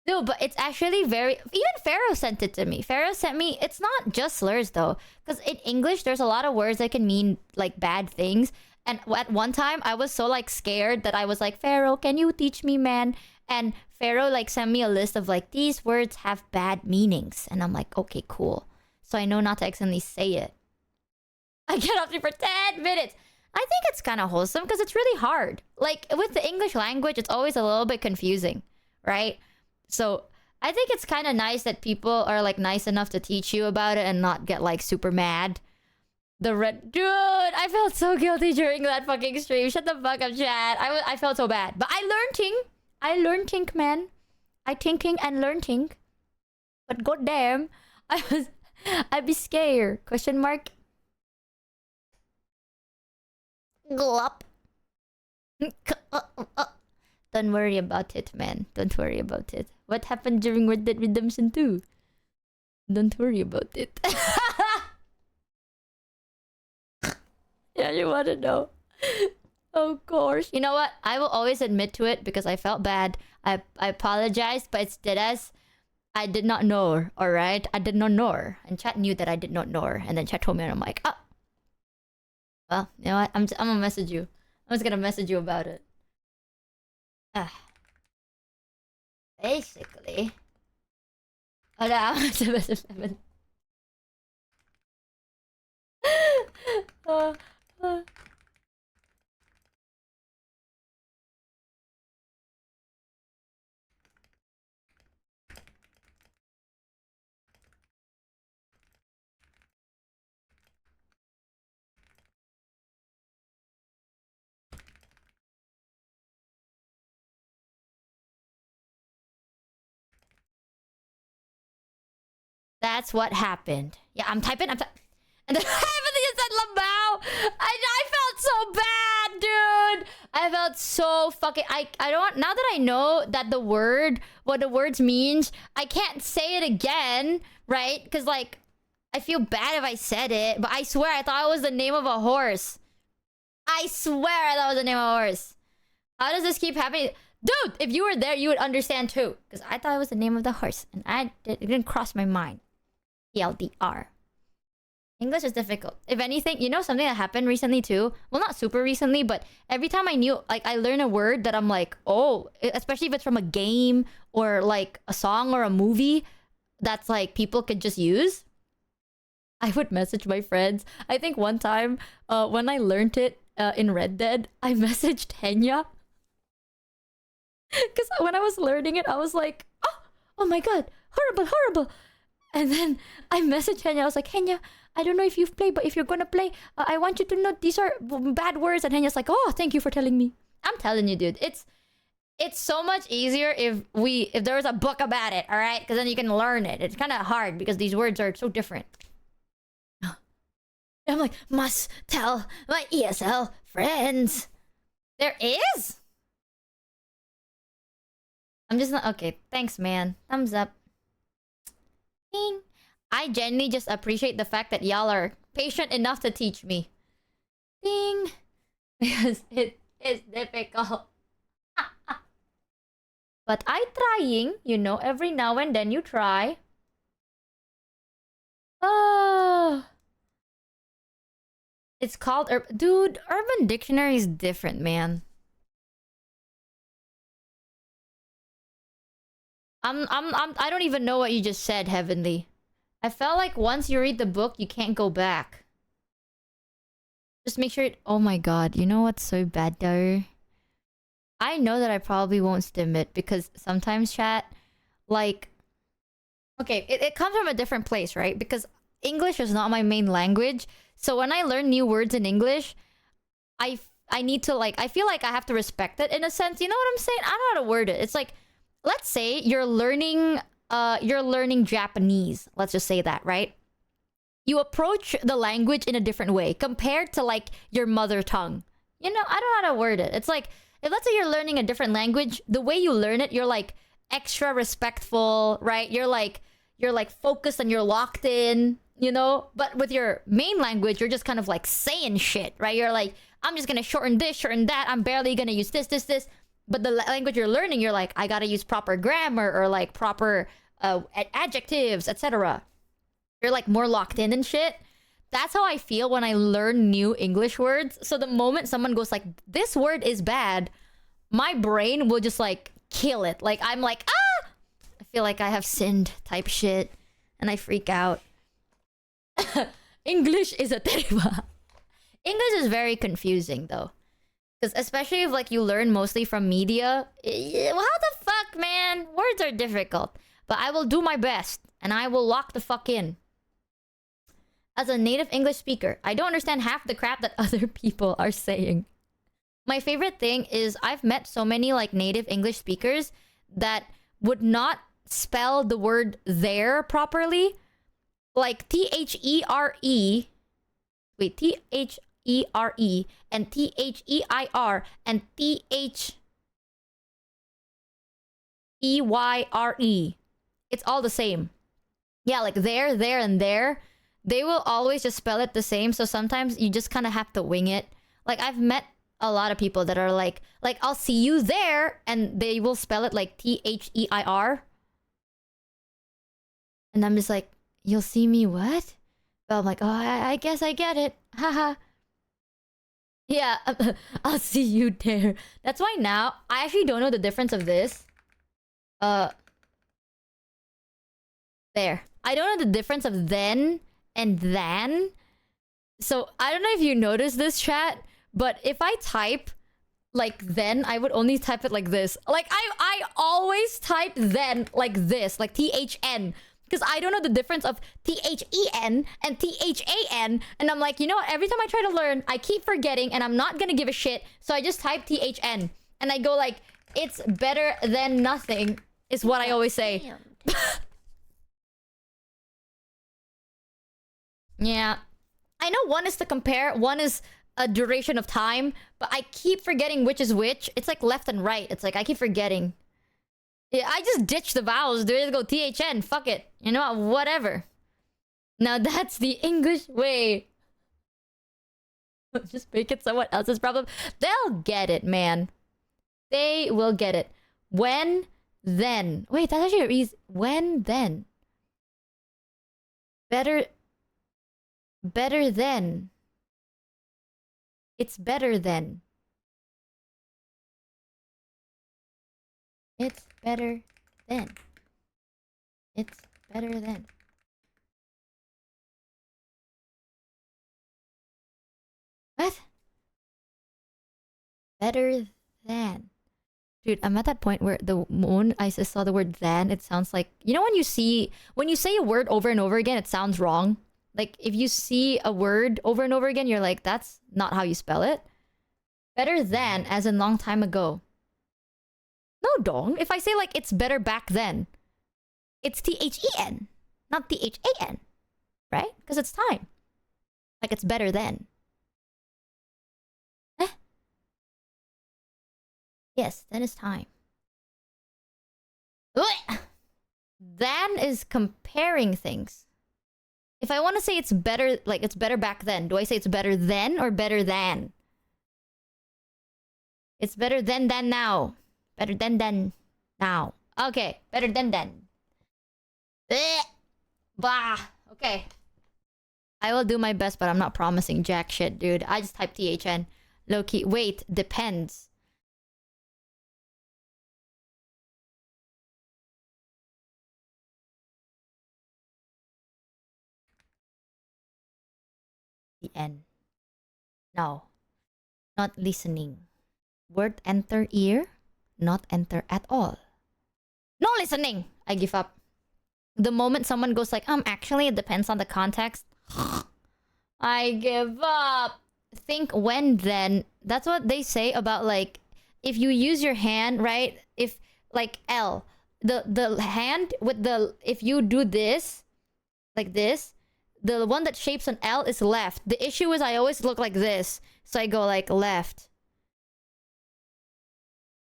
No, but it's actually very... Even Pharaoh sent it to me. Pharaoh sent me... It's not just slurs, though. Because in English, there's a lot of words that can mean, like, bad things. And at one time, I was so, like, scared that I was like, Pharaoh, can you teach me, man? And Pharaoh, like, sent me a list of, like, these words have bad meanings. And I'm like, okay, cool. So I know not to accidentally say it. I get off here for 10 minutes. I think it's kind of wholesome because it's really hard. Like, with the English language, it's always a little bit confusing, right? So I think it's kind of nice that people are, like, nice enough to teach you about it and not get, like, super mad. Dude, I felt so guilty during that fucking stream. Shut the fuck up, chat. I felt so bad. But I learned tink, man. I thinking and learn tink. But goddamn, I'd be scared. Question mark. Glop. Don't worry about it, man. Don't worry about it. What happened during Red Dead Redemption 2? Don't worry about it. Yeah, you want to know. Of course. You know what? I will always admit to it because I felt bad. I apologized, but it's dead as I did not know. All right, I did not know, and chat knew that I did not know. And then chat told me, and I'm like, oh, well, you know what? I'm gonna message you. I'm just gonna message you about it. Basically. Oh no, I'm gonna message 7. uh, uh. That's what happened. Yeah, I'm typing. And then I haven't just said Lamau. I felt so bad, dude. I felt so fucking. I don't. Now that I know that the word, what the words means, I can't say it again, right? Because like, I feel bad if I said it. But I swear, I thought it was the name of a horse. I swear, I thought it was the name of a horse. How does this keep happening? Dude, if you were there, you would understand too. Because I thought it was the name of the horse. And it didn't cross my mind. TLDR. English is difficult. If anything, you know something that happened recently too? Well, not super recently, but every time I knew, like, I learn a word that I'm like, oh, especially if it's from a game or like a song or a movie that's like people could just use, I would message my friends. I think one time when I learned it in Red Dead, I messaged Henya. Because when I was learning it, I was like, oh my god, horrible, horrible. And then I messaged Henya. I was like, Henya, I don't know if you've played, but if you're gonna play, I want you to know these are bad words. And Henya's like, oh, thank you for telling me. I'm telling you, dude. It's so much easier if there was a book about it, all right? Because then you can learn it. It's kind of hard because these words are so different. I'm like, must tell my ESL friends. There is? I'm just not... Okay, thanks, man. Thumbs up. Ding. I genuinely just appreciate the fact that y'all are patient enough to teach me. Ding. Because it is difficult. But I trying, you know, every now and then you try. Oh. It's called... Dude, Urban Dictionary is different, man. I don't even know what you just said, Heavenly. I felt like once you read the book, you can't go back. Just make sure it... Oh my god, you know what's so bad though? I know that I probably won't stim it because sometimes chat, like... Okay, it comes from a different place, right? Because English is not my main language. So when I learn new words in English, I need to like... I feel like I have to respect it in a sense. You know what I'm saying? I don't know how to word it. It's like... Let's say you're learning Japanese. Let's just say that, right? You approach the language in a different way compared to like your mother tongue. You know, I don't know how to word it. It's like, if let's say you're learning a different language, the way you learn it, you're like extra respectful, right? You're like focused and you're locked in, you know? But with your main language, you're just kind of like saying shit, right? You're like, I'm just gonna shorten this, shorten that. I'm barely gonna use this. But the language you're learning, you're like, I gotta use proper grammar or like proper adjectives, etc. You're like more locked in and shit. That's how I feel when I learn new English words. So the moment someone goes like, this word is bad, my brain will just like kill it. Like I'm like, ah! I feel like I have sinned type shit. And I freak out. English is a tema. English is very confusing though. Because especially if like you learn mostly from media, how the fuck, man? Words are difficult. But I will do my best. And I will lock the fuck in. As a native English speaker, I don't understand half the crap that other people are saying. My favorite thing is I've met so many like native English speakers that would not spell the word there properly. Like T-H-E-R-E. Wait, T-H-E-R-E and T-H-E-I-R and T-H-E-Y-R-E. It's all the same. Yeah, like there, and there. They will always just spell it the same. So sometimes you just kind of have to wing it. Like I've met a lot of people that are like I'll see you there, and they will spell it like THEIR. And I'm just like, you'll see me what? But I'm like, oh, I guess I get it. Haha. Yeah, I'll see you there. That's why now I actually don't know the difference of this. There. I don't know the difference of then and than. So I don't know if you noticed this, chat, but if I type like then, I would only type it like this. Like I always type then like this, like THN. Because I don't know the difference of THEN and THAN. And I'm like, you know what? Every time I try to learn, I keep forgetting and I'm not gonna give a shit. So I just type THN. And I go like, it's better than nothing, is what I always say. Yeah. I know one is to compare, one is a duration of time, but I keep forgetting which is which. It's like left and right. It's like I keep forgetting. Yeah, I just ditched the vowels, dude. Just go THN. Fuck it. You know what? Whatever. Now that's the English way. Just make it someone else's problem. They'll get it, man. They will get it. When, then. Wait, that's actually easy. When, then. Better than. It's better than. It's better than. It's better than. What? Better than. Dude, I'm at that point where the moment I just saw the word than, it sounds like... You know when you say a word over and over again, it sounds wrong? Like, if you see a word over and over again, you're like, that's not how you spell it. Better than, as in long time ago. No, dong. If I say, like, it's better back then, it's THEN, not THAN. Right? Because it's time. Like, it's better then. Eh? Yes, then it's time. Than is comparing things. If I want to say it's better, like, it's better back then, do I say it's better then or better than? It's better than now. Better than now. Okay, better than then. Bah. Okay. I will do my best, but I'm not promising jack shit, dude. I just typed THN. Low-key. Wait, depends. The N. No. Not listening. Word enter ear. Not enter at all. No listening! I give up. The moment someone goes like, actually, it depends on the context. I give up. Think when then. That's what they say about, like, if you use your hand, right? If, like, L. The hand with the... If you do this, like this, the one that shapes an L is left. The issue is I always look like this. So I go, like, left.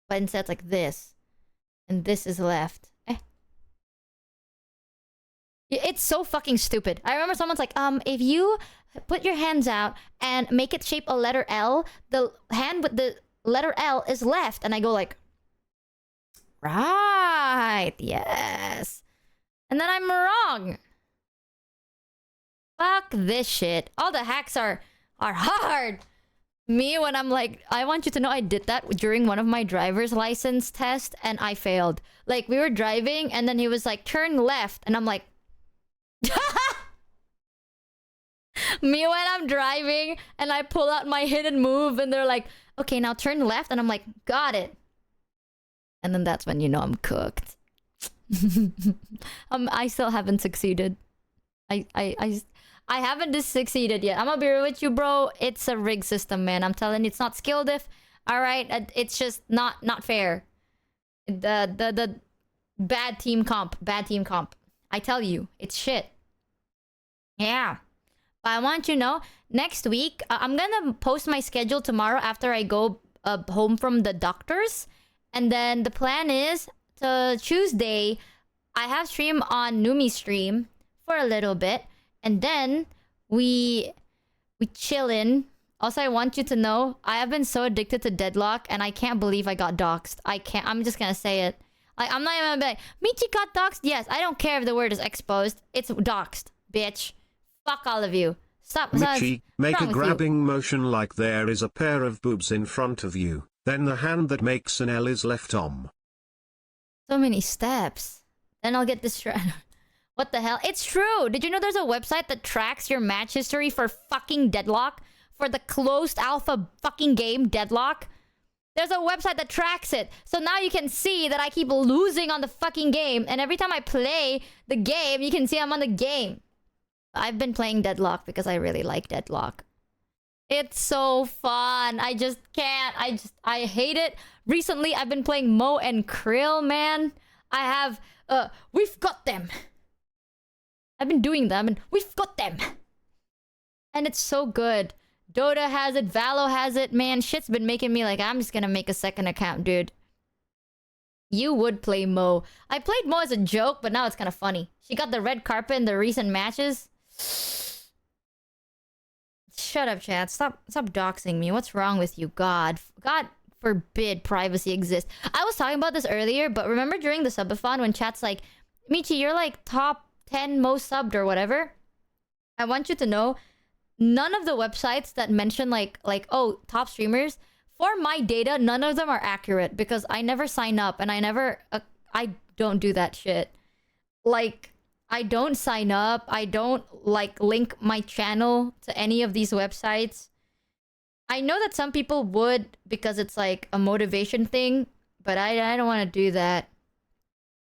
But instead it's like this. And this is left. It's so fucking stupid. I remember someone's like, if you put your hands out and make it shape a letter L, the hand with the letter L is left. And I go like, right, yes. And then I'm wrong. Fuck this shit. All the hacks are hard. Me, when I'm like, I want you to know I did that during one of my driver's license tests and I failed. Like, we were driving and then he was like, turn left. And I'm like, me when I'm driving and I pull out my hidden move and they're like, okay, now turn left. And I'm like, got it. And then that's when you know I'm cooked. I still haven't succeeded. I haven't succeeded yet. I'm gonna be real with you, bro. It's a rigged system, man. I'm telling you, it's not skill diff. All right, it's just not fair. The bad team comp, bad team comp. I tell you, it's shit. Yeah, but I want you to know, next week I'm gonna post my schedule tomorrow after I go home from the doctors, and then the plan is to Tuesday I have stream on Numi stream. for a little bit, and then we chillin'. Also, I want you to know I have been so addicted to Deadlock, and I can't believe I got doxxed. I can't. I'm just gonna say it. Like, I'm not even gonna be like, Michi got doxxed. Yes, I don't care if the word is exposed. It's doxxed, bitch. Fuck all of you. Stop. Michi, make a wrong with you? grabbing motion like there is a pair of boobs in front of you. Then the hand that makes an L is left on. So many steps. Then I'll get distracted. What the hell? It's true. Did you know there's a website that tracks your match history for fucking Deadlock? For the closed alpha fucking game, Deadlock? There's a website that tracks it. So now you can see that I keep losing on the fucking game. And every time I play the game, you can see I'm on the game. I've been playing Deadlock because I really like Deadlock. It's so fun. I just can't. I hate it. Recently, I've been playing Mo and Krill, man. I have, we've got them. I've been doing them and we've got them. And it's so good. Dota has it, Valo has it, man. Shit's been making me like, I'm just gonna make a second account, dude. You would play Mo. I played Mo as a joke, but now it's kind of funny. She got the red carpet in the recent matches. Shut up, chat. Stop doxing me. What's wrong with you? God forbid privacy exists. I was talking about this earlier, but remember during the subathon when chat's like, Michi, you're like top 10 most subbed or whatever? I want you to know, none of the websites that mention like oh, top streamers, for my data, none of them are accurate because I never sign up and I don't do that shit. Like, I don't sign up. I don't like link my channel to any of these websites. I know that some people would because it's like a motivation thing, but I don't want to do that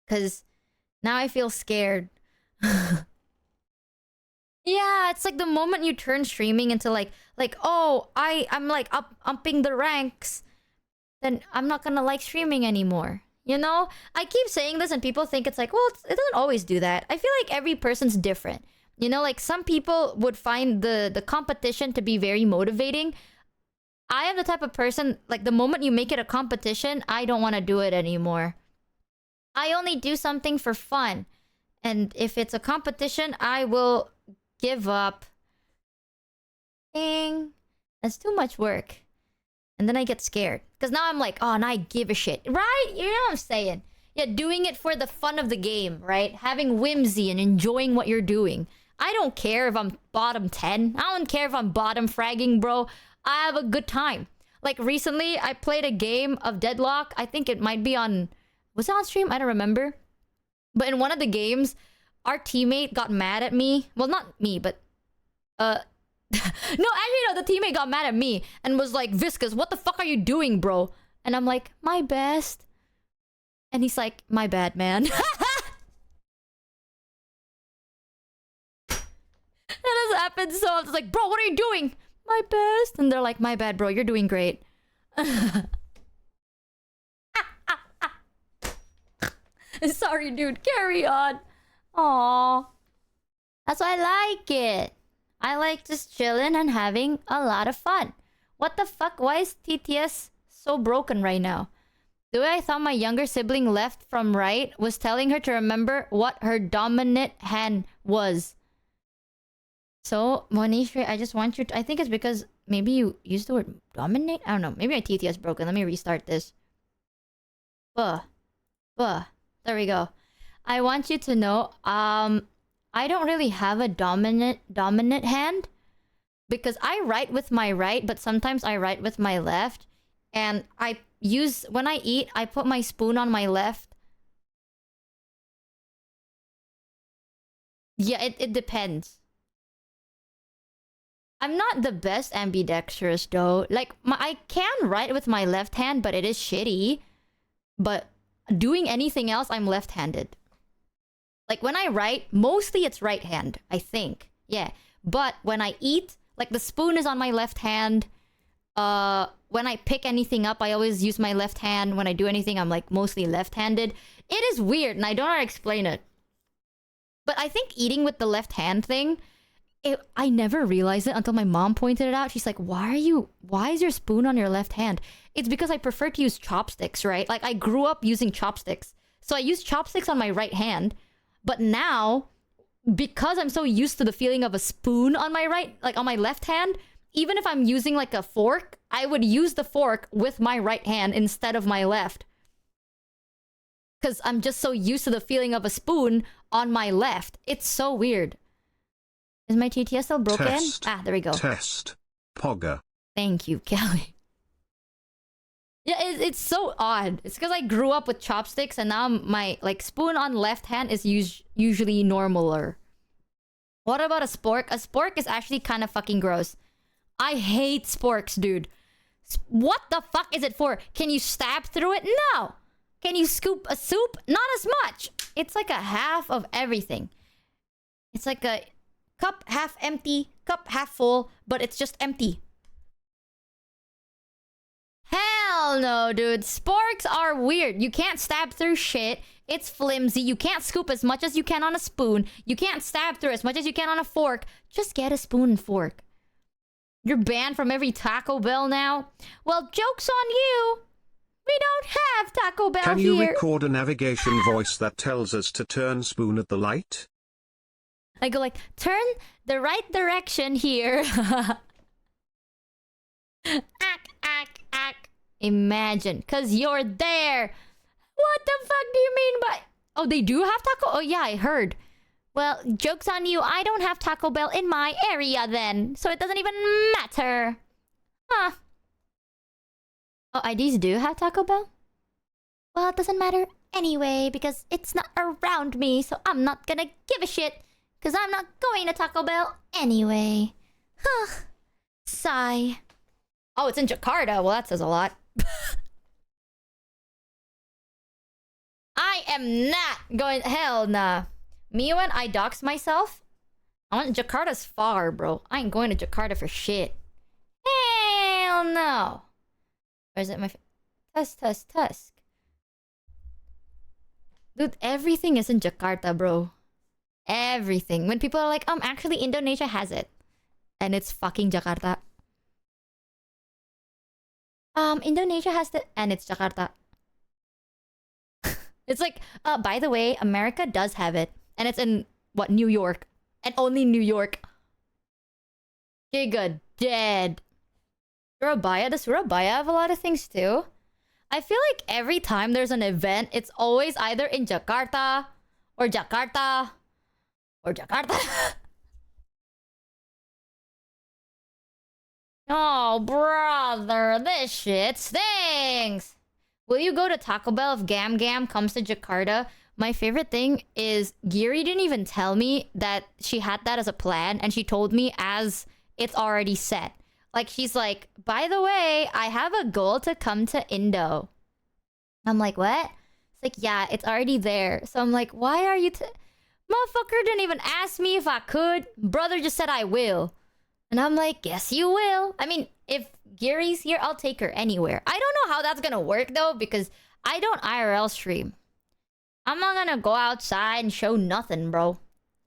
because now I feel scared. Yeah, it's like the moment you turn streaming into like oh, I'm like upping the ranks, then I'm not gonna like streaming anymore. You know? I keep saying this and people think it's like, well, it doesn't always do that. I feel like every person's different. You know, like some people would find the competition to be very motivating. I am the type of person, like the moment you make it a competition, I don't want to do it anymore. I only do something for fun. And if it's a competition, I will give up. Ding. That's too much work. And then I get scared. Because now I'm like, oh, now I give a shit. Right? You know what I'm saying? Yeah, doing it for the fun of the game, right? Having whimsy and enjoying what you're doing. I don't care if I'm bottom 10. I don't care if I'm bottom fragging, bro. I have a good time. Like recently, I played a game of Deadlock. I think it might be on... Was it on stream? I don't remember. But in one of the games, our teammate got mad at me. Well, not me, but... No, actually, no, the teammate got mad at me and was like, Viscous, what the fuck are you doing, bro? And I'm like, my best. And he's like, my bad, man. That has happened, so I was like, bro, what are you doing? My best. And they're like, my bad, bro, you're doing great. Sorry, dude, carry on. Aww. That's why I like it. I like just chilling and having a lot of fun. What the fuck? Why is TTS so broken right now? The way I thought my younger sibling left from right was telling her to remember what her dominant hand was. So, Monish, I just want you to... I think it's because maybe you used the word dominate? I don't know. Maybe my TTS broken. Let me restart this. There we go. I want you to know, I don't really have a dominant hand because I write with my right, but sometimes I write with my left. And when I eat, I put my spoon on my left. Yeah, it depends. I'm not the best ambidextrous though. Like, I can write with my left hand, but it is shitty. But doing anything else, I'm left-handed. Like, when I write, mostly it's right hand, I think. Yeah. But when I eat, like, the spoon is on my left hand. When I pick anything up, I always use my left hand. When I do anything, I'm, like, mostly left-handed. It is weird, and I don't know how to explain it. But I think eating with the left hand thing... I never realized it until my mom pointed it out. She's like, why is your spoon on your left hand? It's because I prefer to use chopsticks, right? Like, I grew up using chopsticks. So I use chopsticks on my right hand. But now, because I'm so used to the feeling of a spoon on my right, like on my left hand, even if I'm using like a fork, I would use the fork with my right hand instead of my left. Because I'm just so used to the feeling of a spoon on my left. It's so weird. Is my TTS still broken? Test. Ah, there we go. Test. Pogga. Thank you, Kelly. Yeah, it's so odd. It's because I grew up with chopsticks and now my like spoon on left hand is usually normaler. What about a spork? A spork is actually kind of fucking gross. I hate sporks, dude. What the fuck is it for? Can you stab through it? No. Can you scoop a soup? Not as much. It's like a half of everything. It's like a cup half empty, cup half full, but it's just empty. Hell no, dude. Sporks are weird. You can't stab through shit. It's flimsy. You can't scoop as much as you can on a spoon. You can't stab through as much as you can on a fork. Just get a spoon and fork. You're banned from every Taco Bell now? Well, joke's on you. We don't have Taco Bell here. Can you record a navigation voice that tells us to turn spoon at the light? I go like, turn the right direction here. Imagine, cause you're there. What the fuck do you mean by... Oh, they do have Taco... Oh yeah, I heard. Well, joke's on you. I don't have Taco Bell in my area then. So it doesn't even matter. Huh. Oh, IDs do have Taco Bell? Well, it doesn't matter anyway, because it's not around me, so I'm not gonna give a shit. Because I'm not going to Taco Bell anyway. Huh. Sigh. Oh, it's in Jakarta. Well, that says a lot. I am not going... Hell nah. Me when I dox myself... Jakarta's far, bro. I ain't going to Jakarta for shit. Hell no. Or is it my... Tusk. Dude, everything is in Jakarta, bro. Everything. When people are like, actually Indonesia has it. And it's fucking Jakarta. Indonesia has the... And it's Jakarta. It's like, by the way, America does have it. And it's in, what, New York. And only New York. Giga dead. Surabaya? Does Surabaya have a lot of things too? I feel like every time there's an event, it's always either in Jakarta, or Jakarta, or Jakarta. Oh, brother, this shit stinks. Will you go to Taco Bell if Gam Gam comes to Jakarta? My favorite thing is Giri didn't even tell me that she had that as a plan, and she told me as it's already set. Like, she's like, by the way, I have a goal to come to Indo. I'm like, what? It's like, yeah, it's already there. So I'm like, why are you... Motherfucker didn't even ask me if I could. Brother just said I will. And I'm like, yes, you will. I mean, if Giri's here, I'll take her anywhere. I don't know how that's gonna work, though, because I don't IRL stream. I'm not gonna go outside and show nothing, bro.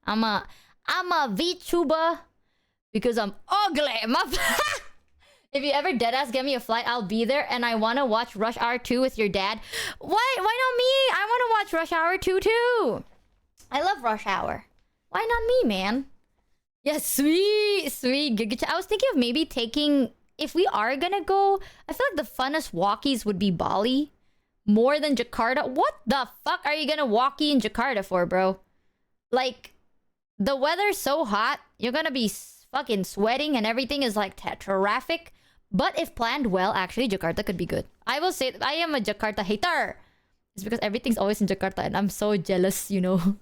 I'm a VTuber because I'm ugly. If you ever deadass get me a flight, I'll be there, and I want to watch Rush Hour 2 with your dad. Why not me? I want to watch Rush Hour 2 too. I love Rush Hour. Why not me, man? Yeah, sweet Giga. I was thinking of maybe taking... If we are gonna go, I feel like the funnest walkies would be Bali. More than Jakarta. What the fuck are you gonna walkie in Jakarta for, bro? Like, the weather's so hot, you're gonna be fucking sweating and everything is like traffic. But if planned well, actually, Jakarta could be good. I will say I am a Jakarta hater. It's because everything's always in Jakarta and I'm so jealous, you know.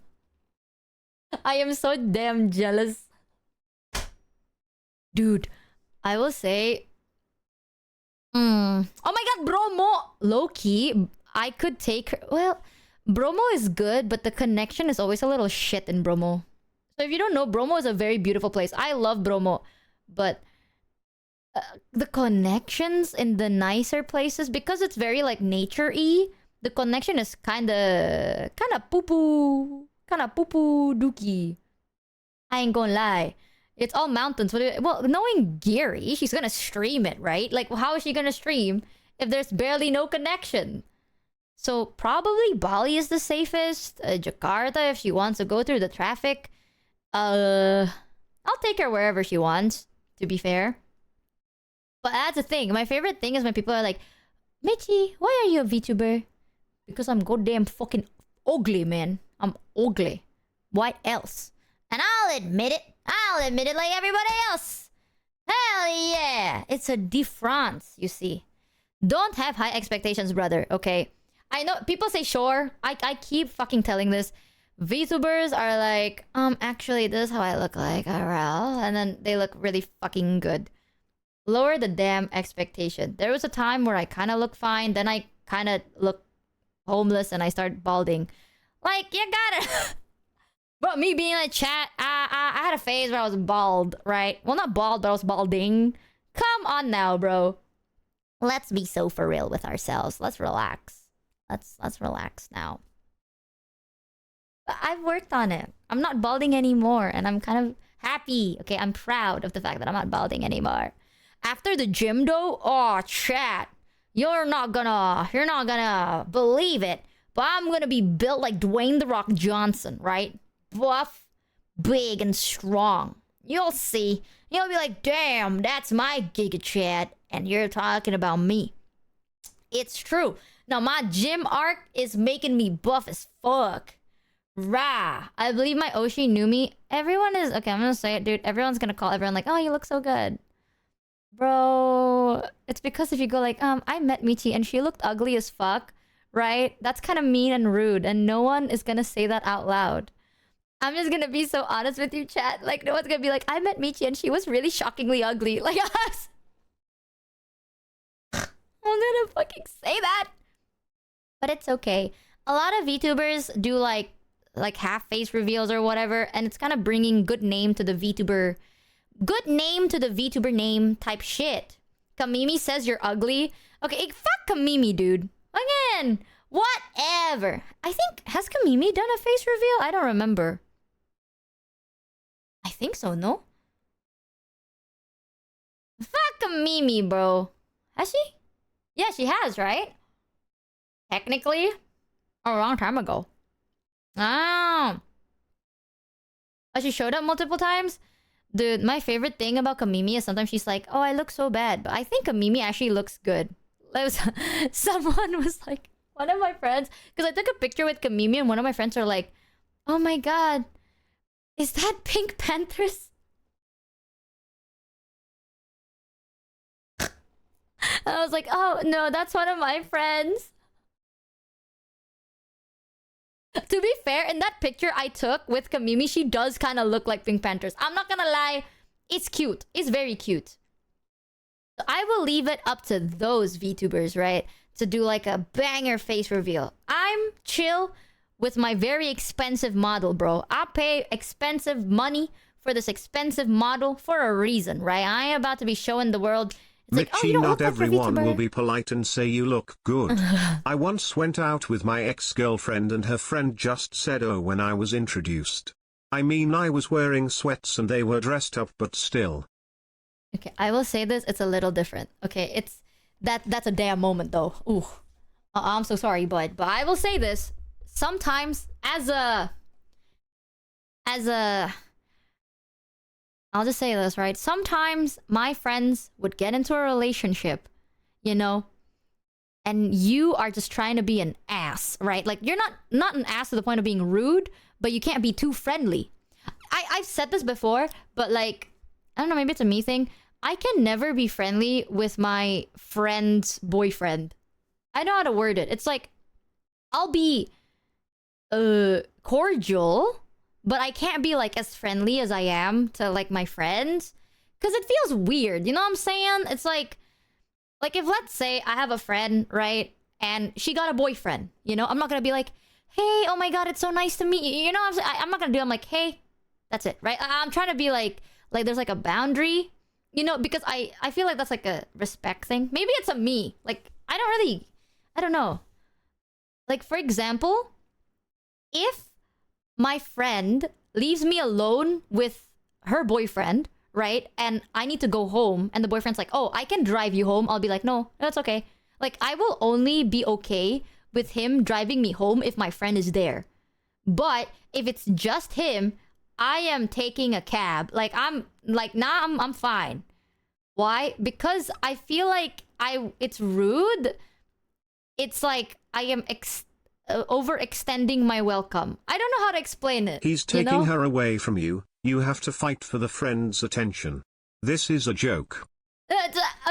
I am so damn jealous. Dude, I will say... Oh my god, Bromo! Low-key, I could take her... Well, Bromo is good, but the connection is always a little shit in Bromo. So if you don't know, Bromo is a very beautiful place. I love Bromo. But the connections in the nicer places, because it's very like nature-y, the connection is kind of poo-poo dookie. I ain't gonna lie. It's all mountains. Well, knowing Giri, she's gonna stream it, right? Like, how is she gonna stream if there's barely no connection? So probably Bali is the safest. Jakarta, if she wants to go through the traffic. I'll take her wherever she wants, to be fair. But that's the thing. My favorite thing is when people are like, Michi, why are you a VTuber? Because I'm goddamn fucking ugly, man. I'm ugly. What else? And I'll admit it. I'll admit it like everybody else. Hell yeah. It's a difference, you see. Don't have high expectations, brother, okay? I know people say sure. I keep fucking telling this. VTubers are like, actually, this is how I look like, IRL. And then they look really fucking good. Lower the damn expectation. There was a time where I kind of looked fine. Then I kind of looked homeless and I started balding. Like, you gotta... But me being in a chat, I had a phase where I was bald, right? Well, not bald, but I was balding. Come on now, bro. Let's be so for real with ourselves. Let's relax. Let's relax now. But I've worked on it. I'm not balding anymore, and I'm kind of happy. Okay, I'm proud of the fact that I'm not balding anymore. After the gym though, oh chat, you're not gonna believe it, but I'm gonna be built like Dwayne The Rock Johnson, right? Buff, big, and strong. You'll see. You'll be like, damn, that's my Giga Chat, and you're talking about me. It's true. Now, my gym arc is making me buff as fuck. Rah. I believe my Oshi knew me. Everyone is... Okay, I'm gonna say it, dude. Everyone's gonna call everyone like, oh, you look so good. Bro, it's because if you go like, I met Michi and she looked ugly as fuck, right? That's kind of mean and rude, and no one is gonna say that out loud. I'm just gonna be so honest with you, chat. Like, no one's gonna be like, I met Michi and she was really shockingly ugly. Like, us. I'm gonna fucking say that. But it's okay. A lot of VTubers do like half face reveals or whatever, and it's kind of bringing good name to the VTuber name type shit. Kamimi says you're ugly. Okay, fuck Kamimi, dude. Again, whatever. I think, has Kamimi done a face reveal? I don't remember. I think so, no? Fuck Kamimi, bro. Has she? Yeah, she has, right? Technically, a long time ago. Oh. Oh, she showed up multiple times? Dude, my favorite thing about Kamimi is sometimes she's like, oh, I look so bad. But I think Kamimi actually looks good. Someone was like, one of my friends, because I took a picture with Kamimi and one of my friends are like, oh my god, is that Pink Panthers? And I was like, oh no, that's one of my friends. To be fair, in that picture I took with Kamimi, she does kind of look like Pink Panthers. I'm not gonna lie, it's cute. It's very cute. So I will leave it up to those VTubers, right? To do like a banger face reveal. I'm chill with my very expensive model, bro. I pay expensive money for this expensive model for a reason, right? I ain't about to be showing the world... It's Michi, like, oh, you don't not look like a everyone VTuber. will be polite and say you look good. I once went out with my ex-girlfriend and her friend just said oh when I was introduced. I mean, I was wearing sweats and they were dressed up, but still. Okay, I will say this, it's a little different. Okay, it's... That's a damn moment though. Ooh. I'm so sorry, bud. But I will say this. Sometimes, as a... I'll just say this, right? Sometimes my friends would get into a relationship, you know, and you are just trying to be an ass, right? Like, you're not an ass to the point of being rude, but you can't be too friendly. I've said this before, but like, I don't know, maybe it's a me thing. I can never be friendly with my friend's boyfriend. I know how to word it. It's like, I'll be cordial, but I can't be like as friendly as I am to like my friends, because it feels weird. You know what I'm saying? It's like if let's say I have a friend, right, and she got a boyfriend, you know, I'm not gonna be like, hey, oh my god, it's so nice to meet you. You know what I'm saying? I'm not gonna do. I'm like, hey, that's it, right? I'm trying to be like there's like a boundary, you know, because I feel like that's like a respect thing. Maybe it's a me. Like, I don't know. Like, for example, if my friend leaves me alone with her boyfriend, right? And I need to go home, and the boyfriend's like, oh, I can drive you home. I'll be like, no, that's okay. Like, I will only be okay with him driving me home if my friend is there. But if it's just him, I am taking a cab. Like I'm like now I'm fine. Why? Because I feel like it's rude. It's like I am overextending my welcome. I don't know how to explain it. He's taking her away from you. You have to fight for the friend's attention. This is a joke.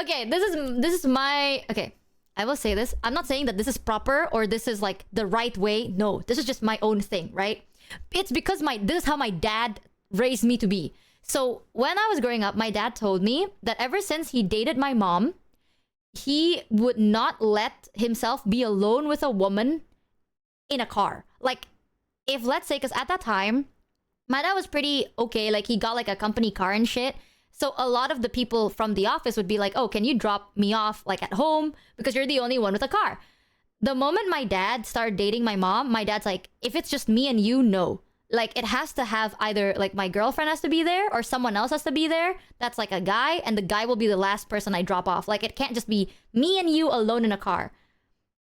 Okay, this is my okay. I will say this. I'm not saying that this is proper or this is like the right way. No, this is just my own thing, right? It's because this is how my dad raised me to be. So when I was growing up, my dad told me that ever since he dated my mom, he would not let himself be alone with a woman in a car. Like, if let's say, because at that time, my dad was pretty okay. Like, he got like a company car and shit. So a lot of the people from the office would be like, oh, can you drop me off like at home? Because you're the only one with a car. The moment my dad started dating my mom, my dad's like, if it's just me and you, no. Like, it has to have either like my girlfriend has to be there or someone else has to be there. That's like a guy, and the guy will be the last person I drop off. Like, it can't just be me and you alone in a car.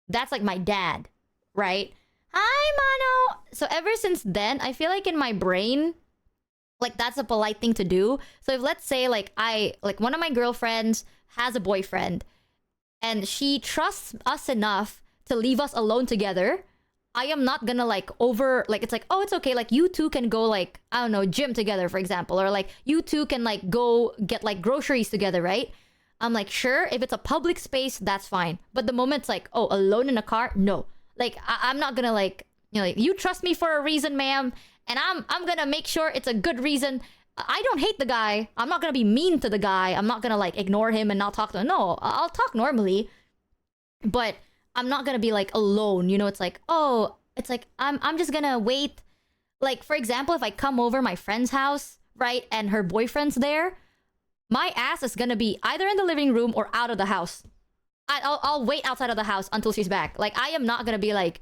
That's like my dad, right? Hi, Mano. So ever since then, I feel like in my brain, like that's a polite thing to do. So if let's say like one of my girlfriends has a boyfriend and she trusts us enough to leave us alone together, I am not gonna like it's like, oh, it's okay, like you two can go like, I don't know, gym together, for example, or like you two can like go get like groceries together, right? I'm like, sure, if it's a public space, that's fine. But the moment it's like, oh, alone in a car, no. Like I'm not gonna like, you know, like, you trust me for a reason, ma'am, and I'm gonna make sure it's a good reason. I don't hate the guy. I'm not gonna be mean to the guy. I'm not gonna like ignore him and not talk to him. No, I'll talk normally, but I'm not gonna be like alone. You know, it's like, oh, it's like I'm just gonna wait. Like, for example, if I come over my friend's house, right, and her boyfriend's there, my ass is gonna be either in the living room or out of the house. I'll wait outside of the house until she's back. Like, I am not gonna be like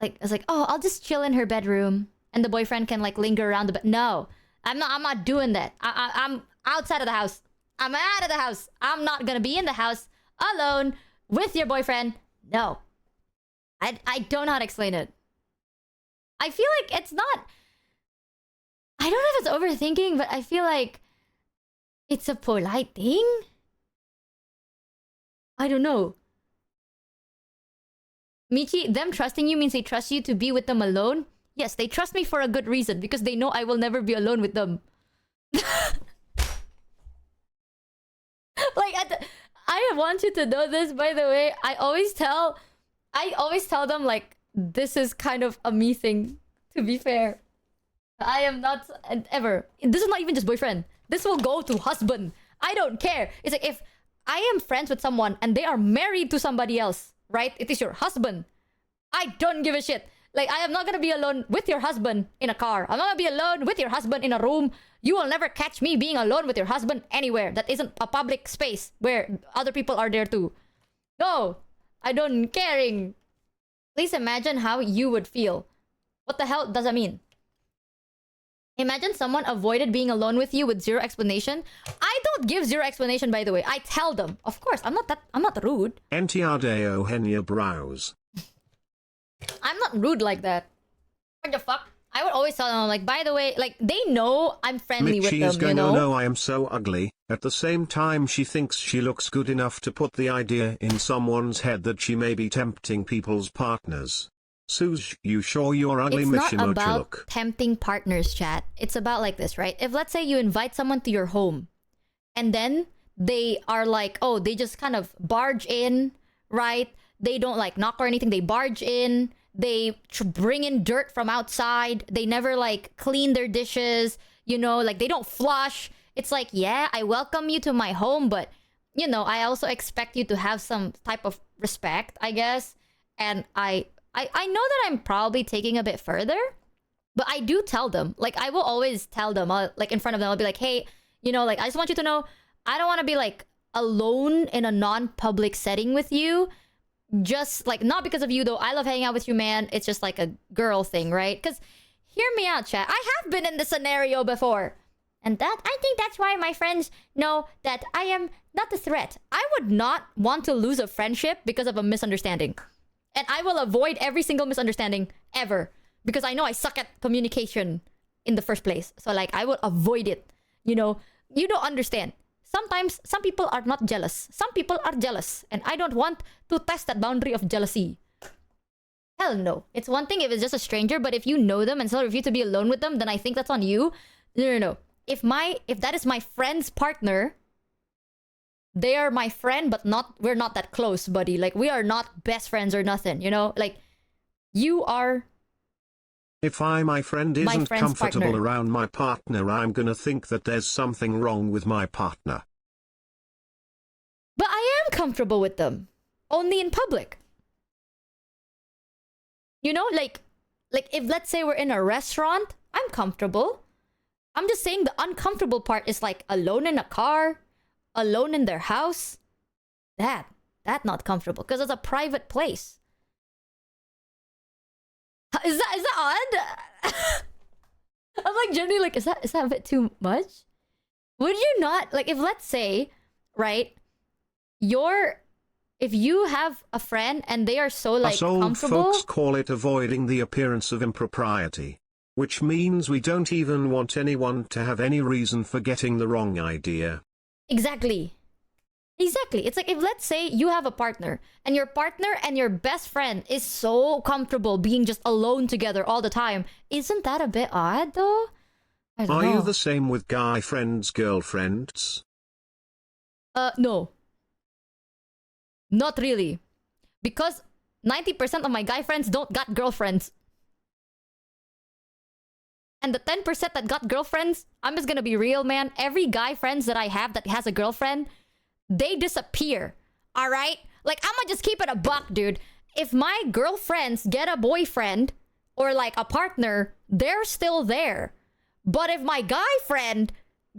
it's like, oh, I'll just chill in her bedroom and the boyfriend can like linger around the bed. No, I'm not doing that. I'm outside of the house. I'm out of the house. I'm not gonna be in the house alone with your boyfriend. No. I don't know how to explain it. I feel like it's not... I don't know if it's overthinking, but I feel like it's a polite thing? I don't know. Michi, them trusting you means they trust you to be with them alone? Yes, they trust me for a good reason, because they know I will never be alone with them. Like, I want you to know this, by the way. I always tell them, like, this is kind of a me thing, to be fair. I am not ever. This is not even just boyfriend. This will go to husband. I don't care. It's like, if I am friends with someone and they are married to somebody else, right? It is your husband. I don't give a shit. Like, I am not gonna be alone with your husband in a car. I'm not gonna be alone with your husband in a room. You will never catch me being alone with your husband anywhere that isn't a public space where other people are there too. No, I don't caring. Please imagine how you would feel. What the hell does that mean? Imagine someone avoided being alone with you with zero explanation. I don't give zero explanation, by the way. I tell them. Of course, I'm not rude. Entiardeo Henya Browse. I'm not rude like that. What the fuck? I would always tell them, like, by the way, like, they know I'm friendly with Michi them, is going, you know? oh no, I am so ugly. At the same time, she thinks she looks good enough to put the idea in someone's head that she may be tempting people's partners. Suze, you sure you're ugly, It's Michi not about look. tempting partners, chat. It's about like this, right? If let's say you invite someone to your home, and then they are like, oh, they just kind of barge in, right? They don't like knock or anything. They barge in. They bring in dirt from outside. They never like clean their dishes, you know, like they don't flush. It's like, yeah, I welcome you to my home, but, you know, I also expect you to have some type of respect, I guess. And I know that I'm probably taking a bit further, but I do tell them. Like, I will always tell them, like in front of them, I'll be like, hey, you know, like, I just want you to know, I don't want to be like alone in a non-public setting with you. Just like, not because of you though. I love hanging out with you, man. It's just like a girl thing, right? Because hear me out, chat. I have been in this scenario before. And I think that's why my friends know that I am not a threat. I would not want to lose a friendship because of a misunderstanding. And I will avoid every single misunderstanding ever. Because I know I suck at communication. in the first place. So like I will avoid it. You know, you don't understand. Sometimes some people are not jealous. Some people are jealous. And I don't want to test that boundary of jealousy. Hell no. It's one thing if it's just a stranger, but if you know them and still refuse to be alone with them, then I think that's on you. No. If that is my friend's partner, they are my friend, but we're not that close, buddy. Like we are not best friends or nothing, you know? Like you are. If my friend isn't comfortable partner. around my partner, I'm gonna think that there's something wrong with my partner. But I am comfortable with them. Only in public. You know, like if let's say we're in a restaurant, I'm comfortable. I'm just saying the uncomfortable part is like alone in a car, alone in their house. That not comfortable because it's a private place. Is that odd? I'm like genuinely like, is that a bit too much? Would you not like if let's say, right, if you have a friend and they are so like Us old comfortable, folks call it avoiding the appearance of impropriety, which means we don't even want anyone to have any reason for getting the wrong idea. Exactly. It's like if let's say you have a partner and your best friend is so comfortable being just alone together all the time. Isn't that a bit odd though? I don't know. Are you the same with guy friends, girlfriends? No. Not really. Because 90% of my guy friends don't got girlfriends. And the 10% that got girlfriends, I'm just gonna be real, man. Every guy friends that I have that has a girlfriend, they disappear. Alright? Like, I'ma just keep it a buck, dude. If my girlfriends get a boyfriend or like a partner, they're still there. But if my guy friend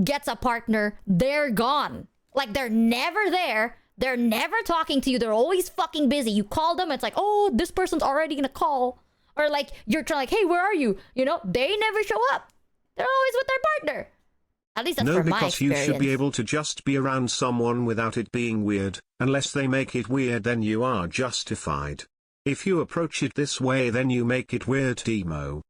gets a partner, they're gone. Like, they're never there. They're never talking to you. They're always fucking busy. You call them, it's like, oh, this person's already gonna call. Or like, you're trying like, hey, where are you? You know, they never show up. They're always with their partner. At least that's No, for my because you experience. should be able to just be around someone without it being weird. Unless they make it weird, then you are justified. If you approach it this way, then you make it weird, Demo.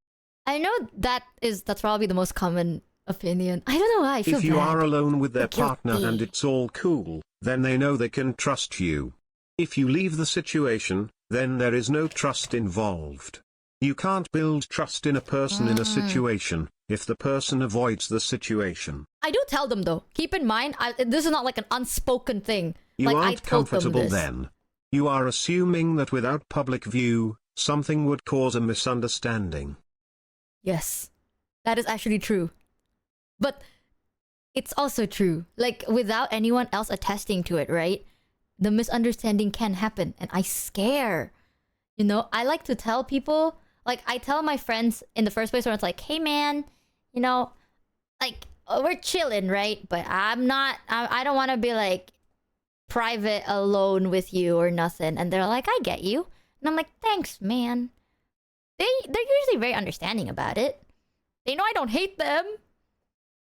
I know that's probably the most common opinion. I don't know why I feel If you bad. are alone with their partner Guilty. and it's all cool, then they know they can trust you. If you leave the situation, then there is no trust involved. You can't build trust in a person in a situation if the person avoids the situation. I do tell them though. Keep in mind, this is not like an unspoken thing. You like, I aren't told them comfortable this. then. You are assuming that without public view, something would cause a misunderstanding. Yes, that is actually true. But it's also true. Like, without anyone else attesting to it, right? The misunderstanding can happen. And I scare. You know, I like to tell people, like, I tell my friends in the first place when it's like, hey, man, you know, like, we're chilling, right? But I don't want to be, like, private alone with you or nothing. And they're like, I get you. And I'm like, thanks, man. They're usually very understanding about it. They know I don't hate them.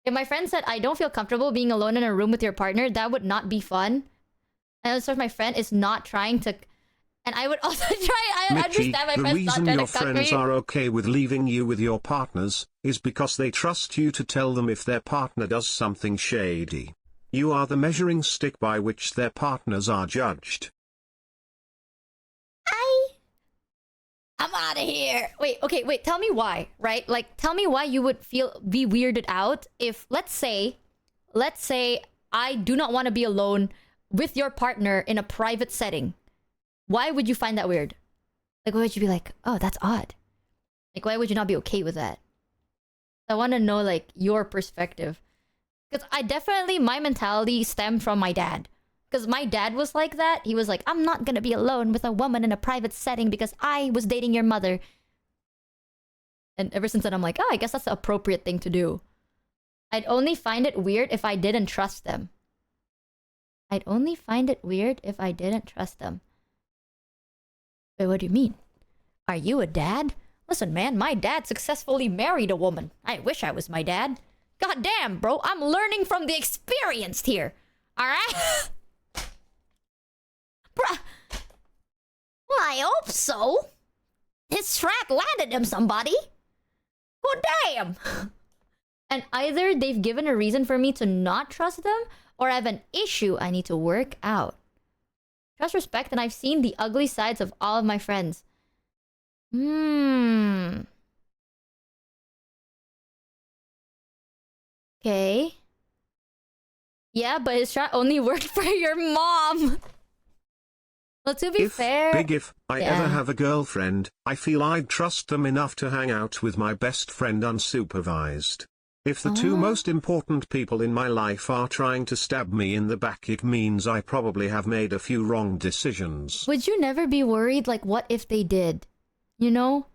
If my friend said, I don't feel comfortable being alone in a room with your partner, that would not be fun. And so if my friend is not trying to... And I would also try... I Michi, understand my the friend's not reason trying your to cuck friends me. are okay with leaving you with your partners is because they trust you to tell them if their partner does something shady. You are the measuring stick by which their partners are judged. I'm out of here. Wait, tell me why, right? Like, tell me why you would be weirded out if, let's say I do not want to be alone with your partner in a private setting. Why would you find that weird? Like, why would you be like, oh, that's odd? Like, why would you not be okay with that? I want to know, like, your perspective. Because my mentality stemmed from my dad. Because my dad was like that. He was like, I'm not going to be alone with a woman in a private setting because I was dating your mother. And ever since then, I'm like, oh, I guess that's the appropriate thing to do. I'd only find it weird if I didn't trust them. Wait, what do you mean? Are you a dad? Listen, man, my dad successfully married a woman. I wish I was my dad. God damn, bro, I'm learning from the experienced here. Alright? Bruh. Well, I hope so. His strap landed him, somebody. Oh, damn. And either they've given a reason for me to not trust them, or I have an issue I need to work out. Trust, respect, and I've seen the ugly sides of all of my friends. Okay. Yeah, but his strat only worked for your mom. Well, to be fair... If I ever have a girlfriend, I feel I'd trust them enough to hang out with my best friend unsupervised. If the two most important people in my life are trying to stab me in the back, it means I probably have made a few wrong decisions. Would you never be worried, like, what if they did? You know?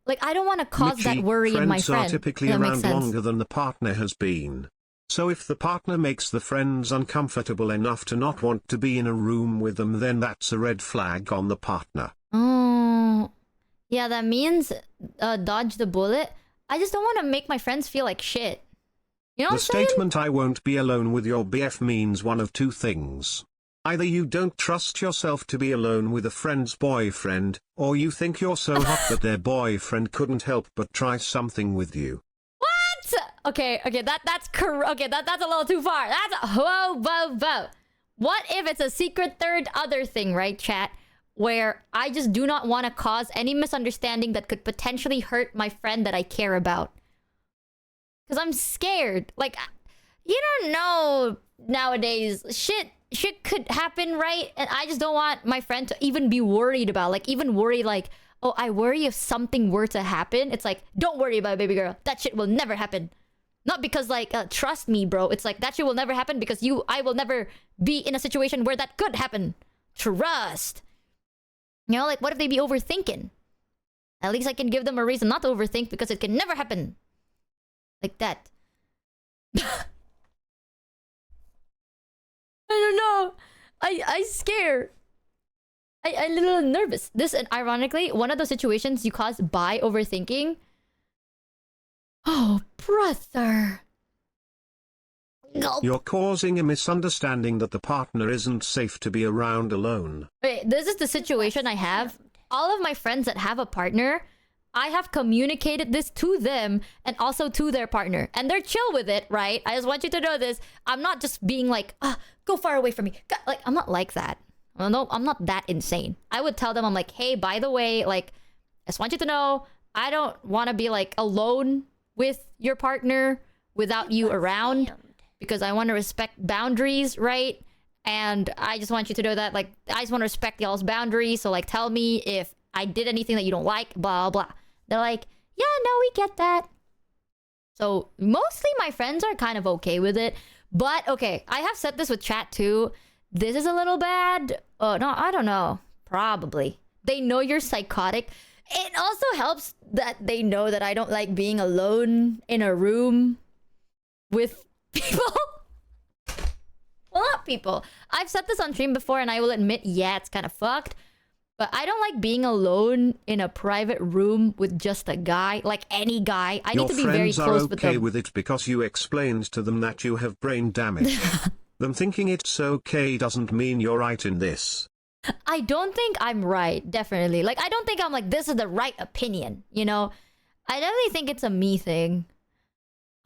Like, I don't want to cause Michi, that worry in my friend. friends are typically That makes around sense. longer than the partner has been. So if the partner makes the friends uncomfortable enough to not want to be in a room with them, then that's a red flag on the partner. Oh. Yeah, that means dodge the bullet. I just don't want to make my friends feel like shit. You know what The I'm saying? statement "I won't be alone with your BF" means one of two things. Either you don't trust yourself to be alone with a friend's boyfriend, or you think you're so hot that their boyfriend couldn't help but try something with you. Okay, that's correct. Okay, that's a little too far. That's whoa. What if it's a secret third other thing, right, chat? Where I just do not want to cause any misunderstanding that could potentially hurt my friend that I care about. Because I'm scared. Like, you don't know nowadays. Shit could happen, right? And I just don't want my friend to even be worried about. Like, even worry, like, oh, I worry if something were to happen. It's like, don't worry about it, baby girl. That shit will never happen. Not because, like, trust me, bro. It's like, that shit will never happen because I will never be in a situation where that could happen. Trust. You know, like, what if they be overthinking? At least I can give them a reason not to overthink because it can never happen. Like that. I don't know. I scare. I'm a little nervous. This, and ironically, one of those situations you cause by overthinking. Oh, brother. You're causing a misunderstanding that the partner isn't safe to be around alone. Wait, this is the situation I have. All of my friends that have a partner, I have communicated this to them and also to their partner. And they're chill with it, right? I just want you to know this. I'm not just being like, go far away from me. Like, I'm not like that. No, I'm not that insane. I would tell them, I'm like, hey, by the way, like, I just want you to know, I don't want to be, like, alone with your partner without you around. Because I want to respect boundaries, right? And I just want you to know that, like, I just want to respect y'all's boundaries. So, like, tell me if I did anything that you don't like, blah, blah. They're like, yeah, no, we get that. So, mostly my friends are kind of okay with it. But, okay, I have said this with chat, too. This is a little bad. Oh, no, I don't know. Probably. They know you're psychotic. It also helps that they know that I don't like being alone in a room with people. Well, not people. I've said this on stream before, and I will admit, yeah, it's kind of fucked. But I don't like being alone in a private room with just a guy, like any guy. I need to be very close with them. Your friends are okay with it because you explained to them that you have brain damage. Them thinking it's okay doesn't mean you're right in this. I don't think I'm right, definitely. Like, I don't think I'm like, this is the right opinion, you know? I definitely think it's a me thing.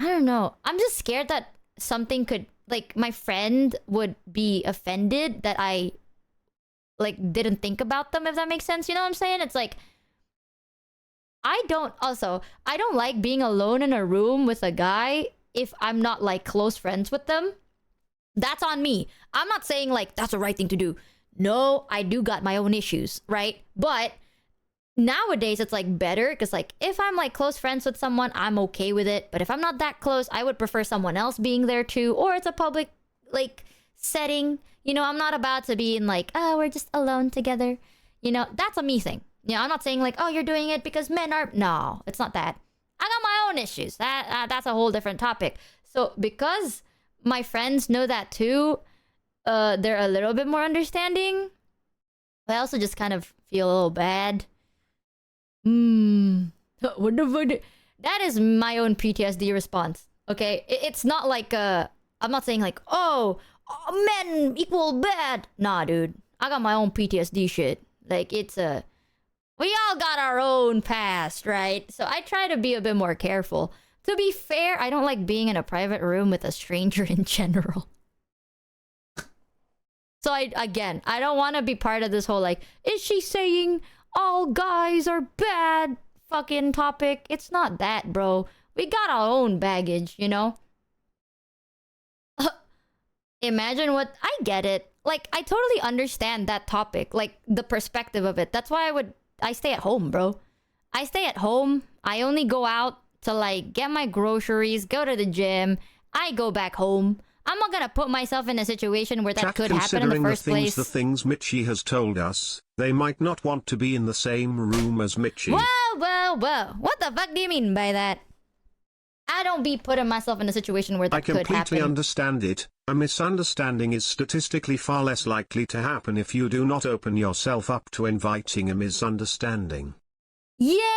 I don't know. I'm just scared that something could, like, my friend would be offended that I, like, didn't think about them, if that makes sense. You know what I'm saying? It's like, I don't like being alone in a room with a guy if I'm not, like, close friends with them. That's on me. I'm not saying, like, that's the right thing to do. No, I do got my own issues, right? But nowadays, it's, like, better because, like, if I'm, like, close friends with someone, I'm okay with it. But if I'm not that close, I would prefer someone else being there too. Or it's a public, like, setting. You know, I'm not about to be in, like, oh, we're just alone together. You know, that's a me thing. You know, I'm not saying, like, oh, you're doing it because men are... No, it's not that. I got my own issues. That's a whole different topic. So, because my friends know that too, they're a little bit more understanding. But I also just kind of feel a little bad. What the fuck? That is my own PTSD response. Okay, it's not like I'm not saying like, oh, men equal bad. Nah, dude, I got my own PTSD shit. Like, it's we all got our own past, right? So I try to be a bit more careful. To be fair, I don't like being in a private room with a stranger in general. So I don't want to be part of this whole like, is she saying all guys are bad fucking topic? It's not that, bro. We got our own baggage, you know? Imagine what... I get it. Like, I totally understand that topic. Like, the perspective of it. That's why I stay at home, bro. I stay at home. I only go out to, like, get my groceries, go to the gym. I go back home. I'm not gonna put myself in a situation where that could happen in the first place. The things Michi has told us, they might not want to be in the same room as Michi. Whoa. What the fuck do you mean by that? I don't be putting myself in a situation where that could happen. I completely understand it. A misunderstanding is statistically far less likely to happen if you do not open yourself up to inviting a misunderstanding. Yeah.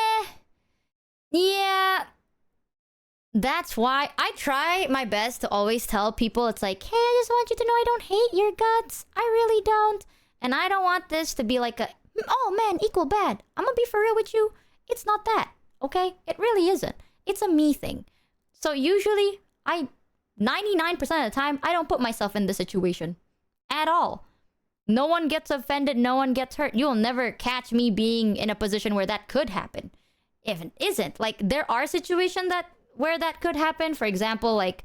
That's why I try my best to always tell people, it's like, hey, I just want you to know I don't hate your guts. I really don't. And I don't want this to be like a, oh man, equal bad. I'm gonna be for real with you. It's not that, okay? It really isn't. It's a me thing. So usually, 99% of the time, I don't put myself in the situation. At all. No one gets offended, no one gets hurt. You'll never catch me being in a position where that could happen. If it isn't. Like, there are situations where that could happen. For example, like,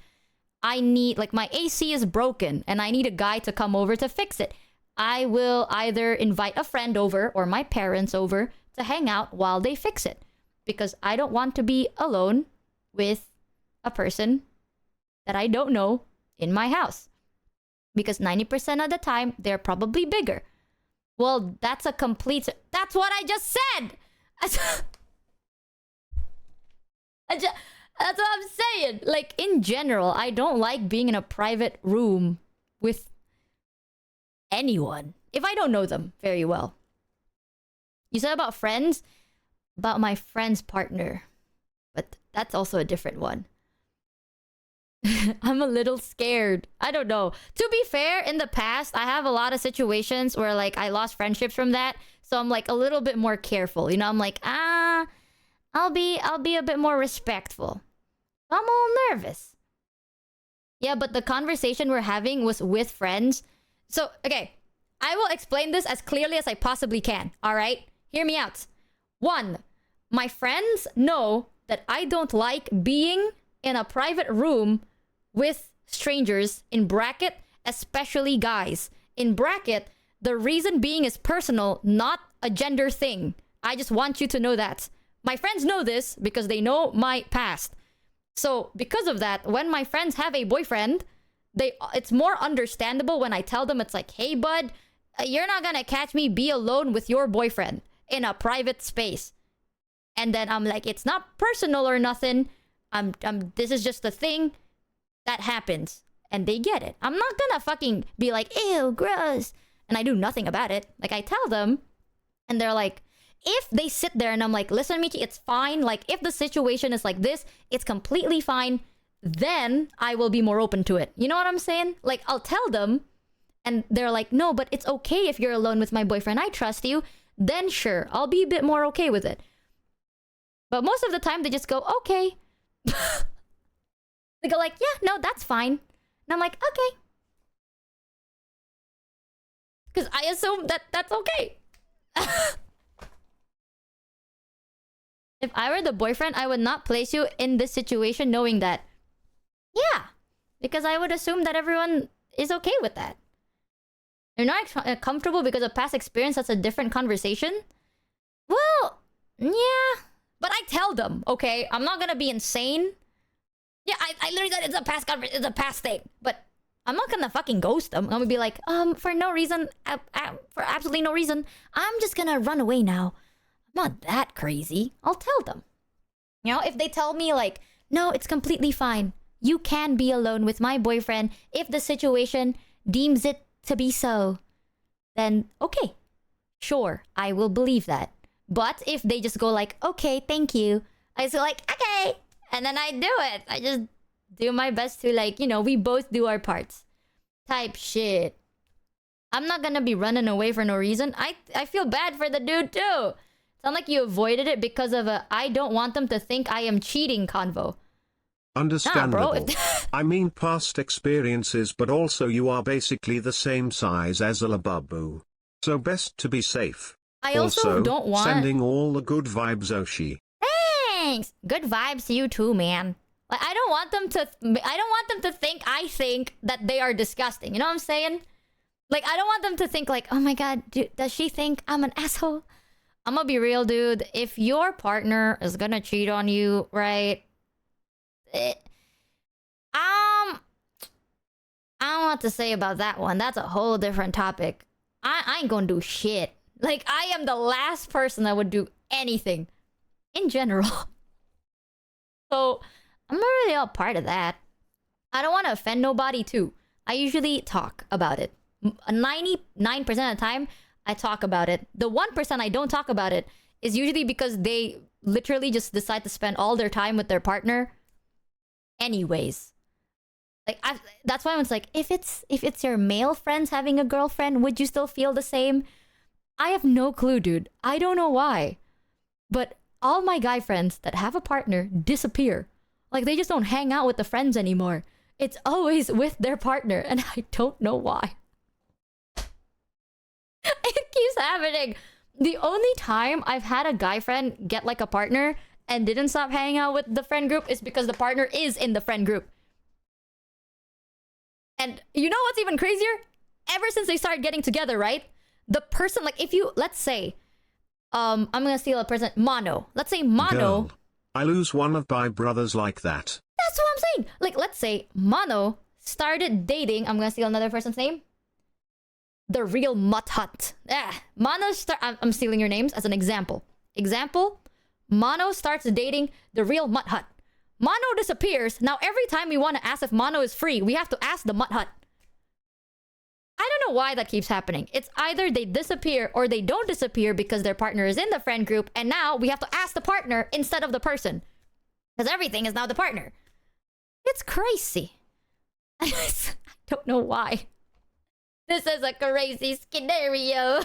my AC is broken and I need a guy to come over to fix it. I will either invite a friend over or my parents over to hang out while they fix it. Because I don't want to be alone with a person that I don't know in my house. Because 90% of the time, they're probably bigger. Well, that's a complete... That's what I just said! That's what I'm saying. Like, in general, I don't like being in a private room with anyone. If I don't know them very well. You said about friends? About my friend's partner. But that's also a different one. I'm a little scared. I don't know. To be fair, in the past, I have a lot of situations where, like, I lost friendships from that. So I'm, like, a little bit more careful. You know, I'm like, I'll be a bit more respectful. I'm a little nervous. Yeah, but the conversation we're having was with friends. So, okay. I will explain this as clearly as I possibly can. All right? Hear me out. 1, my friends know that I don't like being in a private room with strangers, in bracket, especially guys. In bracket, the reason being is personal, not a gender thing. I just want you to know that. My friends know this because they know my past. So, because of that, when my friends have a boyfriend, it's more understandable when I tell them, it's like, hey, bud, you're not gonna catch me be alone with your boyfriend in a private space. And then I'm like, it's not personal or nothing. This is just a thing that happens. And they get it. I'm not gonna fucking be like, ew, gross. And I do nothing about it. Like, I tell them, and they're like, if they sit there and I'm like, listen, Michi, it's fine. Like, if the situation is like this, it's completely fine. Then I will be more open to it. You know what I'm saying? Like, I'll tell them, and they're like, no, but it's okay if you're alone with my boyfriend. I trust you. Then sure, I'll be a bit more okay with it. But most of the time, they just go, okay. They go like, yeah, no, that's fine. And I'm like, okay. Because I assume that that's okay. If I were the boyfriend, I would not place you in this situation knowing that. Yeah. Because I would assume that everyone is okay with that. They're not comfortable because of past experience. That's a different conversation. Well, yeah. But I tell them, okay? I'm not gonna be insane. Yeah, I literally said it's a past thing. But I'm not gonna fucking ghost them. I'm gonna be like, for no reason, for absolutely no reason, I'm just gonna run away now. I'm not that crazy. I'll tell them. You know, if they tell me like, no, it's completely fine. You can be alone with my boyfriend if the situation deems it to be so. Then, okay. Sure, I will believe that. But if they just go like, okay, thank you. I just go like, okay. And then I do it. I just do my best to like, you know, we both do our parts. Type shit. I'm not gonna be running away for no reason. I feel bad for the dude too. Sound like you avoided it because of a I don't want them to think I am cheating convo. Nah, bro. Understandable. I mean past experiences, but also you are basically the same size as a labubu. So best to be safe. I also don't want... sending all the good vibes, Oshi. Thanks. Good vibes to you too, man. Like, I don't want them to think I think that they are disgusting. You know what I'm saying? Like, I don't want them to think like, oh my god, does she think I'm an asshole? I'm gonna be real, dude. If your partner is gonna cheat on you, right? I don't know what to say about that one. That's a whole different topic. I ain't gonna do shit. Like, I am the last person that would do anything. In general. So, I'm not really a part of that. I don't want to offend nobody, too. I usually talk about it. 99% of the time, I talk about it. The 1% I don't talk about it is usually because they literally just decide to spend all their time with their partner anyways. Like, that's why I was like, if it's your male friends having a girlfriend, would you still feel the same? I have no clue, dude. I don't know why. But all my guy friends that have a partner disappear. Like, they just don't hang out with the friends anymore. It's always with their partner, and I don't know why. It keeps happening. The only time I've had a guy friend get like a partner and didn't stop hanging out with the friend group is because the partner is in the friend group. And you know what's even crazier? Ever since they started getting together, right? The person, like, if you, let's say, I'm gonna steal a person, Mono. Let's say Mono. Girl, I lose one of my brothers like that. That's what I'm saying. Like, let's say Mono started dating, I'm gonna steal another person's name. The real Mutt Hut. I'm stealing your names as an example. Example, Mono starts dating the real Mutt Hut. Mono disappears. Now every time we want to ask if Mono is free, we have to ask the Mutt Hut. I don't know why that keeps happening. It's either they disappear or they don't disappear because their partner is in the friend group, and now we have to ask the partner instead of the person. Because everything is now the partner. It's crazy. I don't know why. This is a crazy scenario.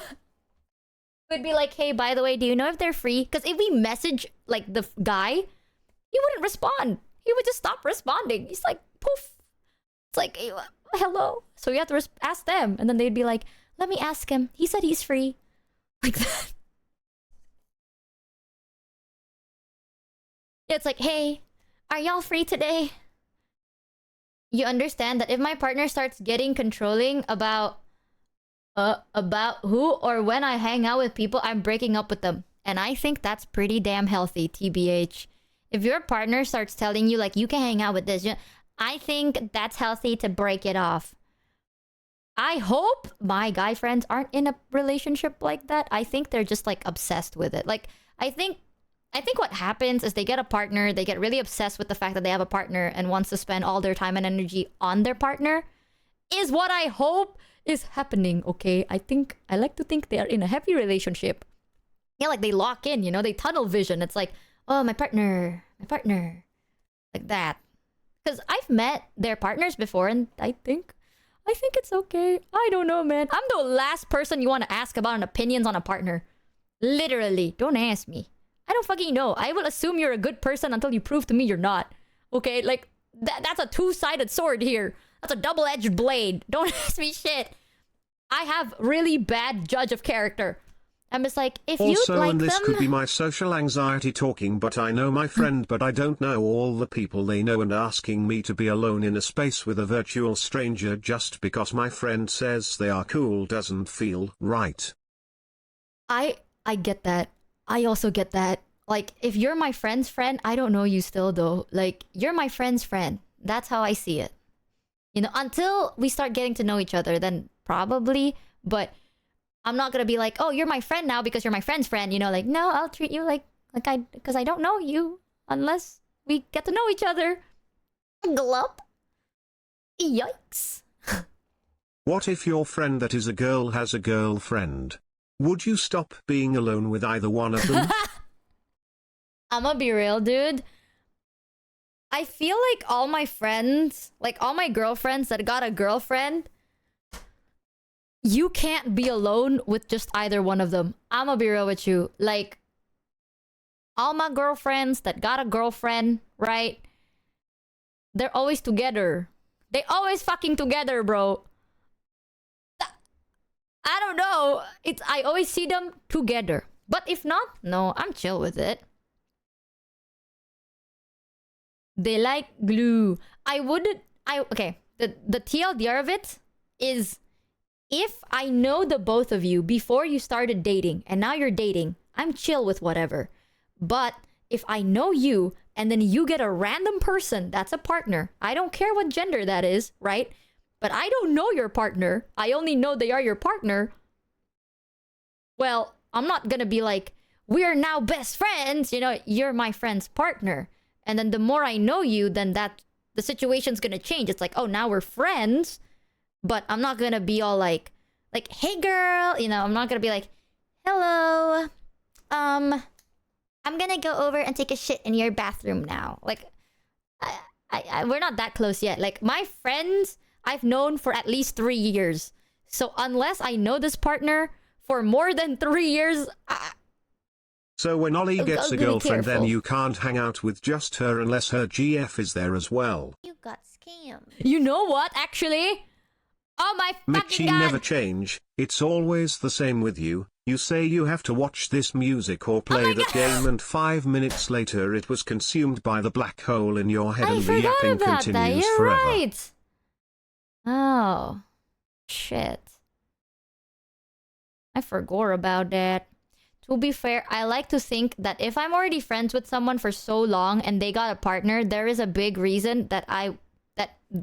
Would be like, hey, by the way, do you know if they're free? Because if we message, like, the guy, he wouldn't respond. He would just stop responding. He's like, poof. It's like, hey, hello. So you have to ask them. And then they'd be like, let me ask him. He said he's free. Like that. It's like, hey, are y'all free today? You understand that if my partner starts getting controlling about who or when I hang out with people, I'm breaking up with them. And I think that's pretty damn healthy, TBH. If your partner starts telling you, like, you can hang out with this, I think that's healthy to break it off. I hope my guy friends aren't in a relationship like that. I think they're just, like, obsessed with it. Like, I think what happens is they get a partner, they get really obsessed with the fact that they have a partner and wants to spend all their time and energy on their partner, is what I hope is happening, okay? I like to think they are in a happy relationship. Yeah, like they lock in, you know, they tunnel vision. It's like, oh, my partner. Like that. Because I've met their partners before and I think it's okay. I don't know, man. I'm the last person you want to ask about an opinions on a partner. Literally. Don't ask me. I don't fucking know. I will assume you're a good person until you prove to me you're not. Okay? Like, that's a two-sided sword here. That's a double-edged blade. Don't ask me shit. I have really bad judge of character. I'm just like, if you like them... Also, and this could be my social anxiety talking, but I know my friend, but I don't know all the people they know, and asking me to be alone in a space with a virtual stranger just because my friend says they are cool doesn't feel right. I get that. I also get that. Like, if you're my friend's friend, I don't know you still, though. Like, you're my friend's friend. That's how I see it. You know, until we start getting to know each other, then probably. But I'm not gonna be like, oh, you're my friend now because you're my friend's friend. You know, like, no, I'll treat you because I don't know you unless we get to know each other. Glump. Yikes. What if your friend that is a girl has a girlfriend? Would you stop being alone with either one of them? I'ma be real, dude. I feel like all my friends, like all my girlfriends that got a girlfriend, you can't be alone with just either one of them. I'ma be real with you. Like, all my girlfriends that got a girlfriend, right? they're always together. They always fucking together, bro. I don't know. I always see them together. But if not, no, I'm chill with it. They like glue. Okay. The TLDR of it is, if I know the both of you before you started dating and now you're dating, I'm chill with whatever. But if I know you and then you get a random person that's a partner, I don't care what gender that is, right? But I don't know your partner. I only know they are your partner. Well, I'm not gonna be like, we're now best friends. You know, you're my friend's partner. And then the more I know you, then the situation's gonna change. It's like, oh, now we're friends. But I'm not gonna be all like, hey girl, you know, I'm not gonna be like, hello, I'm gonna go over and take a shit in your bathroom now. Like, we're not that close yet. Like, my friends, I've known for at least 3 years. So unless I know this partner for more than 3 years, so when Ollie gets a girlfriend, then careful. you can't hang out with just her unless her GF is there as well. You got scammed. You know what, actually? Oh my fucking Michi god! never change, it's always the same with you. You say you have to watch this music or play that game, and 5 minutes later it was consumed by the black hole in your head, I and the forgot yapping about that. continues You're forever. right. Oh, shit. I forgot about that. To be fair, I like to think that if I'm already friends with someone for so long and they got a partner, there is a big reason that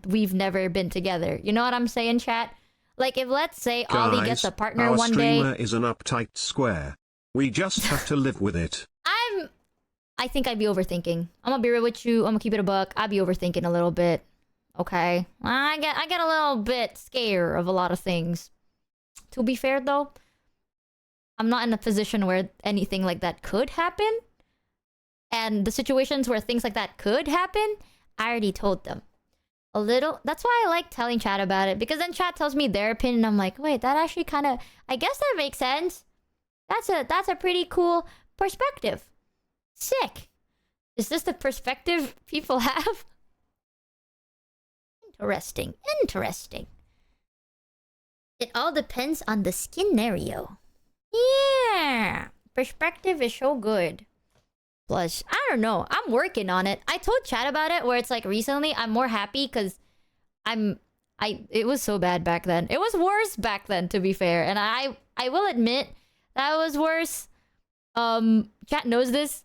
we've never been together. You know what I'm saying, chat? Like, if let's say Ollie gets a partner our one streamer day, is an uptight square. We just have to live with it. I think I'd be overthinking. I'm gonna be real with you. I'm gonna keep it a buck. I'd be overthinking a little bit. Okay, I get a little bit scared of a lot of things. To be fair though, I'm not in a position where anything like that could happen. And the situations where things like that could happen, I already told them. A little. That's why I like telling chat about it, because then chat tells me their opinion. I'm like, wait, that actually kind of, I guess that makes sense. That's a pretty cool perspective. Sick. Is this the perspective people have? Interesting. Interesting. It all depends on the scenario. Yeah. Perspective is so good. Plus, I don't know. I'm working on it. I told chat about it, where it's like recently I'm more happy because it was so bad back then. It was worse back then, to be fair. And I will admit that it was worse. Chat knows this.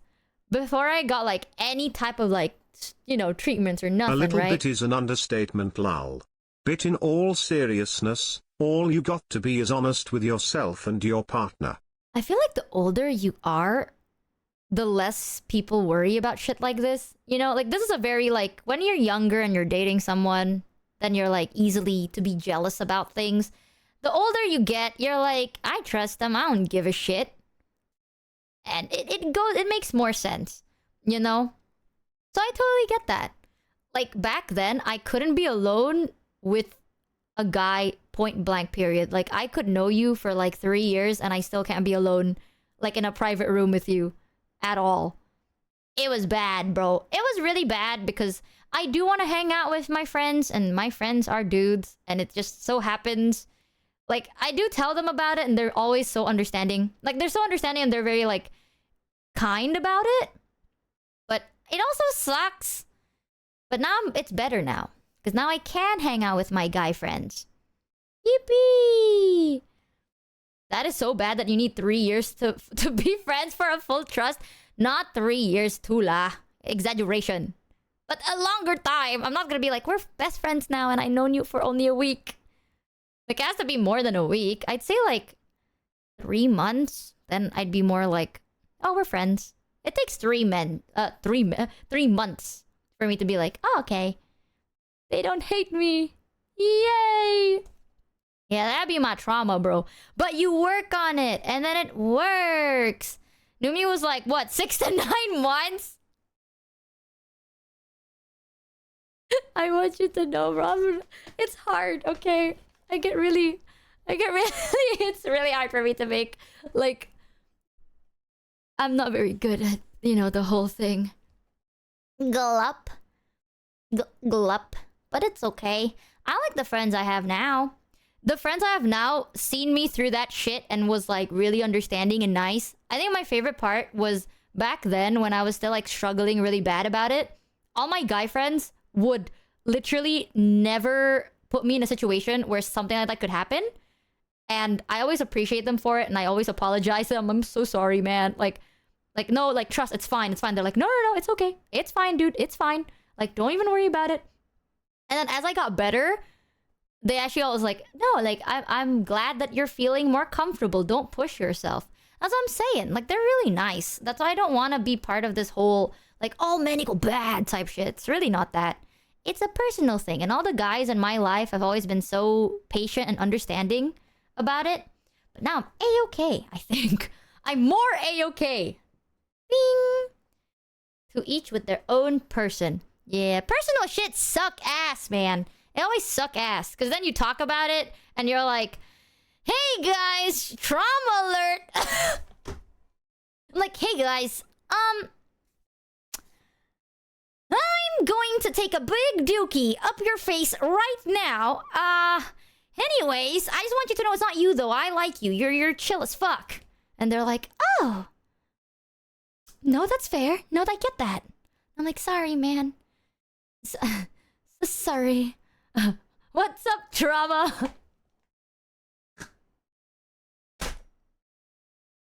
Before I got like any type of like, you know, treatments or nothing, A little right? bit is an understatement, lol. Bit in all seriousness, all you got to be is honest with yourself and your partner. I feel like the older you are, the less people worry about shit like this. You know, like, this is a very, like, when you're younger and you're dating someone, then you're, like, easily to be jealous about things. The older you get, you're like, I trust them, I don't give a shit. And it makes more sense, you know? So I totally get that. Like, back then, I couldn't be alone with a guy, point blank, period. Like, I could know you for, like, 3 years, and I still can't be alone, like, in a private room with you. At all. It was bad, bro. It was really bad because I do want to hang out with my friends, and my friends are dudes, and it just so happens. Like, I do tell them about it, and they're always so understanding. Like, they're so understanding, and they're very, like, kind about it. But it also sucks. But now it's better now. Because now I can hang out with my guy friends. Yippee! That is so bad that you need 3 years to be friends for a full trust. Not 3 years, Tula. Exaggeration. But a longer time. I'm not gonna be like, we're best friends now and I've known you for only a week. Like, it has to be more than a week. I'd say like 3 months. Then I'd be more like, oh, we're friends. It takes 3 months for me to be like, oh, okay. They don't hate me. Yay! Yeah, that'd be my trauma, bro. But you work on it, and then it works. Numi was like, what, 6 to 9 months? I want you to know, Robin. It's hard, okay? I get really... It's really hard for me to make, like... I'm not very good at, you know, the whole thing. Gulp. Glup. But it's okay. I like the friends I have now. The friends I have now seen me through that shit and was like really understanding and nice. I think my favorite part was back then when I was still like struggling really bad about it. All my guy friends would literally never put me in a situation where something like that could happen. And I always appreciate them for it, and I always apologize to them. I'm so sorry, man. Like no, like trust, it's fine, it's fine. They're like, no, it's okay. It's fine, dude. It's fine. Like, don't even worry about it. And then as I got better, they actually always like, no, like I'm glad that you're feeling more comfortable. Don't push yourself. That's what I'm saying. Like, they're really nice. That's why I don't want to be part of this whole like all men equal bad type shit. It's really not that. It's a personal thing, and all the guys in my life have always been so patient and understanding about it. But now I'm A-okay, I think. I'm more A-okay. Bing! To each with their own person. Yeah, personal shit suck ass, man. They always suck ass. Because then you talk about it, and you're like, hey guys, trauma alert! I'm like, hey guys, I'm going to take a big dookie up your face right now. Anyways, I just want you to know it's not you though. I like you. You're chill as fuck. And they're like, oh. No, that's fair. No, I get that. I'm like, sorry, man. Sorry. What's up, trauma?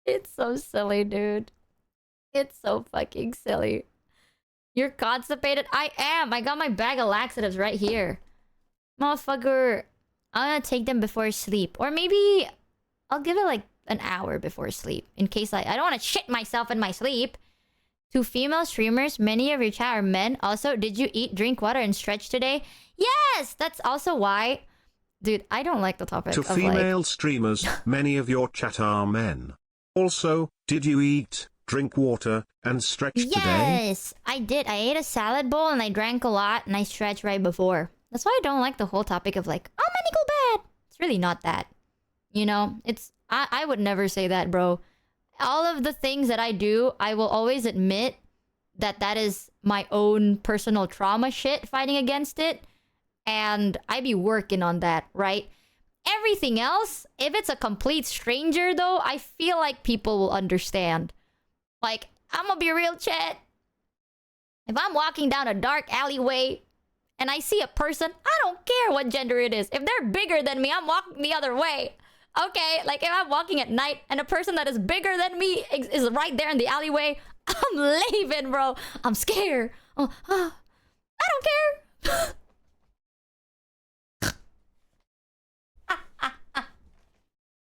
It's so silly, dude. It's so fucking silly. You're constipated? I am. I got my bag of laxatives right here. Motherfucker. I'm gonna take them before sleep. Or maybe I'll give it like an hour before sleep. In case I don't want to shit myself in my sleep. To female streamers, many of your chat are men. Also, did you eat, drink water, and stretch today? Yes! That's also why... Dude, I don't like the topic To of female like... streamers, many of your chat are men. Also, did you eat, drink water, and stretch today? Yes! I did. I ate a salad bowl and I drank a lot and I stretched right before. That's why I don't like the whole topic of like, oh, men equal bad. It's really not that. You know? It's... I would never say that, bro. All of the things that I do, I will always admit that that is my own personal trauma shit fighting against it. And I be working on that, right? Everything else, if it's a complete stranger though, I feel like people will understand. Like, I'm gonna be real, chat. If I'm walking down a dark alleyway and I see a person, I don't care what gender it is. If they're bigger than me, I'm walking the other way. Okay, like if I'm walking at night and a person that is bigger than me is right there in the alleyway, I'm leaving, bro. I'm scared. I don't care.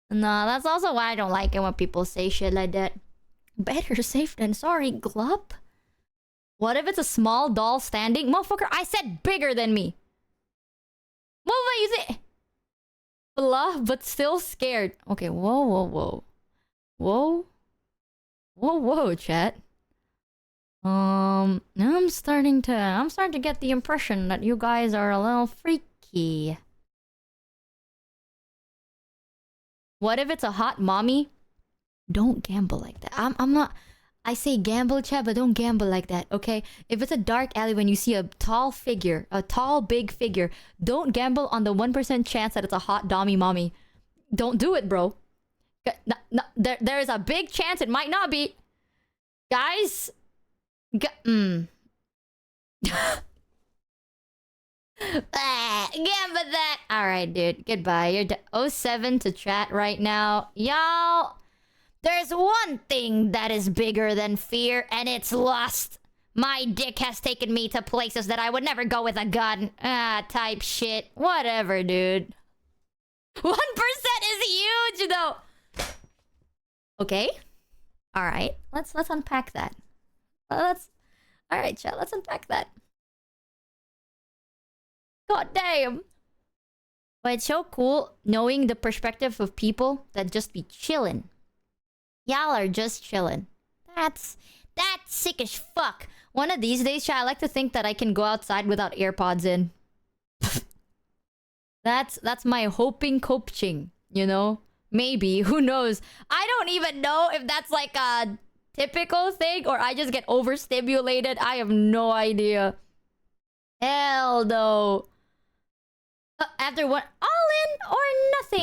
No, that's also why I don't like it when people say shit like that. Better safe than sorry, Glup. What if it's a small doll standing? Motherfucker, I said bigger than me. What about you say? Blah, but still scared. Okay, whoa. Whoa, chat. I'm starting to get the impression that you guys are a little freaky. What if it's a hot mommy? Don't gamble like that. I'm not... I say gamble, chat, but don't gamble like that, okay? If it's a dark alley when you see a tall figure, a tall, big figure, don't gamble on the 1% chance that it's a hot dommy mommy. Don't do it, bro. There is a big chance it might not be. Guys... Gamble that. Alright, dude. Goodbye. You're 07 to chat right now. Y'all... There's one thing that is bigger than fear, and it's lust. My dick has taken me to places that I would never go with a gun. Type shit. Whatever, dude. 1% is huge, though. Okay. Alright. Let's unpack that. Alright, chat. Let's unpack that. God damn. But it's so cool knowing the perspective of people that just be chillin'. Y'all are just chilling. That's sick as fuck. One of these days, chat, I like to think that I can go outside without AirPods in. That's my hoping coaching, you know? Maybe, who knows? I don't even know if that's like a typical thing or I just get overstimulated. I have no idea. Hell no. After one, all in or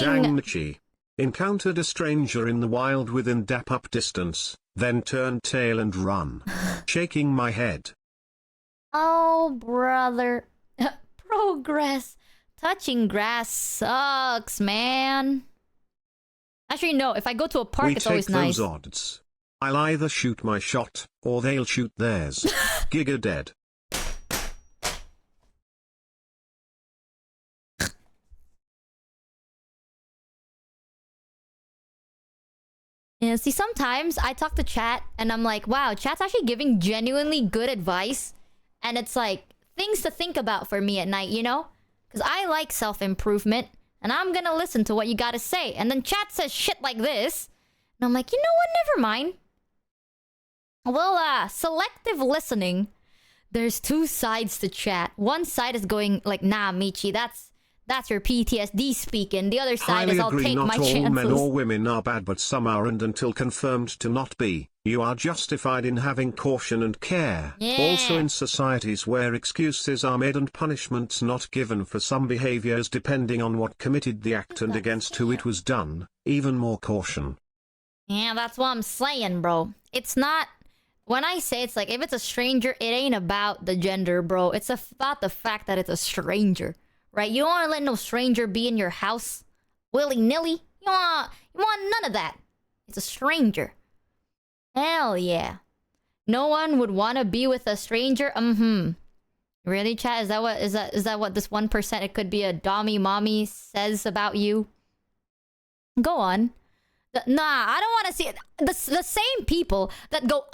Dang nothing. Michi. Encountered a stranger in the wild within dap up distance, then turned tail and run. Shaking my head. Oh, brother. Progress. Touching grass sucks, man. Actually, no. If I go to a park, We it's take always those nice. odds. I'll either shoot my shot, or they'll shoot theirs. Giga dead. Yeah, see, sometimes I talk to chat and I'm like, wow, chat's actually giving genuinely good advice. And it's like things to think about for me at night, you know? Because I like self-improvement and I'm gonna listen to what you gotta say. And then chat says shit like this. And I'm like, you know what? Never mind. Well, selective listening. There's two sides to chat. One side is going like, nah, Michi, that's your PTSD speaking. The other side Highly is I'll agree, take not my all chances. men or women are bad, but some are, and until confirmed to not be, you are justified in having caution and care. Yeah. Also, in societies where excuses are made and punishments not given for some behaviors depending on what committed the act and against who it was done, even more caution. Yeah, that's what I'm saying, bro. It's not... When I say it's like, if it's a stranger, it ain't about the gender, bro. It's about the fact that it's a stranger, right? You don't want to let no stranger be in your house willy-nilly. You want none of that. It's a stranger. Hell yeah. No one would want to be with a stranger? Really, chat? Is that what this 1% it could be a dommy mommy says about you? Go on. Nah, I don't want to see it. The same people that go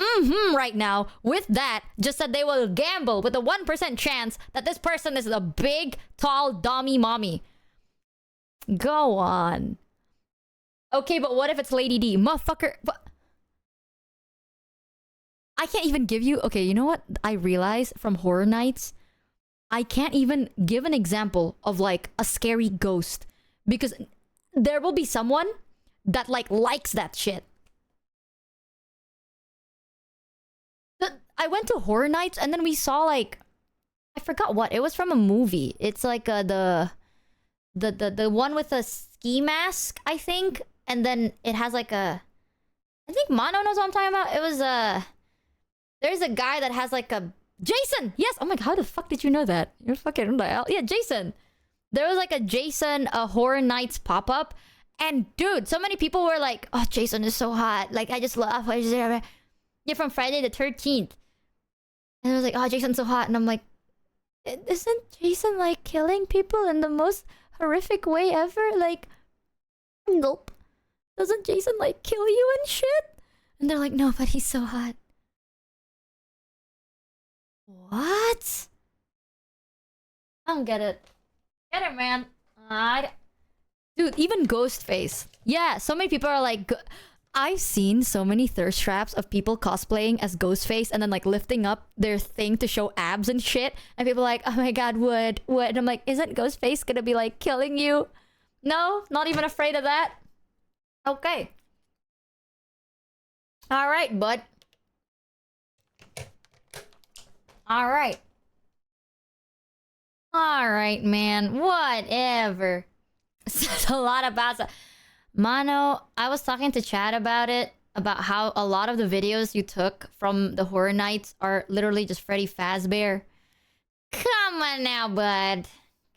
right now with that just said they will gamble with a 1% chance that this person is a big, tall, dommy mommy. Go on. Okay, but what if it's Lady D? Motherfucker. I can't even give you... Okay, you know what I realized from Horror Nights? I can't even give an example of like a scary ghost because there will be someone that like likes that shit. I went to Horror Nights and then we saw like, I forgot what it was from a movie. It's like the one with a ski mask, I think, and then it has like a... I think Mono knows what I'm talking about. It was there's a guy that has like a... Jason! Yes! Oh my god, how the fuck did you know that? You're fucking... Yeah, Jason. There was like a Jason Horror Nights pop-up. And dude, so many people were like, oh, Jason is so hot. Like, I just love... Yeah, from Friday the 13th. And I was like, oh, Jason's so hot. And I'm like, isn't Jason like killing people in the most horrific way ever? Like, nope. Doesn't Jason like kill you and shit? And they're like, no, but he's so hot. What? I don't get it. Get it, man. Dude, even Ghostface. Yeah, so many people are like... I've seen so many thirst traps of people cosplaying as Ghostface and then like lifting up their thing to show abs and shit. And people are like, oh my god, would. And I'm like, isn't Ghostface gonna be like killing you? No, not even afraid of that. Okay. Alright, bud. Alright. Alright, man. Whatever. It's a lot about... Mano, I was talking to Chad about it, about how a lot of the videos you took from the Horror Nights are literally just Freddy Fazbear. Come on now, bud.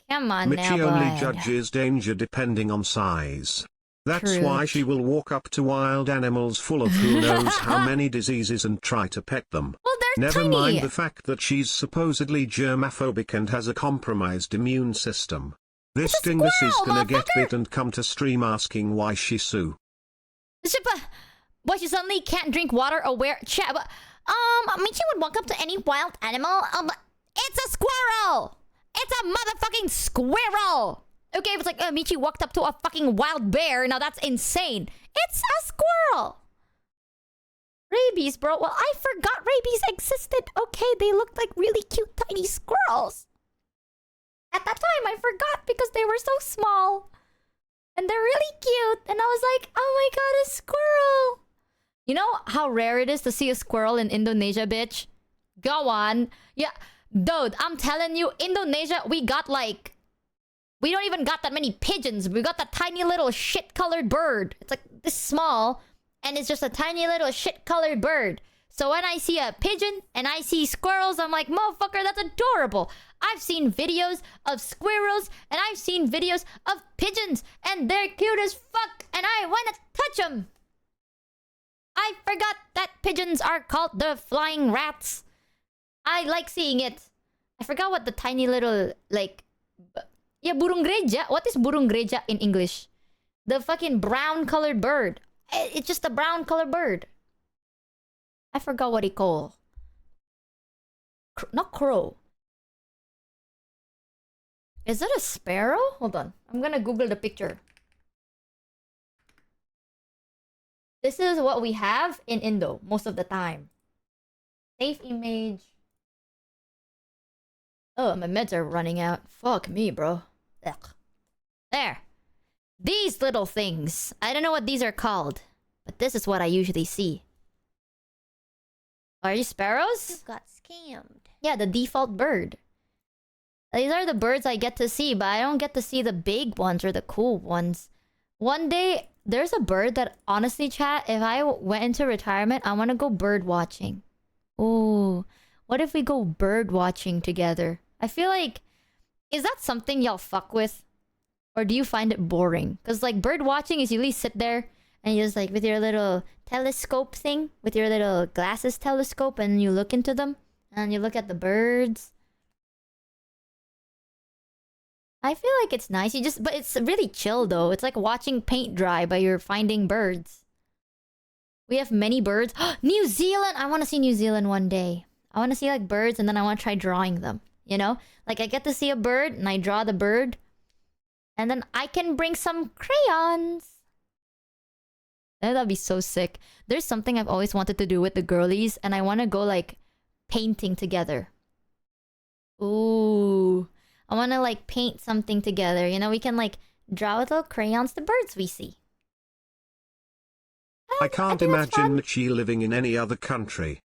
Come on now, Michi bud. only judges danger depending on size. That's True. why she will walk up to wild animals full of who knows how many diseases and try to pet them. Well, they're Never tiny. mind the fact that she's supposedly germaphobic and has a compromised immune system. This dingus is gonna get bit and come to stream asking why she sue. What, you suddenly can't drink water aware? Michi would walk up to any wild animal. It's a squirrel! It's a motherfucking squirrel! Okay, if it's like, Michi walked up to a fucking wild bear, now that's insane. It's a squirrel! Rabies, bro. Well, I forgot rabies existed. Okay, they looked like really cute tiny squirrels. At that time, I forgot because they were so small. And they're really cute. And I was like, oh my god, a squirrel. You know how rare it is to see a squirrel in Indonesia, bitch? Go on. Yeah, Dude, I'm telling you, Indonesia, we got like... We don't even got that many pigeons. We got that tiny little shit-colored bird. It's like this small, and it's just a tiny little shit-colored bird. So when I see a pigeon and I see squirrels, I'm like, motherfucker, that's adorable. I've seen videos of squirrels and I've seen videos of pigeons, and they're cute as fuck, and I want to touch them. I forgot that pigeons are called the flying rats. I like seeing it. I forgot what the tiny little, like... Yeah, burung gereja. What is burung gereja in English? The fucking brown-colored bird. It's just a brown-colored bird. I forgot what he called. Not crow. Is it a sparrow? Hold on. I'm gonna Google the picture. This is what we have in Indo most of the time. Safe image. Oh, my meds are running out. Fuck me, bro. Ugh. There. These little things. I don't know what these are called, but this is what I usually see. Are you sparrows? You got scammed. Yeah, the default bird. These are the birds I get to see, but I don't get to see the big ones or the cool ones. One day, there's a bird that, honestly, chat, if I went into retirement, I want to go bird watching. Ooh. What if we go bird watching together? I feel like... Is that something y'all fuck with? Or do you find it boring? Because, like, bird watching is you usually sit there and you just, like, with your little telescope thing, with your little glasses telescope, and you look into them, and you look at the birds. I feel like it's nice. But it's really chill, though. It's like watching paint dry, but you're finding birds. We have many birds. New Zealand! I want to see New Zealand one day. I want to see, like, birds, and then I want to try drawing them. You know? Like, I get to see a bird, and I draw the bird. And then I can bring some crayons. That'd be so sick. There's something I've always wanted to do with the girlies, and I want to go, like, painting together. Ooh. I want to, like, paint something together. You know, we can, like, draw with little crayons the birds we see. I can't imagine Michi living in any other country.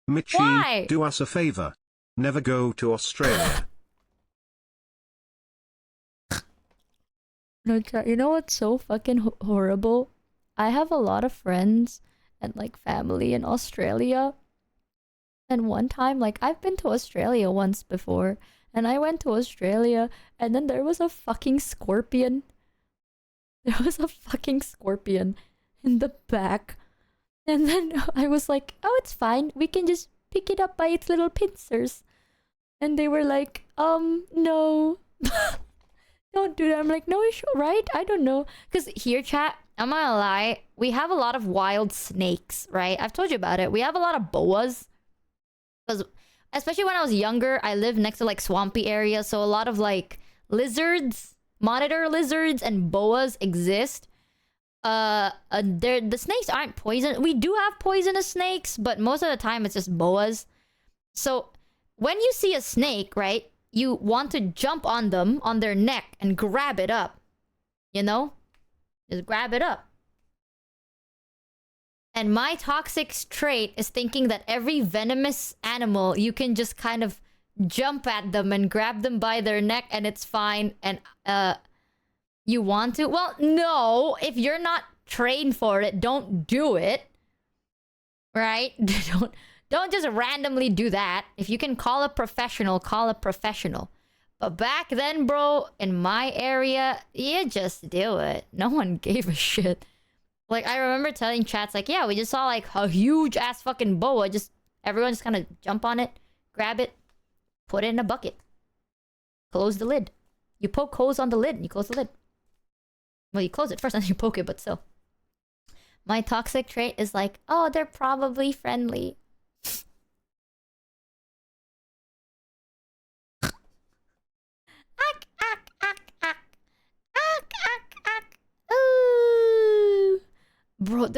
Michi, Why? do us a favor. Never go to Australia. No, chat. You know what's so fucking horrible? I have a lot of friends and, like, family in Australia. And one time, like, I've been to Australia once before. And I went to Australia, and then there was a fucking scorpion. There was a fucking scorpion in the back. And then I was like, oh, it's fine. We can just pick it up by its little pincers. And they were like, no. Don't do that. I'm like, no, right? I don't know. Because here, chat, I'm not gonna lie, we have a lot of wild snakes, right? I've told you about it. We have a lot of boas. Because, especially when I was younger, I lived next to, like, swampy areas. So a lot of, like, lizards, monitor lizards, and boas exist. The snakes aren't poison. We do have poisonous snakes, but most of the time it's just boas. So when you see a snake, right, you want to jump on them, on their neck, and grab it up. You know? Just grab it up. And my toxic trait is thinking that every venomous animal, you can just kind of jump at them and grab them by their neck and it's fine. And, you want to? Well, no. If you're not trained for it, don't do it. Right? Don't just randomly do that. If you can call a professional, call a professional. But back then, bro, in my area, you just do it. No one gave a shit. Like, I remember telling chats, like, yeah, we just saw, like, a huge-ass fucking boa. Everyone just kind of jump on it, grab it, put it in a bucket. Close the lid. You poke holes on the lid, and you close the lid. Well, you close it first, and then you poke it, but still. My toxic trait is like, oh, they're probably friendly. Ack, ack, ack, ack. Ack, ack, ack. Ooh. Bro,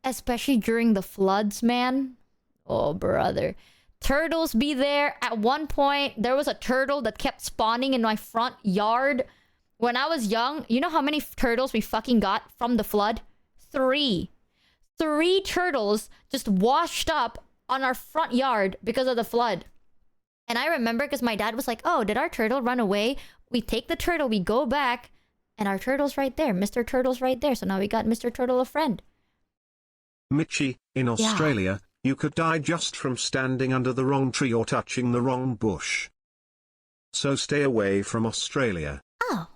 especially during the floods, man. Oh, brother. Turtles be there. At one point, there was a turtle that kept spawning in my front yard. When I was young, you know how many turtles we fucking got from the flood? 3. 3 turtles just washed up on our front yard because of the flood. And I remember because my dad was like, oh, did our turtle run away? We take the turtle, we go back, and our turtle's right there. Mr. Turtle's right there. So now we got Mr. Turtle a friend. Michi, in Australia, you could die just from standing under the wrong tree or touching the wrong bush. So stay away from Australia. Oh.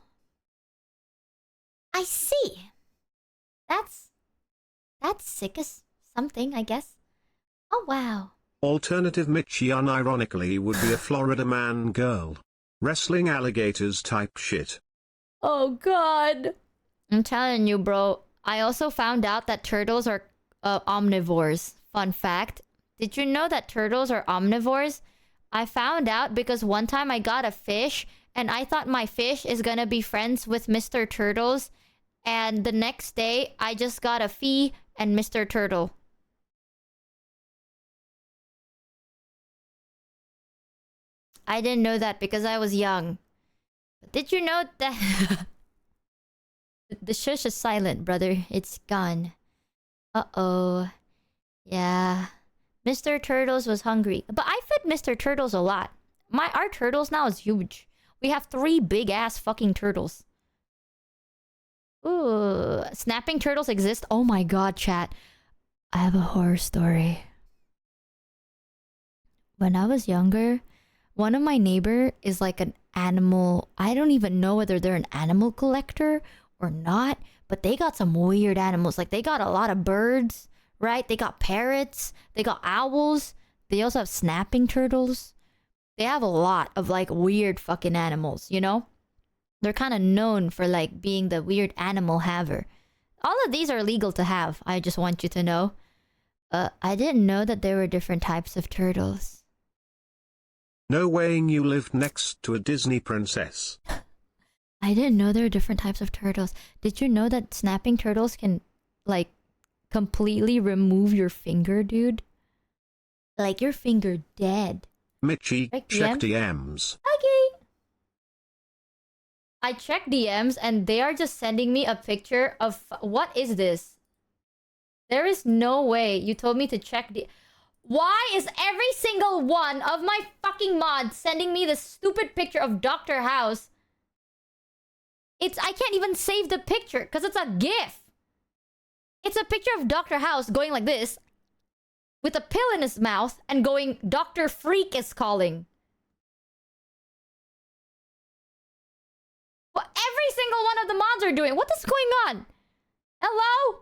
I see. That's sick as something, I guess. Oh, wow. Alternative Michi unironically would be a Florida man girl. Wrestling alligators type shit. Oh, God. I'm telling you, bro. I also found out that turtles are omnivores. Fun fact. Did you know that turtles are omnivores? I found out because one time I got a fish and I thought my fish is gonna be friends with Mr. Turtles. And the next day, I just got a Fee and Mr. Turtle. I didn't know that because I was young. But did you know that... The shush is silent, brother. It's gone. Uh-oh. Yeah. Mr. Turtles was hungry. But I fed Mr. Turtles a lot. Our turtles now is huge. We have 3 big-ass fucking turtles. Ooh. Snapping turtles exist? Oh my god, chat. I have a horror story. When I was younger, one of my neighbor is like an animal... I don't even know whether they're an animal collector or not, but they got some weird animals. Like, they got a lot of birds, right? They got parrots, they got owls, they also have snapping turtles. They have a lot of, like, weird fucking animals, you know? They're kind of known for, like, being the weird animal haver. All of these are legal to have, I just want you to know. I didn't know that there were different types of turtles. No weighing you lived next to a Disney princess. I didn't know there were different types of turtles. Did you know that snapping turtles can, like, completely remove your finger, dude? Like, your finger dead. Michi, Check check DMs. DMs. Okay. I checked DMs and they are just sending me a picture of... What is this? There is no way you told me to check the... Why is every single one of my fucking mods sending me this stupid picture of Dr. House? I can't even save the picture because it's a GIF. It's a picture of Dr. House going like this with a pill in his mouth and going, Dr. Freak is calling. What every single one of the mods are doing. What is going on? Hello?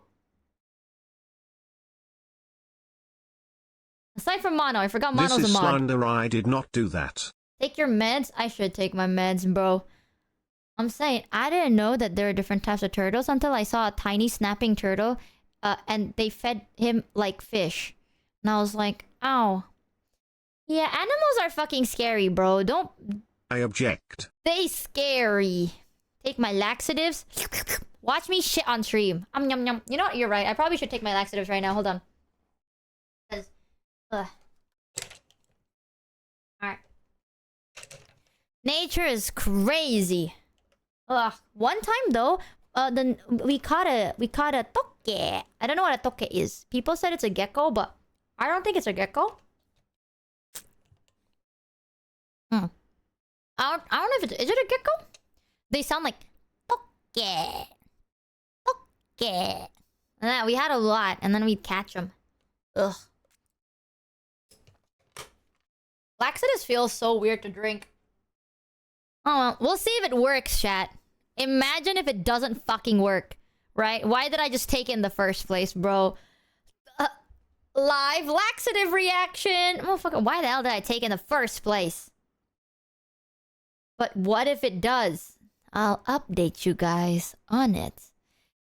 Aside from Mono, I forgot Mono's a mod. This is slander, I did not do that. Take your meds? I should take my meds, bro. I'm saying, I didn't know that there are different types of turtles until I saw a tiny snapping turtle and they fed him like fish. And I was like, ow. Yeah, animals are fucking scary, bro. Don't... I object. They scary. Take my laxatives. Watch me shit on stream. Yum yum. You know what? You're right. I probably should take my laxatives right now. Hold on. Alright. Nature is crazy. One time though, we caught a toke. I don't know what a toke is. People said it's a gecko, but I don't think it's a gecko. I don't know if is it a gecko? They sound like toke. Toke. And then we had a lot, and then we'd catch them. Ugh. Laxatives feel so weird to drink. Oh, well, we'll see if it works, chat. Imagine if it doesn't fucking work, right? Why did I just take it in the first place, bro? Live laxative reaction. Oh, fucking, why the hell did I take it in the first place? But what if it does? I'll update you guys on it.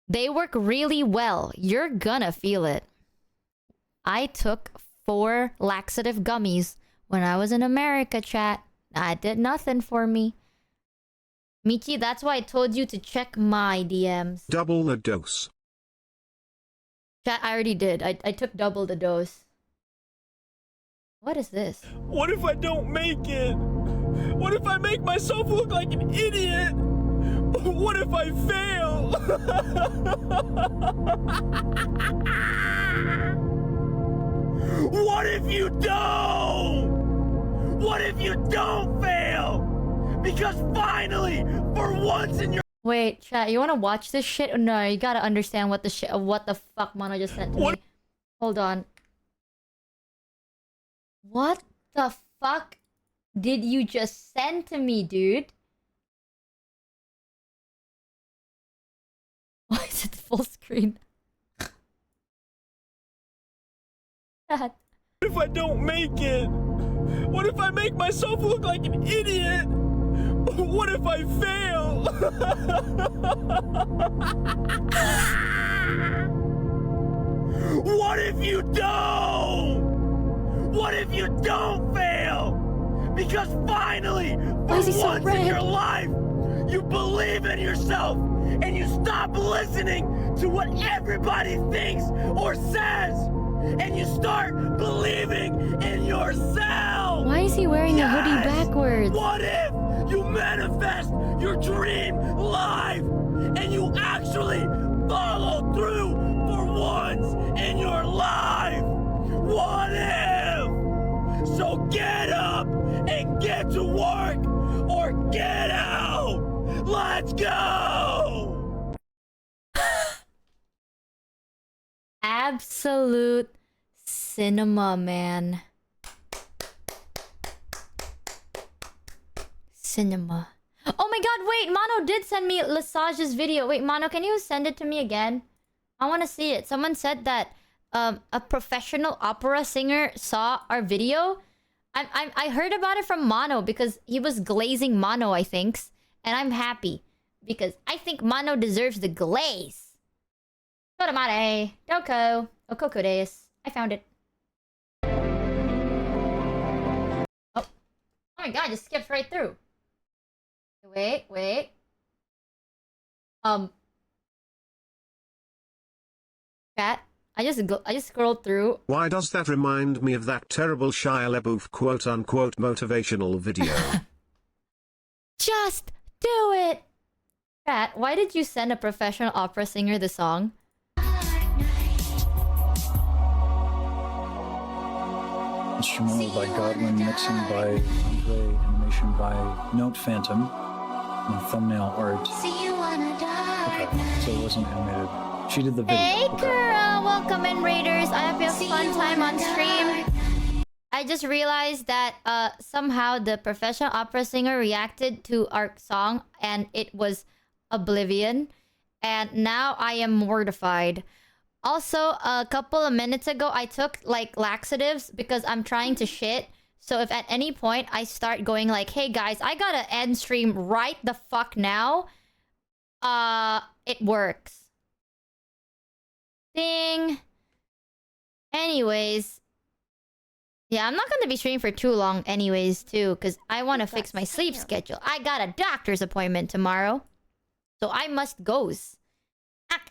They work really well. You're gonna feel it. I took 4 laxative gummies when I was in America, chat. That did nothing for me. Michi, that's why I told you to check my DMs. Double the dose. Chat, I already did. I took double the dose. What is this? What if I don't make it? What if I make myself look like an idiot? What if I fail? What if you don't? What if you don't fail? Because finally, for once in your Wait, chat, you wanna watch this shit? No, you gotta understand what the fuck Mono just sent to me. Hold on. What the fuck did you just send to me, dude? Why is it full screen? Chat. What if I don't make it? What if I make myself look like an idiot? What if I fail? What if you don't? What if you don't fail? Because finally, for is he so once in red? your life, you believe in yourself and you stop listening to what everybody thinks or says, and you start believing in yourself. Why is he wearing a hoodie Yes! backwards? What if you manifest your dream life and you actually follow through for once in your life? What if? So get up and get to work or get out. Let's go. Absolute cinema, man. Cinema. Oh my god, wait, Mono did send me Lesage's video. Wait, Mono, can you send it to me again? I want to see it. Someone said that a professional opera singer saw our video. I heard about it from Mono because he was glazing Mono, I think. And I'm happy because I think Mono deserves the glaze. Soramare, Doko, Okoko desu. I found it. Oh my god, I just skipped right through. Wait. Chat. I just scrolled through. Why does that remind me of that terrible Shia LaBeouf quote-unquote motivational video? Just do it! Chat, why did you send a professional opera singer the song? Instrumental by Godwin, mixing by Andre, animation by Note Phantom, and thumbnail art. Okay, so it wasn't animated. She did the video. Hey, Okay. girl! Welcome in, Raiders. I hope you have a fun time on stream. I just realized that somehow the professional opera singer reacted to our song and it was Oblivion. And now I am mortified. Also, a couple of minutes ago, I took like laxatives because I'm trying to shit. So if at any point I start going like, hey guys, I gotta end stream right the fuck now, it works. Ding. Anyways. Yeah, I'm not gonna be streaming for too long anyways, too, because I want to fix my sleep schedule. I got a doctor's appointment tomorrow. So I must goes.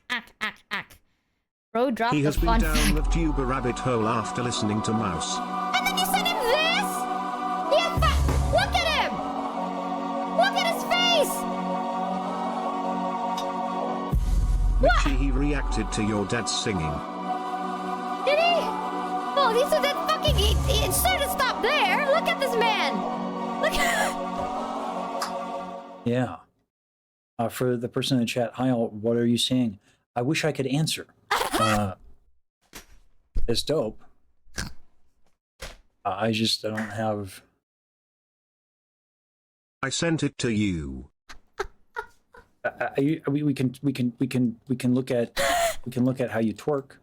Ack. Bro dropped He the has been fun down fact. the tuber rabbit hole after listening to Mouse. And then you sent him this? Look at him! Look at his face! Michi, he reacted to your dad's singing. Did he? Oh, he said that fucking... It should have stopped there. Look at this man. Look at... Yeah. For the person in the chat, hi all, what are you saying? I wish I could answer. It's dope. I don't have... I sent it to you. we can look at how you twerk.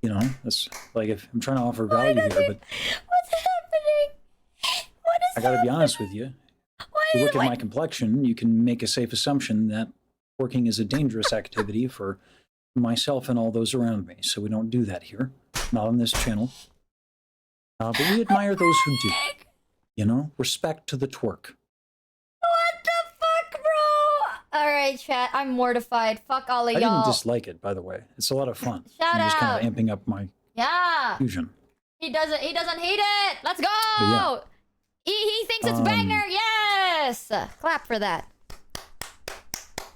You know, that's like if I'm trying to offer value here, but What's happening? What is I gotta be honest with you. If you look at my complexion, you can make a safe assumption that twerking is a dangerous activity for myself and all those around me. So we don't do that here, not on this channel. But we admire those who do. You know, respect to the twerk. What the fuck, bro? Alright, chat. I'm mortified. Fuck all of I y'all. didn't dislike it, by the way. It's a lot of fun. Shout I'm just kind out. of amping up my Yeah. fusion. He doesn't hate it. Let's go. But yeah. He thinks it's banger. Yes. Clap for that.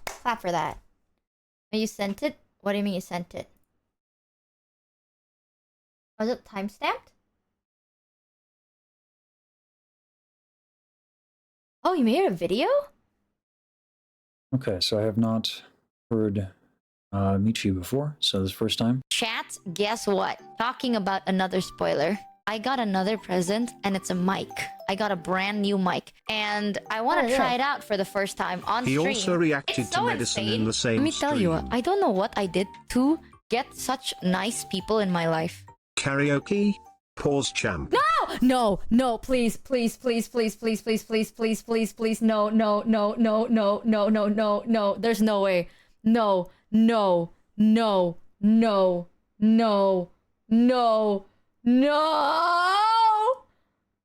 Clap for that. Oh, you sent it? What do you mean you sent it? Was it timestamped? Oh, you made a video? Okay, so I have not heard Michi before, so this is the first time. Chat, guess what? Talking about another spoiler. I got another present and it's a mic. I got a brand new mic and I want to try it out for the first time on He stream. also reacted It's to so medicine insane. in the same Let me tell you, stream. I don't know what I did to get such nice people in my life. Karaoke? Pause champ. No, no, please, please, please, please, please, please, please, please, please, please, no, no, no, no, no, no, no, no, no, there's no way. No, no, no, no, no, no, no.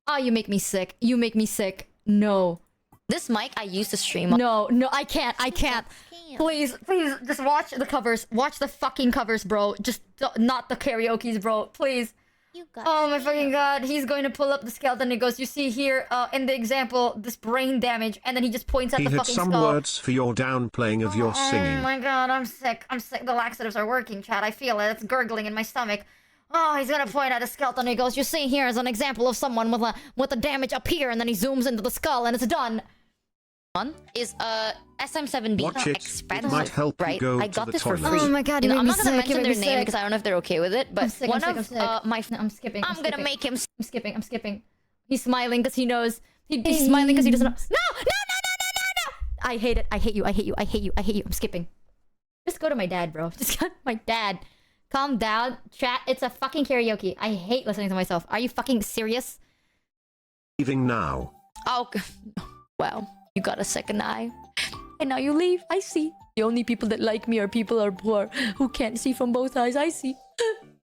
Oh, you make me sick. You make me sick. No. This mic I used to stream on. No, no, I can't. I can't. Please, please, just watch the covers. Watch the fucking covers, bro. Just not the karaoke's, bro. Please. Oh my fucking god. He's going to pull up the skeleton and he goes, you see here, in the example, this brain damage. And then he just points at He the had fucking some skull. words for your downplaying of your Oh singing. my god, I'm sick. I'm sick. The laxatives are working, Chad. I feel it. It's gurgling in my stomach. Oh, he's gonna point at the skeleton and he goes, you see here is an example of someone with a damage up here, and then he zooms into the skull and it's done. One is SM7B Watch it. expensive, It might help you right? go I to got the this for toilet. free. Oh my god, you You know, make I'm me not gonna sick. You mention make their me name sick. because I don't know if they're okay with it, but I'm sick, one I'm of sick, I'm sick. my I'm skipping. I'm gonna make him. I'm skipping. I'm skipping. He's smiling because he knows. He's smiling because he doesn't know. No, no, no, no, no, no, no! I hate it. I hate you. I hate you. I hate you. I hate you. I'm skipping. Just go to my dad, bro. Just go to my dad. Calm down. Chat, it's a fucking karaoke. I hate listening to myself. Are you fucking serious? Leaving now. Oh, wow. You got a second eye. And now you leave. I see. The only people that like me are people who can't see from both eyes. I see.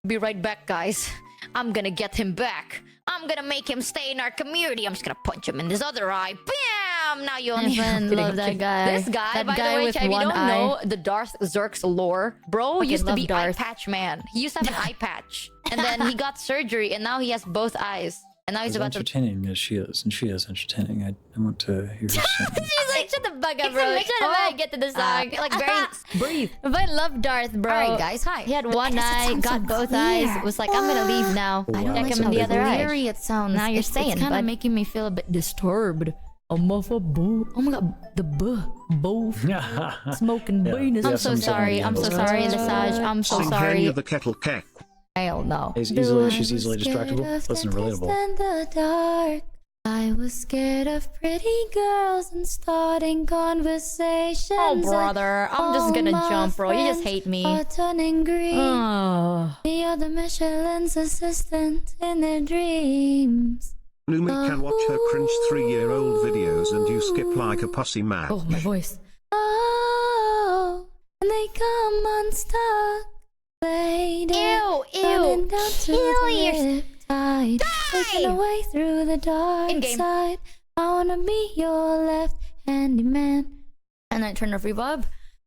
Be right back, guys. I'm gonna get him back. I'm gonna make him stay in our community. I'm just gonna punch him in his other eye. Bam! Now you only friend, love that guy. This guy, That by guy the way, with Chad, if you one don't eye. know the Darth Zerk's lore, bro Fucking used to love be Darth. eye patch man. He used to have an eye patch, and then he got surgery, and now he has both eyes. And now he's As about to. entertaining as she is, and she is entertaining, I want to hear her sing. She's like, shut the fuck up, It's bro. a Shut mix- up, oh, get to the song. like very breathe. But I love Darth, bro. Alright, guys, hi. He had But one it eye, sounds got so both clear. eyes. Was like, I'm gonna leave now. Oh, wow, Check that's him in a the big other one. eye. Very, it sounds. Now you're it's saying, kind of bud. making me feel a bit disturbed. I'm off a boo. Oh my god, the both smoking Yeah. penis. Yeah, I'm so sometimes sorry. I'm so it's- sorry, Lesage. I'm so Sing sorry. Henry the Kettle Keck. Hell no. She's easily distractible. Listen, relatable. In the dark. I was scared of pretty girls and starting conversations. Oh brother, I'm just gonna All my jump, bro. You just friends hate me. are turning green. Oh. You're the Michelin's assistant in their dreams. Numi can watch her cringe 3-year-old videos and you skip like a pussy mad. Oh, my voice. Oh, and they come unstuck. Lady, running down to the riptide, taking away through the dark In-game. side. I wanna be your left handyman. And I turn off reverb.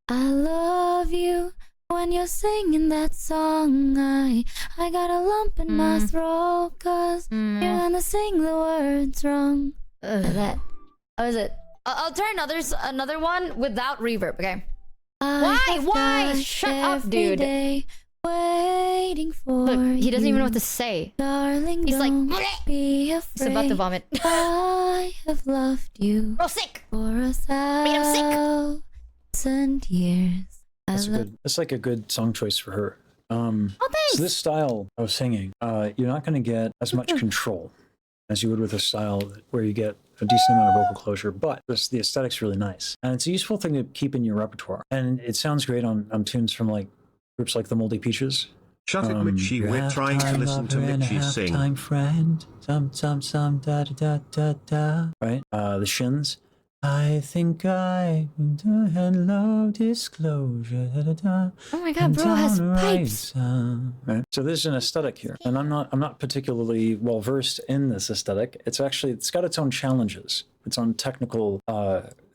I love you when you're singing that song. I got a lump in my throat 'cause you're gonna sing the words wrong. That. How is it? I'll try another one without reverb. Okay. I have Why? got Shut up, every dude. day waiting for Look, he doesn't even know what to you. say. Darling, He's like, don't "Bleh." be afraid. He's about to vomit. I have loved you Bro, sick. for a I'm sick. 1,000 years. I That's love good. That's like a good song choice for her. Oh, thanks. So this style of singing, you're not going to get as much control as you would with a style where you get a decent amount of vocal closure, but the aesthetic's really nice. And it's a useful thing to keep in your repertoire. And it sounds great on tunes from like groups like the Moldy Peaches. Shut it, Michi. We're trying to listen to Michi sing. Halftime friend, some da da da da da. Right? The Shins. I think I had low disclosure. Da, da, da, Oh my god, bro has pipes. right? So there's an aesthetic here, and I'm not particularly well versed in this aesthetic. It's got its own challenges, its own technical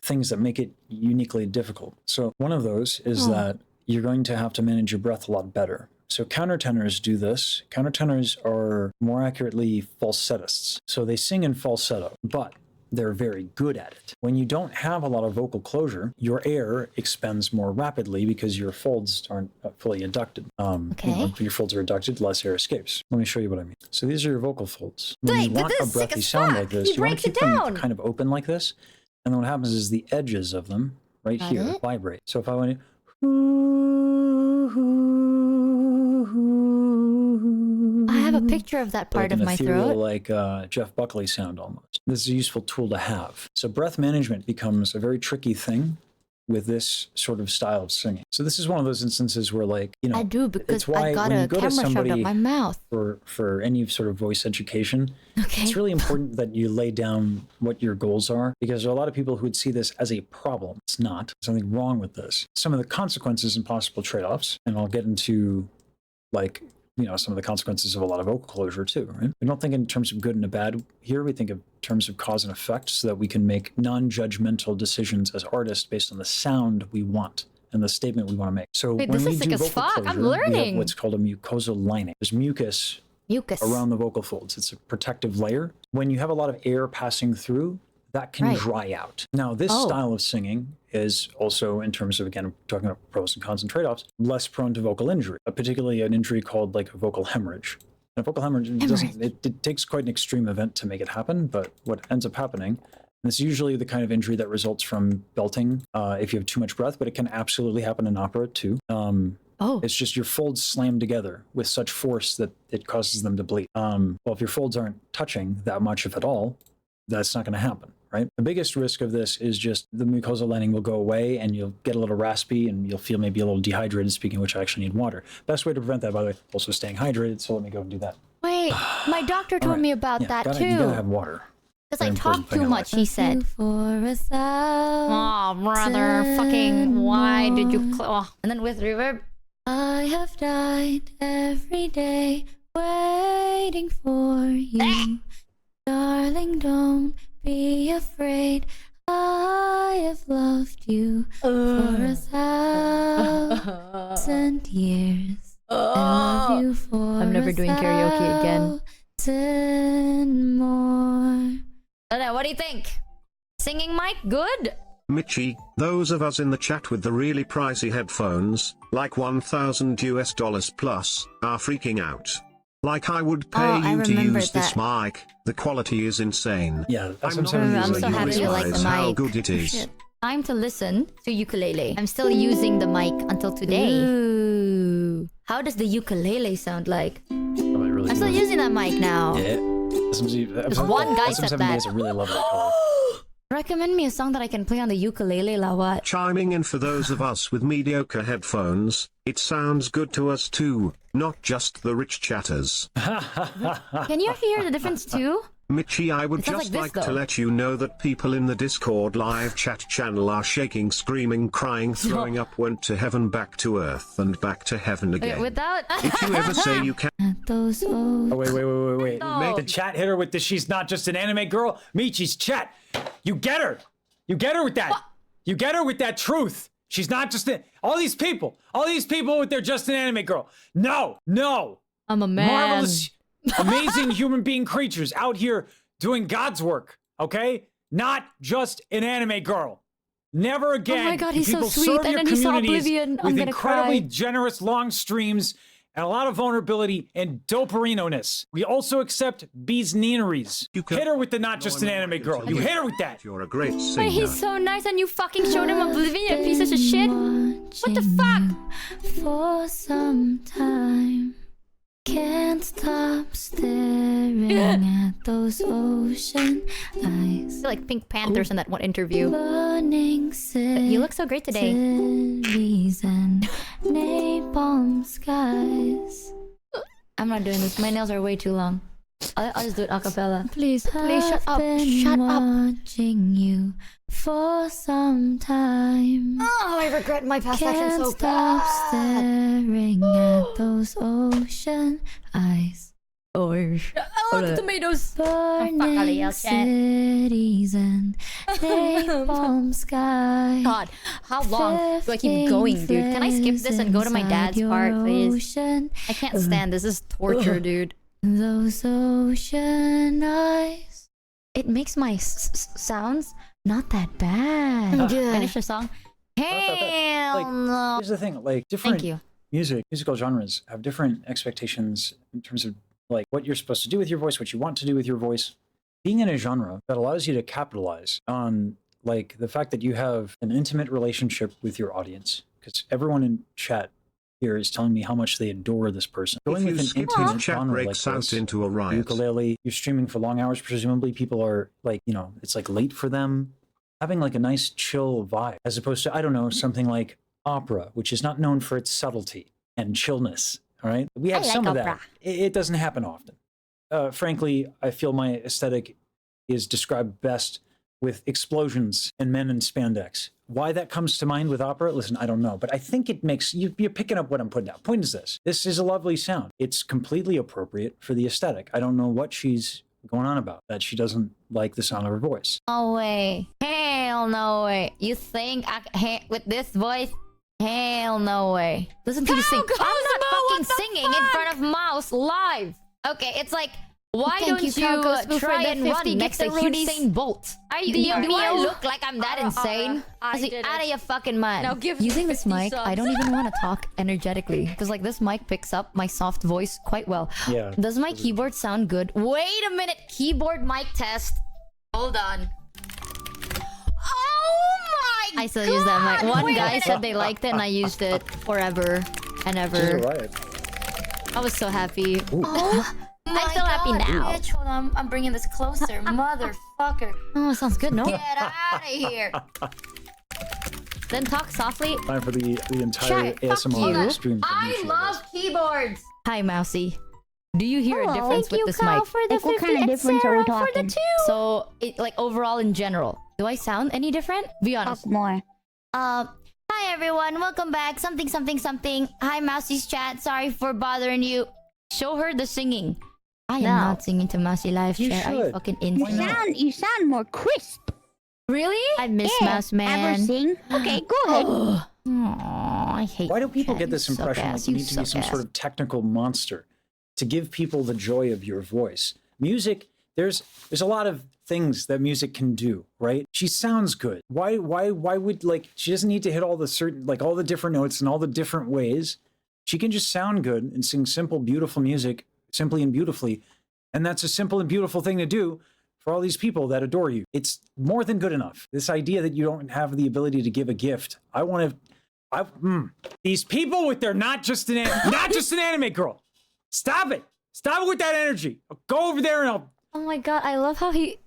things that make it uniquely difficult. So one of those is that you're going to have to manage your breath a lot better. So countertenors do this. Countertenors are more accurately falsettists. So they sing in falsetto, but they're very good at it. When you don't have a lot of vocal closure, your air expends more rapidly because your folds aren't fully inducted. Okay. Your folds are inducted, less air escapes. Let me show you what I mean. So these are your vocal folds. When you Dang, want this a is sick breathy as sound fuck. like this, He you want breaks to it keep them down. kind of open like this. And then what happens is the edges of them right Got here it. vibrate. So if I want to, I have a picture of that part like of an my ethereal, throat. like Jeff Buckley sound almost. This is a useful tool to have. So breath management becomes a very tricky thing with this sort of style of singing. So this is one of those instances where, like, you know, I do, it's because why I got when a you go to camera shoved up somebody my mouth. for any sort of voice education, Okay. it's really important that you lay down what your goals are, because there are a lot of people who would see this as a problem. It's not. There's something wrong with this. Some of the consequences and possible trade-offs, and I'll get into, like, you know, some of the consequences of a lot of vocal closure too, right? We don't think in terms of good and a bad here. We think in terms of cause and effect, so that we can make non-judgmental decisions as artists based on the sound we want and the statement we want to make. So Wait, when this we is do sick as vocal fuck. closure, I'm we have learning. what's called a mucosal lining. There's mucus Mucus. around the vocal folds. It's a protective layer. When you have a lot of air passing through, that can Right. dry out. Now, this Oh. style of singing is also, in terms of, again, talking about pros and cons and trade-offs, less prone to vocal injury, particularly an injury called like a vocal hemorrhage. And a vocal hemorrhage, it takes quite an extreme event to make it happen, but what ends up happening, and it's usually the kind of injury that results from belting if you have too much breath, but it can absolutely happen in opera too. Oh. It's just your folds slam together with such force that it causes them to bleed. Well, if your folds aren't touching that much, if at all, that's not going to happen, right? The biggest risk of this is just the mucosal lining will go away and you'll get a little raspy and you'll feel maybe a little dehydrated, speaking of which I actually need water. Best way to prevent that, by the way, also staying hydrated, so let me go and do that. Wait, my doctor told right. me about Yeah, that you gotta too. have water. Because I Very talk important thing too in much, life. he said. For a Oh, brother, fucking, why did you... Oh. And then with reverb. I have died every day waiting for you. Darling, don't be afraid. I have loved you for 1,000 years. I love you for I'm never doing karaoke again. 1,000 more. What do you think? Singing mic, good? Michi, those of us in the chat with the really pricey headphones, like $1,000 plus, are freaking out. Like I would pay Oh, I you to remembered use this that. mic. The quality is insane. Yeah, that's I'm what not I'm saying. I'm sure so you happy you like the realize how mic. good it is. Shit. Time to listen to ukulele. I'm still using the mic until today. Ooh. How does the ukulele sound like? Probably really I'm still good. using that mic now. Yeah. one guy said SM7B that. has a really lovely color. Recommend me a song that I can play on the ukulele, la what? Chiming in for those of us with mediocre headphones, it sounds good to us too, not just the rich chatters. Can you actually hear the difference too? Michi, I would It sounds just like like this, to though. let you know that people in the Discord live chat channel are shaking, screaming, crying, throwing up, went to heaven, back to earth, and back to heaven Okay, again. without... If you ever say you can At those old Oh, wait. No. The chat hit her with the she's not just an anime girl. Michi's chat. You get her. You get her with that. You get her with that truth. She's not just all these people with their just an anime girl. No. I'm a man. Marvelous, amazing human being creatures out here doing God's work. Okay? Not just an anime girl. Never again. Oh my God, can he's so people sweet. serve And your then he saw communities Oblivion. I'm with gonna incredibly cry. generous long streams and a lot of vulnerability and doperino-ness. We also accept beesneaneries. You can- Hit her with the not just an anime girl. You hit her with that. you're a great Wait, singer. he's so nice and you fucking showed him Oblivion, piece of shit. What the fuck? for some time. Can't stop staring at those ocean I eyes. feel like Pink Panthers in that one interview. Burning You look so great today. cities and napalm skies. I'm not doing this. My nails are way too long. I'll just do it a cappella. Please, shut I've up. been Shut up. watching you for some time. Oh, I regret my past actions Can't so stop bad. staring at those ocean eyes. Oh, I love the tomatoes. Burning I'll chat. cities and napalm skies. God, how long do I keep going, dude? Can I skip this and go to my dad's part, please? I can't stand this. This is torture, dude. Those ocean eyes. It makes my sounds not that bad. Yeah. Finish the song. Hell Like, no. Here's the thing, like different Thank you. musical genres have different expectations in terms of like what you're supposed to do with your voice, what you want to do with your voice. Being in a genre that allows you to capitalize on like the fact that you have an intimate relationship with your audience, because everyone in chat here is telling me how much they adore this person. If Going you with an skip intimate his chat genre like breaks out this, into a riot. ukulele, you're streaming for long hours, presumably people are like, you know, it's like late for them. Having like a nice chill vibe, as opposed to, I don't know, something like opera, which is not known for its subtlety and chillness, all right? We have I like some of opera. that. It doesn't happen often. Frankly, I feel my aesthetic is described best with explosions and men in spandex. Why that comes to mind with opera, listen, I don't know, but I think it makes, you're picking up what I'm putting down. Point is this, this is a lovely sound. It's completely appropriate for the aesthetic. I don't know what she's going on about, that she doesn't like the sound of her voice. No way. Hell no way. You think with this voice? Hell no way. Listen to you sing. I'm not fucking singing in front of Mouse live. Okay, it's like, why Thank don't you, Carlos, you for try the and 50 run next to Rudies. Usain Bolt? Do I look like I'm that insane? I Is he did out of it. your fucking mind? Now give Using me this 50 mic, I subs. don't even want to talk energetically because like this mic picks up my soft voice quite well. Yeah. Does my keyboard sound good? Wait a minute. Keyboard mic test. Hold on. Oh my! I still use that mic. One guy said they liked it and I used it forever and ever. Right. I was so happy. Oh, I'm so happy now. Bitch, hold on. I'm bringing this closer. Motherfucker. Oh, it sounds good, no? Get out of here. Then talk softly. Time for the entire Shut- fuck ASMR you. stream. from I Michi, love keyboards. Hi, Mousy. Do you hear a Hello. difference with this mic? for the Like, what 50 kind of and difference are we Sarah for the talking? 2. So, like overall in general, do I sound any different? Be honest. Talk more. Hi everyone, welcome back. Something, something, something. Hi, Mousy's chat. Sorry for bothering you. Show her the singing. I am No. not singing to Mousy live You chat. Are you should. fucking You insane? not? you sound more crisp. Really? I miss Yeah, Mouse Man. Ever sing? Okay, go ahead. Aw, I hate Why do people chat. get this You suck impression ass, like you you need to be suck some sort ass. of technical monster to give people the joy of your voice? Music, there's a lot of things that music can do, right? She sounds good. Why would, like, she doesn't need to hit all the certain, like, all the different notes in all the different ways. She can just sound good and sing simple, beautiful music, simply and beautifully. And that's a simple and beautiful thing to do for all these people that adore you. It's more than good enough. This idea that you don't have the ability to give a gift. These people with their not just an anime girl. Stop it. Stop it with that energy. I'll go over there and I'll. Oh my god, I love how he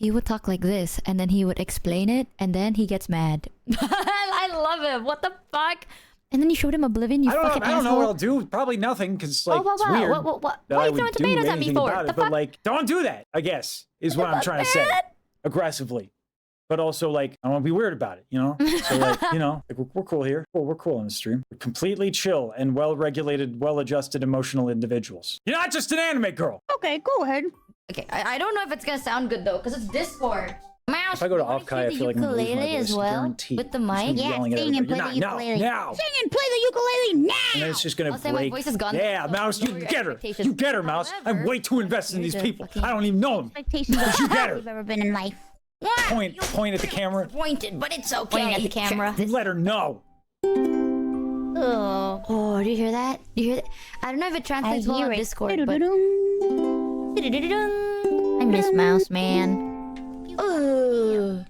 would talk like this and then he would explain it and then he gets mad. I love him. What the fuck? And then you showed him Oblivion, you fucking I don't know asshole. what I'll do. Probably nothing, because like it's weird. What? that Why are I you would throwing do tomatoes at me anything for? about The it, but fuck? like, don't do that. I guess is what I'm trying to say, aggressively. But also, like, I don't want to be weird about it, you know. So, like, you know, like, we're cool here. We're cool on the stream. We're completely chill and well-regulated, well-adjusted, emotional individuals. You're not just an anime girl. Okay, go ahead. Okay, I don't know if it's gonna sound good though, because it's Discord. Mouse, If I go to you wanna Offkai, I hear feel like the I'm gonna lose my ukulele voice, as well guaranteed. with the I'm just gonna mic. be Yeah, yelling at sing and everybody. play the Now, ukulele. now. Sing and play the ukulele now. And then it's just gonna I'll say break. my voice is gone. Yeah, So Mouse, you lower your get her. expectations. You get her, Mouse. I'm However, way too invested in these here's a people. fucking- I don't even know them. Expectations are You the get her. you've ever been in life. Point at the camera. Pointed, but it's okay. Pointing at the camera. Let her know. Oh, do you hear that? Do you hear that? I don't know if it I translates well hear on it. Discord, but Du-du-du-dum. I miss Mouse Man. Ugh.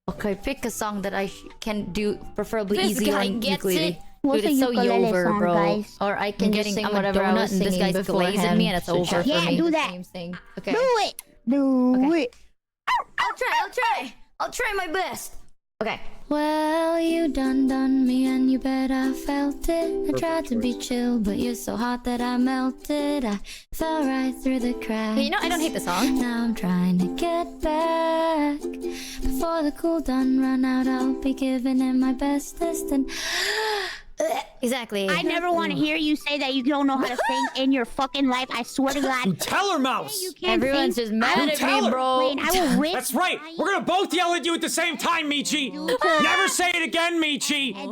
Okay, pick a song that I can do preferably This easy guy on gets ukulele. it. What's Dude, a it's so ukulele over, song, bro. guys? Or I can I'm just getting sing a whatever I donut want, and this singing guy's glazing beforehand. me, and it's So over for Yeah, me. do The that. same thing. Okay. Do it. Do Okay. it. I'll try my best. Okay. Well, you done me and you bet I felt it. I tried to be chill, but you're so hot that I melted. I fell right through the cracks. You know, I don't hate the song. Now I'm trying to get back. Before the cool done run out, I'll be giving it my bestest and Exactly. I never want to hear you say that you don't know how to sing in your fucking life. I swear to God. You tell her, Mouse. You can't Everyone's sing. just mad You at tell me, her. bro. Wayne, I will rip. That's right. We're gonna both yell at you at the same time, Michi. Never say it again, Michi. I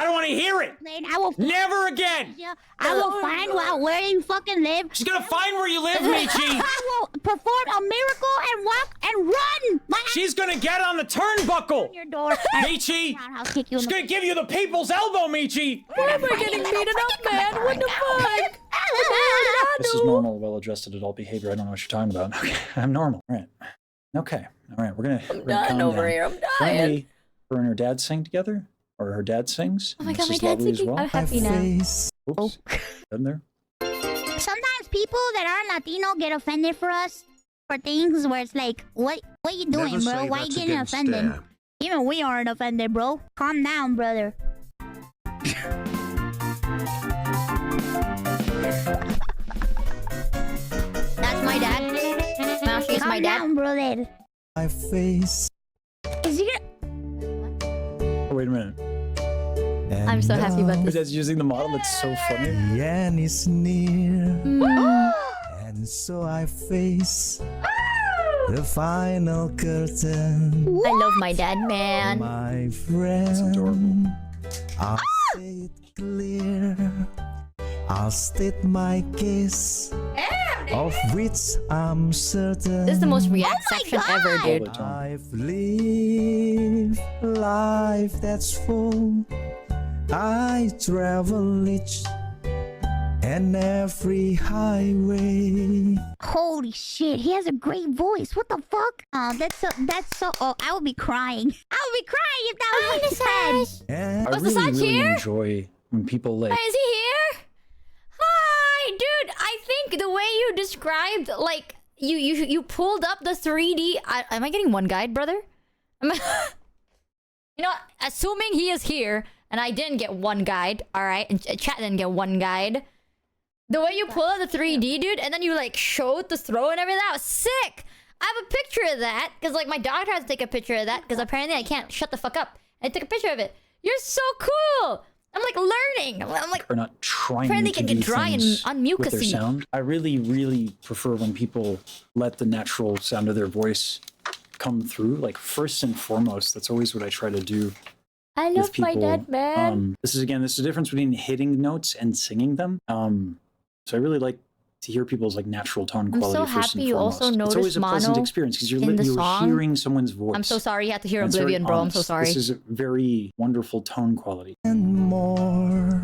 don't want to hear it. Wayne, I will. Never again. I will find out where you fucking live. She's gonna find where you live, Michi. I will perform a miracle and walk and run. My ass She's gonna get on the turnbuckle. on your door. Michi. Roundhouse kick you in She's the gonna give you the people's elbow, Michi. Why am I getting beaten up, man? What the fuck? This is normal, well-adjusted adult behavior. I don't know what you're talking about. Okay, I'm normal. All right. Okay. All right. We're gonna done calm over down. here. I'm dying. Currently, her and her dad sing together, or her dad sings. Oh my and god, this my is dad's lovely as singing. well. I'm happy now. Oops. In there. Sometimes people that are Latino get offended for us for things where it's like, what you doing, Never bro? say Why that you getting against offended? Dare. Even we aren't offended, bro. Calm down, brother. That's my dad. Now she's Calm my dad. down, brother. My face. Is he? Oh, wait a minute. I'm so happy about Her this. dad's using the model. It's so funny. The end is near, Mm. and so I face the final curtain. I love my dad, man. My It's adorable. friend, I'll say it clear. I'll state my case, of which I'm certain. This is the most react section ever, All dude. the time. I've lived a life that's full. I travel each and every highway. Holy shit, he has a great voice. What the fuck? Oh, that's so. Oh, I would be crying. I would be crying if that was my dad. And I Was really, Massage really here? enjoy when people like. Hey, is he here? Hi, dude. I think the way you described, like, you pulled up the 3D. Am I getting one guide, brother? You know, assuming he is here, and I didn't get one guide, all right, and chat didn't get one guide. The way you pull out the 3D, dude, and then you like showed the throw and everything, that was sick. I have a picture of that because like my dog tried to take a picture of that because apparently I can't shut the fuck up. I took a picture of it. You're so cool. I'm like learning. I'm like, Are not trying Apparently to can do get dry and things with their unmucusy. sound. I really, really prefer when people let the natural sound of their voice come through. Like first and foremost, that's always what I try to do I with love people. my dad, man. This is the difference between hitting notes and singing them. So I really like to hear people's like natural tone I'm quality. so first happy and you foremost. also It's always noticed a pleasant mono experience because you're in the you're song. hearing someone's voice. I'm so sorry you had to hear And it's very Oblivion, bro. I'm so honest. sorry. This is a very wonderful tone quality. more,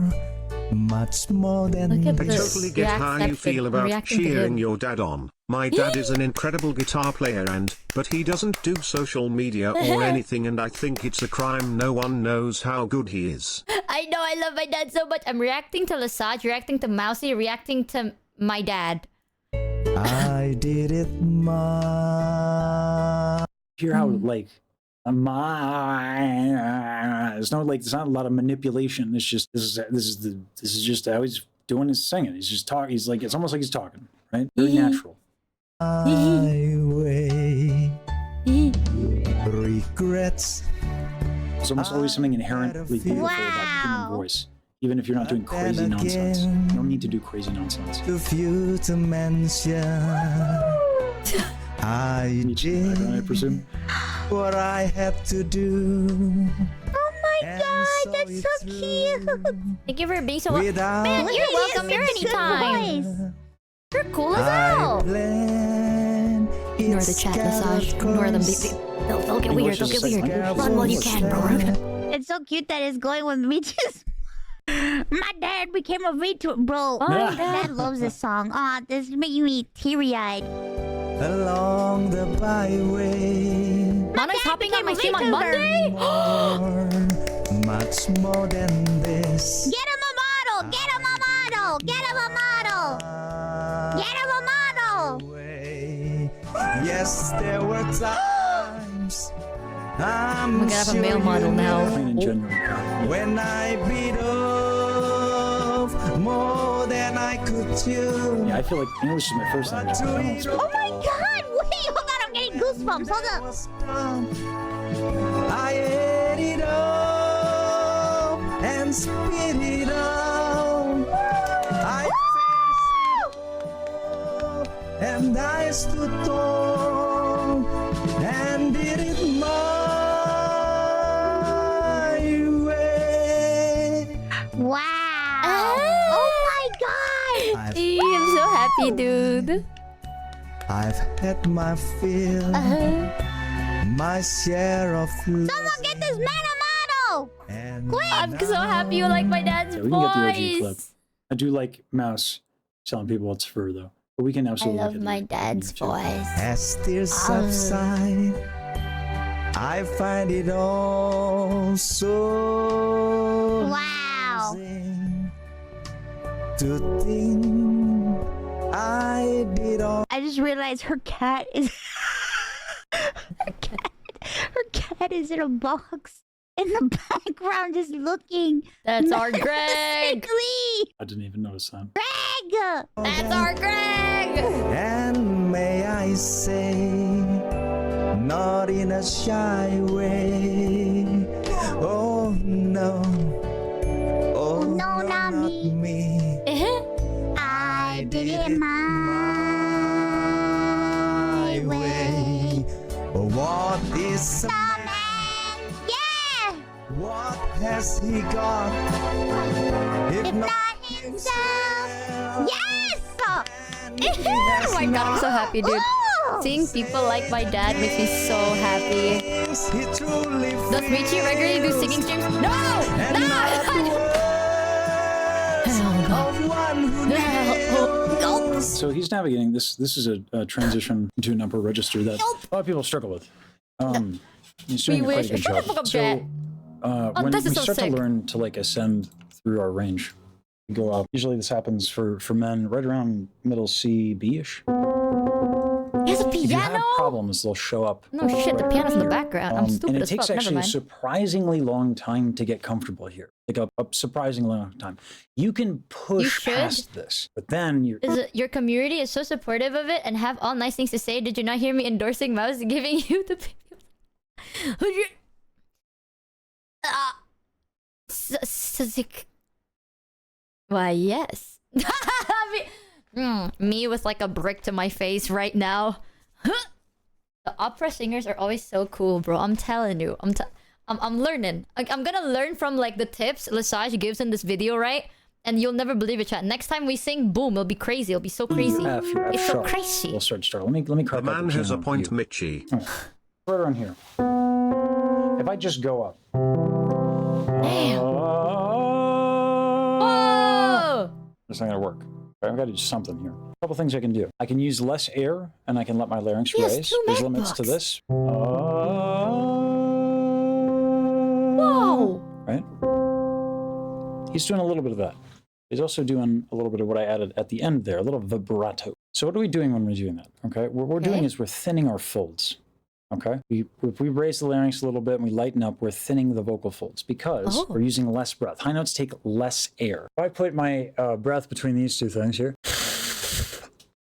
much more than Look at I this. totally get how you accepted. feel I'm about reacting to cheering him. your dad on. My dad is an incredible guitar player but he doesn't do social media or anything, and I think it's a crime no one knows how good he is. I know, I love my dad so much. I'm reacting to Lesage, reacting to Mousy, reacting to my dad. I did it my. Hear how like there's not a lot of manipulation. It's just this is just how he's doing his singing. He's just talking. He's like, it's almost like he's talking, right? Very natural. Highway. Regrets. There's almost always something inherently beautiful about the human Wow. voice, even if you're not doing crazy Then nonsense. again. You don't need to do crazy nonsense. Too few to mention. I Michi, I did presume. what I had to do. Oh my And god, so that's it's so cute. through. Thank you for being so... Without Man, Look you're at welcome his here good anytime. voice. You're cool as I hell. plan. Ignore the chat, Lesage. Ignore them. They'll get weird. They'll get weird. Run while you can, bro. It's so cute that it's going with me just. My dad became a VTuber, bro. Oh, My yeah. dad loves this song. Aw, this is making me teary-eyed. Along the byway. Mano's hopping on my stream on VTuber. Monday? More, much more than this. Get him a model! Get him a model! Get him a model! Get him a model! Way. Yes, there were times. I'm We're gonna have a sure male you model now. know, Plain and genuine. when I beat off more than I could chew. Yeah, I feel like English is my first language. But I don't speak Oh my it well. god! Wait, hold on, I'm getting goosebumps. Hold up. Was done. I ate it all and spit it out. I faced it all and I stood tall and did it my way. Wow! Oh my god! I'm so happy, dude. I've had my fill, my share of love. Someone get this man a model! And I'm so happy you like my dad's Yeah, we can get the OG clip. voice. I do like Mouse telling people it's fur though. But we can I absolutely. love look at my it dad's too. voice. As tears subside, I find it all so Wow. amusing to think I did all. I just realized her cat is her cat is in a box in the background just looking. That's our Greg. menacingly. I didn't even notice that. Greg! That's our Greg. And may I say, not in a shy way. Oh no. Oh no, not me. I did it my way. What is a man? Yeah! What has he got? If not himself. Yes! Oh my god, I'm so happy, dude. Seeing people like my dad makes me so happy. Does Michi regularly do singing streams? No! No! So he's navigating this. This is a transition to an upper register that a lot of people struggle with. He's doing We quite a wish. good Shut the job. fuck up, So Jet. when this we is so start sick. to learn to like ascend through our range, we go up. Usually this happens for men right around middle C, B-ish. He has a If you have piano? problems, they'll show up. No shit, the right piano's in the here. background. I'm stupid and it as takes fuck. Never actually a mind. surprisingly long time to get comfortable here. Like a surprisingly long time. You can push should. past this, but then you're. Your community is so supportive of it and have all nice things to say. Did you not hear me endorsing Mouse giving you the Why, yes. Me with like a brick to my face right now. The opera singers are always so cool, bro. I'm telling you. I'm learning. I'm gonna learn from like the tips Lesage gives in this video, right? And you'll never believe it, chat. Next time we sing, boom, it'll be crazy. It'll be so crazy. You're It's so sharp. crazy. We'll start. Let me The crack man has a point, Michi. Right around here. If I just go up. Damn. Oh! Whoa! It's not gonna work. I've got to do something here. A couple things I can do. I can use less air, and I can let my larynx He has raise. 2 There's limits to MacBooks. this. Whoa! Right? He's doing a little bit of that. He's also doing a little bit of what I added at the end there, a little vibrato. So what are we doing when we're doing that? Okay, what we're doing is we're thinning our folds. Okay, if we raise the larynx a little bit and we lighten up, we're thinning the vocal folds because we're using less breath. High notes take less air. If I put my breath between these two things here,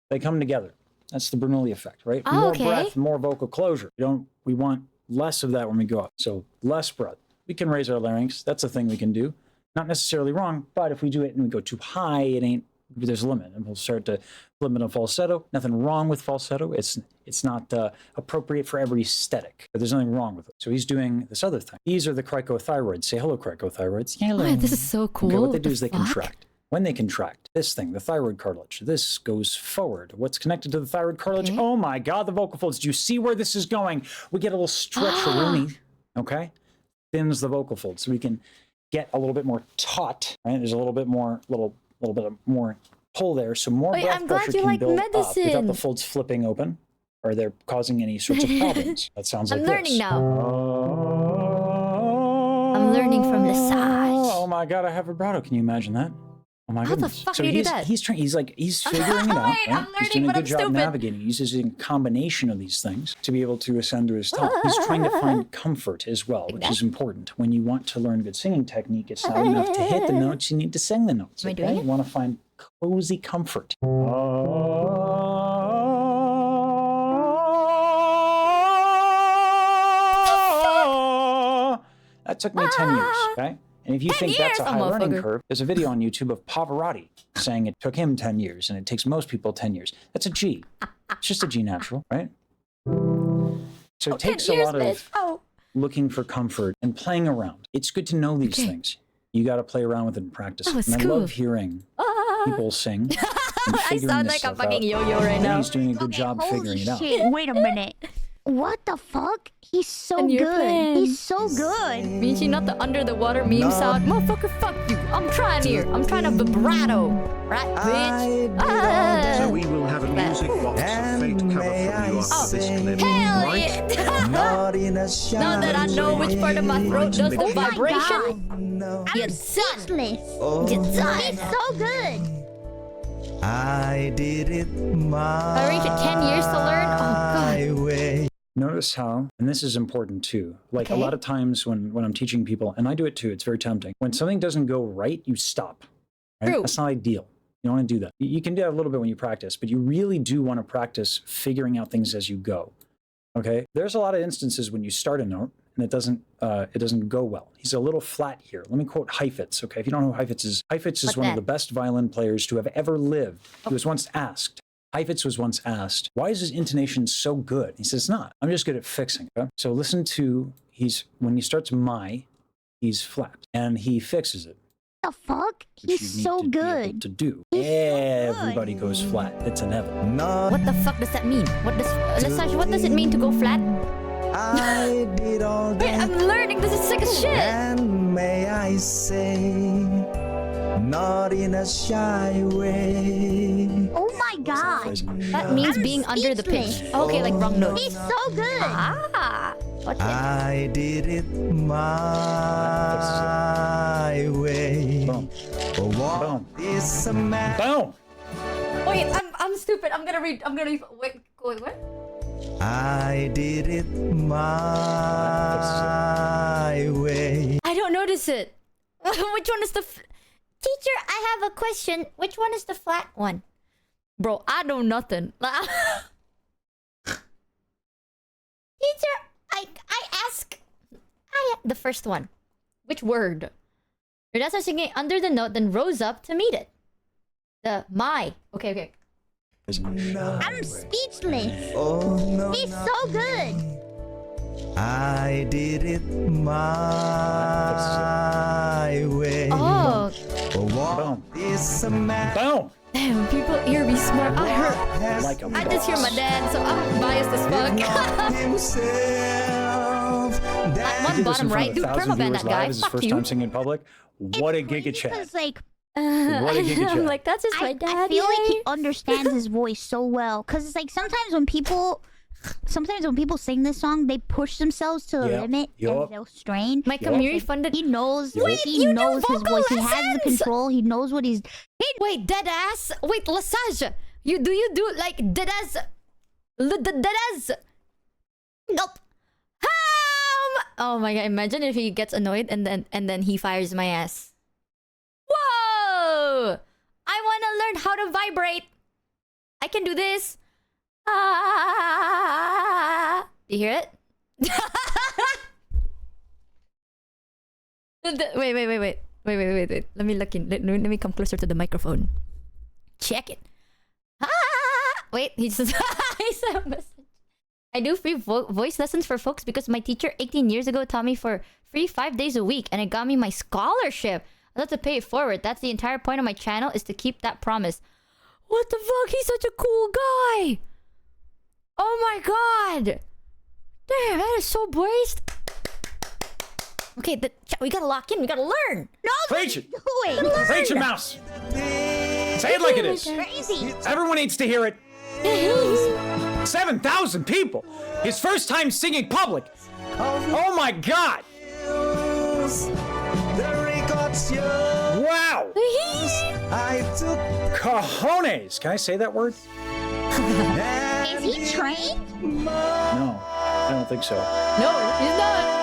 they come together. That's the Bernoulli effect, right? Oh, More okay. breath, more vocal closure. We want less of that when we go up. So less breath. We can raise our larynx. That's a thing we can do. Not necessarily wrong, but if we do it and we go too high, there's a limit, and we'll start to limit a falsetto. Nothing wrong with falsetto. It's not appropriate for every aesthetic, but there's nothing wrong with it. So he's doing this other thing. These are the cricothyroids. Say hello, cricothyroids. Hello. Oh, this is so cool. Okay, what they do The is they fuck? contract. When they contract, this thing, the thyroid cartilage, this goes forward. What's connected to the thyroid cartilage? Okay. Oh my God, the vocal folds. Do you see where this is going? We get a little stretch rooney, okay? Thins the vocal folds, so we can get a little bit more taut, right? There's a little bit more more pull there, so more Wait, breath I'm glad pressure you can like build up without medicine. the folds flipping open, or they're causing any sorts of problems. That sounds like I'm this. learning now. I'm learning from Lesage. Oh my God, I have vibrato. Can you imagine that? Oh my How the goodness. fuck so do you do he's, that? He's figuring it out. Wait, Right? I'm He's learning, doing a but good I'm job stupid. navigating. He's using a combination of these things to be able to ascend to his top. He's trying to find comfort as well, which is important. When you want to learn good singing technique, it's not enough to hit the notes, you need to sing the notes. Am I Okay? doing it? You want to find cozy comfort. That took me 10 years, okay? And if you 10 think that's a years, high learning motherfucker. curve, there's a video on YouTube of Pavarotti saying it took him 10 years and it takes most people 10 years. That's a G. It's just a G natural, right? So it takes a lot of looking for comfort and playing around. It's good to know these things. You got to play around with it and practice it. Oh, it's And I cool. love hearing people sing. And I figuring sound this like a stuff fucking out. yo-yo right And now. he's doing a good job Holy figuring it out. shit, wait a minute. What the fuck? He's so And your good. plan. He's so good. Michi, not the under the water meme sound. Motherfucker, fuck you. I'm trying here. I'm trying to vibrato. Right, bitch? So Ah. we will have a music box of fate cover from you after this clip, Hell right? yeah! Not in a Now that I know which part of my throat does the Oh my vibration, No, you son. Speechless. oh, He's so good. I did it my I reached 10 years to learn. Oh god. way. Notice how, and this is important too, like a Okay. lot of times when I'm teaching people, and I do it too, it's very tempting. When something doesn't go right, you stop. Right? True. That's not ideal. You don't want to do that. You can do that a little bit when you practice, but you really do want to practice figuring out things as you go. Okay? There's a lot of instances when you start a note and it doesn't go well. He's a little flat here. Let me quote Heifetz, okay? If you don't know who Heifetz is What's one that? of the best violin players to have ever lived. He was once asked, Heifetz was once asked, why is his intonation so good? He says, it's not. I'm just good at fixing. Okay? So listen to, when he starts my, he's flat, and he fixes it. The fuck? Which He's you so need to be able good. to do. He's so good. Everybody goes flat. It's inevitable. Not What the fuck does that mean? What does it mean to go flat? I did all Wait, I'm that, learning. This is sick as shit. and may I say, not in a shy way. Oh my god. That means I'm being under the pitch. speechless. Okay, like wrong note. He's so good. Ah. Okay. I did it my way. Boom. For what Boom. is a man? Boom! Wait, I'm stupid. I'm gonna read. Wait, what? I did it my way. I don't notice it. Which one is the... Teacher, I have a question. Which one is the flat one? Bro, I know nothing. Teacher, I ask... The first one. Which word? Your dad starts singing under the note, then rose up to meet it. The my. Okay. I'm speechless. Oh no, He's so good. I did it my way. Oh, For what Boom. is a man? Boom! damn, people hear me smart. I heard... Has Like a I just hear my dad, so I'm biased as fuck. not himself. One Did this bottom in front right, of dude, 1,000 permaban viewers that live guy. as his Fuck first you. time singing in public. What a Crazy giga chat. 'cause, like, What a giga I'm chat. like, that's just my I dad. feel like yay. he understands his voice so well. Cause it's like sometimes when people sing this song, they push themselves to the Yep, limit yup. and they'll strain. My community funded... He knows. Wait, he you do knows his vocal voice. He has the lessons? control. He knows what he's. Wait, dead ass. Wait, Lesage. You do like dead ass? Dead ass? Nope. Oh my god! Imagine if he gets annoyed and then he fires my ass. Whoa! I want to learn how to vibrate. I can do this. Ah! Do you hear it? Wait. Let me look in. Let me come closer to the microphone. Check it. Ah! Wait, he says he sent a message. I do free voice lessons for folks because my teacher 18 years ago taught me for free 5 days a week and it got me my scholarship. I'd love to pay it forward. That's the entire point of my channel, is to keep that promise. What the fuck? He's such a cool guy. Oh my god. Damn, that is so braced. Okay, we gotta lock in. We gotta learn. No, Preach it! doing Preach it, mouse! Say it like it is! crazy. Everyone needs to hear it. 7,000 people! His first time singing public! Oh my god! The records you Wow! I took. Cojones! Can I say that word? Is he trained? No, I don't think so. No, he's not.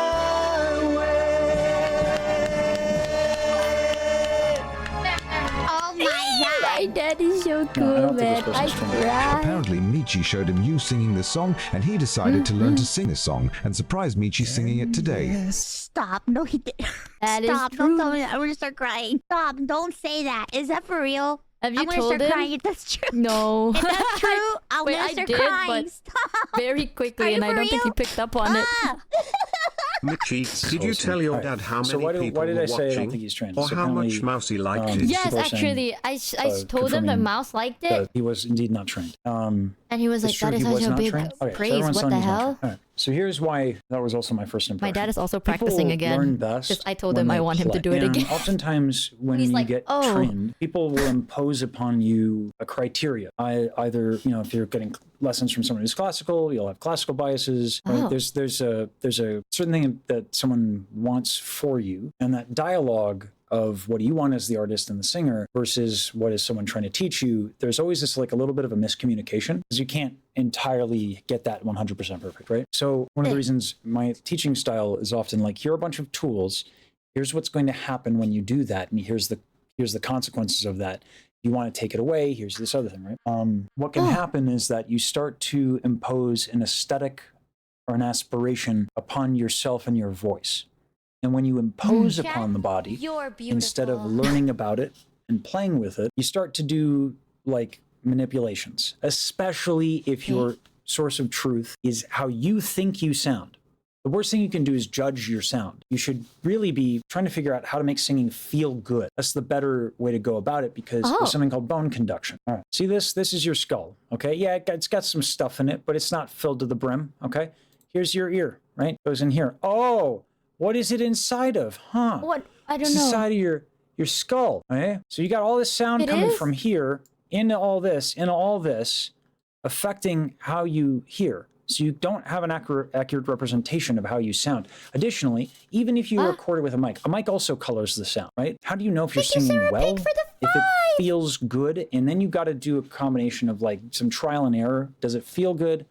Oh my god. My dad is so No, I cool, don't think man. this I person's trained. cry. Apparently, Michi showed him you singing the song, and he decided to learn to sing the song and surprised Michi singing it today. Stop. No, he did. That is Stop. true. Don't tell me that. I'm gonna start crying. Stop. Don't say that. Is that for real? Have you I'm gonna told start him? crying if that's true. No. If that's true, I'm Wait, gonna I start did, crying. but Stop. very Are quickly, you and I for don't think he real? picked up on it. Ah. Michi, did you tell your dad how many So why people did were I say I don't watching? think he's trained? Or So how much apparently, Mousy liked it? Yes, people are saying, actually, I told him that confirming Mouse liked it. he was indeed not trained. And he was like, It's true, that is he was such a not big trained? Okay, so praise. everyone's What telling the he's not hell? trained. All right. So here's why that was also my first impression. My dad is also People practicing again. learn best Just I told when him I they want him to play. do it And again. Oftentimes, when He's you like, get "Oh." trained, people will impose upon you a criteria. Either if you're getting lessons from someone who's classical, you'll have classical biases. Right? Oh. There's a certain thing that someone wants for you, and that dialogue of what do you want as the artist and the singer versus what is someone trying to teach you, there's always this like a little bit of a miscommunication because you can't entirely get that 100% perfect, right? So one of the reasons my teaching style is often like, here are a bunch of tools, here's what's going to happen when you do that, and here's the consequences of that. You want to take it away, here's this other thing, right? What can happen is that you start to impose an aesthetic or an aspiration upon yourself and your voice. And when you impose upon the body, You're beautiful. instead of learning about it and playing with it, you start to do like manipulations, especially if your source of truth is how you think you sound. The worst thing you can do is judge your sound. You should really be trying to figure out how to make singing feel good. That's the better way to go about it because there's something called bone conduction. All right. See this? This is your skull, okay? Yeah, it's got some stuff in it, but it's not filled to the brim, okay? Here's your ear, right? Goes in here. Oh, what is it inside of? Huh? What? I don't It's know. inside of your skull, okay? So you got all this sound coming from here into all this, affecting how you hear. So you don't have an accurate representation of how you sound. Additionally, even if you record it with a mic also colors the sound, right? How do you know if you're singing well? If it feels good, and then you got to do a combination of like some trial and error. Does it feel good?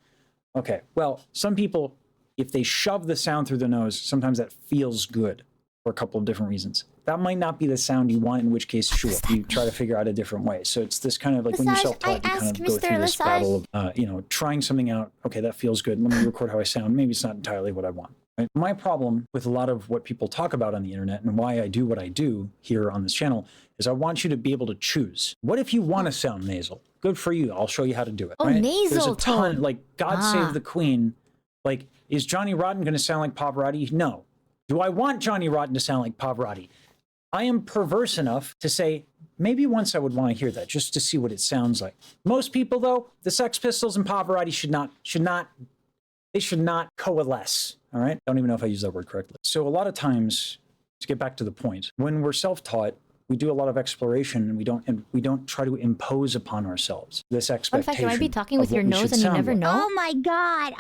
Okay, well, some people, if they shove the sound through their nose, sometimes that feels good for a couple of different reasons. That might not be the sound you want, in which case, sure, you try to figure out a different way. So it's this kind of like when you're self-taught, you kind of go through this battle of, trying something out. Okay, that feels good. Let me record how I sound. Maybe it's not entirely what I want. Right? My problem with a lot of what people talk about on the internet and why I do what I do here on this channel is I want you to be able to choose. What if you want to sound nasal? Good for you. I'll show you how to do it. Oh, right? nasal There's a ton, tone. like God Save the Queen. Like, is Johnny Rotten going to sound like Pavarotti? No. Do I want Johnny Rotten to sound like Pavarotti? I am perverse enough to say, maybe once I would want to hear that just to see what it sounds like. Most people, though, the Sex Pistols and Pavarotti should not coalesce. All right? I don't even know if I use that word correctly. So a lot of times, to get back to the point, when we're self-taught, we do a lot of exploration, and we don't try to impose upon ourselves this expectation. Fun fact, you might be talking with of your what we nose should and you sound never like. know. Oh my god,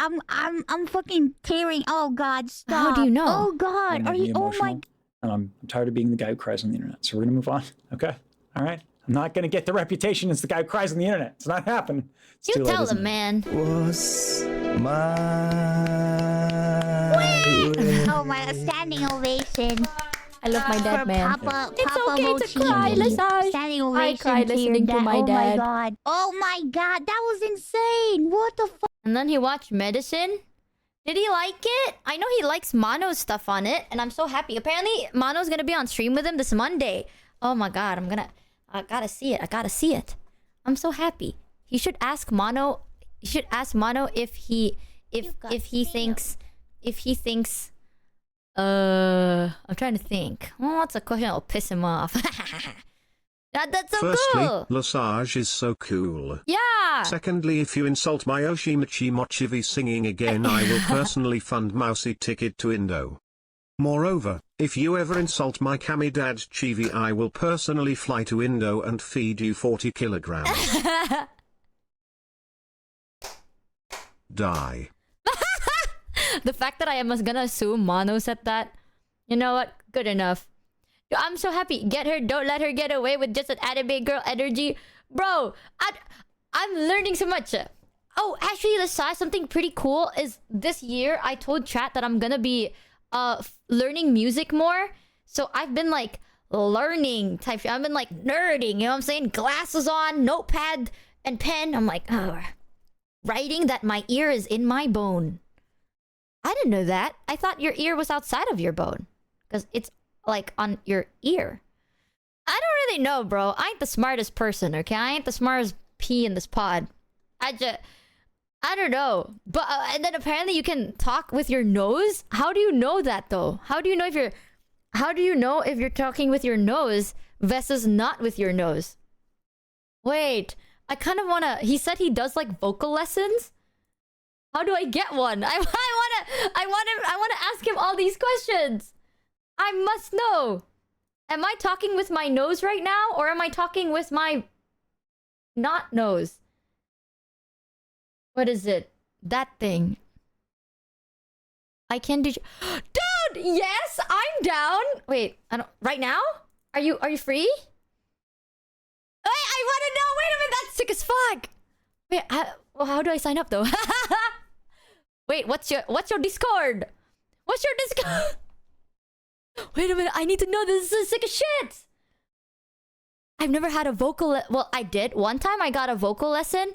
I'm fucking tearing. Oh god, stop. How do you know? Oh god, Gonna are make me you? Oh my. emotional, and I'm tired of being the guy who cries on the internet. So we're gonna move on. Okay. All right. I'm not gonna get the reputation as the guy who cries on the internet. It's not happening. It's too You late, tell isn't them, it? man. Was Oh my, standing ovation. I love my dad, For man. Papa, It's Papa okay to Mochievee. cry, Lesage. Standing I ovation cried to your listening to dad. my Oh my dad. god. Oh my god, that was insane. What the fuck? And then he watched Medicine. Did he like it? I know he likes Mano's stuff on it, and I'm so happy. Apparently, Mano's gonna be on stream with him this Monday. Oh my god, I gotta see it. I gotta see it. I'm so happy. He should ask Mano. He should ask Mano if he thinks. I'm trying to think. Oh, what's a question that'll piss him off? That's so Firstly, cool. Lesage is so cool. Yeah. Secondly, if you insult my Michi Mochievee singing again, I will personally fund Mousy ticket to Indo. Moreover, if you ever insult my Kami dad Chivi, I will personally fly to Indo and feed you 40 kilograms. Die. The fact that I am gonna assume Mano said that, you know what? Good enough. I'm so happy. Get her. Don't let her get away with just an anime girl energy, bro. I'm learning so much. Oh, actually, Lesage, something pretty cool is this year I told chat that I'm gonna be learning music more. So I've been like learning type. I've been like nerding. You know what I'm saying? Glasses on, notepad and pen. I'm like, oh, writing that my ear is in my bone. I didn't know that. I thought your ear was outside of your bone. Because it's like on your ear. I don't really know, bro. I ain't the smartest person, okay? I ain't the smartest pea in this pod. I don't know. But and then apparently you can talk with your nose? How do you know that though? How do you know if you're talking with your nose versus not with your nose? Wait. I kind of wanna. He said he does like vocal lessons. How do I get one? I wanna ask him all these questions. I must know. Am I talking with my nose right now, or am I talking with my not nose? What is it? That thing. I can do. Dude, yes, I'm down. Wait, I don't. Right now? Are you free? Wait, I want to know. Wait a minute, that's sick as fuck. Wait, well, how do I sign up though? Wait, what's your Discord? What's your Discord? Wait a minute, I need to know. This is sick as shit. I've never had a vocal. Well, I did one time. I got a vocal lesson,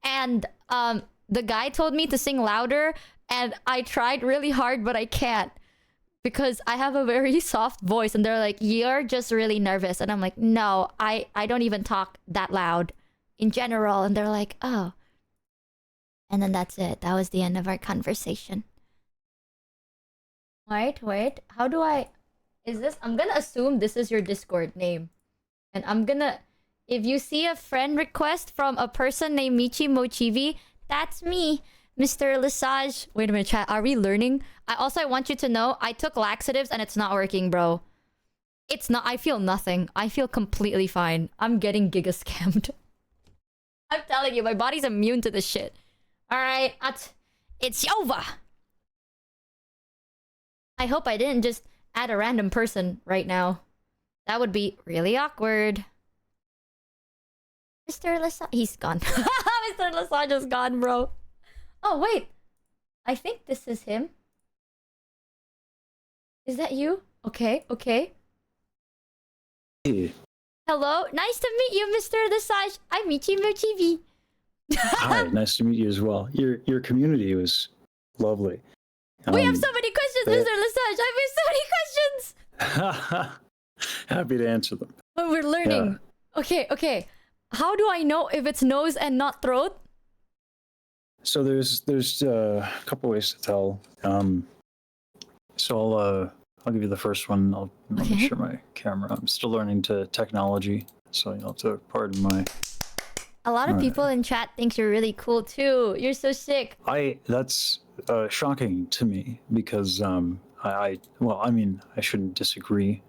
and the guy told me to sing louder, and I tried really hard, but I can't because I have a very soft voice, and they're like, "You're just really nervous," and I'm like, "No, I don't even talk that loud in general," and they're like, "Oh," and then that's it. That was the end of our conversation. Wait, how do I? Is this? I'm gonna assume this is your Discord name. And I'm gonna... If you see a friend request from a person named Michi Mochievee, that's me, Mr. Lesage. Wait a minute, chat. Are we learning? I want you to know, I took laxatives and it's not working, bro. It's not... I feel nothing. I feel completely fine. I'm getting giga scammed. I'm telling you, my body's immune to this shit. Alright, it's over. I hope I didn't just add a random person right now. That would be really awkward. Mr. Lesage... He's gone. Mr. Lesage is gone, bro. Oh, wait. I think this is him. Is that you? Okay. Hey. Hello. Nice to meet you, Mr. Lesage. I'm Michi Mochievee. Hi, nice to meet you as well. Your community was lovely. We have so many questions, Mr. Lesage. I have so many questions. Happy to answer them. But we're learning. Yeah. Okay. How do I know if it's nose and not throat? So there's a couple ways to tell. So I'll give you the first one. I'll make sure my camera. I'm still learning technology, so you'll have to pardon my. A lot of people in chat think you're really cool too. You're so sick. That's shocking to me because I shouldn't disagree.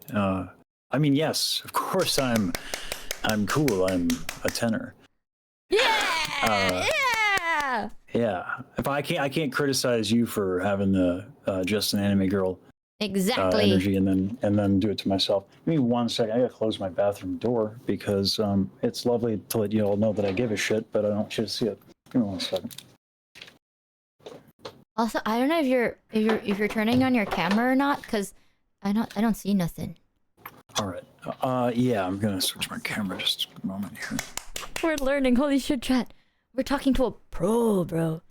Yes, of course I'm cool. I'm a tenor. Yeah. Yeah. If I can't criticize you for having the just an anime girl energy and then do it to myself. Give me 1 second. I gotta close my bathroom door because it's lovely to let you all know that I give a shit, but I don't want you to see it. Give me 1 second. Also, I don't know if you're turning on your camera or not, because I don't see nothing. All right. Yeah, I'm gonna switch my camera just a moment here. We're learning. Holy shit, chat. We're talking to a pro, bro.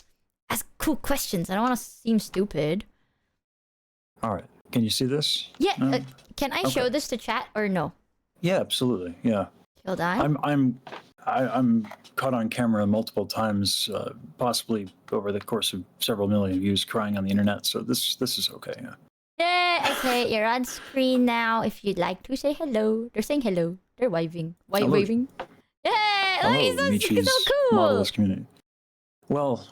Ask cool questions. I don't want to seem stupid. All right. Can you see this? Yeah. Can I show this to chat or no? Yeah, absolutely. Yeah. Hold on. I'm caught on camera multiple times, possibly over the course of several million views, crying on the internet. So this is okay. Yeah. Yeah. Okay. You're on screen now. If you'd like to say hello, they're saying hello. They're waving. Waving. Yeah. Hello, He's so cool. Marvelous community. Well,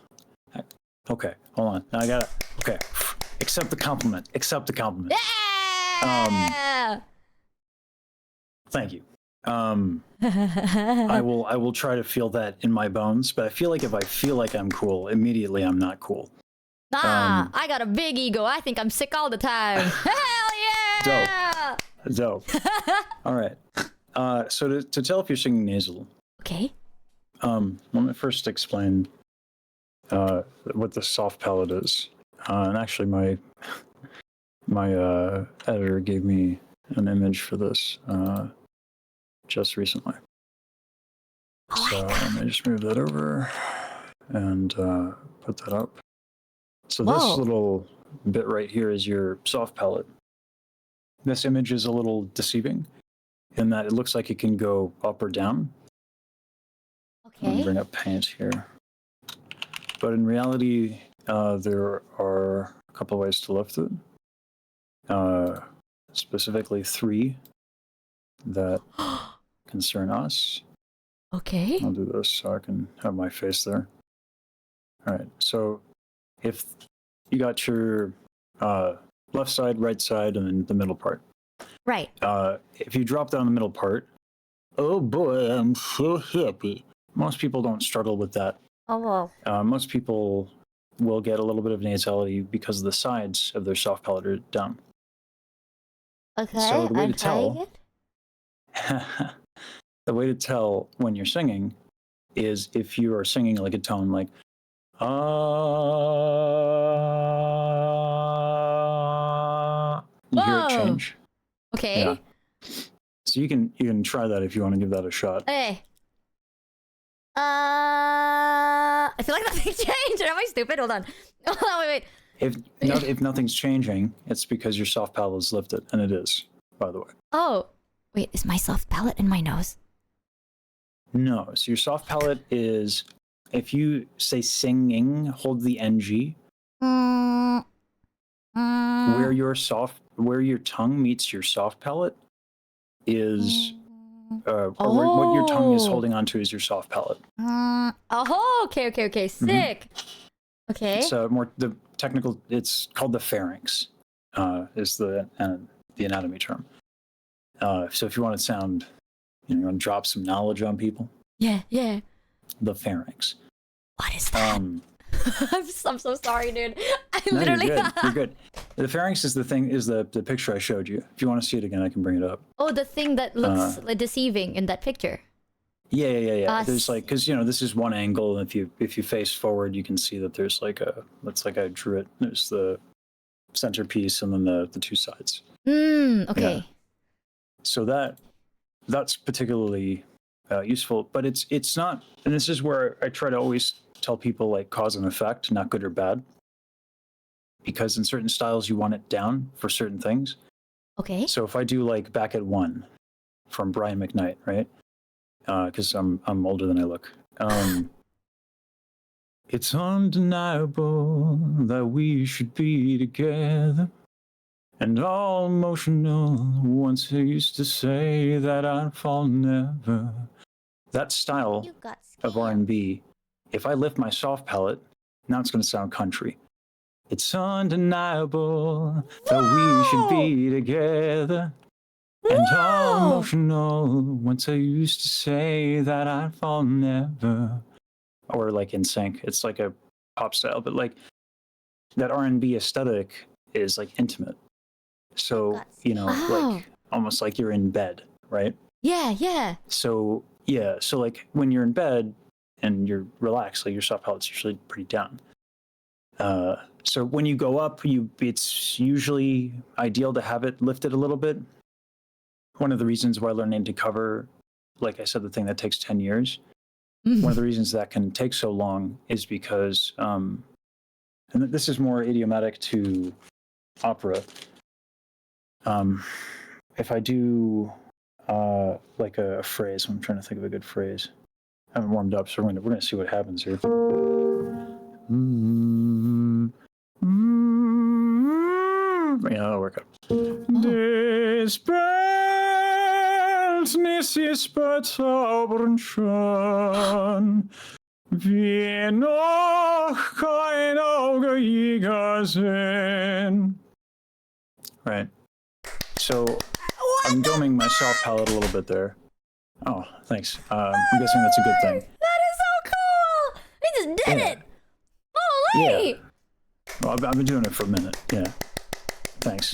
okay. Hold on. Now I gotta. Okay. Accept the compliment. Yeah. Thank you. I will try to feel that in my bones, but I feel like if I feel like I'm cool, immediately I'm not cool. I got a big ego. I think I'm sick all the time. Hell yeah! Dope. All right. So to tell if you're singing nasal. Okay. Let me first explain what the soft palate is. And actually, my editor gave me an image for this just recently. So let me just move that over and put that up. So this little bit right here is your soft palate. This image is a little deceiving in that it looks like it can go up or down. Okay. Let me bring up paint here. But in reality, there are a couple of ways to lift it. Specifically 3 that concern us. Okay. I'll do this so I can have my face there. All right. So if you got your left side, right side, and then the middle part. Right. If you drop down the middle part, oh boy, I'm so happy. Most people don't struggle with that. Oh, well. Most people will get a little bit of nasality because the sides of their soft palate are down. Okay, So the way I'm to tell, trying it. the way to tell when you're singing is if you are singing like a tone like you hear it Whoa. change. Okay. Yeah. So you can try that if you want to give that a shot. Okay. I feel like nothing changed. Or am I stupid? Hold on. Hold on, wait. If nothing's changing, it's because your soft palate is lifted, and it is, by the way. Oh. Wait, is my soft palate in my nose? No. So your soft palate is, if you say singing, hold the NG. Where your tongue meets your soft palate is, or what your tongue is holding onto is your soft palate. Oh, okay. Sick. Okay. It's more the technical. It's called the pharynx. Is the anatomy term. So if you want to sound, you want to drop some knowledge on people. Yeah. The pharynx. What is that? I'm so sorry, dude. You're good. The pharynx is the picture I showed you. If you want to see it again, I can bring it up. Oh, the thing that looks like deceiving in that picture. Yeah. There's because this is one angle, and if you face forward, you can see that there's I drew it. There's the centerpiece and then the two sides. Okay. Yeah. So that's particularly useful, but it's not. And this is where I try to always tell people like cause and effect, not good or bad. Because in certain styles you want it down for certain things. Okay. So if I do like Back at One from Brian McKnight, right? Because I'm older than I look. It's undeniable that we should be together, and all emotional. Once I used to say that I'd fall never. That style of R&B, if I lift my soft palate, now it's going to sound country. It's undeniable that we should be together, and all emotional. Once I used to say that I'd fall never. Or like In Sync, it's like a pop style, but like that R&B aesthetic is like intimate. So, like almost like you're in bed, right? Yeah. So like when you're in bed and you're relaxed, like your soft palate's usually pretty down. So when you go up, it's usually ideal to have it lifted a little bit. One of the reasons why learning to cover, like I said, the thing that takes 10 years, one of the reasons that can take so long is because, and this is more idiomatic to opera. If I do like a phrase, I'm trying to think of a good phrase. I haven't warmed up, so we're gonna see what happens here. Yeah, that'll work out. Dispels nicht ist bezaubern schon, wie noch kein Auge je gesehen. Right. So I'm doming my soft palate a little bit there. Oh, thanks. I'm guessing that's a good thing. That is so cool! We just did it! Holy! Yeah. Well, I've been doing it for a minute. Yeah. Thanks.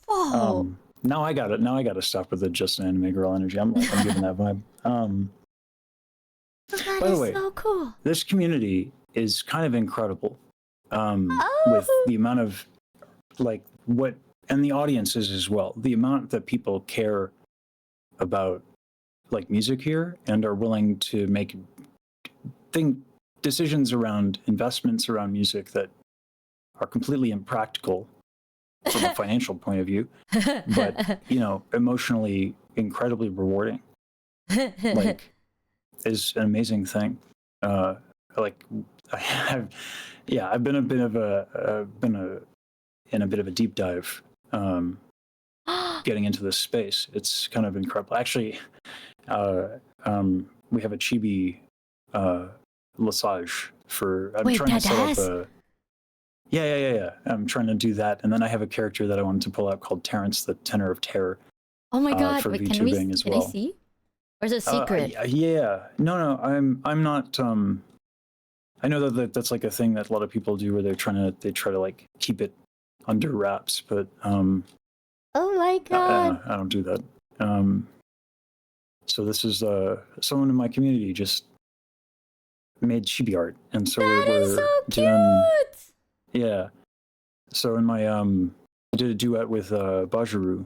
Whoa. Now I got it. Now I got to stop with the just an anime girl energy. I'm giving that vibe. That by the is way, so cool. This community is kind of incredible. With the amount of and the audiences as well. The amount that people care about like music here and are willing to make decisions around investments around music that are completely impractical from a financial point of view, but emotionally incredibly rewarding. Like, is an amazing thing. I've been in a bit of a deep dive, getting into this space. It's kind of incredible. Actually, we have a chibi Lesage for. I'm Wait, trying to set badass? up a. Yeah. I'm trying to do that, and then I have a character that I wanted to pull out called Terrence, the Tenor of Terror. Oh my god! for Wait, VTubing as can well. I see? Or is it a secret? Yeah. No. I'm not. I know that that's like a thing that a lot of people do, where they try to like keep it under wraps, but Oh my god! I don't do that. So this is someone in my community just made chibi art, and so That we're is so doing. cute! Yeah. So in my I did a duet with Bajaru,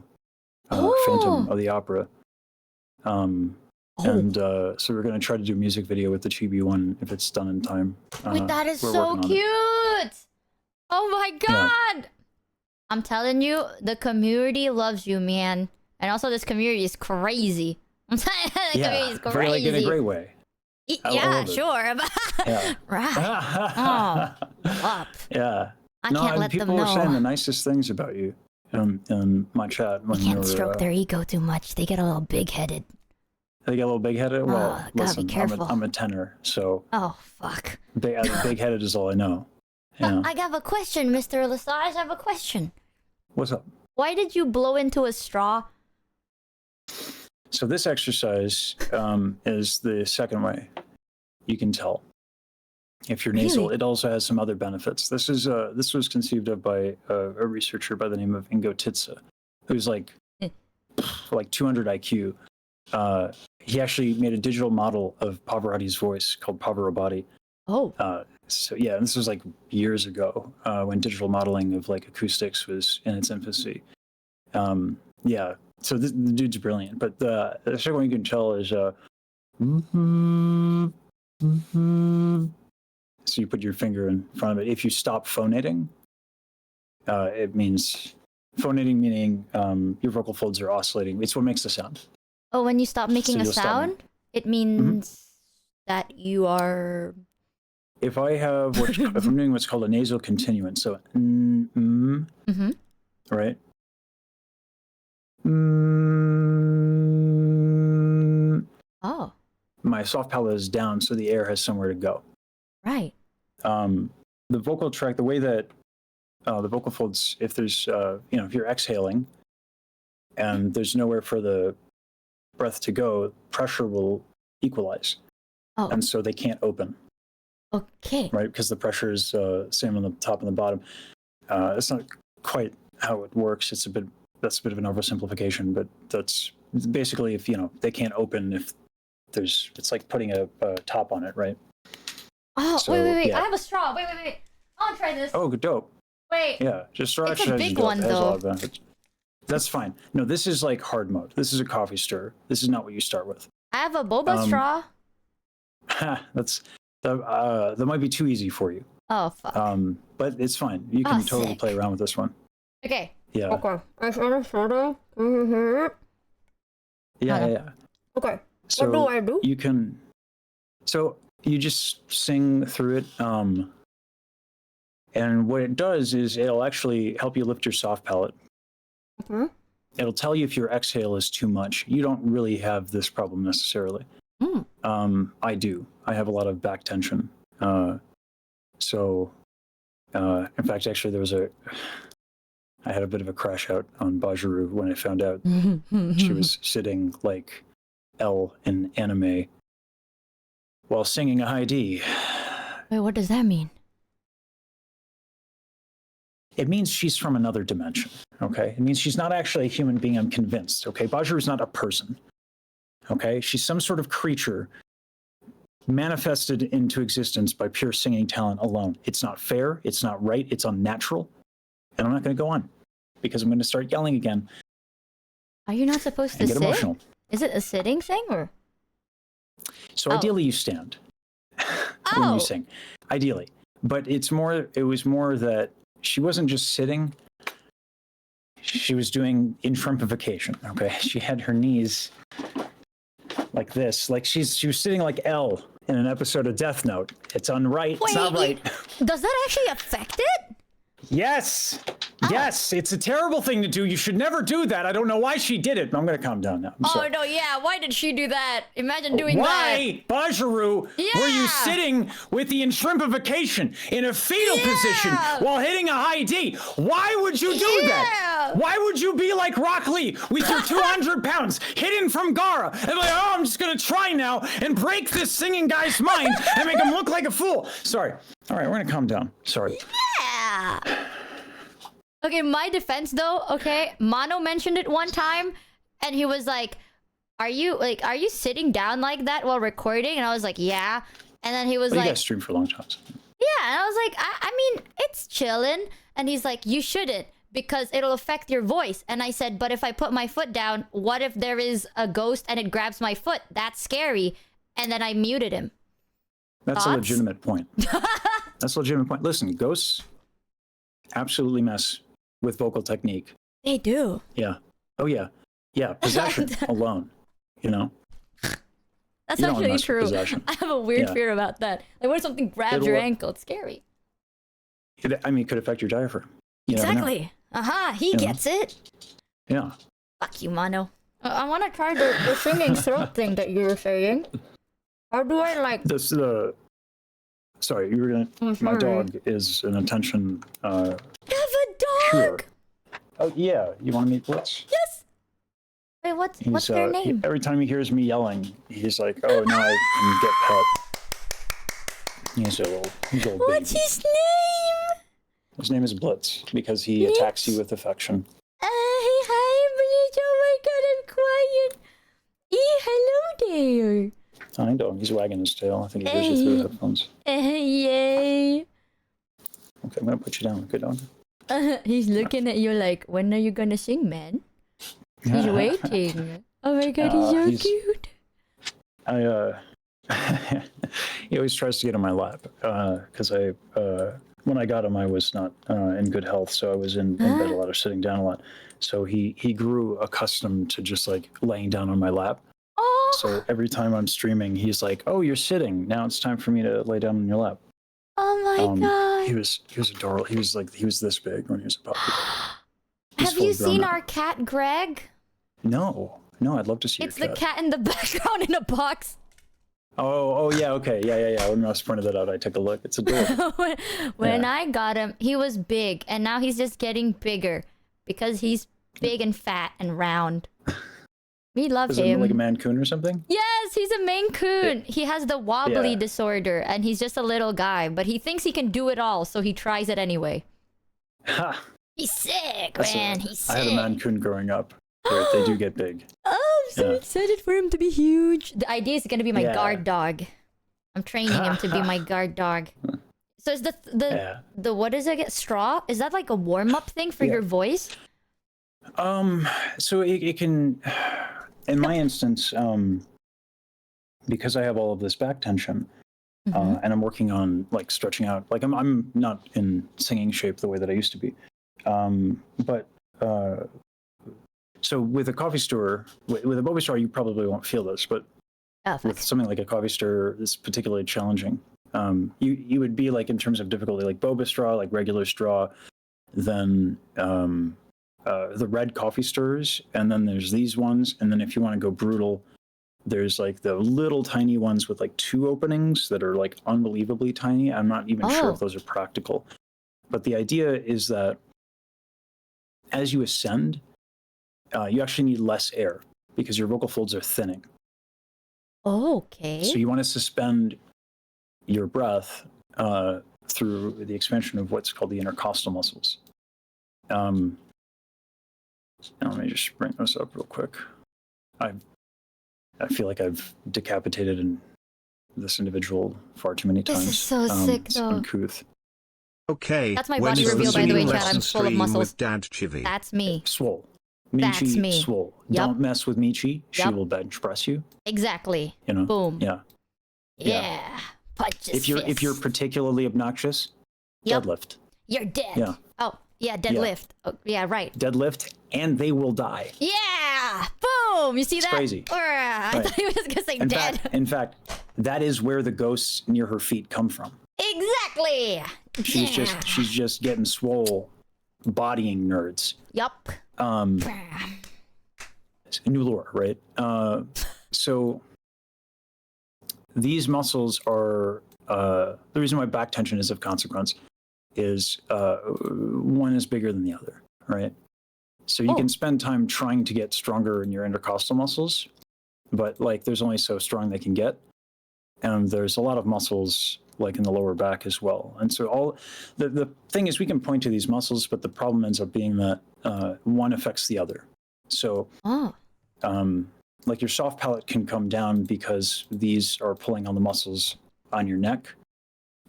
Phantom of the Opera. And so we're gonna try to do a music video with the chibi one if it's done in time. Wait, that is we're so working on it. cute! Oh my god! I'm telling you, the community loves you, man. And also, this community is crazy. I'm telling you, the community is Very, crazy. like, in a great way. I Yeah, love it. sure. Yeah. Right. Up. Yeah. I can't let people them were saying know. the nicest things about you in my chat. When You you can't were, stroke their ego too much. They get a little big-headed. They get a little big-headed. Well, gotta listen, be careful. I'm a tenor, so Oh, fuck. big-headed is all I know. Yeah. I have a question, Mr. Lesage. I have a question. What's up? Why did you blow into a straw? So this exercise is the second way you can tell if you're nasal. Really? It also has some other benefits. This was conceived of by a researcher by the name of Ingo Titze, who's like 200 IQ. He actually made a digital model of Pavarotti's voice called Pavarotti. Oh. So yeah, this was like years ago when digital modeling of like acoustics was in its infancy. Yeah, so the dude's brilliant. But the second one you can tell is so you put your finger in front of it. If you stop phonating, it means phonating, meaning your vocal folds are oscillating. It's what makes the sound. Oh, when you stop making a you'll stop sound, it means that you are... If I have, if I'm doing what's called a nasal continuant, so right? Oh, My soft palate is down, so the air has somewhere to go. right. The vocal tract, the way that the vocal folds, if there's, if you're exhaling and there's nowhere for the breath to go, pressure will equalize. Oh, And so they can't open, okay. right? Because the pressure is same on the top and the bottom. It's not quite how it works. That's a bit of an oversimplification, but that's basically if, they can't open if it's like putting a top on it, right? Oh, So, wait. yeah. I have a straw. Wait. I want to try this. Oh, dope. Wait. Yeah, just straw It's a exercise is big dope. one, It has a lot though. of benefits. That's fine. No, this is like hard mode. This is a coffee stir. This is not what you start with. I have a boba straw. That might be too easy for you. Oh, fuck. But it's fine. You can totally sick. play around with this one. Okay. Yeah. Okay. I found a photo. Yeah. Okay. So What do I do? You can. So you just sing through it. And what it does is it'll actually help you lift your soft palate. Mhm. It'll tell you if your exhale is too much. You don't really have this problem necessarily. I do. I have a lot of back tension. In fact, actually, I had a bit of a crash out on Bajaru when I found out she was sitting like L in anime while singing a high D. Wait, what does that mean? It means she's from another dimension, okay? It means she's not actually a human being, I'm convinced, okay? Bajaru is not a person, okay? She's some sort of creature manifested into existence by pure singing talent alone. It's not fair, it's not right, it's unnatural, and I'm not going to go on because I'm going to start yelling again Are you not supposed to and get sit? emotional. Is it a sitting thing or? So ideally you stand when Oh. you sing, ideally. But it was more that she wasn't just sitting, she was doing infrumpification, okay? She had her knees like this, like she was sitting like L in an episode of Death Note. It's unright, it's not right. Does that actually affect it? Yes, Yes, it's a terrible thing to do. You should never do that. I don't know why she did it. I'm going to calm down now. I'm sorry. no, yeah. Why did she do that? Imagine doing that. Why, Bajaru, were you sitting with the shrimpification in a fetal position while hitting a high D? Why would you do that? Why would you be like Rock Lee with your 200 pounds hidden from Gara and like, oh, I'm just going to try now and break this singing guy's mind and make him look like a fool? Sorry. All right, we're going to calm down. Sorry. Yeah. Okay, my defense though, okay, Mono mentioned it one time and he was like, are you sitting down like that while recording? And I was like, yeah. And then he was like, you guys stream for long times. Yeah, and I was like, I mean, it's chillin'. And he's like, you shouldn't because it'll affect your voice. And I said, but if I put my foot down, what if there is a ghost and it grabs my foot? That's scary. And then I muted him. That's Thoughts? a legitimate point. That's a legitimate point. Listen, ghosts absolutely mess with vocal technique. They do. Yeah. Oh, yeah. Yeah, possession alone, you know? That's You don't wanna actually mess with true. possession. I have a weird Yeah. fear about that. Like, what if something grabs your ankle? It's scary. I mean, it could affect your diaphragm. You never know. Exactly. Aha, he You know? gets it. Yeah. Fuck you, Mono. I want to try the singing throat thing that you were saying. How do I like... Sorry, you were gonna... I'm My sorry. dog is an attention... You have a cure. dog? Oh, yeah. You want to meet Blitz? Yes. Wait, what's their name? Every time he hears me yelling, he's like, oh, no, I can get pet. He's a little baby. What's his name? His name is Blitz, because he attacks you with affection. Hi, Blitz. Oh my god, I'm quiet. Hello there. I know, he's wagging his tail. I think he hears you through the headphones. Yay. Okay, I'm going to put you down. Good dog. He's looking at you like, when are you gonna sing, man? He's waiting. Oh my god, he's so cute. He always tries to get on my lap, because when I got him, I was not in good health, so I was in bed a lot or sitting down a lot. So he grew accustomed to just like laying down on my lap. Oh. So every time I'm streaming, he's like, "Oh, you're sitting. Now it's time for me to lay down on your lap." Oh my god. He was adorable. He was this big when he was a puppy. He's Have you fully grown seen now. our cat, Greg? No, I'd love to see It's your the cat in the background in a box. Oh, yeah, okay, yeah. When Ross pointed that out, I took a look. It's adorable. When I got him, he was big, and now he's just getting bigger because he's big and fat and round. We love Is him. it like a Maine Coon or something? Yes, he's a Maine Coon. He has the wobbly disorder, and he's just a little guy, but he thinks he can do it all, so he tries it anyway. Ha! He's sick, man. He's sick. I had a Maine Coon growing up. They do get big. Oh, I'm so excited for him to be huge. The idea is going to be my guard dog. I'm training him to be my guard dog. So is the what is it? Straw? Is that like a warm-up thing for your voice? So it can, in my instance, because I have all of this back tension, and I'm working on like stretching out. Like I'm not in singing shape the way that I used to be, but so with a coffee stir, with a boba straw, you probably won't feel this, but with something like a coffee stir, it's particularly challenging. You would be like in terms of difficulty, like boba straw, like regular straw, then the red coffee stirs, and then there's these ones, and then if you want to go brutal, there's like the little tiny ones with like 2 openings that are like unbelievably tiny. I'm not even sure if those are practical, but the idea is that as you ascend, you actually need less air because your vocal folds are thinning. Okay. So you want to suspend your breath through the expansion of what's called the intercostal muscles. Now let me just bring this up real quick. I feel like I've decapitated this individual far too many times. This is so sick, it's though. uncouth. Okay. That's my when body is reveal, by the singing way, chat. lesson I'm full of stream muscles. With Dad Chivy? That's me. Swole. That's Michi, me. swole. Yep. Don't mess with Michi. She Yep. will bench press you. Exactly. You know. Boom. Yeah. Yeah. Punch his If you're fist. particularly obnoxious, Yep. deadlift. You're dead. Yeah. Oh, yeah, deadlift. Oh, yeah, right. Deadlift, and they will die. Yeah! Boom! You see that? crazy. I Right. thought he was gonna say dead. In fact, that is where the ghosts near her feet come from. Exactly! She's just getting swole bodying nerds. Yup. New lore, right? So these muscles are the reason why back tension is of consequence is one is bigger than the other, right? So you can spend time trying to get stronger in your intercostal muscles, but like there's only so strong they can get, and there's a lot of muscles like in the lower back as well. And so all the thing is we can point to these muscles, but the problem ends up being that one affects the other. So like your soft palate can come down because these are pulling on the muscles on your neck,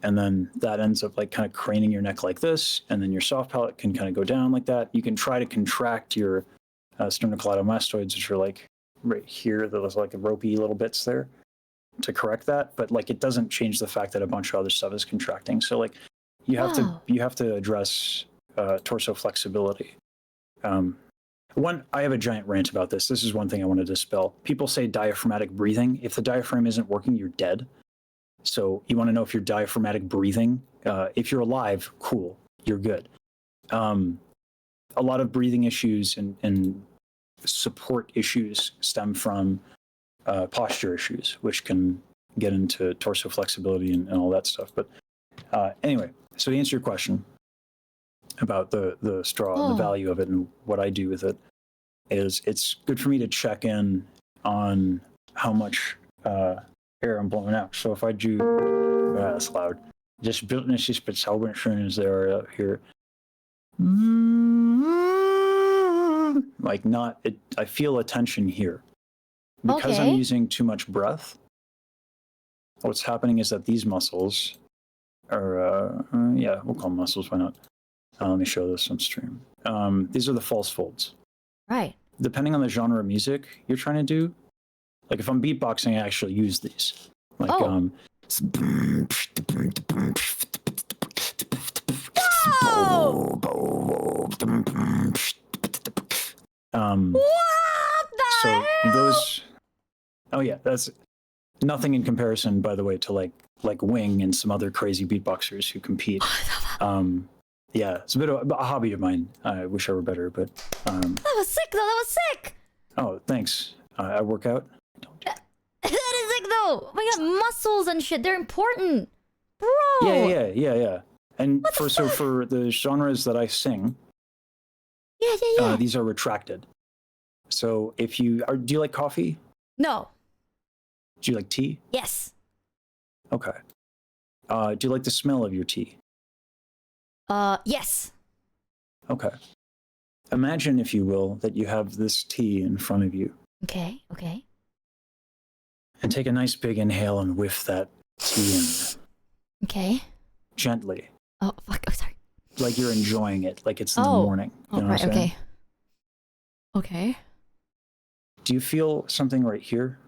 and then that ends up like kind of craning your neck like this, and then your soft palate can kind of go down like that. You can try to contract your sternocleidomastoids, which are like right here, there's like ropey little bits there, to correct that, but like it doesn't change the fact that a bunch of other stuff is contracting. So like you have to address torso flexibility. I have a giant rant about this. This is one thing I want to dispel. People say diaphragmatic breathing. If the diaphragm isn't working, you're dead. So you want to know if you're diaphragmatic breathing. If you're alive, cool, you're good. A lot of breathing issues and support issues stem from posture issues, which can get into torso flexibility and all that stuff. But anyway, so to answer your question about the straw and the value of it and what I do with it, is it's good for me to check in on how much air I'm blowing out. So if I do, that's loud. Just Bildnis ist bezaubernd is there here. Like not, I feel a tension here. Because I'm using too much breath, what's happening is that these muscles are, we'll call them muscles, why not? Let me show this on stream. These are the false folds. Right. Depending on the genre of music you're trying to do, like if I'm beatboxing, I actually use these. Like, Whoa! So those, that's nothing in comparison, by the way, to like Wing and some other crazy beatboxers who compete. It's a bit of a hobby of mine. I wish I were better, but that was sick though. That was sick. Oh, thanks. I work out. That is sick though. Oh my god, muscles and shit, they're important, bro. Yeah. And for the genres that I sing, these are retracted. So if do you like coffee? No. Do you like tea? Yes. Okay. Do you like the smell of your tea? Yes. Okay. Imagine, if you will, that you have this tea in front of you. Okay. And take a nice big inhale and whiff that tea in. Okay. Gently. Oh, fuck. Oh, sorry. Like you're enjoying it, like it's in the morning. You know right, what I'm saying? Okay. Do you feel something right here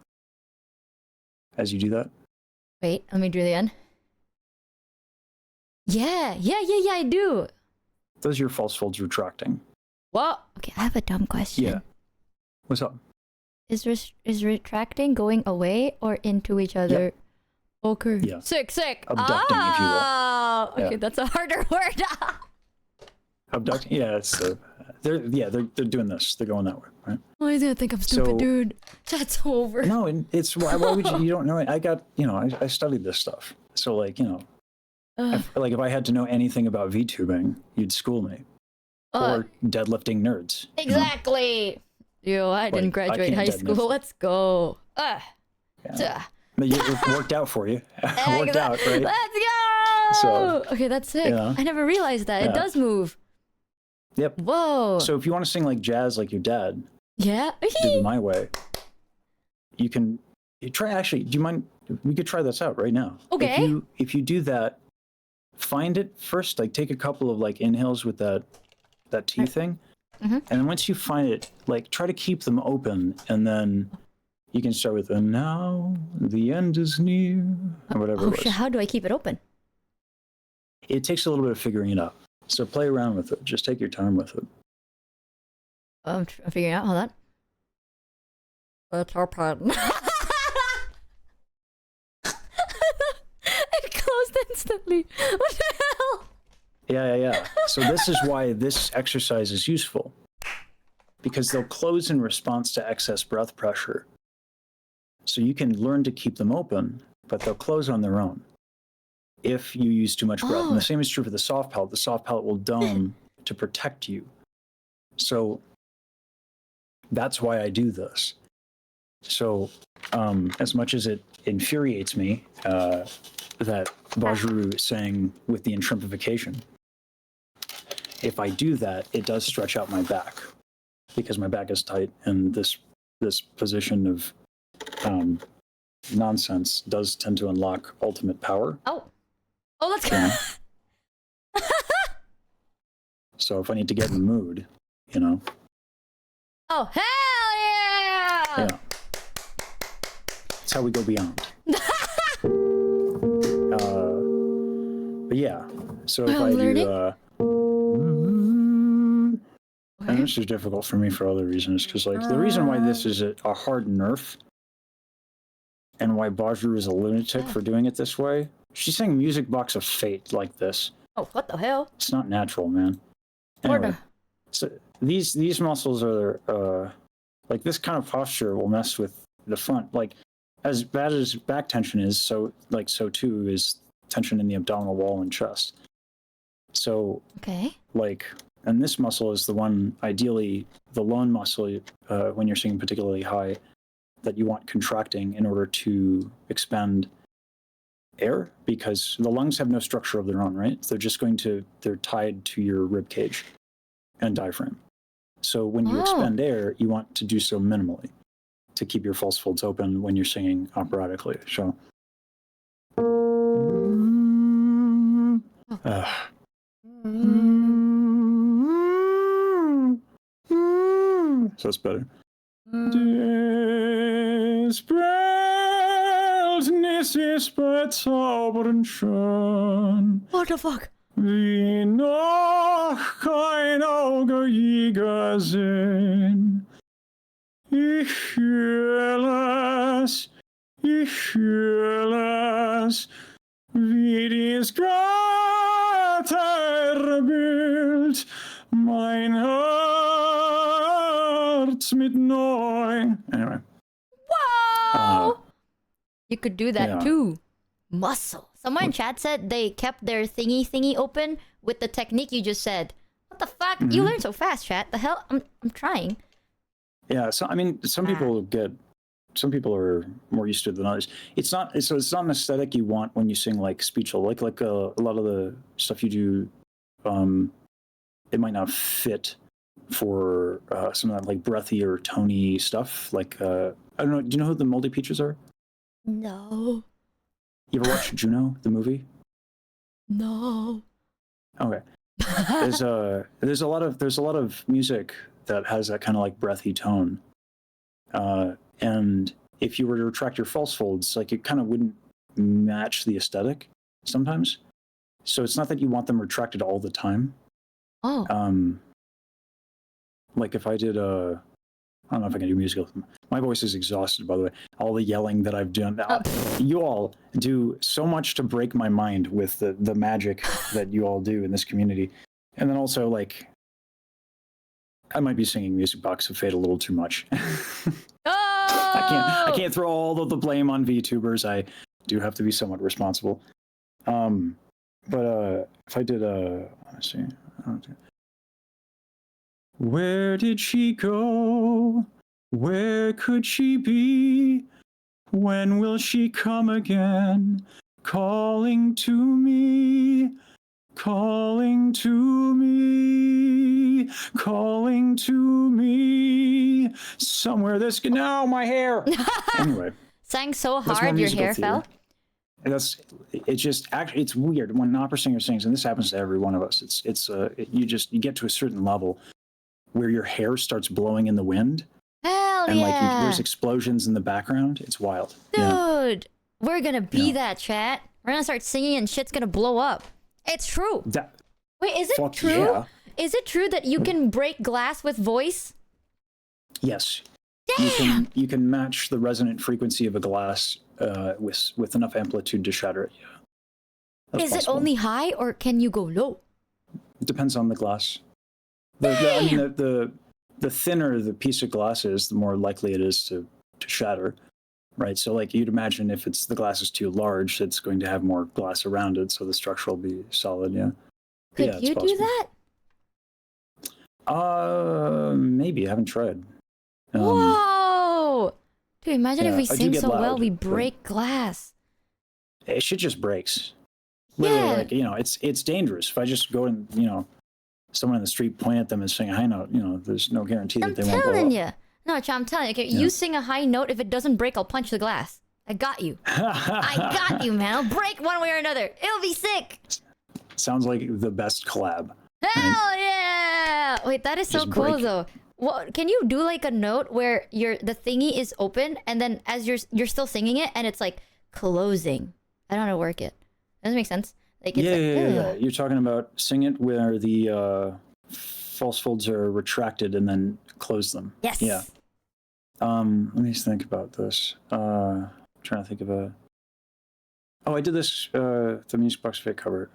as you do that? Wait, let me do it again. Yeah, I do. Those are your false folds retracting. What? Okay, I have a dumb question. Yeah. What's up? Is retracting going away or into each other? Yep. Okay. Yeah. Sick. Abducting, if you will. Okay, that's a harder word. Abducting. Yeah, they're doing this. They're going that way, right? Why do you think I'm stupid, dude? That's over. No, and it's why would you don't know it? I got I studied this stuff. So like like if I had to know anything about VTubing, you'd school me. Or deadlifting nerds. Exactly. I didn't graduate high school. Let's go. Yeah. But it worked out for you. It worked out, right? Let's go. So, okay, that's sick. I never realized that. It does move. Yep. Whoa. So if you want to sing like jazz like your dad, do it my way. You can try. Actually, do you mind? We could try this out right now. Okay. If you do that, find it first. Like take a couple of like inhales with that tea thing, and then once you find it, like try to keep them open, and then you can start with "and now the end is near" or whatever. Oh shit! How do I keep it open? It takes a little bit of figuring it out. So play around with it. Just take your time with it. I'm figuring out. Hold on. That's our pattern. It closed instantly. What the hell? Yeah. So this is why this exercise is useful, because they'll close in response to excess breath pressure. So you can learn to keep them open, but they'll close on their own if you use too much breath. And the same is true for the soft palate. The soft palate will dome to protect you. So that's why I do this. So as much as it infuriates me that Bajru sang with the intrimpification, if I do that, it does stretch out my back because my back is tight, and this position of nonsense does tend to unlock ultimate power. Oh, let's go. So if I need to get in the mood, you know. Oh, hell yeah! Yeah. That's how we go beyond. But yeah, so if I do, and this is difficult for me for other reasons, because like the reason why this is a hard nerf, and why Bajru is a lunatic for doing it this way, she's saying Music Box of Fate like this. Oh, what the hell? It's not natural, man. Anyway, so these muscles are like this kind of posture will mess with the front. Like as bad as back tension is, so too is tension in the abdominal wall and chest. So like, and this muscle is the one, ideally the lung muscle when you're singing particularly high, that you want contracting in order to expend air, because the lungs have no structure of their own, right? They're tied to your rib cage and diaphragm. So when you expend air, you want to do so minimally to keep your false folds open when you're singing operatically. So, so it's better. What the fuck? Wie noch kein Auge je gesehen. Ich fühle es, wie dies Bild mein Herz mit neu. Anyway. Whoa! You could do that yeah. too. Muscle. Someone in chat said they kept their thingy open with the technique you just said. What the fuck? You learn so fast, chat. The hell? I'm trying. Yeah, so I mean, some people are more used to it than others. It's not an aesthetic you want when you sing like speechal. Like a lot of the stuff you do, it might not fit for some of that like breathy or tony stuff. Like I don't know. Do you know who the Moldy Peaches are? No. You ever watch Juno, the movie? No. Okay. There's a lot of music that has that kind of like breathy tone, and if you were to retract your false folds, like it kind of wouldn't match the aesthetic sometimes. So it's not that you want them retracted all the time. Like if I did I don't know if I can do musical. My voice is exhausted, by the way. All the yelling that I've done. You all do so much to break my mind with the magic that you all do in this community. And then also, like, I might be singing Music Box of Fate a little too much. I can't throw all of the blame on VTubers. I do have to be somewhat responsible. But if I did let's see. Where did she go? Where could she be? When will she come again? Calling to me, calling to me, calling to me. Somewhere this now my hair. Anyway, sang so hard your hair fell. It's weird when an opera singer sings, and this happens to every one of us. You get to a certain level where your hair starts blowing in the wind. Hell and yeah. There's explosions in the background. It's wild. Dude, we're gonna be that, chat. We're gonna start singing and shit's gonna blow up. It's true. Wait, is it true? Yeah. Is it true that you can break glass with voice? Yes. Damn. You can match the resonant frequency of a glass with enough amplitude to shatter it. Yeah. That's is possible. it only high or can you go low? It depends on the glass. The thinner the piece of glass is, the more likely it is to shatter, right? So like you'd imagine if the glass is too large, it's going to have more glass around it, so the structure will be solid. Yeah. Could you do that? Maybe. I haven't tried. Whoa! Dude, imagine if we I do sing get so well loud, we but- break glass. It should just breaks. Yeah. Literally, like, you know, it's dangerous. If I just go and, you know, someone in the street point at them and sing a high note, you know, there's no guarantee I'm that they won't blow telling up. you. No, Chan, I'm telling you. Okay, you sing a high note. If it doesn't break, I'll punch the glass. I got you. I got you, man. I'll break one way or another. It'll be sick. Sounds like the best collab. Hell yeah! Wait, that is so Just cool break. though. What can you do like a note where the thingy is open and then as you're still singing it and it's like closing? I don't know how to work it. Does that make sense? Like it's Yeah. You're talking about sing it where the false folds are retracted and then close them. Yes. Yeah. Let me just think about this. I'm trying to think of a. Oh, I did this. The Music Box Fit cover.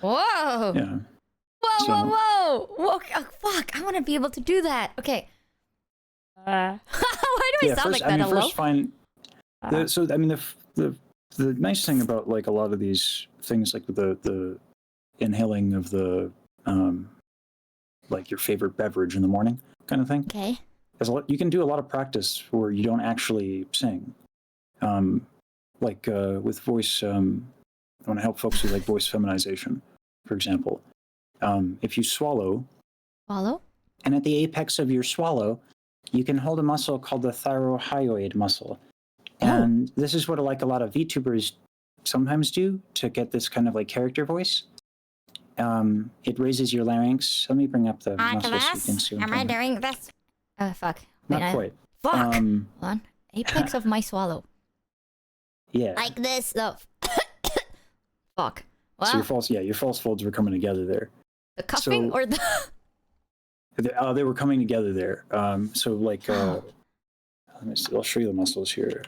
Whoa! Yeah. Whoa! Oh, fuck! I want to be able to do that. Okay. Why do I sound like that? Hello? First find. So I mean, the nice thing about like a lot of these things, like with the inhaling of the like your favorite beverage in the morning kind of thing. Okay. There's a lot, you can do a lot of practice where you don't actually sing. Like with voice, I want to help folks with like voice feminization, for example. If you swallow, and at the apex of your swallow, you can hold a muscle called the thyrohyoid muscle. And this is what like a lot of VTubers sometimes do to get this kind of like character voice. It raises your larynx. Let me bring up the muscle so you can see. Am I doing this? Fuck. Not Wait, quite. Fuck. Hold on. Apex of my swallow. Yeah. Like this. Oh. Fuck. Wow. So your false folds were coming together there. The cuffing or the... They were coming together there. So like, let me see. I'll show you the muscles here.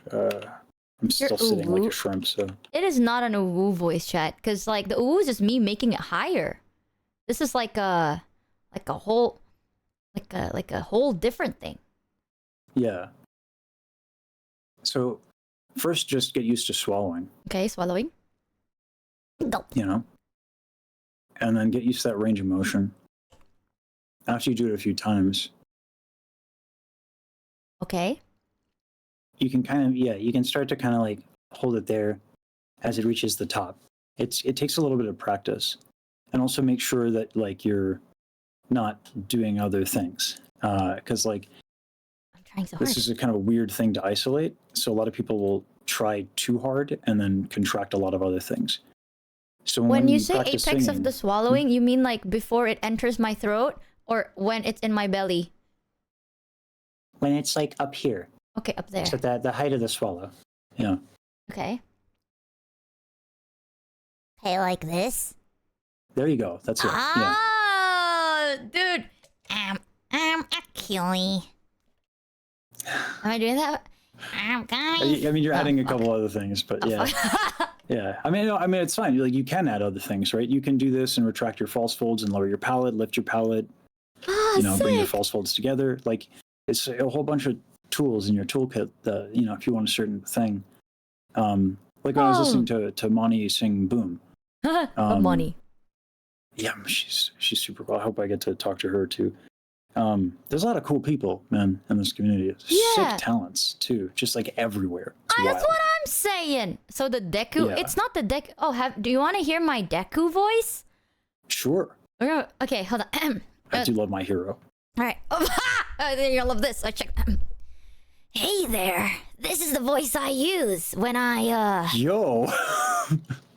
I'm still sitting like a shrimp, so. It is not an ooh voice chat, because like the ooh is just me making it higher. This is like a whole different thing. Yeah. So first just get used to swallowing. Okay, swallowing. You know? And then get used to that range of motion. After you do it a few times. Okay. You can you can start to kind of like hold it there as it reaches the top. It takes a little bit of practice. And also make sure that like you're not doing other things. Because like I'm trying so this hard. is a kind of a weird thing to isolate. So a lot of people will try too hard and then contract a lot of other things. So when you say practice apex singing, of the swallowing, you mean like before it enters my throat or when it's in my belly? when it's like up here. Okay, up there. So the height of the swallow. Yeah. Okay. Okay, like this. There you go. That's it. Yeah. Oh, dude. Actually. Am I doing that? I'm going. I mean, you're adding a couple other things, but yeah. Yeah. I mean, it's fine. Like, you can add other things, right? You can do this and retract your false folds and lower your palate, lift your palate, bring your false folds together. Like, it's a whole bunch of tools in your toolkit that, if you want a certain thing. Like when I was listening to Moni sing Boom. Moni. Yeah, she's super cool. I hope I get to talk to her too. There's a lot of cool people, man, in this community. Yeah. Sick talents too, just like everywhere. It's That's wild. what I'm saying. So the Deku, it's not the Deku. Oh, do you want to hear my Deku voice? Sure. Okay, hold on. I do love my hero. All right. You're gonna love this. I check. Hey there. This is the voice I use when I Yo.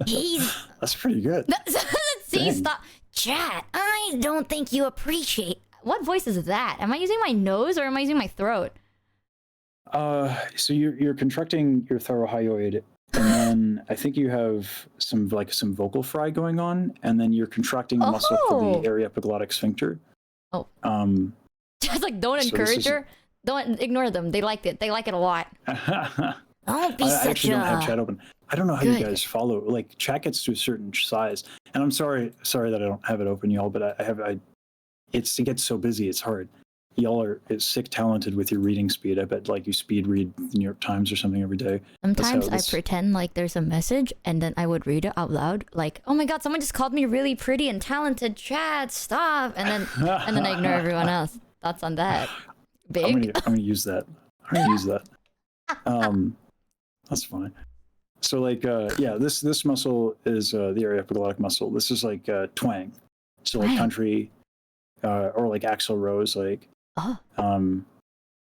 He's. That's pretty good. See, Dang. stop. Chat. I don't think you appreciate. What voice is that? Am I using my nose or am I using my throat? So you're contracting your thyrohyoid, and then I think you have some vocal fry going on, and then you're contracting the muscle for the aryepiglottic sphincter. Oh. Just like don't So this encourage is- her. Don't ignore them. They liked it. They like it a lot. Don't be I such actually don't have chat a. open. I don't know how Good. you guys follow. Like chat gets to a certain size, and I'm sorry that I don't have it open, y'all. But it gets so busy, it's hard. Y'all are sick talented with your reading speed. I bet like you speed read the New York Times or something every day. Sometimes I this- pretend like there's a message and then I would read it out loud. Like, oh my god, someone just called me really pretty and talented. Chat, stop. And then I ignore everyone else. Thoughts on that? Big. I'm gonna use that. That's fine. So like this muscle is the areopaglottic muscle. This is like twang. So like Twang. country or like Axl Rose, like Oh.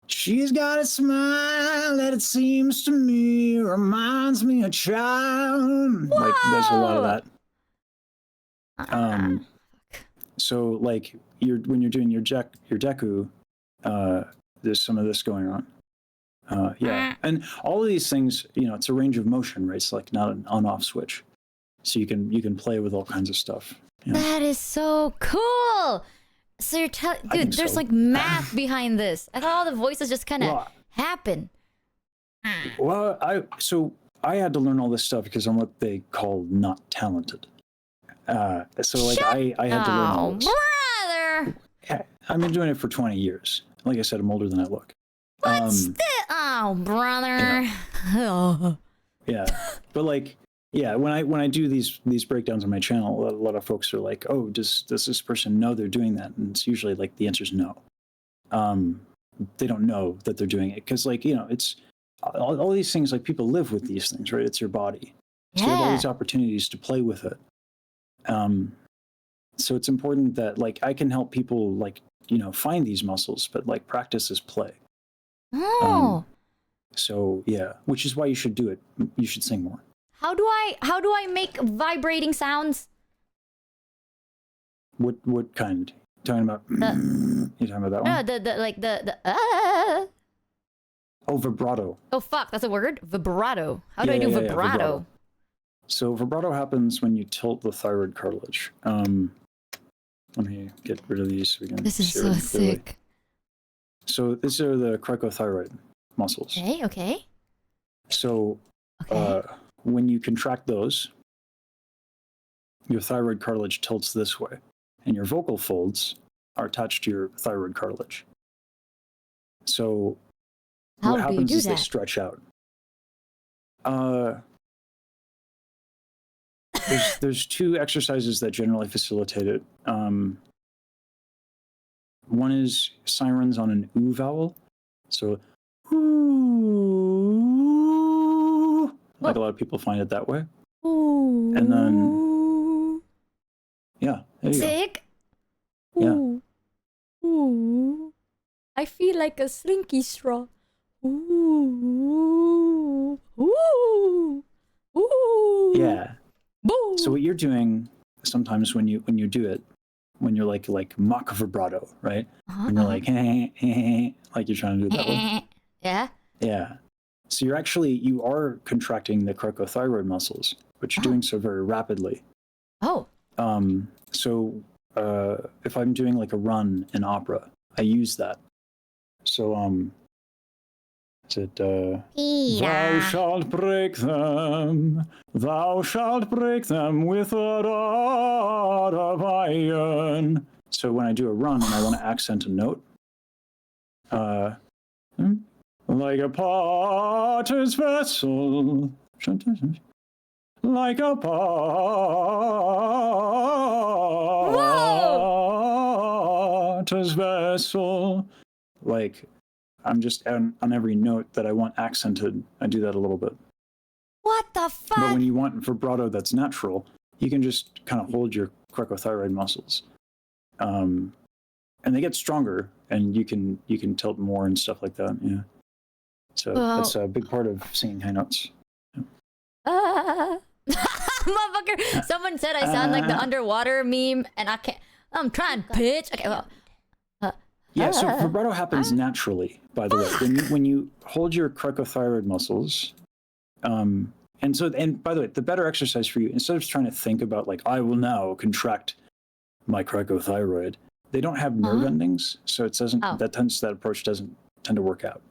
she's got a smile that it seems to me reminds me of child. Like there's a lot of that. So like when you're doing your deku, there's some of this going on. And all of these things, it's a range of motion, right? It's like not an on-off switch, so you can play with all kinds of stuff. That is so cool. So you're telling, I dude, think there's so. like math behind this. I thought all the voices just kind of Well, happen. Well, I had to learn all this stuff because I'm what they call not talented. So like I had to learn all Oh, this. brother. Yeah, I've been doing it for 20 years. Like I said, I'm older than I look. Oh, brother. Oh. Yeah, but like, yeah, when I do these breakdowns on my channel, a lot of folks are like, "Oh, does this person know they're doing that?" And it's usually like the answer is no. They don't know that they're doing it because, like, it's all these things. Like people live with these things, right? It's your body, so you have all Yeah. these opportunities to play with it. So it's important that like I can help people like find these muscles, but like practice is play. Oh. So yeah, which is why you should do it. You should sing more. How do I make vibrating sounds? What kind? Talking about? You talking about that No, one? the Oh, vibrato. Oh fuck, that's a word? Vibrato. How do I Yeah, do yeah, vibrato? vibrato. So vibrato happens when you tilt the thyroid cartilage. Let me get rid of these so we can This is see so everything clearly. sick. So these are the cricothyroid muscles. Okay. So Okay. when you contract those, your thyroid cartilage tilts this way, and your vocal folds are attached to your thyroid cartilage. So How what do you happens do is they that? stretch out. There's two exercises that generally facilitate it. One is sirens on an oo vowel. So ooh, like a lot of people find it that way. Ooh. And then yeah, there you go. Sick. Yeah. Ooh. Ooh. I feel like a slinky straw. Ooh. Ooh. Ooh. Yeah. Boo. So what you're doing sometimes when you do it, when you're like mock vibrato, right? When you're like like you're trying to do it that way. Yeah. Yeah. So you are contracting the cricothyroid muscles, but you're doing so very rapidly. Oh. So if I'm doing like a run in opera, I use that. So is it thou shalt break them with a rod of iron. So when I do a run and I want to accent a note, like a potter's vessel, like a potter's vessel. Like I'm just on every note that I want accented, I do that a little bit. What the fuck? But when you want vibrato that's natural, you can just kind of hold your cricothyroid muscles. And they get stronger and you can tilt more and stuff like that. Yeah. So that's a big part of singing high notes. Motherfucker, someone said I sound like the underwater meme and I can't. I'm trying to pitch. Okay, well. Yeah, so vibrato happens naturally, by the way. When you hold your cricothyroid muscles, and by the way, the better exercise for you, instead of trying to think about like, I will now contract my cricothyroid, they don't have nerve endings, so it doesn't. That approach doesn't tend to work out.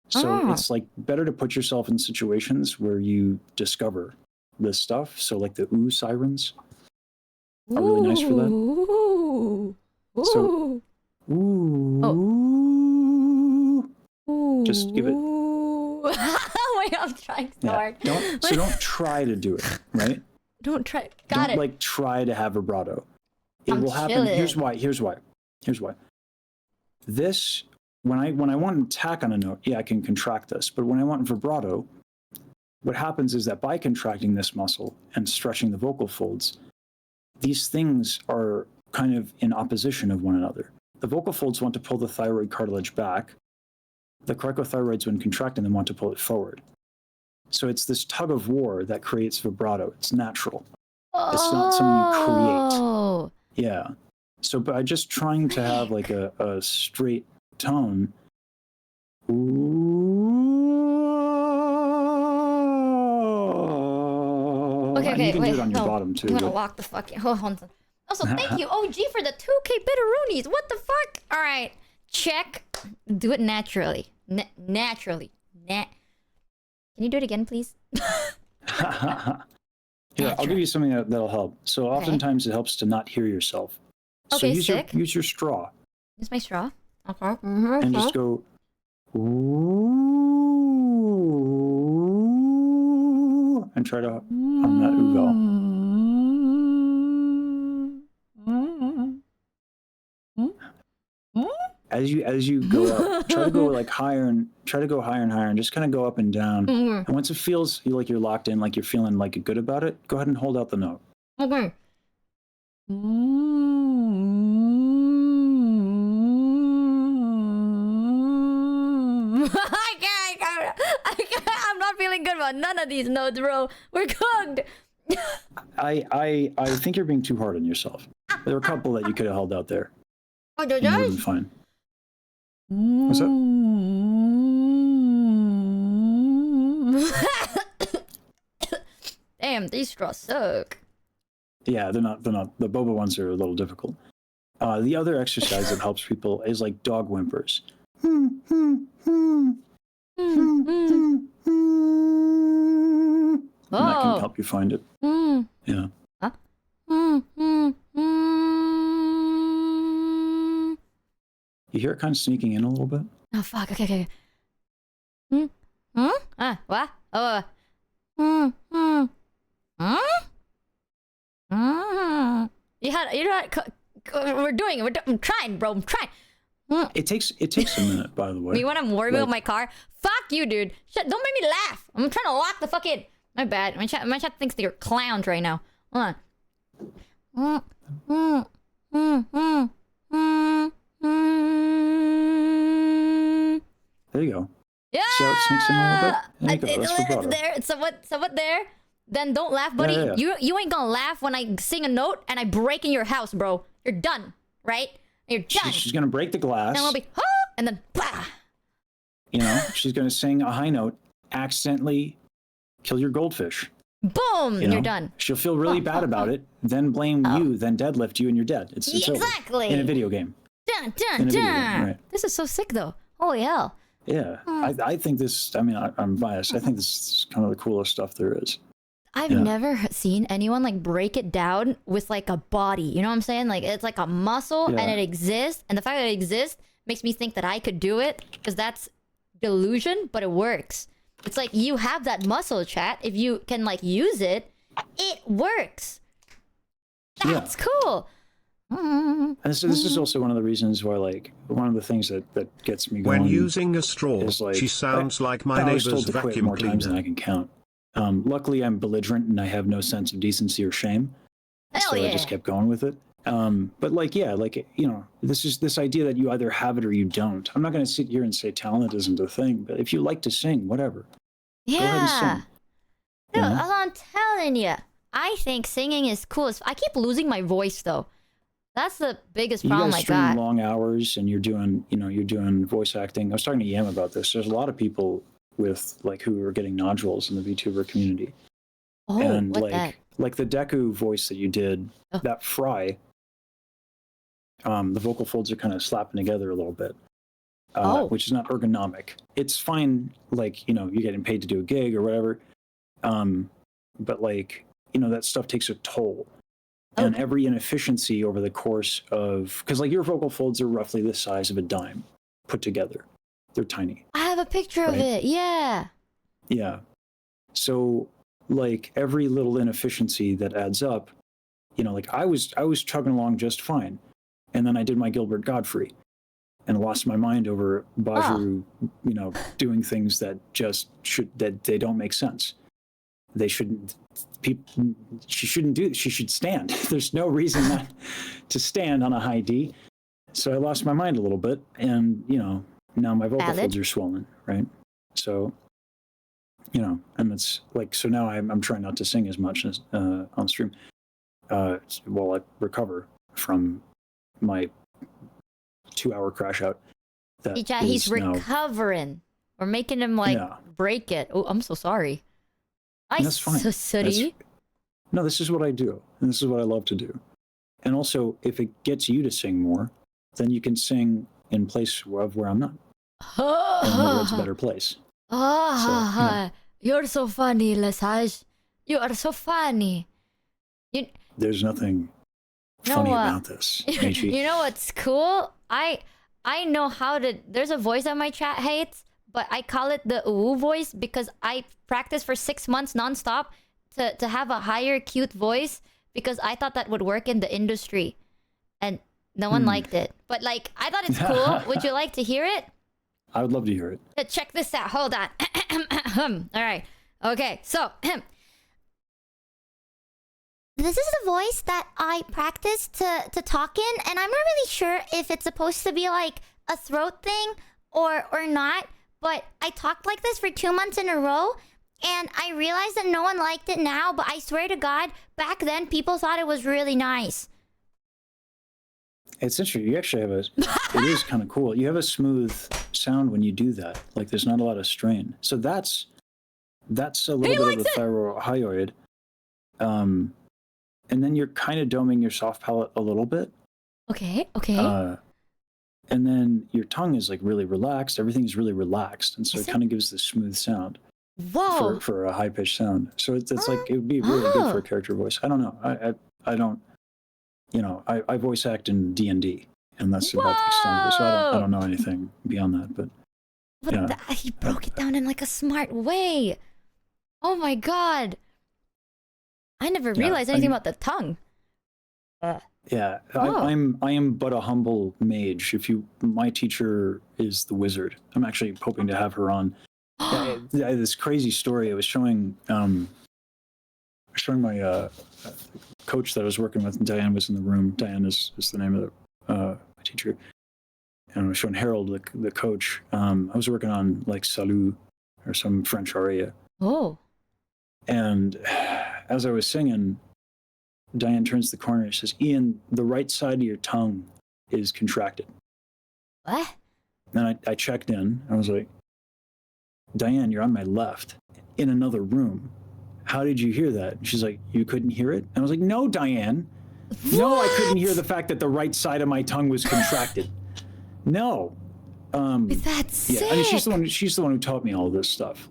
So it's like better to put yourself in situations where you discover this stuff. So like the ooh sirens are really nice for that. Ooh. So ooh. Just give it. Wait, I'm trying so hard. Don't try to do it, right? Don't try. Don't like try to have vibrato. It will happen. Here's why. This when I want an attack on a note, I can contract this. But when I want vibrato, what happens is that by contracting this muscle and stretching the vocal folds, these things are kind of in opposition of one another. The vocal folds want to pull the thyroid cartilage back. The cricothyroids, when contracting them, want to pull it forward. So it's this tug of war that creates vibrato. It's natural. It's not something you create. Yeah. So by just trying to have like a straight tone, Okay, you can wait, do it on your bottom too. I'm gonna walk the fucking. Hold on. Also, thank you, OG, for the 2K bitteroonies. What the fuck? All right, check. Do it naturally. Naturally. Can you do it again, please? Here, I'll give you something that'll help. So oftentimes it helps to not hear yourself. Okay, so sick. Use your straw. Use my straw. Okay. And just go. Ooh, and try to hum that ooh vowel. As you go up, try to go like higher and higher and just kind of go up and down. And once it feels like you're locked in, like you're feeling like good about it, go ahead and hold out the note. Okay. I'm not feeling good about none of these notes, bro. We're cooked. I think you're being too hard on yourself. There are a couple that you could have held out there. Oh, you would have been fine. What's that? Damn, these straws suck. Yeah, they're not. The boba ones are a little difficult. The other exercise that helps people is like dog whimpers. And that can help you find it. Yeah. Huh? You hear it kind of sneaking in a little bit? Oh, fuck. Okay. What? Oh. You know what? We're doing it. I'm trying, bro. I'm trying. It takes a minute, by the way. You want to worry about my car? Fuck you, dude. Shit, don't make me laugh. I'm trying to lock the fuck in. My bad. My chat thinks that you're clowns right now. Hold on. There you go. Yeah. See how it sneaks in a little bit? There you go. That's vibrato. It's there. It's somewhat there. Then don't laugh, buddy. Yeah. You ain't gonna laugh when I sing a note and I break in your house, bro. You're done, right? You're done. She's gonna break the glass. And I'll be, and then, bah. You know, she's gonna sing a high note, accidentally kill your goldfish. Boom! You're done. She'll feel really bad about it, then blame you, then deadlift you, and you're dead. It's exactly over. In a video game. Dun. Right. This is so sick, though. Holy hell. Yeah, I think this. I mean, I'm biased. I think this is kind of the coolest stuff there is. I've never seen anyone like break it down with like a body. You know what I'm saying? Like it's like a muscle and it exists, and the fact that it exists makes me think that I could do it because that's delusion, but it works. It's like you have that muscle, chat. If you can like use it, it works. That's cool. And this is also one of the reasons why, like, one of the things that gets me going. When using a straw, is, like, she sounds like my I was neighbor's told to quit vacuum more times than cleaner. I can count. Luckily, I'm belligerent and I have no sense of decency or shame. Hell so yeah. I just kept going with it. But like, yeah, like, you know, this idea that you either have it or you don't. I'm not going to sit here and say talent isn't a thing, but if you like to sing, whatever. Go ahead and sing. Dude, You know? I'm telling you, I think singing is cool. I keep losing my voice though. That's the biggest problem You guys I stream got. long hours and you're doing voice acting. I was talking to Yam about this. There's a lot of people with like who are getting nodules in the VTuber community. Oh, And what that? like the Deku voice that you did, that Fry, The vocal folds are kind of slapping together a little bit, which is not ergonomic. It's fine, like, you know, you're getting paid to do a gig or whatever. But like, you know, that stuff takes a toll. And every inefficiency over the course of, because like your vocal folds are roughly the size of a dime put together. They're tiny. I have a picture of it. Yeah. Yeah. So like every little inefficiency that adds up, you know, like I was chugging along just fine. And then I did my Gilbert Godfrey and lost my mind over Baju, you know, doing things that that they don't make sense. They shouldn't, she shouldn't do, she should stand. There's no reason not to stand on a high D. So I lost my mind a little bit, and, you know, now my vocal folds are swollen, right? So, you know, and it's like, so now I'm trying not to sing as much as on stream while I recover from my 2-hour crash out. He's recovering. We're making him like break it. Oh, I'm so sorry. That's fine. So sorry. No, this is what I do, and this is what I love to do. And also, if it gets you to sing more, then you can sing in place of where I'm not. In other words, a better place. You're so funny, Lesage. You are so funny. There's nothing funny about this, Michi. You know what's cool? I know how to. There's a voice that my chat hates, but I call it the ooh voice because I practiced for 6 months nonstop to have a higher cute voice because I thought that would work in the industry, and no one liked it. But like, I thought it's cool. Would you like to hear it? I would love to hear it. Check this out. Hold on. All right. Okay. So. This is the voice that I practice to talk in, and I'm not really sure if it's supposed to be like a throat thing or not, but I talked like this for 2 months in a row, and I realized that no one liked it now, but I swear to God, back then people thought it was really nice. It's interesting. You actually have it is kind of cool. You have a smooth sound when you do that. Like there's not a lot of strain. So that's a little bit of the thyrohyoid. And then you're kind of doming your soft palate a little bit. Okay. And then your tongue is like really relaxed. Everything's really relaxed. And so it kind of gives this smooth sound. Whoa. For a high-pitched sound. So it's like, it would be really good for a character voice. I don't know. I don't, you know, I voice act in D&D. And that's about the extent of it. So I don't know anything beyond that. But yeah. He broke it down in like a smart way. Oh my God. I never realized anything about the tongue. Yeah, I am but a humble mage. My teacher is the wizard. I'm actually hoping to have her on. This crazy story. I was showing my coach that I was working with, and Diane was in the room. Diane is the name of my teacher. And I was showing Harold, the coach. I was working on like Salut or some French aria. Oh. And as I was singing, Diane turns the corner and says, "Ian, the right side of your tongue is contracted." What? And I checked in. I was like, "Diane, you're on my left in another room. How did you hear that?" And she's like, "You couldn't hear it?" And I was like, "No, Diane. No, I couldn't hear the fact that the right side of my tongue was contracted. No." That's sick. I mean, she's the one who taught me all this stuff.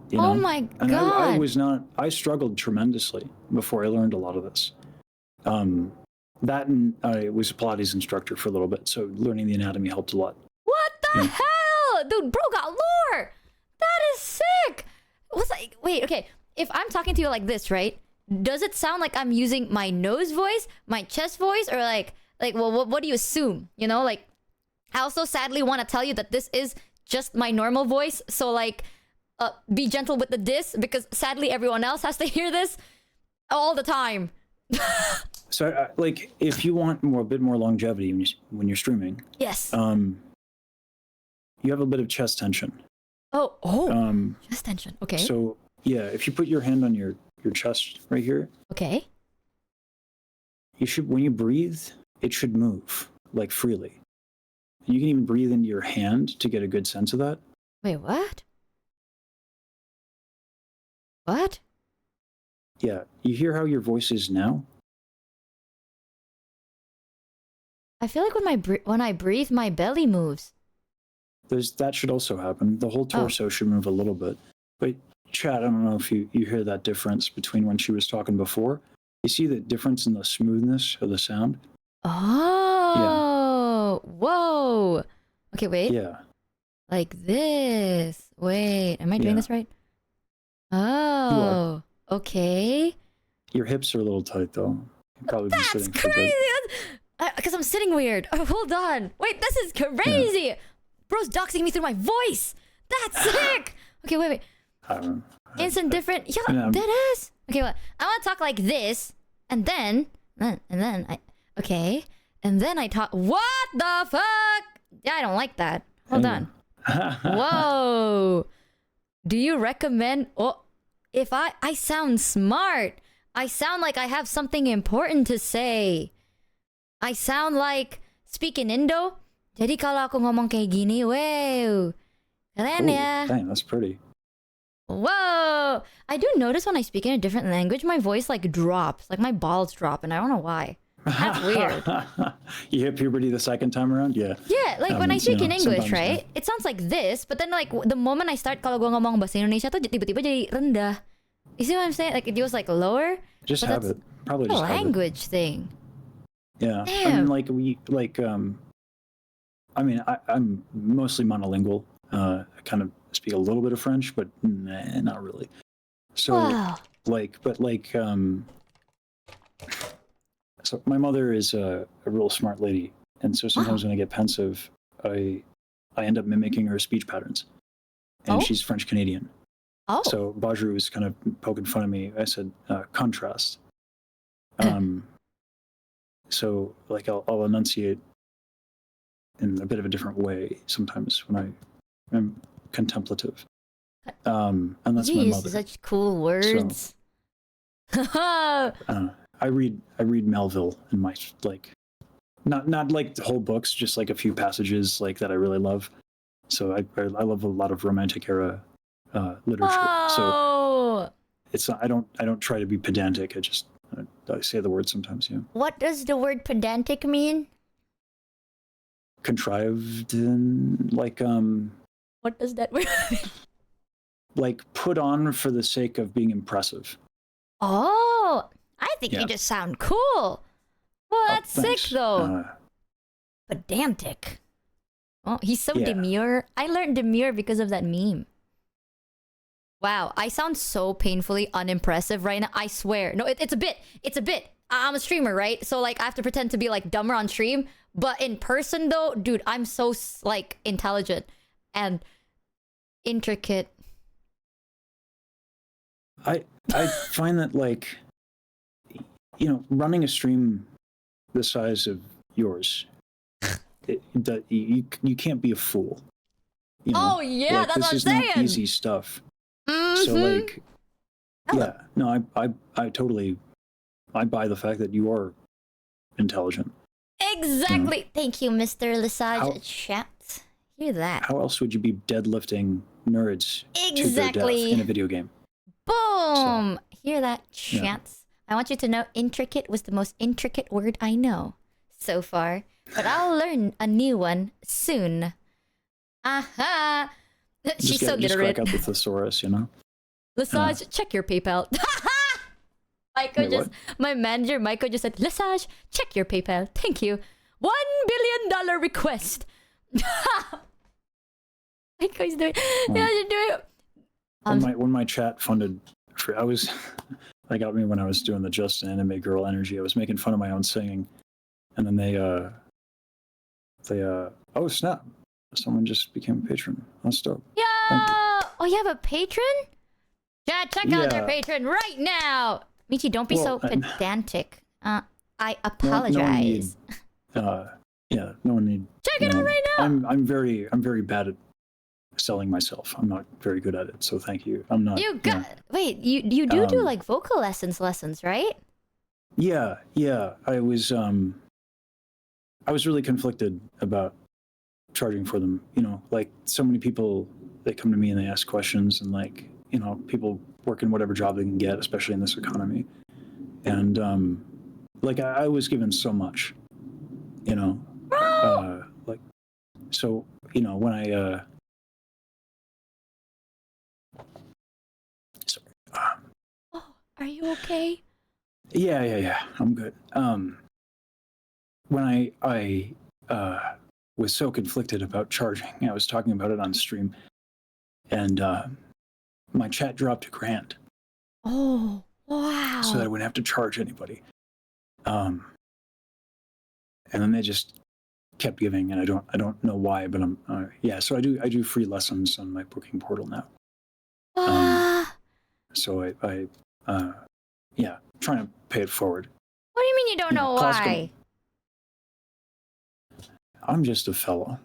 You know? Oh my God. And I struggled tremendously before I learned a lot of this. That and I was a Pilates instructor for a little bit, so learning the anatomy helped a lot. What the hell? Dude, bro got lore. That is sick. Wait, okay. If I'm talking to you like this, right? Does it sound like I'm using my nose voice, my chest voice, or like well, what do you assume? You know, like, I also sadly want to tell you that this is just my normal voice, so like, be gentle with the diss, because sadly everyone else has to hear this all the time. So, like, if you want a bit more longevity when you're streaming, yes, you have a bit of chest tension. Chest tension. Okay. So yeah, if you put your hand on your chest right here, okay, you should, when you breathe, it should move like freely. And you can even breathe into your hand to get a good sense of that. Wait, what? What? Yeah, you hear how your voice is now? I feel like when I breathe, my belly moves. That should also happen. The whole torso should move a little bit. But Chad, I don't know if you hear that difference between when she was talking before. You see the difference in the smoothness of the sound? Oh, whoa. Okay, wait. Yeah. Like this. Wait, am I doing this right? Oh, okay. Your hips are a little tight, though. You'd probably be That's sitting for a crazy. bit. Because I'm sitting weird. Oh, hold on. Wait, this is crazy. Yeah. Bro's doxing me through my voice. That's sick. Okay, wait. Instant different. Yeah, that is. Okay, well, I want to talk like this, and then okay, and then I talk. What the fuck? Yeah, I don't like that. Hold on. Whoa. Do you recommend? Oh, if I sound smart. I sound like I have something important to say. I sound like speaking Indo. Jadi kalau aku ngomong kayak gini, wow, keren ya. Dang, that's pretty. Whoa! I do notice when I speak in a different language, my voice like drops, like my balls drop, and I don't know why. That's weird. You hit puberty the second time around? Yeah. Yeah, like when I speak in English, right? Yeah. It sounds like this, but then like the moment I start kalau gue ngomong bahasa Indonesia tuh tiba-tiba jadi rendah. You see what I'm saying? Like it goes like lower. Just have it. Probably just a language thing. Yeah. Damn. I mean, I'm mostly monolingual. I kind of speak a little bit of French, but not really. So wow. So my mother is a real smart lady, and so sometimes when I get pensive, I end up mimicking her speech patterns, and she's French Canadian. Oh. So Bajru was kind of poking fun of me. I said contrast. So like I'll enunciate in a bit of a different way sometimes when I'm contemplative. And that's my mother. Such cool words. So, I read Melville in my like, not like the whole books, just like a few passages like that I really love. So I love a lot of Romantic era literature. Whoa. So it's not, I don't try to be pedantic. I say the word sometimes. Yeah. What does the word pedantic mean? Contrived and like What does that word mean? Like put on for the sake of being impressive. Oh, I think you just sound cool. Well, that's sick though. Pedantic. Oh, he's so demure. I learned demure because of that meme. Wow, I sound so painfully unimpressive right now. I swear. No, it's a bit. It's a bit. I'm a streamer, right? So like I have to pretend to be like dumber on stream. But in person though, dude, I'm so like intelligent and intricate. I find that like, you know, running a stream the size of yours, you can't be a fool. You know? Oh yeah, like, that's what I'm saying. This is not easy stuff. So like, yeah, no, I totally, I buy the fact that you are intelligent. Exactly. Thank you, Mr. Lesage Chat. Hear that? How else would you be deadlifting nerds to their death in a video game? Boom! Hear that, chance? I want you to know intricate was the most intricate word I know so far. But I'll learn a new one soon. Aha! She's so literate. Just crack out the thesaurus, you know? Lesage, check your PayPal. My manager, Michael, just said, Lesage, check your PayPal. Thank you. $1 billion request. Michael's doing when my chat funded that got me when I was doing the Just an Anime Girl energy. I was making fun of my own singing, and then they oh snap, someone just became a patron. That's dope. Yeah. Oh, you have a patron? Yeah, check out their patron right now. Michi, don't be so pedantic. I apologize. No one need. Check it out right now. I'm very bad at selling myself. I'm not very good at it, so thank you. I'm not. Wait, you do like vocal lessons, right? Yeah. I was really conflicted about charging for them. You know, like so many people, they come to me and they ask questions, and like, you know, people work in whatever job they can get, especially in this economy. And like I was given so much, you know, like, so, you know, when I, sorry. Oh, are you okay? Yeah, I'm good. When I was so conflicted about charging, I was talking about it on stream, and my chat dropped $1,000. Oh, wow. So that I wouldn't have to charge anybody. And then they just kept giving, and I don't know why, but I'm yeah. So I do free lessons on my booking portal now. So I yeah, trying to pay it forward. What do you mean you don't know why? I'm just a fellow.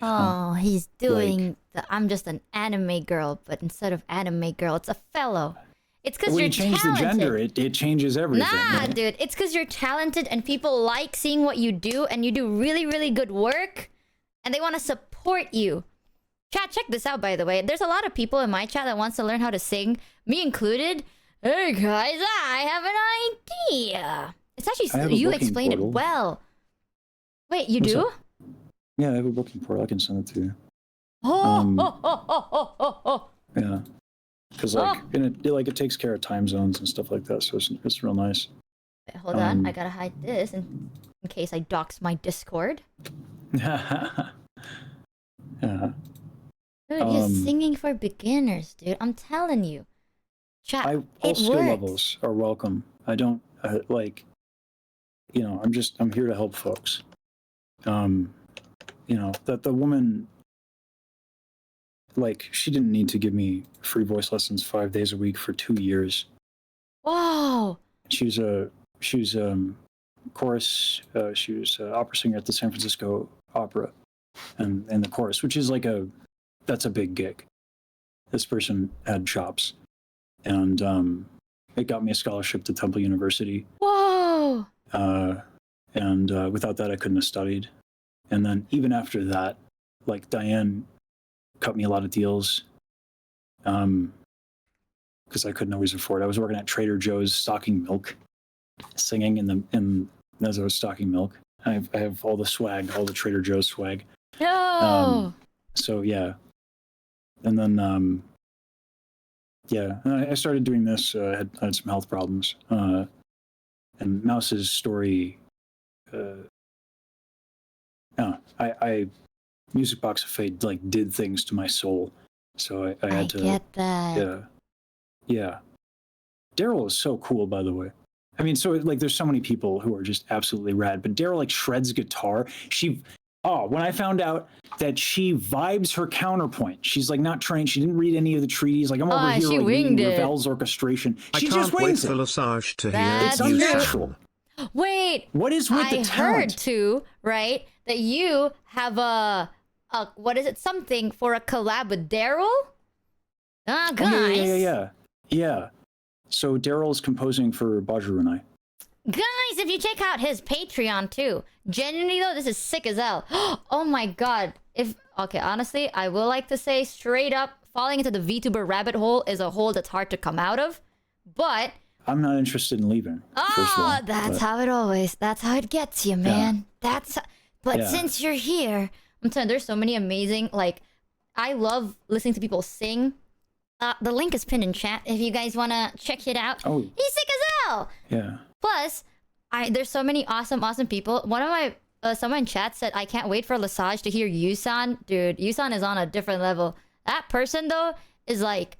Oh, he's doing the I'm just an anime girl, but instead of anime girl, it's a fellow. It's because you're change talented. The gender, it changes everything. Nah, right? dude, it's because you're talented and people like seeing what you do, and you do really, really good work, and they want to support you. Chat, check this out, by the way. There's a lot of people in my chat that wants to learn how to sing, me included. Hey guys, I have an idea. It's actually, you explained it well. Wait, you do? Yeah, I have a booking portal. I can send it to you. Yeah, because like, and it takes care of time zones and stuff like that, so it's real nice. Wait, hold on, I gotta hide this in case I dox my Discord. Yeah. Dude, he's singing for beginners, dude. I'm telling you. Chat, all skill levels are welcome. I don't like, you know, I'm here to help folks. You know, that the woman, like, she didn't need to give me free voice lessons 5 days a week for 2 years. Whoa. She was chorus. She was opera singer at the San Francisco Opera, and the chorus, which is like that's a big gig. This person had chops, and it got me a scholarship to Temple University. Whoa. And without that, I couldn't have studied. And then even after that, like, Diane cut me a lot of deals, because I couldn't always afford it. I was working at Trader Joe's stocking milk, singing as I was stocking milk. I have all the swag, all the Trader Joe's swag. No. So yeah, and then yeah, I started doing this. I had some health problems, and Mouse's story. I Music Box of Fate like did things to my soul, so I had to get that. Yeah. Daryl is so cool, by the way. I mean, so like, there's so many people who are just absolutely rad, but Daryl like shreds guitar. When I found out that she vibes her counterpoint, she's like not trained. She didn't read any of the treaties. Like, I'm over here like reading Ravel's orchestration. She just wings it. I can't wait for Lesage to hear That's you unnatural. sing. Wait. What is with the talent? I heard too, right, that you have a what is it? Something for a collab with Daryl? Guys. Yeah. So Daryl's composing for Bajru and I. Guys, if you check out his Patreon too. Genuinely though, this is sick as hell. Oh my god. Honestly, I will like to say straight up, falling into the VTuber rabbit hole is a hole that's hard to come out of. But I'm not interested in leaving. First of all, that's how it gets you, man. Yeah. Since you're here, I'm telling you, there's so many amazing, like, I love listening to people sing. The link is pinned in chat if you guys want to check it out. Oh. He's sick as hell. Yeah. Plus, there's so many awesome people. One of my someone in chat said, I can't wait for Lesage to hear Yusan. Dude, Yusan is on a different level. That person though is like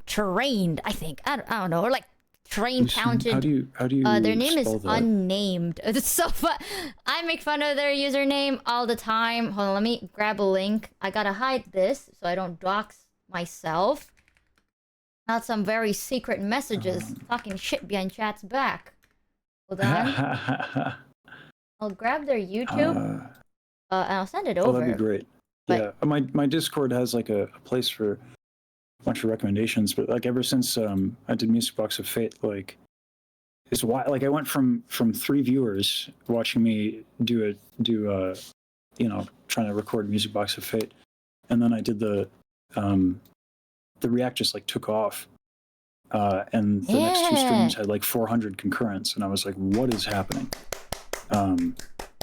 trained, I think. I don't know, or like trained, talented. How do you their name is that? unnamed. It's so fun. I make fun of their username all the time. Hold on, let me grab a link. I gotta hide this so I don't dox myself. Not some very secret messages talking shit behind chat's back. Hold on. I'll grab their YouTube and I'll send it over. That'd be great. Yeah, my Discord has like a place for a bunch of recommendations, but like ever since I did Music Box of Fate, like it's why like I went from 3 viewers watching me do trying to record Music Box of Fate, and then I did the React just like took off, and the next 2 streams had like 400 concurrents, and I was like, what is happening?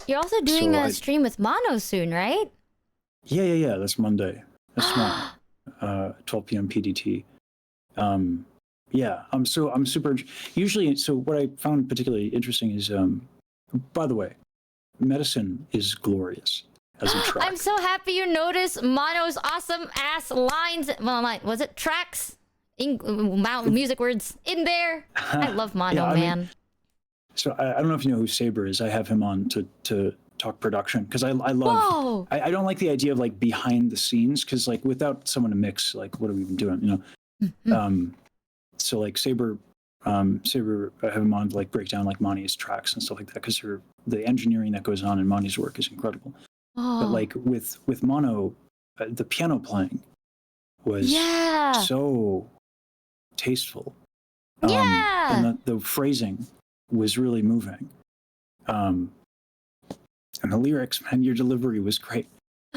You're also doing So a stream with Mono soon, right? Yeah. That's Monday. That's tomorrow. 12 p.m. PDT. Yeah, I'm super. Usually, so what I found particularly interesting is, by the way, Medicine is glorious as a track. I'm so happy you noticed Mono's awesome ass lines. Well, was it tracks? Music words in there. I love Mono, Yeah, man. So I don't know if you know who Saber is. I have him on to talk production because I love. Whoa. I don't like the idea of like behind the scenes because like without someone to mix, like what are we even doing? You know. So like Saber, I have him on to like break down like Monty's tracks and stuff like that because the engineering that goes on in Monty's work is incredible. But like with Mono, the piano playing was so tasteful. And the phrasing was really moving. And the lyrics, man, your delivery was great.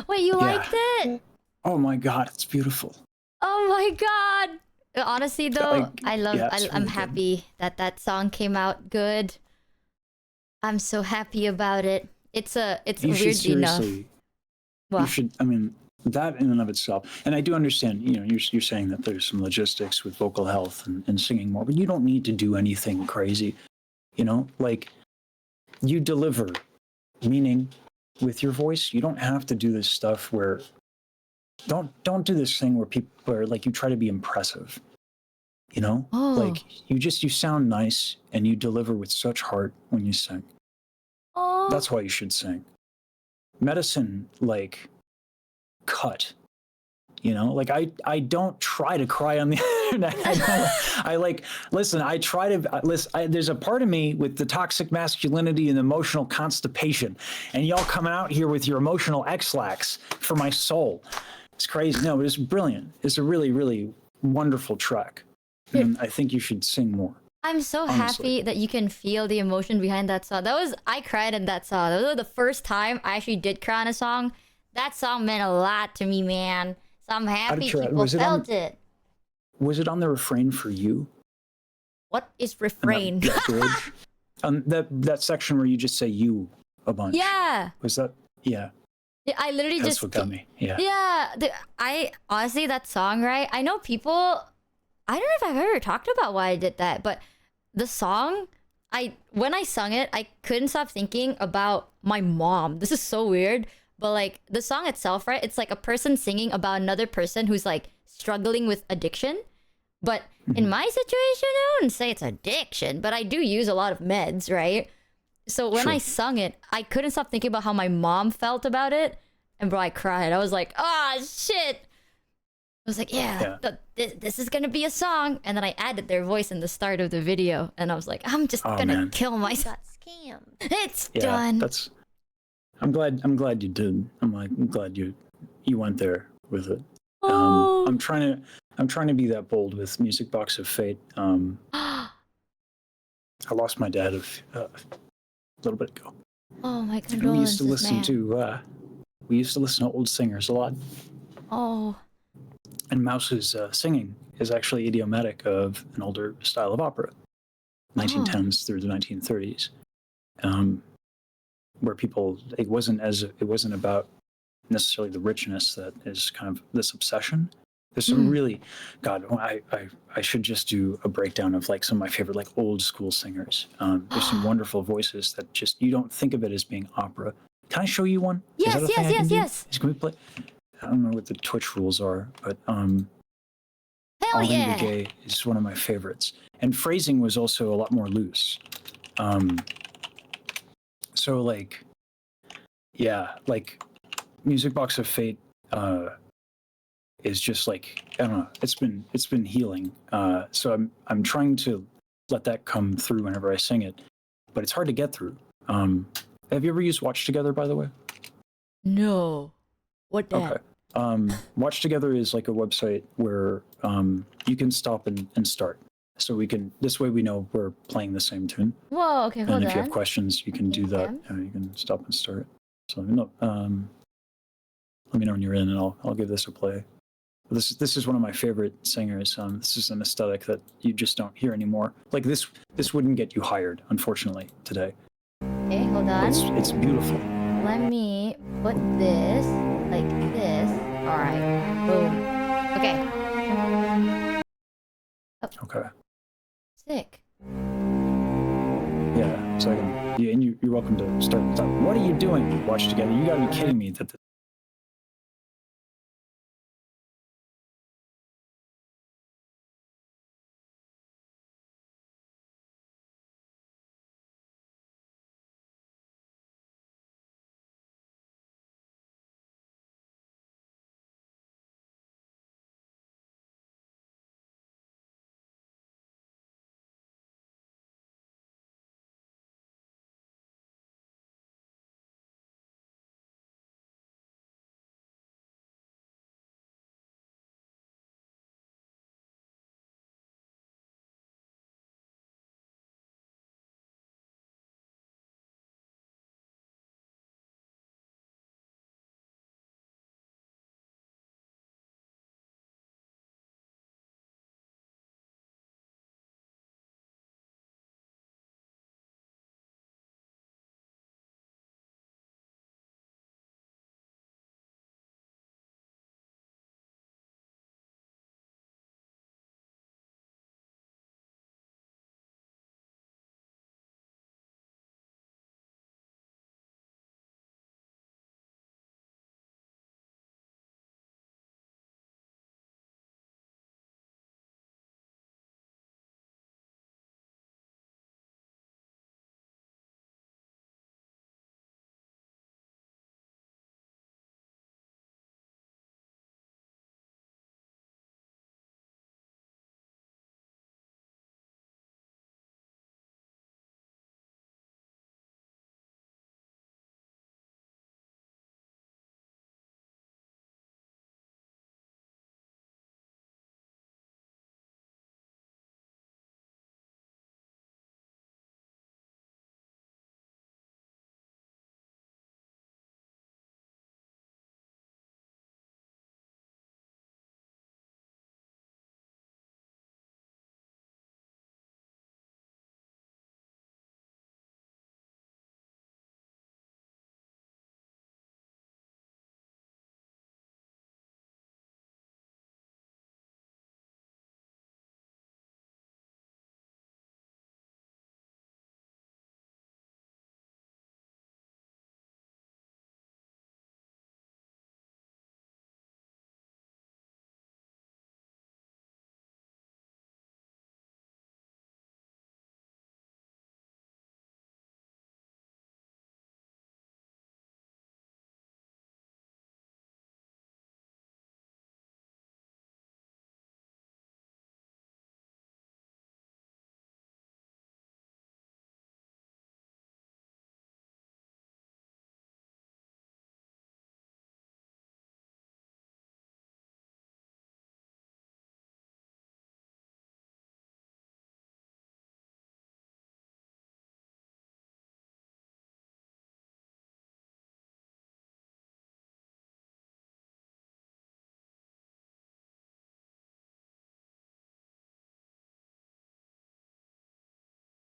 Wait, you liked it? Oh my God, it's beautiful. Oh my God. Honestly, though, I'm really happy that song came out good. I'm so happy about it. It's weirdly enough. You should. I mean, that in and of itself. And I do understand. You know, you're saying that there's some logistics with vocal health and singing more, but you don't need to do anything crazy. You know, like you deliver meaning with your voice. You don't have to do this stuff where. Don't do this thing where like you try to be impressive, you know? Like you sound nice and you deliver with such heart when you sing. That's why you should sing. Medicine, like, cut. You know, like I don't try to cry on the internet. I try to listen. There's a part of me with the toxic masculinity and emotional constipation, and y'all coming out here with your emotional X-lax for my soul. It's crazy. No, but it's brilliant. It's a really, really wonderful track. And I think you should sing more. I'm so happy that you can feel the emotion behind that song. I cried in that song. That was the first time I actually did cry on a song. That song meant a lot to me, man. So I'm happy people felt it. Was it on the refrain for you? What is refrain? That section where you just say you a bunch. Yeah. Was that? Yeah. Yeah, I literally That's what got me. Yeah. Yeah. I honestly, that song, right? I know people. I don't know if I've ever talked about why I did that, but the song, when I sung it, I couldn't stop thinking about my mom. This is so weird, but like the song itself, right? It's like a person singing about another person who's like struggling with addiction. But in my situation, I wouldn't say it's addiction, but I do use a lot of meds, right? So when I sung it, I couldn't stop thinking about how my mom felt about it. And bro, I cried. I was like, shit. I was like, this is going to be a song. And then I added their voice in the start of the video. And I was like, I'm just going to kill myself. Scammed. It's done. I'm glad you did. I'm glad you went there with it. I'm trying to be that bold with Music Box of Fate. I lost my dad a little bit ago. Oh my condolences, we used to listen man. to old singers a lot. Oh. And Mouse's singing is actually idiomatic of an older style of opera, 1910s through the 1930s, where it wasn't about necessarily the richness that is kind of this obsession. There's some really, God, I should just do a breakdown of like some of my favorite like old school singers. There's some wonderful voices that just, you don't think of it as being opera. Can I show you one? Yes. Can we play? I don't know what the Twitch rules are, but Hell yeah. Gay is one of my favorites. And phrasing was also a lot more loose. So like, yeah, like Music Box of Fate is just like, I don't know, it's been healing. So I'm trying to let that come through whenever I sing it, but it's hard to get through. Have you ever used Watch Together, by the way? No. What that? Okay. Watch Together is like a website where you can stop and start. So this way we know we're playing the same tune. Whoa, okay, hold on. And if you have questions, you can do that. You can stop and start. So let me know when you're in, and I'll give this a play. This is one of my favorite singers. This is an aesthetic that you just don't hear anymore. Like this wouldn't get you hired, unfortunately, today. Okay, hold on. It's beautiful. Let me put this like this. All right. Boom. Okay. Okay. Sick. Yeah. So you're welcome to start. What are you doing? Watch together. You gotta be kidding me that.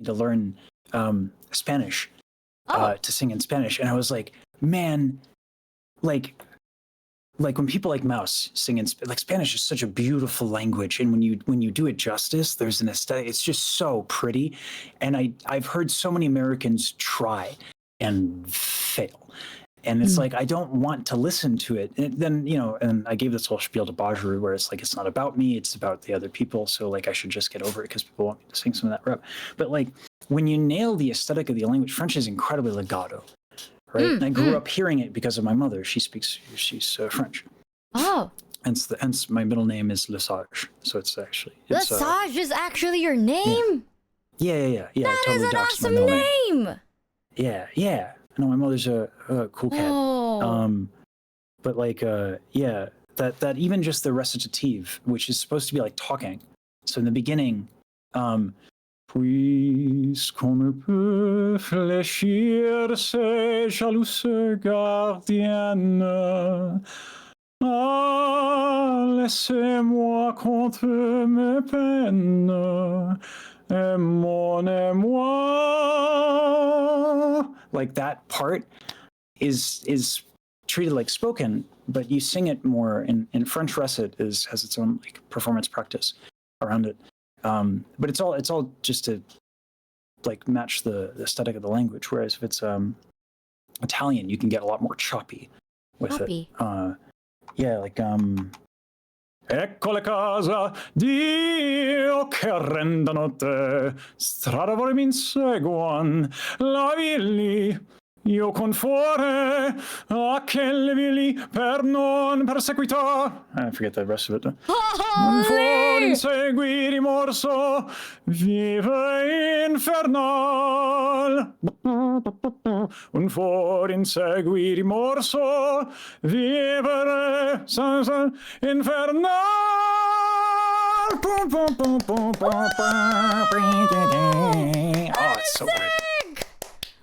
To learn Spanish, to sing in Spanish, and I was like, man, like when people like Mouse sing in like Spanish is such a beautiful language, and when you do it justice, there's an aesthetic. It's just so pretty, and I've heard so many Americans try and fail. And it's like, I don't want to listen to it. And then, and I gave this whole spiel to Bajaru where it's like, it's not about me, it's about the other people. So like, I should just get over it because people want me to sing some of that rap. But like, when you nail the aesthetic of the language, French is incredibly legato, right? And I grew up hearing it because of my mother. She's French. Oh. Hence my middle name is Lesage. So it's Lesage is actually your name? Yeah. That totally is an doxed my awesome middle name. Yeah. I know my mother's a cool cat. Oh. But like, that even just the recitative, which is supposed to be like talking. So in the beginning, puisqu'on ne peut fléchir ces jalouses gardiennes, laissez-moi contre mes peines, aimons-moi like that part is treated like spoken, but you sing it more in French recit has its own like performance practice around it. But it's all just to like match the aesthetic of the language. Whereas if it's Italian, you can get a lot more choppy with it. Yeah, like Ecco le casa Dio che rendono te, strada vorrei mi inseguan, la villi io con fuore a che le villi per non perseguitar. I forget the rest of it. Un fuori insegui rimorso, vive infernal. Un fuori insegui rimorso, vivere infernal. Oh, it's so good.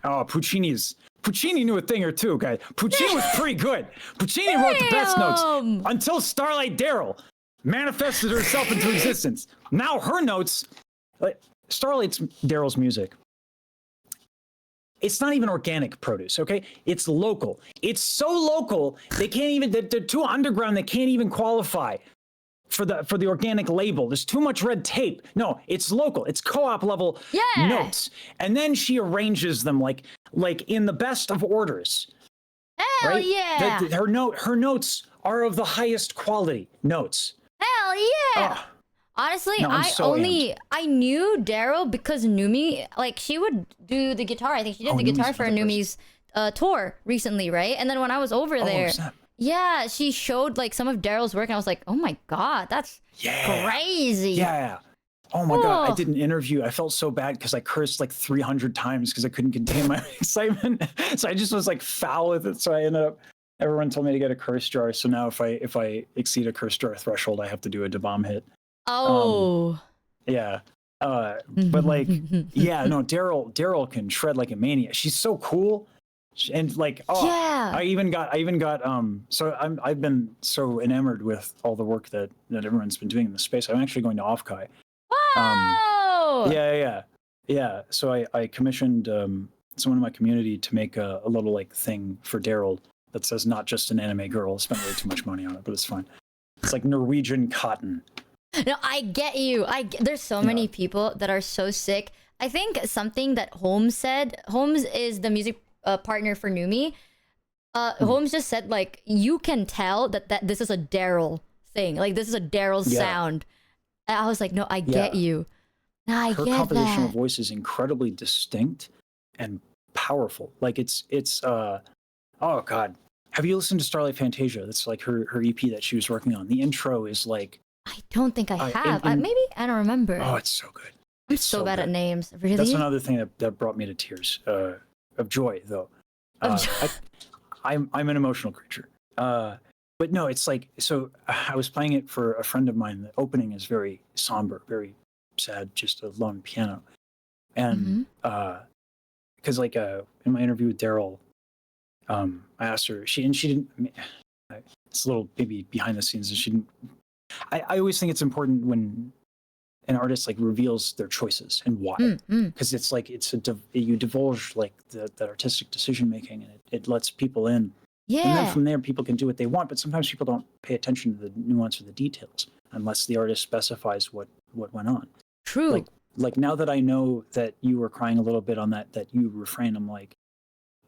Oh, Puccini knew a thing or two, guys. Puccini was pretty good. Puccini wrote the best notes until Starlight Daryl manifested herself into existence. Now her notes, like Starlight's Daryl's music, it's not even organic produce, okay? It's local. It's so local, they can't even, they're too underground, they can't even qualify for the organic label. There's too much red tape. No, it's local. It's co-op level notes. And then she arranges them like in the best of orders. Hell right? yeah. Her notes are of the highest quality notes. Hell yeah. Honestly, no, I knew Daryl because Numi, like she would do the guitar. I think she did the guitar for Numi's tour recently, right? And then when I was over there, yeah, she showed like some of Daryl's work, and I was like, oh my god, that's crazy. Yeah. Oh my god, I did an interview. I felt so bad because I cursed like 300 times because I couldn't contain my excitement. So I just was like foul with it. So I ended up. Everyone told me to get a curse jar. So now if I exceed a curse jar threshold, I have to do a Dabam hit. Oh. Yeah. But like, yeah, no, Daryl can shred like a maniac. She's so cool. And like, I even got so I've been so enamored with all the work that everyone's been doing in the space. I'm actually going to Offkai. Wow. Yeah. So I commissioned someone in my community to make a little like thing for Daryl that says not just an anime girl. I spent way too much money on it, but it's fine. It's like Norwegian cotton. No, I get you. There's so many people that are so sick. I think something that Holmes said. Holmes is the music partner for Numi. Holmes just said like you can tell that this is a Daryl thing. Like this is a Daryl sound. And I was like, no, I get you. No, I Her get compositional that. voice is incredibly distinct and powerful. Like it's oh god. Have you listened to Starlight Fantasia? That's like her EP that she was working on. The intro is like I don't think I have. Maybe I don't remember. Oh, it's so good. I'm so bad at names. Really? That's another thing that brought me to tears of joy, though. I'm an emotional creature. But no, it's like so. I was playing it for a friend of mine. The opening is very somber, very sad, just a lone piano, and because like in my interview with Daryl, I asked her. She didn't. It's a little maybe behind the scenes, and she didn't. I always think it's important when an artist like reveals their choices and why, because it's like you divulge like that artistic decision making, and it lets people in. Yeah. And then from there, people can do what they want, but sometimes people don't pay attention to the nuance or the details unless the artist specifies what went on. True. Like now that I know that you were crying a little bit on that you refrain, I'm like,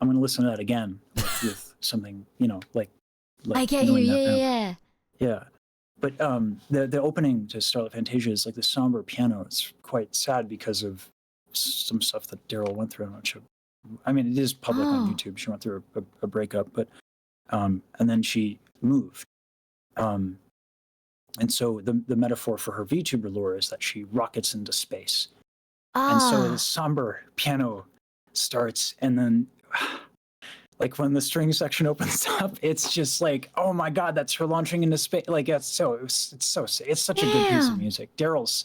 I'm gonna listen to that again with something, like I get you. Yeah. Yeah. But the opening to Starlight Fantasia is like the somber piano. It's quite sad because of some stuff that Daryl went through. It is public on YouTube. She went through a breakup, but and then she moved. And so the metaphor for her VTuber lore is that she rockets into space. And so the somber piano starts, and then like when the string section opens up, it's just like, oh my god, that's her launching into space. Like it's such a good piece of music. Daryl's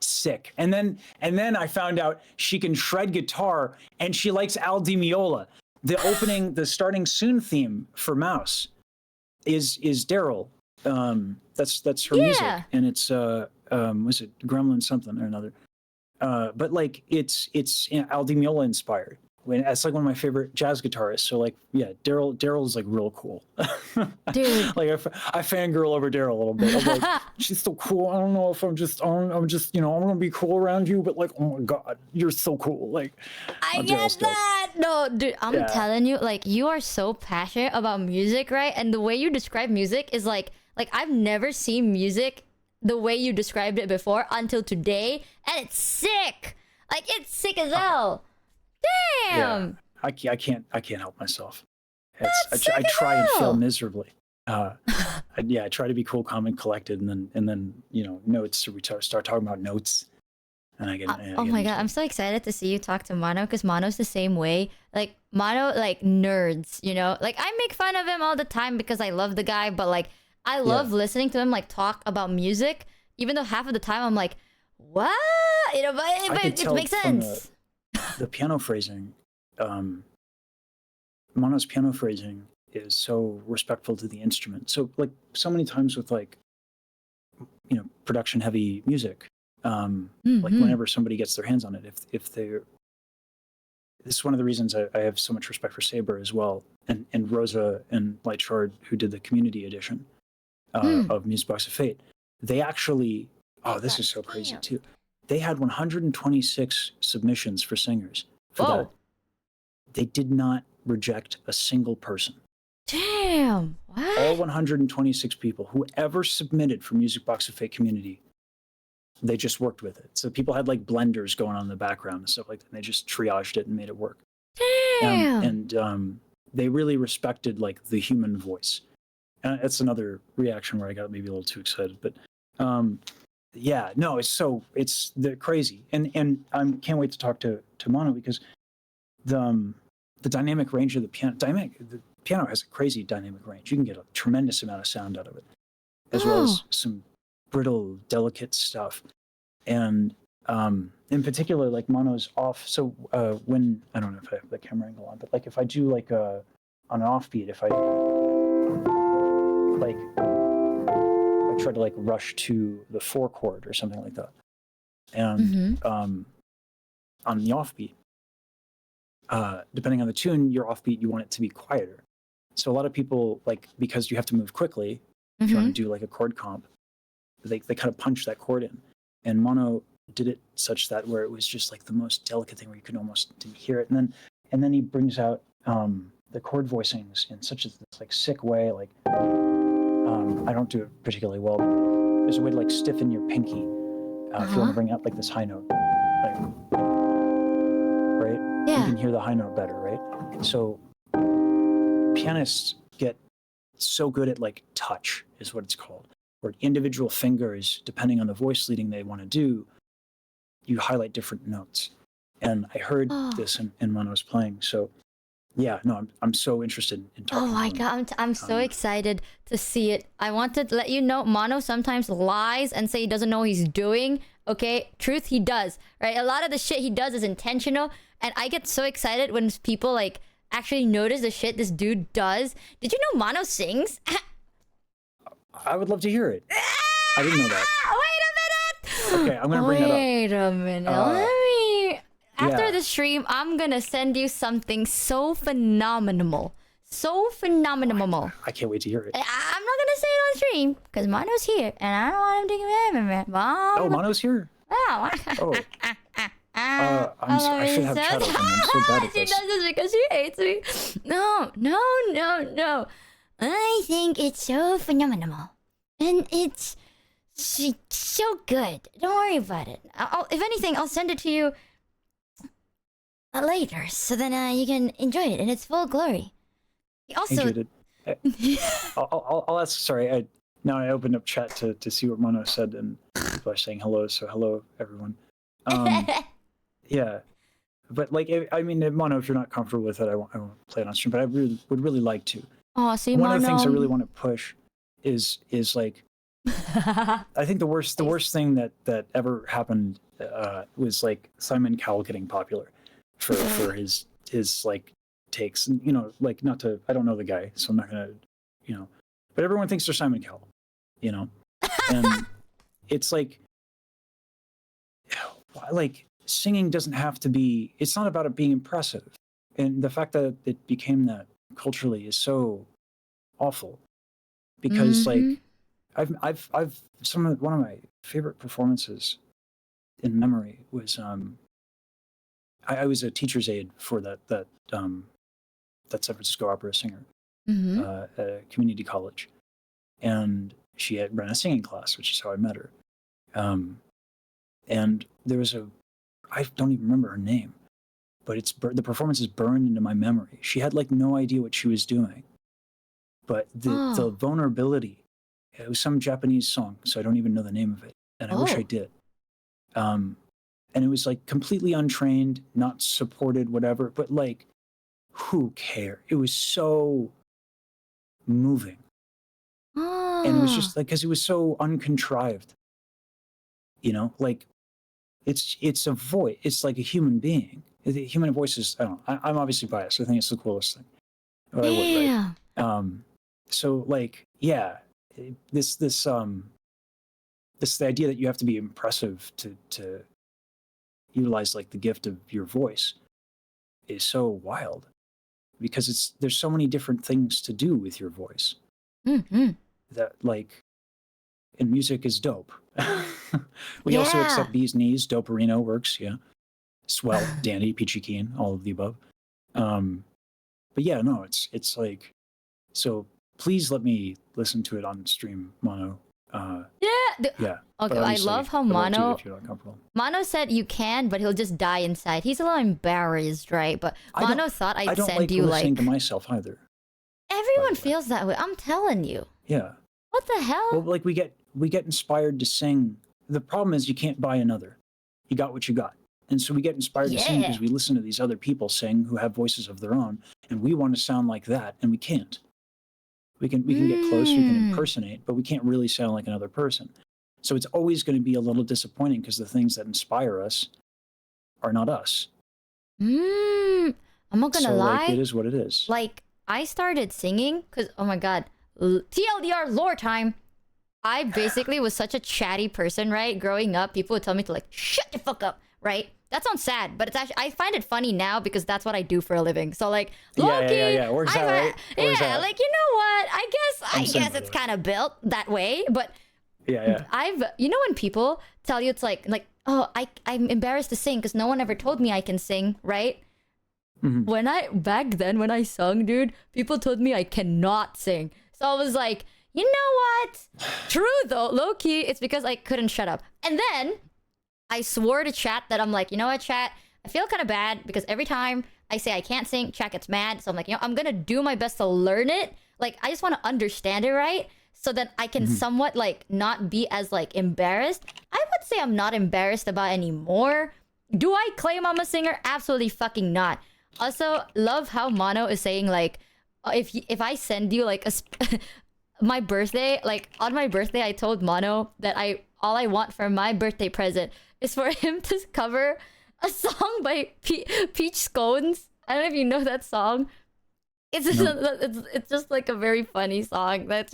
sick. And then I found out she can shred guitar, and she likes Al Di Meola. The starting soon theme for Mouse is Daryl. That's her music, and it's was it Gremlin something or another? But like it's Al Di Meola inspired. when it's like one of my favorite jazz guitarists. So like, yeah, Daryl's like real cool. Dude. Like I fangirl over Daryl a little bit. I'm like, she's so cool. I don't know if I'm just, you know, I'm gonna be cool around you, but like, oh my god, you're so cool. Like, I get that. No, dude, I'm telling you, like, you are so passionate about music, right? And the way you describe music is like I've never seen music the way you described it before until today, and it's sick. Like, it's sick as hell. Damn. Yeah, I can't help myself. I try and fail miserably. I try to be cool, calm, and collected, and then you know, notes. We start talking about notes, and I get. Oh my god, I'm so excited to see you talk to Mono, because Mono's the same way. Like, Mono, like, nerds, you know. Like, I make fun of him all the time because I love the guy, but like, I love listening to him like talk about music, even though half of the time I'm like, what? You know, but it makes sense. The piano phrasing, Mono's piano phrasing is so respectful to the instrument. So like so many times with like, you know, production heavy music, like whenever somebody gets their hands on it, if they're, this is one of the reasons I have so much respect for Saber as well, and Rosa and Light Shard, who did the community edition of Music Box of Fate. They actually, this is so crazy too. They had 126 submissions for singers for that. They did not reject a single person. Damn. What? All 126 people, whoever submitted for Music Box of Fate community, they just worked with it. So people had like blenders going on in the background and stuff like that. And they just triaged it and made it work. Damn. And they really respected like the human voice. That's another reaction where I got maybe a little too excited, but yeah, no, it's crazy, and I can't wait to talk to Mono, because the dynamic range of the piano has a crazy dynamic range. You can get a tremendous amount of sound out of it, as well as some brittle, delicate stuff, and in particular, like Mono's off. So when, I don't know if I have the camera angle on, but like if I do like on an offbeat, if I try to like rush to the 4 chord or something like that, and on the offbeat, depending on the tune, your offbeat, you want it to be quieter. So a lot of people, like, because you have to move quickly, if you want to do like a chord comp, they kind of punch that chord in, and Mono did it such that where it was just like the most delicate thing where you could almost hear it, and then he brings out the chord voicings in such a like sick way, like. I don't do it particularly well, but there's a way to like stiffen your pinky if you want to bring out like this high note, right? Yeah. You can hear the high note better, right? So pianists get so good at like touch, is what it's called, where individual fingers, depending on the voice leading they want to do, you highlight different notes. And I heard this in when I was playing, so. Yeah, no, I'm so interested in talking. Oh my god, I'm so excited to see it. I want to let you know, Mono sometimes lies and say he doesn't know what he's doing. Okay, truth, he does. Right, a lot of the shit he does is intentional, and I get so excited when people like actually notice the shit this dude does. Did you know Mono sings? I would love to hear it. I didn't know that. Wait a minute. Okay, I'm gonna bring that up. Wait a minute. Let me. After the stream, I'm gonna send you something so phenomenal. So phenomenal. I can't wait to hear it. I'm not gonna say it on stream because Mono's here and I don't want him to get mad. Oh, Mono's here? Oh. I should have chat open. I'm so bad at She this. does this because she hates me. No. I think it's so phenomenal. And it's so good. Don't worry about it. If anything, I'll send it to you later, so then you can enjoy it in its full glory. Also, Enjoyed it. I'll ask. Sorry, now I opened up chat to see what Mono said, and people are saying hello. So hello, everyone. Yeah, but like, I mean, Mono, if you're not comfortable with it, I won't play it on stream. But I would really like to. Oh, see, one Mono. of the things I really want to push is like, I think the worst thing that ever happened was like Simon Cowell getting popular for his like takes, and like, not to, I don't know the guy, so I'm not gonna, but everyone thinks they're Simon Cowell, and it's like singing doesn't have to be, it's not about it being impressive. And the fact that it became that culturally is so awful, because like I've one of my favorite performances in memory was I was a teacher's aide for that San Francisco opera singer at a community college, and she had run a singing class, which is how I met her. And there was I don't even remember her name, but the performance is burned into my memory. She had like no idea what she was doing, but the vulnerability. It was some Japanese song, so I don't even know the name of it, and I wish I did. And it was like completely untrained, not supported, whatever. But like, who cared? It was so moving, and it was just like because it was so uncontrived. You know, like it's a voice. It's like a human being. The human voice is. I don't know. I'm obviously biased. I think it's the coolest thing. Or I would, right? So like, yeah, this the idea that you have to be impressive to utilize like the gift of your voice is so wild, because there's so many different things to do with your voice that like, and music is dope. We also accept bee's knees. Doperino works. Yeah. Swell, dandy, peachy keen, all of the above. But yeah, no, it's like, so please let me listen to it on stream, Mono. Yeah. Okay, I love how Mono. If you're not comfortable. Mono said you can, but he'll just die inside. He's a little embarrassed, right? But Mono thought I'd send you listening to myself either. Everyone feels that way. I'm telling you. Yeah. What the hell? Well, like we get inspired to sing. The problem is you can't buy another. You got what you got. And so we get inspired to sing because we listen to these other people sing who have voices of their own, and we want to sound like that, and we can't. We can get close, we can impersonate, but we can't really sound like another person. So it's always going to be a little disappointing because the things that inspire us are not us. I'm not gonna lie. Like, it is what it is. Like, I started singing because, oh my god, TLDR lore time. I basically was such a chatty person, right? Growing up, people would tell me to like, shut the fuck up, right? That sounds sad, but it's actually, I find it funny now because that's what I do for a living. So like, Loki, yeah. Works out, right? Like, you know what? I guess it's kind of built that way, but yeah. You know when people tell you it's like, oh, I'm embarrassed to sing because no one ever told me I can sing, right? Back then when I sung, dude, people told me I cannot sing. So I was like, you know what? True though, low key, it's because I couldn't shut up. And then I swore to chat that I'm like, you know what, chat? I feel kind of bad because every time I say I can't sing, chat gets mad. So I'm like, you know, I'm gonna do my best to learn it. Like, I just want to understand it, right? So that I can somewhat like not be as like embarrassed. I would say I'm not embarrassed about anymore. Do I claim I'm a singer? Absolutely fucking not. Also, love how Mono is saying like, if I send you like my birthday, like on my birthday, I told Mono that all I want for my birthday present is for him to cover a song by Peach Scones. I don't know if you know that song. It's just like a very funny song. I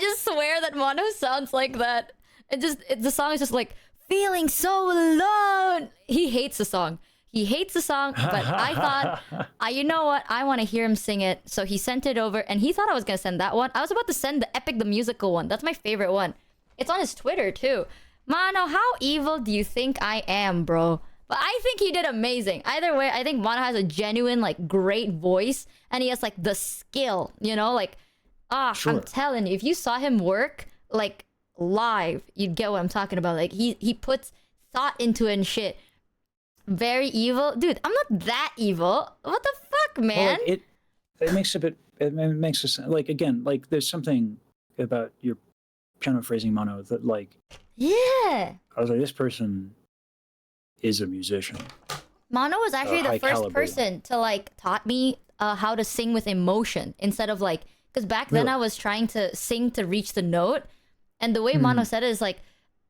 just swear that Mono sounds like that. The song is just like feeling so alone. He hates the song. But I thought, you know what? I want to hear him sing it. So he sent it over, and he thought I was going to send that one. I was about to send the Epic the Musical one. That's my favorite one. It's on his Twitter, too. Mono, how evil do you think I am, bro? But I think he did amazing. Either way, I think Mono has a genuine, like, great voice, and he has, like, the skill, you know? Like, sure. I'm telling you, if you saw him work, like, live, you'd get what I'm talking about. Like, he puts thought into it and shit. Very evil, dude. I'm not that evil. What the fuck, man? Well, it makes us like, again, like there's something about your piano phrasing, Mono, that like, yeah, I was like, this person is a musician. Mono was actually the first person to like taught me how to sing with emotion instead of like, because back then I was trying to sing to reach the note, and the way Mono said it is like,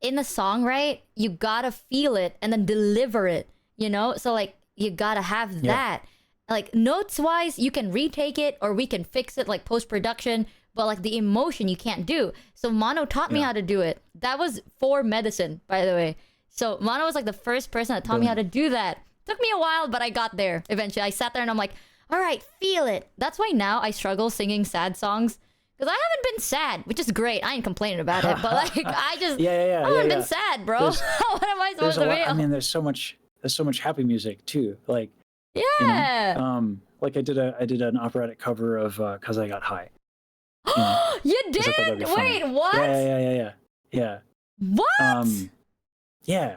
in the song, right, you gotta feel it and then deliver it. You know, so like you gotta have that. Like notes wise, you can retake it or we can fix it like post production, but like the emotion you can't do. So Mono taught me how to do it. That was for medicine, by the way. So Mono was like the first person that taught me how to do that. Took me a while, but I got there eventually. I sat there and I'm like, all right, feel it. That's why now I struggle singing sad songs. Because I haven't been sad, which is great. I ain't complaining about it. But like, I just I haven't been sad, bro. What am I supposed to feel? I mean, there's so much happy music too. Like, yeah. You know, like I did an operatic cover of "Cause I Got High." You did? Wait, what? Yeah. What? Yeah.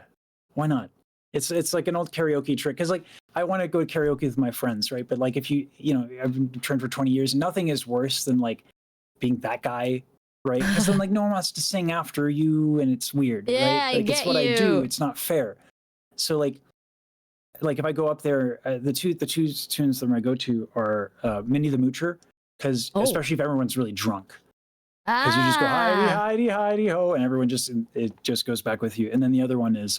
Why not? It's like an old karaoke trick because like I want to go to karaoke with my friends, right? But like if you know I've been trained for 20 years, nothing is worse than like being that guy, right? Because then like no one wants to sing after you, and it's weird, yeah, right? Like it's what I do. It's not fair. So like if I go up there, the two tunes that I go to are Minnie the Moocher, because especially if everyone's really drunk. Because you just go Heidi, Heidi, ho, and everyone it just goes back with you. And then the other one is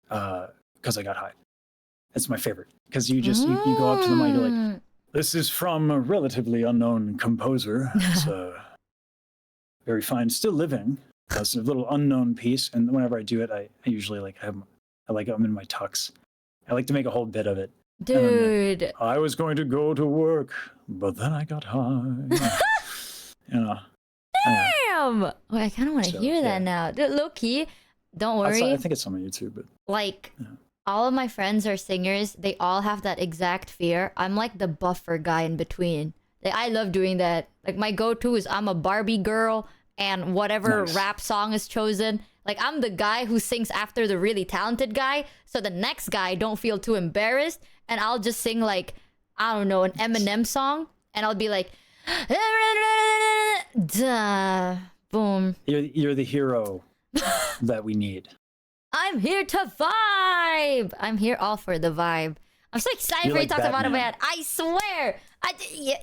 Cause I Got High. That's my favorite. Because you go up to the mic, you're like, this is from a relatively unknown composer. It's very fine, still living. It's a little unknown piece. And whenever I do it, I usually like I'm in my tux. I like to make a whole bit of it. Dude. Then, I was going to go to work, but then I got high. You know. Damn! Oh, I kind of want to hear that now. Dude, low key, don't worry. I think it's on my YouTube, but like all of my friends are singers. They all have that exact fear. I'm like the buffer guy in between. Like, I love doing that. Like my go-to is I'm a Barbie girl, and whatever rap song is chosen, like I'm the guy who sings after the really talented guy, so the next guy don't feel too embarrassed, and I'll just sing like, I don't know, an Eminem song, and I'll be like, duh, boom. You're the hero that we need. I'm here to vibe. I'm here all for the vibe. I'm so excited for you to talk about it. I swear.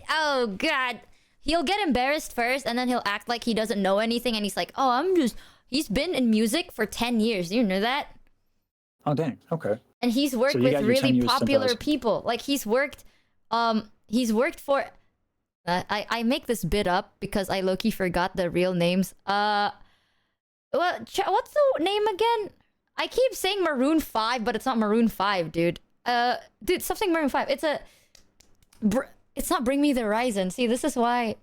Oh God. He'll get embarrassed first, and then he'll act like he doesn't know anything, and he's like, oh, he's been in music for 10 years. You know that? Oh, dang. Okay. And he's worked with really popular people. Like he's worked for, I make this bit up because I low-key forgot the real names. What's the name again? I keep saying Maroon 5, but it's not Maroon 5, dude. Dude, stop saying Maroon 5. It's not Bring Me the Horizon. See, this is why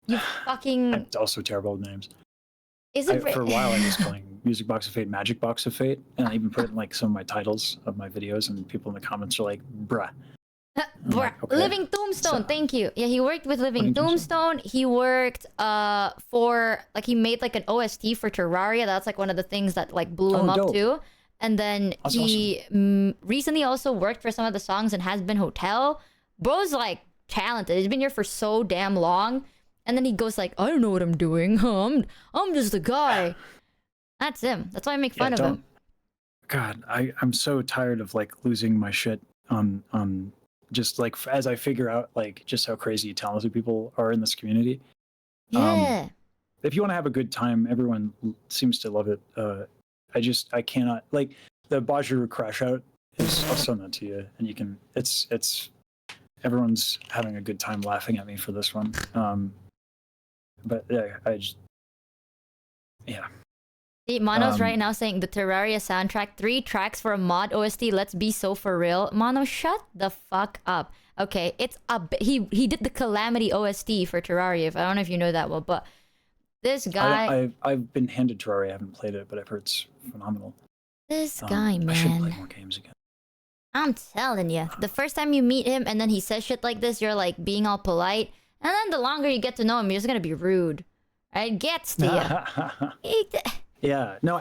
you fucking... I'm also terrible with names. For a while, I was calling Music Box of Fate Magic Box of Fate, and I even put it in like some of my titles of my videos, and people in the comments are like, bruh. Bruh. Like, okay. Living Tombstone, thank you. Yeah, he worked with Living Tombstone. He worked for, like, he made like an OST for Terraria. That's like one of the things that like blew him up too. And then he recently also worked for some of the songs in Has Been Hotel. Bro's like talented. He's been here for so damn long. And then he goes like, I don't know what I'm doing. I'm just a guy. That's him. That's why I make fun of him. God, I'm so tired of like losing my shit on just like as I figure out like just how crazy talented people are in this community. Yeah. If you want to have a good time, everyone seems to love it. I cannot like the Bajuru Crash Out is I'll send that to you, and you can it's everyone's having a good time laughing at me for this one. But yeah, See, Mono's right now saying the Terraria soundtrack, 3 tracks for a mod OST. Let's be so for real. Mono, shut the fuck up. Okay, it's he did the Calamity OST for Terraria. I don't know if you know that well, but this guy. I've been handed Terraria. I haven't played it, but I've heard it's phenomenal. This guy, man. I should play more games again. I'm telling you, the first time you meet him and then he says shit like this, you're like being all polite, and then the longer you get to know him, you're just gonna be rude. It gets to you. Yeah, no,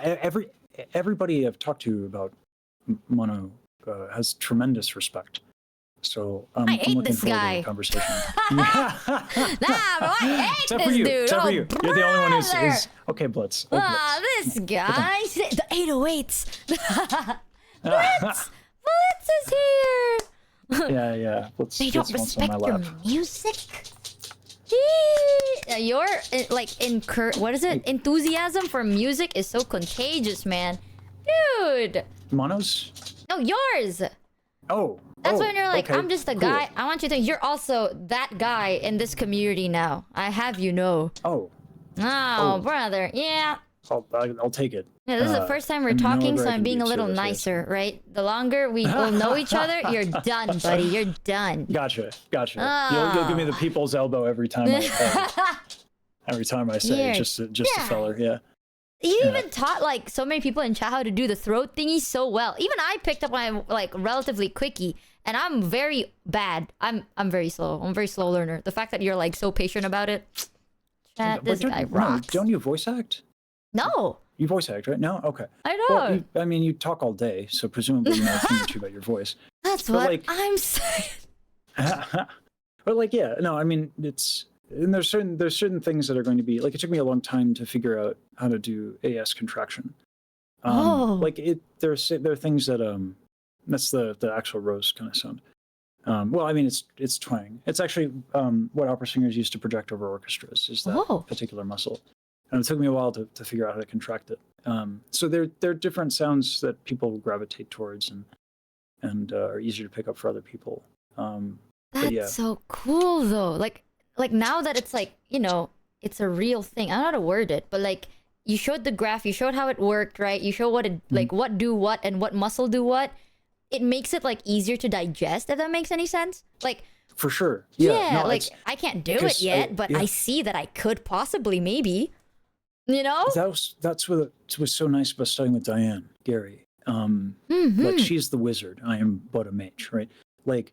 everybody I've talked to about Mono has tremendous respect. So I hate this guy. Conversation. Nah, bro, I hate Except this for you. dude. Except for you. You're the only one who's okay, Blitz. This guy. The 808s. Blitz is here. Yeah. Blitz, They don't respect your music. Your what is it? Enthusiasm for music is so contagious, man. Dude. Mono's? No, yours. Oh. That's when you're like, okay, I'm just a guy. I want you to. You're also that guy in this community now. I have you know. Oh. Oh, brother. Yeah. I'll take it. Yeah, this is the first time we're talking, so I'm being a little nicer, right? The longer we all know each other, you're done, buddy. You're done. Gotcha. You'll give me the people's elbow every time I say just a feller, yeah. You even taught like so many people in chat how to do the throat thingy so well. Even I picked up when I'm like relatively quickie, and I'm very bad. I'm very slow. I'm a very slow learner. The fact that you're like so patient about it, chat, this guy rocks. Don't you voice act? No. You voice act, right? No? Okay. I know. Well, you talk all day, so presumably you know too much about your voice. That's what like, I'm saying. But like, yeah, no, I mean, and there's certain things that are going to be, like, it took me a long time to figure out how to do AS contraction. Like, there are things that, that's the actual rose kind of sound. Well, I mean, it's twang. It's actually what opera singers use to project over orchestras, is that particular muscle. And it took me a while to figure out how to contract it. So there are different sounds that people gravitate towards and are easier to pick up for other people. That's so cool, though. Like now that it's like, you know, it's a real thing. I don't know how to word it, but like you showed the graph, you showed how it worked, right? You show what it like what do what and what muscle do what. It makes it like easier to digest, if that makes any sense. Like for sure. Yeah, no, like I can't do it yet, but I see that I could possibly maybe. You know? That's what was so nice about studying with Diane Gary. Like she's the wizard. I am but a mage, right? Like,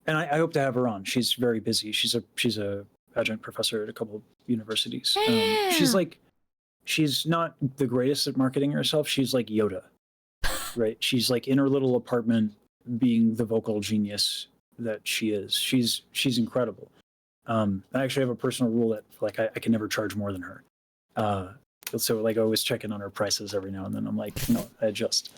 and I hope to have her on. She's very busy. She's a adjunct professor at a couple of universities. She's not the greatest at marketing herself. She's like Yoda, right? She's like in her little apartment being the vocal genius that she is. She's incredible. I actually have a personal rule that like I can never charge more than her. So like I always check in on her prices every now and then. I'm like, no, I adjust.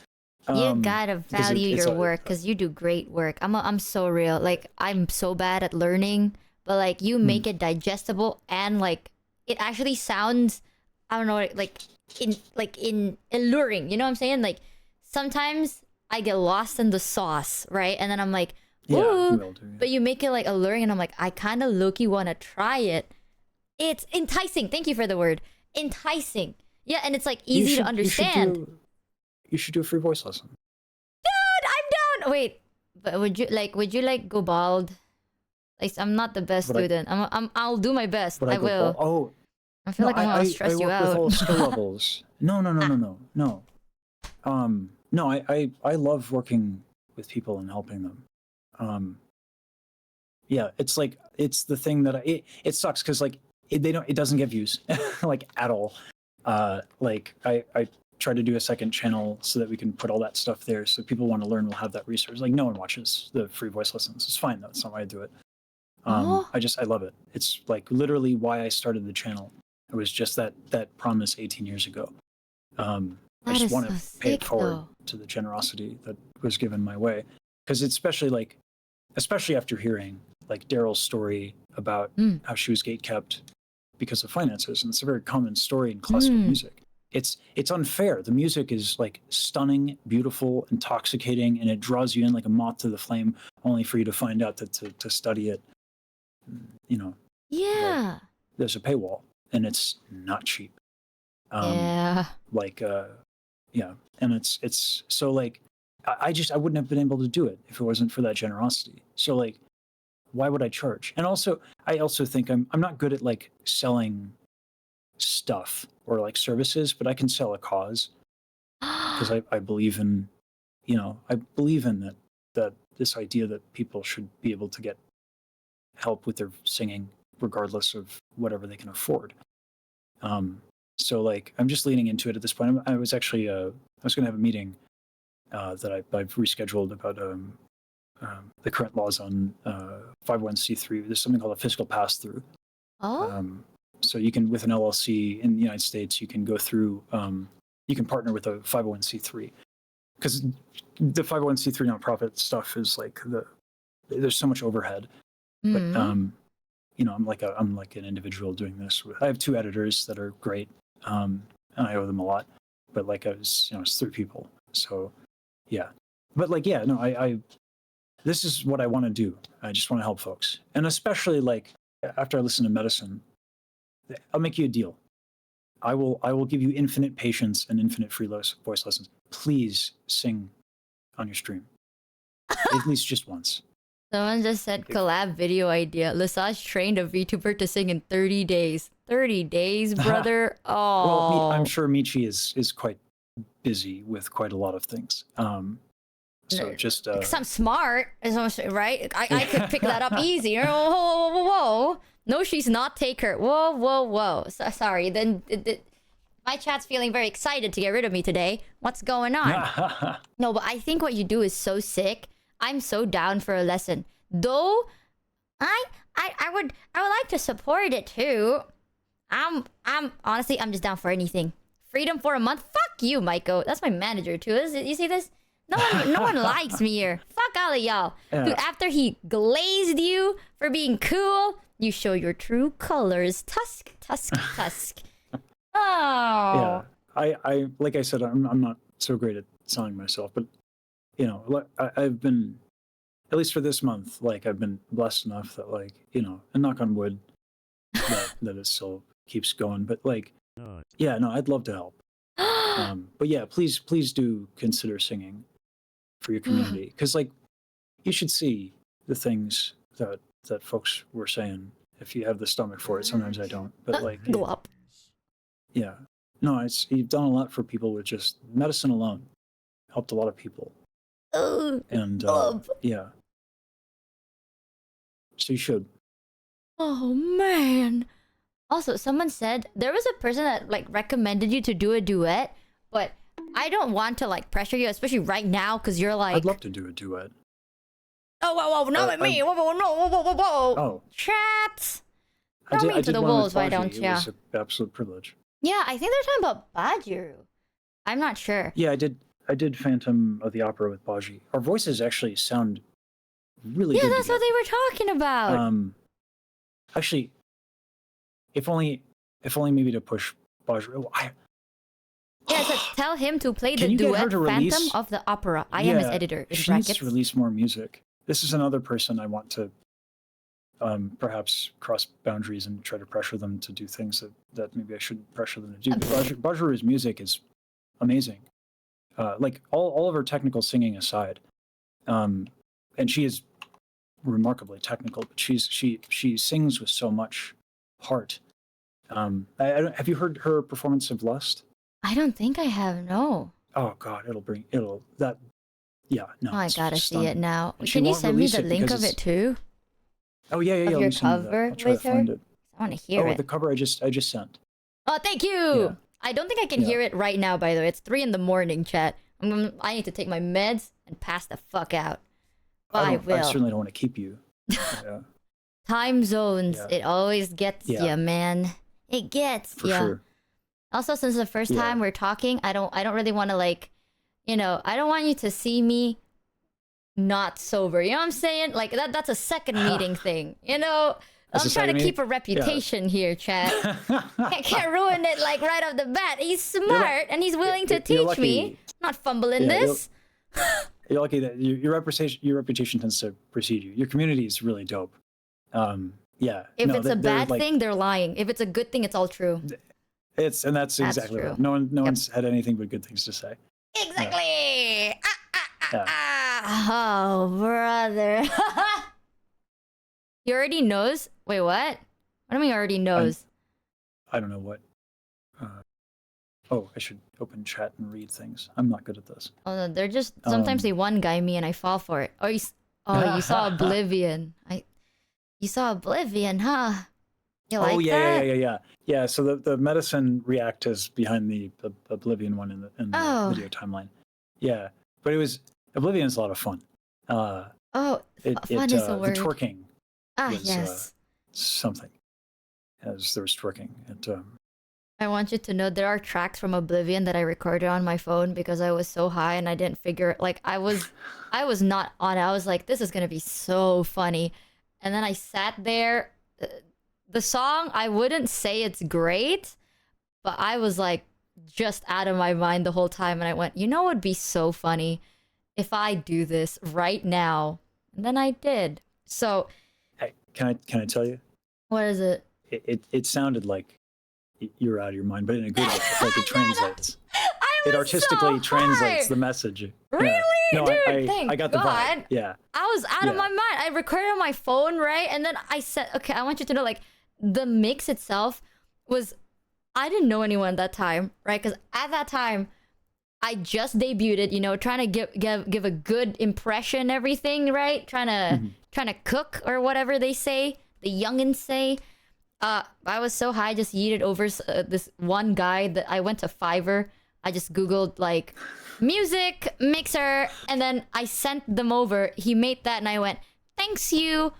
You gotta value your work because you do great work. I'm so real. Like I'm so bad at learning, but like you make it digestible and like it actually sounds, I don't know, like in alluring. You know what I'm saying? Like sometimes I get lost in the sauce, right? And then I'm like, ooh, but you make it like alluring, and I'm like, I kind of low-key want to try it. It's enticing. Thank you for the word. Enticing. Yeah, and it's like easy to understand. You should do a free voice lesson. Dude, I'm down. Wait, but would you like go bald? Like I'm not the best student. I'll do my best. I will. Oh, I feel like I'm gonna stress you out. I work with all skill levels. No. No, I love working with people and helping them. Yeah, it's like it's the thing that it sucks because like it doesn't get views like at all. Like I try to do a second channel so that we can put all that stuff there, so people want to learn will have that resource. Like no one watches the free voice lessons. It's fine though. That's not why I do it. I love it. It's like literally why I started the channel. It was just that promise 18 years ago. I just want to pay it forward to the generosity that was given my way, because especially after hearing like Daryl's story about how she was gatekept because of finances, and it's a very common story in classical music. It's unfair. The music is like stunning, beautiful, intoxicating, and it draws you in like a moth to the flame, only for you to find out that to study it, you know, like, there's a paywall, and it's not cheap. And it's so like I wouldn't have been able to do it if it wasn't for that generosity. So like, why would I charge? And also, I also think I'm not good at like selling stuff or like services, but I can sell a cause because I believe in, I believe in that this idea that people should be able to get help with their singing regardless of whatever they can afford. So like I'm just leaning into it at this point. I was actually I was going to have a meeting that I've rescheduled about the current laws on 501c3. There's something called a fiscal pass-through. So you can, with an LLC in the United States, you can go through, you can partner with a 501c3. Because the 501c3 nonprofit stuff is like there's so much overhead. But I'm like an individual doing this. I have 2 editors that are great, and I owe them a lot. But like it's 3 people. So yeah, but like I this is what I want to do. I just want to help folks, and especially like after I listen to medicine, I'll make you a deal. I will give you infinite patience and infinite free voice lessons. Please sing on your stream, at least just once. Someone just said collab video idea. Lesage trained a VTuber to sing in 30 days. 30 days, brother. Oh. Well, I'm sure Michi is quite busy with quite a lot of things. So just because I'm smart, right? I could pick that up easy. Whoa. No, she's not. Take her. Whoa. Sorry. Then my chat's feeling very excited to get rid of me today. What's going on? No, but I think what you do is so sick. I'm so down for a lesson. Though, I would like to support it too. I'm honestly, I'm just down for anything. Freedom for a month. Fuck you, Maiko. That's my manager too. You see this? No one likes me here. Fuck all of y'all. Yeah. Dude, after he glazed you for being cool, you show your true colors. Tusk. Oh. Yeah. I like I said, I'm not so great at selling myself, but you know, I've been, at least for this month, like I've been blessed enough that, like, you know, and knock on wood, that it still keeps going. But like, yeah, no, I'd love to help. But yeah, please do consider singing for your community, because like, you should see the things that folks were saying. If you have the stomach for it, sometimes I don't. But like, Go up. yeah, no, you've done a lot for people with just medicine alone. Helped a lot of people. And yeah, so you should. Oh man. Also, someone said there was a person that like recommended you to do a duet, but I don't want to like pressure you, especially right now, because you're like. I'd love to do a duet. Oh, whoa, not with me. Whoa. Oh. Chat. I Throw did, me to the one with wolves, why Baji. don't It ya? was an absolute privilege. Yeah, I think they're talking about Bajiru. I'm not sure. Yeah, I did Phantom of the Opera with Baji. Our voices actually sound really good. Yeah, that's what they were talking about. Actually, if only maybe to push Baji. Yeah, so tell him to play Can the you get her duet to Phantom release- of the Opera. I am his editor in she needs brackets. to release more music. This is another person I want to perhaps cross boundaries and try to pressure them to do things that maybe I shouldn't pressure them to do. But Bajiru's music is amazing. Like all of her technical singing aside, and she is remarkably technical, but she sings with so much heart. Have you heard her performance of Lust? I don't think I have, no. Oh God, yeah, no. Oh, I it's gotta stunning. see it now. And she Can you won't send me release the it link because of it too? Oh yeah. Of Let your me send you that. cover I'll try to with her? find it. I want to hear it. The cover I just sent. Oh, thank you. Yeah. I don't think I can hear it right now, by the way. It's 3 a.m, chat. I need to take my meds and pass the fuck out. But I will. I certainly don't want to keep you. Yeah, Time zones. Yeah. It always gets Yeah. ya, man. It gets for ya. sure. Also, since the first time we're talking, I don't really want to like, I don't want you to see me not sober. You know what I'm saying? Like that's a second meeting thing. That's I'm a trying to second keep a reputation here, chat. Can't ruin it like right off the bat. He's smart and he's willing to you're teach lucky. me. Not fumbling Yeah, this. You're lucky that your reputation tends to precede you. Your community is really dope. Yeah. If no, it's a they're bad like, thing, they're lying. If it's a good thing, it's all true. that's exactly true. right. No one's had anything but good things to say. Exactly. Yeah. Oh, brother. He already knows. Wait, what? What do you mean already knows? I don't know what. I should open chat and read things. I'm not good at this. Oh no, they're just sometimes they one guy me and I fall for it. Oh, you saw Oblivion. You saw Oblivion, huh? You like that? Yeah. So the medicine react is behind the Oblivion one in the video timeline. Yeah, but Oblivion's a lot of fun. Fun is the word. The twerking. Was, Yes. Something. As there was twerking. I want you to know there are tracks from Oblivion that I recorded on my phone because I was so high and I didn't figure I was not on it. I was like, this is gonna be so funny. And then I sat there. The song, I wouldn't say it's great, but I was like just out of my mind the whole time. And I went, what would be so funny if I do this right now? And then I did. So Hey, can I tell you? what is it? It sounded like you're out of your mind, but in a good way. Like it translates. I was It artistically so translates high. the message. Really? Yeah. No, Dude, thank I got the God. vibe. Yeah. I was out of Yeah. my mind. I recorded on my phone, right? And then I said, okay, I want you to know, like, the mix itself was, I didn't know anyone at that time, right? Because at that time, I just debuted, you know, trying to give a good impression, and everything, right? Trying to cook or whatever they say, the youngins say. I was so high, I just yeeted over this one guy that I went to Fiverr. I just Googled like music mixer, and then I sent them over. He made that, and I went, "Thanks you,"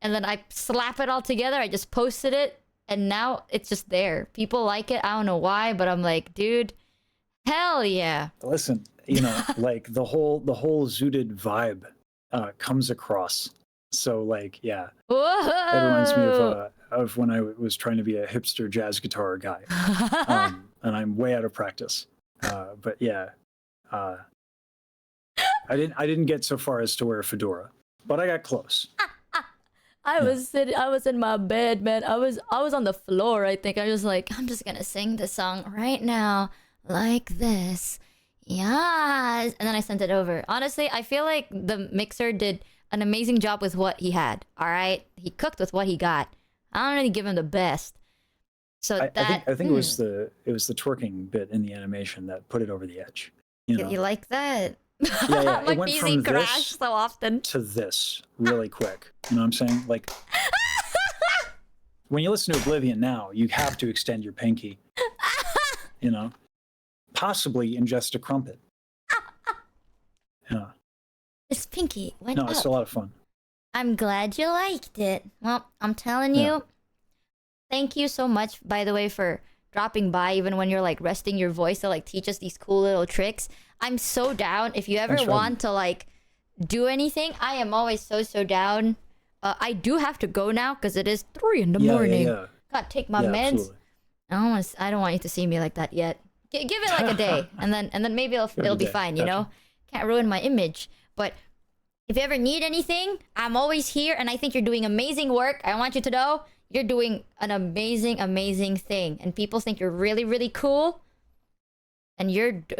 and then I slap it all together. I just posted it, and now it's just there. People like it. I don't know why, but I'm like, dude, hell yeah. Listen, you know, like the whole zooted vibe comes across. So like, yeah, Whoa. it reminds me of when I was trying to be a hipster jazz guitar guy, and I'm way out of practice. But yeah, I didn't get so far as to wear a fedora, but I got close. I was in my bed, man. I was on the floor, I think. I was like, I'm just gonna sing this song right now, like this. Yes. And then I sent it over. Honestly, I feel like the mixer did an amazing job with what he had. All right, he cooked with what he got. I don't really give him the best. So I think it was the twerking bit in the animation that put it over the edge. You know? You like that? Yeah. My It went PC from crashed this so often. to this really quick. You know what I'm saying? Like when you listen to Oblivion now, you have to extend your pinky. You know, possibly ingest a crumpet. Yeah. This pinky went No, up. it's a lot of fun. I'm glad you liked it. Well, I'm telling you, thank you so much, by the way, for dropping by even when you're like resting your voice to like teach us these cool little tricks. I'm so down. If you ever Thanks for having want to like do anything, I am always so down. I do have to go now because it is 3 in the morning. Yeah. Gotta take my Yeah, meds. absolutely. I don't want you to see me like that yet. Give it like a day, and then maybe it'll be day. fine. You know, can't ruin my image. But if you ever need anything, I'm always here, and I think you're doing amazing work. I want you to know you're doing an amazing thing, and people think you're really cool. And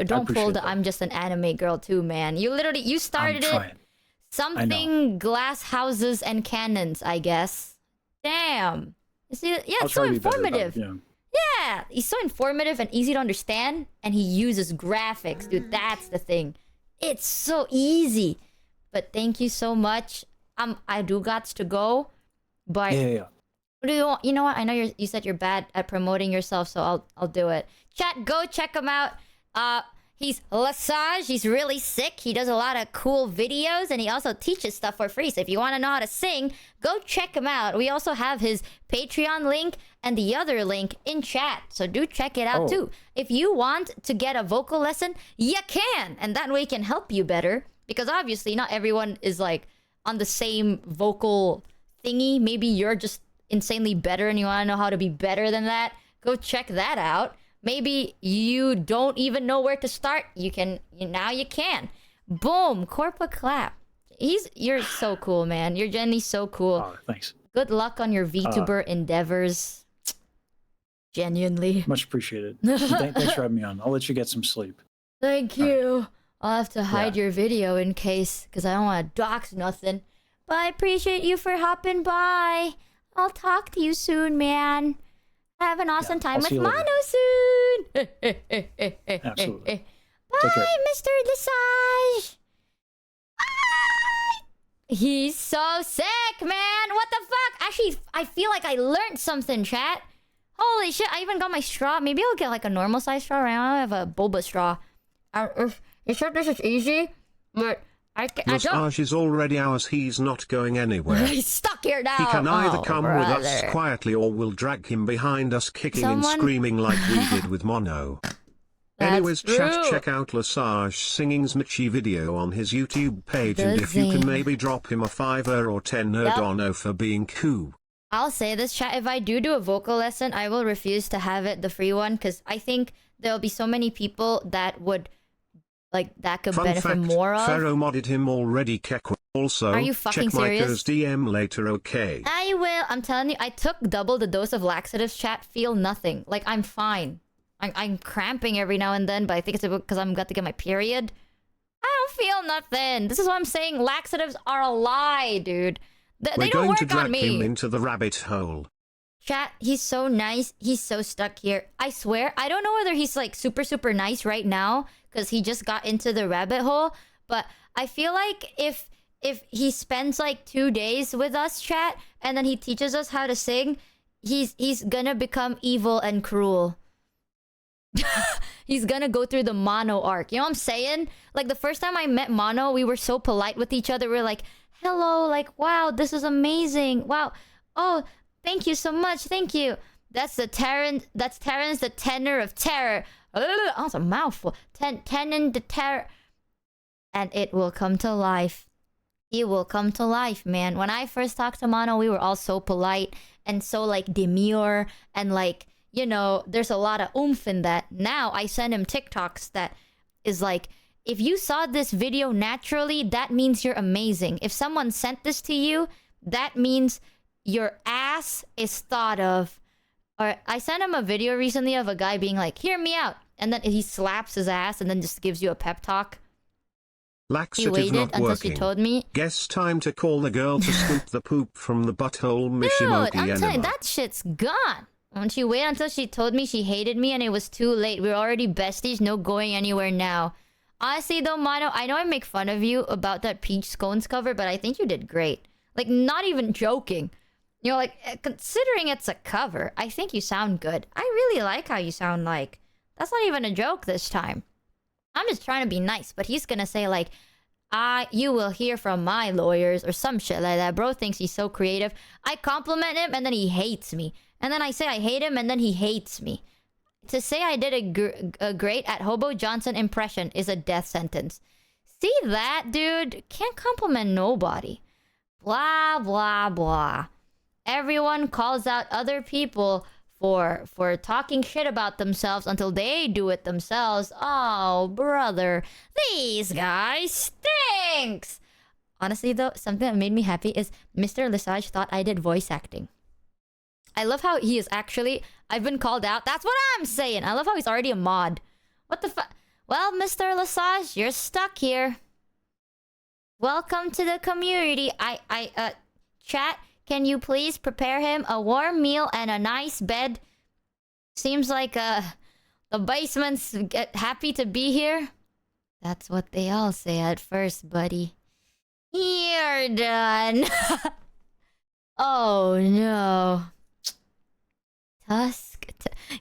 don't pull the I'm just an anime girl too, man. You started it. Something glass houses and cannons, I guess. Damn. You see, yeah, it's so informative. Yeah, he's so informative and easy to understand, and he uses graphics, dude. That's the thing. It's so easy. But thank you so much. I do got to go, but Yeah. what do you want? You know what? I know you said you're bad at promoting yourself, so I'll do it. Chat, go check him out. He's Lesage. He's really sick. He does a lot of cool videos, and he also teaches stuff for free. So if you want to know how to sing, go check him out. We also have his Patreon link and the other link in chat. So do check it out too. If you want to get a vocal lesson, you can, and that way he can help you better. Because obviously not everyone is like on the same vocal thingy. Maybe you're just insanely better and you want to know how to be better than that. Go check that out. Maybe you don't even know where to start. Now you can. Boom, Corpa clap. You're so cool, man. You're genuinely so cool. Oh, thanks. Good luck on your VTuber endeavors. Genuinely. Much appreciated. Thanks for having me on. I'll let you get some sleep. Thank you. I'll have to hide your video in case, because I don't want to dox nothing. But I appreciate you for hopping by. I'll talk to you soon, man. Have an awesome time I'll with see you later. Mono soon. Absolutely. Bye, Take care. Mr. Lesage. Bye. He's so sick, man. What the fuck? Actually, I feel like I learned something, chat. Holy shit, I even got my straw. Maybe I'll get like a normal size straw right now. I have a boba straw. You said this is easy, but I don't. Lesage is already ours. He's not going anywhere. He's stuck here now. He can either Oh, come brother. with us quietly or we'll drag him behind us kicking and Someone- screaming like we did with Mono. That's Anyways, true. chat, check out Lesage singing's Michi video on his YouTube page, The and if you can zing. maybe drop him a $5 or $10 Yep. dono for being cool. I'll say this, chat. If I do a vocal lesson, I will refuse to have it the free one, because I think there'll be so many people that would like that could Fun benefit fact, more of. Pharaoh modded him already, Kekwa. Also, Are you fucking check serious? Micah's DM later, okay? I will. I'm telling you, I took double the dose of laxatives, chat. Feel nothing. Like, I'm fine. I'm cramping every now and then, but I think it's because I'm about to get my period. I don't feel nothing. This is what I'm saying. Laxatives are a lie, dude. They We're don't going to work on drag him me. into the rabbit hole. Chat, he's so nice. He's so stuck here. I swear, I don't know whether he's like super, super nice right now because he just got into the rabbit hole. But I feel like if he spends like 2 days with us, chat, and then he teaches us how to sing, he's gonna become evil and cruel. He's gonna go through the Mono arc. You know what I'm saying? Like the first time I met Mono, we were so polite with each other. We were like, hello, like, wow, this is amazing. Wow. Oh, thank you so much. Thank you. That's Terrence, the tenor of terror. Oh, it's a mouthful. Tenon the terror. And it will come to life. It will come to life, man. When I first talked to Mono, we were all so polite and so like demure and like, you know, there's a lot of oomph in that. Now I send him TikToks that is like, if you saw this video naturally, that means you're amazing. If someone sent this to you, that means your ass is thought of. Or I sent him a video recently of a guy being like, hear me out. And then he slaps his ass and then just gives you a pep talk. He Laxative waited not until working. she told me. Guess time to call the girl to scoop the poop from the butthole, Dude, Mishimoki I'm telling you, enema. that shit's gone. When she waited until she told me she hated me and it was too late. We were already besties, no going anywhere now. Honestly though, Mono, I know I make fun of you about that Peach Scones cover, but I think you did great. Like, not even joking. You know, like, considering it's a cover, I think you sound good. I really like how you sound like. That's not even a joke this time. I'm just trying to be nice, but he's gonna say like, you will hear from my lawyers or some shit like that. Bro thinks he's so creative. I compliment him and then he hates me. And then I say I hate him and then he hates me. To say I did a great at Hobo Johnson impression is a death sentence. See that, dude? Can't compliment nobody. Blah, blah, blah. Everyone calls out other people for talking shit about themselves until they do it themselves. Oh, brother. These guys stinks! Honestly, though, something that made me happy is Mr. Lesage thought I did voice acting. I love how he is actually... I've been called out. That's what I'm saying. I love how he's already a mod. What the fuck? Well, Mr. Lesage, you're stuck here. Welcome to the community. Chat, can you please prepare him a warm meal and a nice bed? Seems like, the basement's happy to be here. That's what they all say at first, buddy. You're done. Oh, no. Tusk.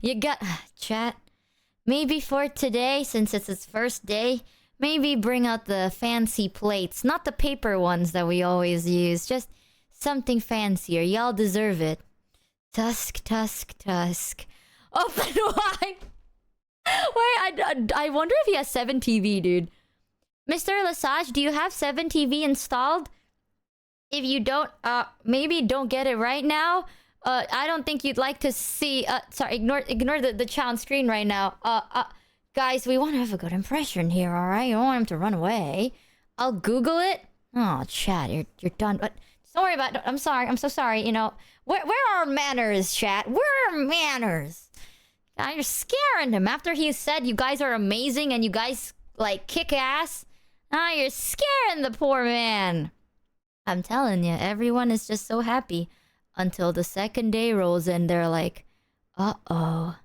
You got... Chat. Maybe for today, since it's his first day, maybe bring out the fancy plates. Not the paper ones that we always use. Just something fancier. Y'all deserve it. Tusk, tusk, tusk. Open wide. Wait, I wonder if he has 7TV, dude. Mr. Lesage, do you have 7TV installed? If you don't, maybe don't get it right now. I don't think you'd like to see... sorry, ignore the chat on screen right now. Guys, we want to have a good impression here, alright? You don't want him to run away. I'll Google it. Oh, chat, you're done. But don't worry about it. I'm sorry. I'm so sorry, you know. Where are manners, chat? Where are manners? God, you're scaring him. After he said you guys are amazing and you guys, like, kick ass. Ah, you're scaring the poor man. I'm telling you, everyone is just so happy. Until the second day rolls in, they're like, uh-oh.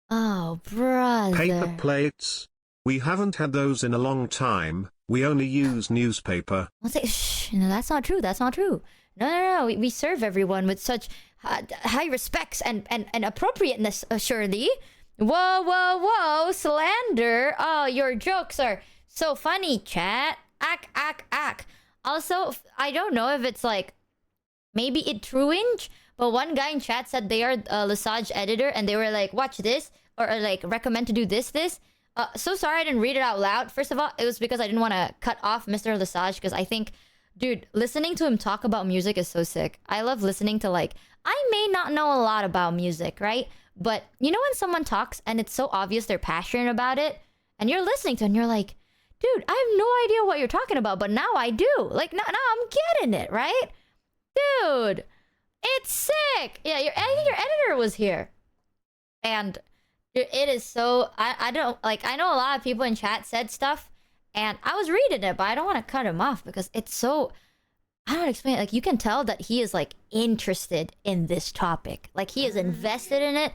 Oh, brother. Paper plates? We haven't had those in a long time. We only use newspaper. I'll say, shh, no, that's not true. That's not true. No. We serve everyone with such high respects and appropriateness, surely. Whoa. Slander. Oh, your jokes are so funny, chat. Ack. Also, I don't know if it's like, maybe it truinge, but one guy in chat said they are a Lesage editor and they were like, watch this, or like, recommend to do this. So sorry I didn't read it out loud. First of all, it was because I didn't want to cut off Mr. Lesage, because I think, dude, listening to him talk about music is so sick. I love listening to, like, I may not know a lot about music, right? But you know when someone talks and it's so obvious they're passionate about it? and you're listening to it and you're like, dude, I have no idea what you're talking about, but now I do. Like, now I'm getting it, right? Dude, it's sick. Yeah, I think your editor was here. And it is so... I don't... Like, I know a lot of people in chat said stuff, and I was reading it, but I don't want to cut him off because it's so... I don't explain it. Like, you can tell that he is, like, interested in this topic. Like, he is invested in it.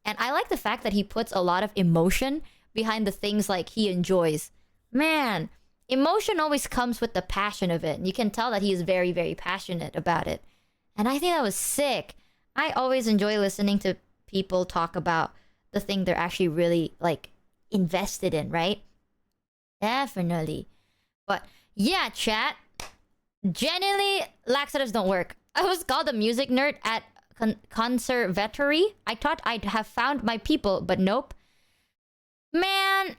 And I like the fact that he puts a lot of emotion behind the things, like, he enjoys. Man, emotion always comes with the passion of it. And you can tell that he is very, very passionate about it. And I think that was sick. I always enjoy listening to people talk about the thing they're actually really, like, invested in, right? Definitely. But, yeah, chat. Genuinely, laxatives don't work. I was called a music nerd at conservatory. I thought I'd have found my people, but nope. Man,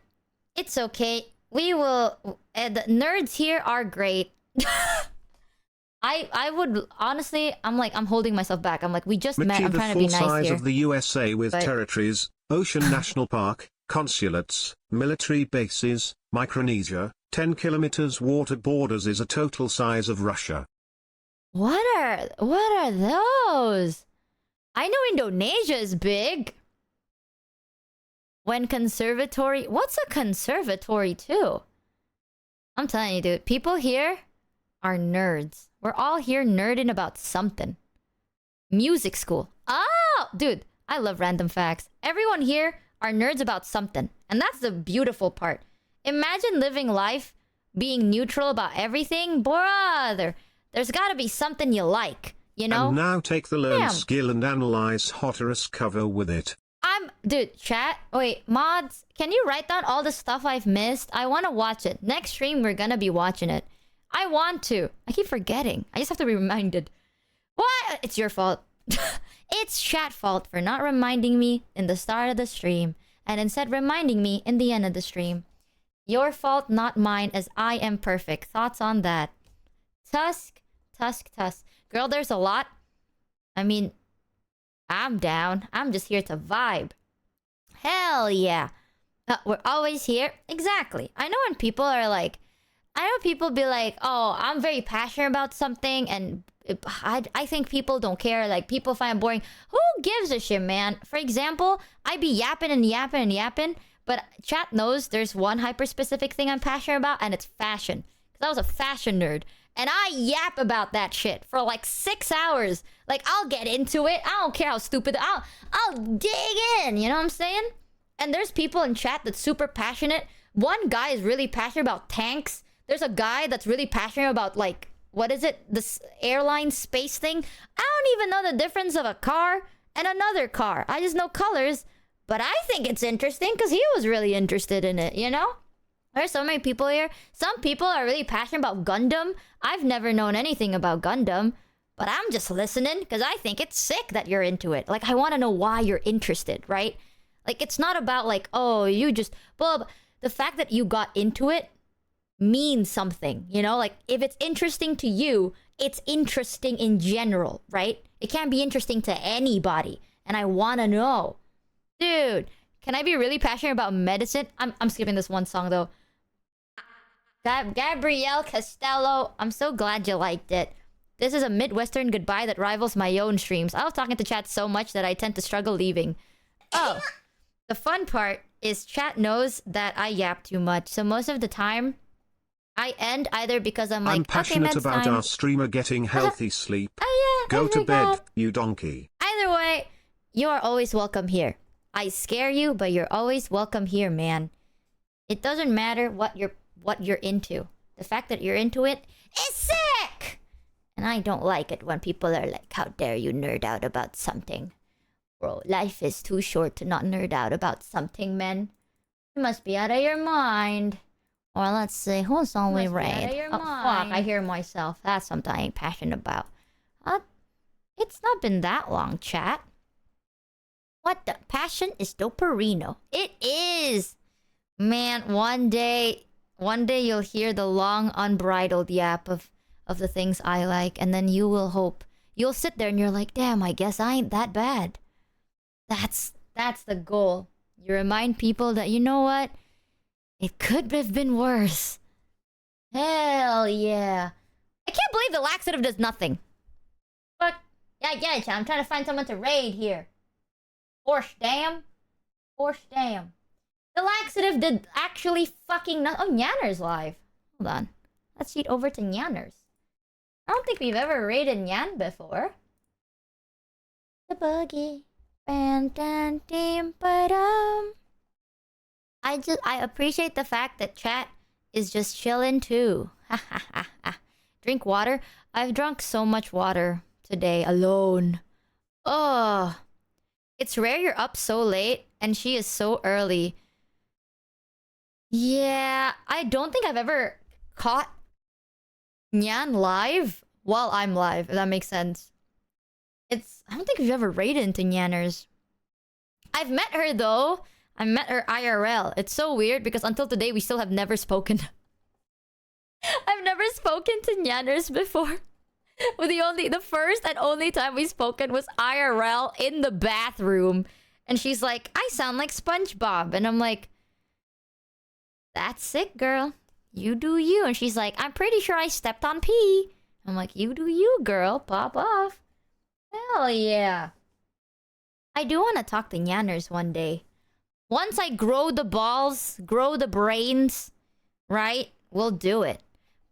it's okay. We will... the nerds here are great. I would... Honestly, I'm holding myself back. I'm like, we just met. Michi, I'm the trying to be full nice size here. of the USA with But- territories, Ocean National Park, consulates, military bases, Micronesia, 10 kilometers water borders is a total size of Russia. What are those? I know Indonesia is big. When conservatory... What's a conservatory too? I'm telling you, dude. People here are nerds. We're all here nerding about something. Music school. Oh! Dude, I love random facts. Everyone here are nerds about something. And that's the beautiful part. Imagine living life being neutral about everything. Brother, there's gotta be something you like, you know? And now take the learn Damn. skill and analyze Hotterus cover with it. Dude, chat. Wait, mods, can you write down all the stuff I've missed? I want to watch it. Next stream, we're gonna be watching it. I want to. I keep forgetting. I just have to be reminded. What? It's your fault. It's chat fault for not reminding me in the start of the stream and instead reminding me in the end of the stream. Your fault, not mine, as I am perfect. Thoughts on that? Tusk. Girl, there's a lot. I mean, I'm down. I'm just here to vibe. Hell yeah. We're always here. Exactly. I know when people are like... I know people be like, oh, I'm very passionate about something and I think people don't care. Like, people find it boring. Who gives a shit, man? For example, I be yapping and yapping and yapping, but chat knows there's one hyper-specific thing I'm passionate about, and it's fashion. Because I was a fashion nerd. And I yap about that shit for like 6 hours. Like, I'll get into it. I don't care how stupid. I'll dig in. You know what I'm saying? And there's people in chat that's super passionate. One guy is really passionate about tanks. There's a guy that's really passionate about, like, what is it? This airline space thing. I don't even know the difference of a car and another car. I just know colors. But I think it's interesting because he was really interested in it, you know? There's so many people here. Some people are really passionate about Gundam. I've never known anything about Gundam. But I'm just listening because I think it's sick that you're into it. Like, I want to know why you're interested, right? Like, it's not about, like, oh, you just... Blah, blah. The fact that you got into it means something, you know? Like, if it's interesting to you, it's interesting in general, right? It can't be interesting to anybody. And I want to know. Dude, can I be really passionate about medicine? I'm skipping this one song, though. Gabrielle Costello, I'm so glad you liked it. This is a Midwestern goodbye that rivals my own streams. I was talking to chat so much that I tend to struggle leaving. Oh, the fun part is chat knows that I yap too much. So most of the time, I end either because I'm like, I'm passionate okay, about time. our streamer getting healthy sleep. Oh yeah, Go I to bed, forgot. you donkey. Either way, you are always welcome here. I scare you, but you're always welcome here, man. It doesn't matter what you're into. The fact that you're into it is sick! And I don't like it when people are like, how dare you nerd out about something. Bro, life is too short to not nerd out about something, man. You must be out of your mind. Or let's see, who's only raid? Oh, fuck, I hear myself. That's something I ain't passionate about. It's not been that long, chat. What the? Passion is doperino. It is! Man, one day you'll hear the long, unbridled yap of the things I like, and then you will hope. You'll sit there and you're like, damn, I guess I ain't that bad. That's the goal. You remind people that, you know what? It could have been worse. Hell yeah. I can't believe the laxative does nothing. Fuck. Yeah, I get it, chat. I'm trying to find someone to raid here. Horse damn. Horse damn. The laxative did actually fucking nothing. Oh, Nyanner's live. Hold on. Let's cheat over to Nyanner's. I don't think we've ever raided Nyan before. The boogie. I appreciate the fact that chat is just chilling too. Drink water. I've drunk so much water today alone. Oh, it's rare you're up so late and she is so early. Yeah, I don't think I've ever caught Nyan live while I'm live, if that makes sense. I don't think we've ever raided into Nyanners. I've met her though. I met her IRL. It's so weird because until today we still have never spoken. I've never spoken to Nyanners before. The first and only time we spoken was IRL in the bathroom. And she's like, I sound like SpongeBob. And I'm like, that's sick, girl. You do you. And she's like, I'm pretty sure I stepped on pee. I'm like, you do you, girl. Pop off. Hell yeah. I do want to talk to Nyanners one day. Once I grow the balls, grow the brains, right? We'll do it.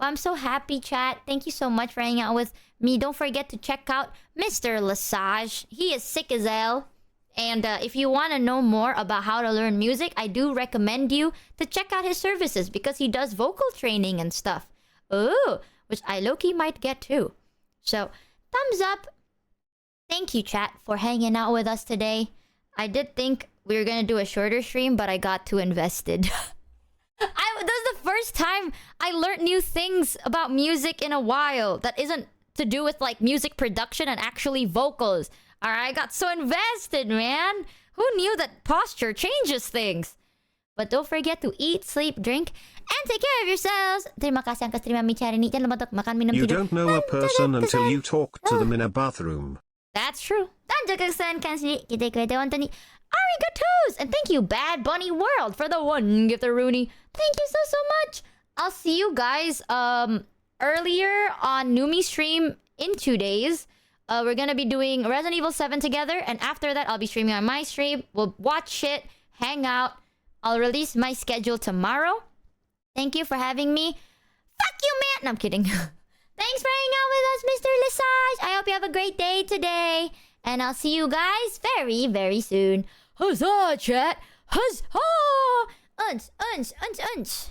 But I'm so happy, chat. Thank you so much for hanging out with me. Don't forget to check out Mr. Lesage. He is sick as hell. And if you want to know more about how to learn music, I do recommend you to check out his services because he does vocal training and stuff. Oh, which I low-key might get too. So, thumbs up. Thank you, chat, for hanging out with us today. I did think we were going to do a shorter stream, but I got too invested. That was the first time I learned new things about music in a while that isn't to do with like music production and actually vocals. Alright, I got so invested, man. Who knew that posture changes things? But don't forget to eat, sleep, drink, and take care of yourselves. Terima kasih angkat stream Michi hari ini. Jangan lupa makan, minum, You tidur. don't know a person until you talk to them in a bathroom. That's true. Dan jaga kesehatan sendiri. Kita ikuti Anthony. Arigatos! And thank you, Bad Bunny World, for the one gift, Rooney. Thank you so much. I'll see you guys earlier on Numi stream in 2 days. We're gonna be doing Resident Evil 7 together, and after that, I'll be streaming on my stream. We'll watch it, hang out. I'll release my schedule tomorrow. Thank you for having me. Fuck you, man! No, I'm kidding. Thanks for hanging out with us, Mr. Lesage. I hope you have a great day today. And I'll see you guys very, very soon. Huzzah, chat! Huzzah! Unch, unch, unch, unch.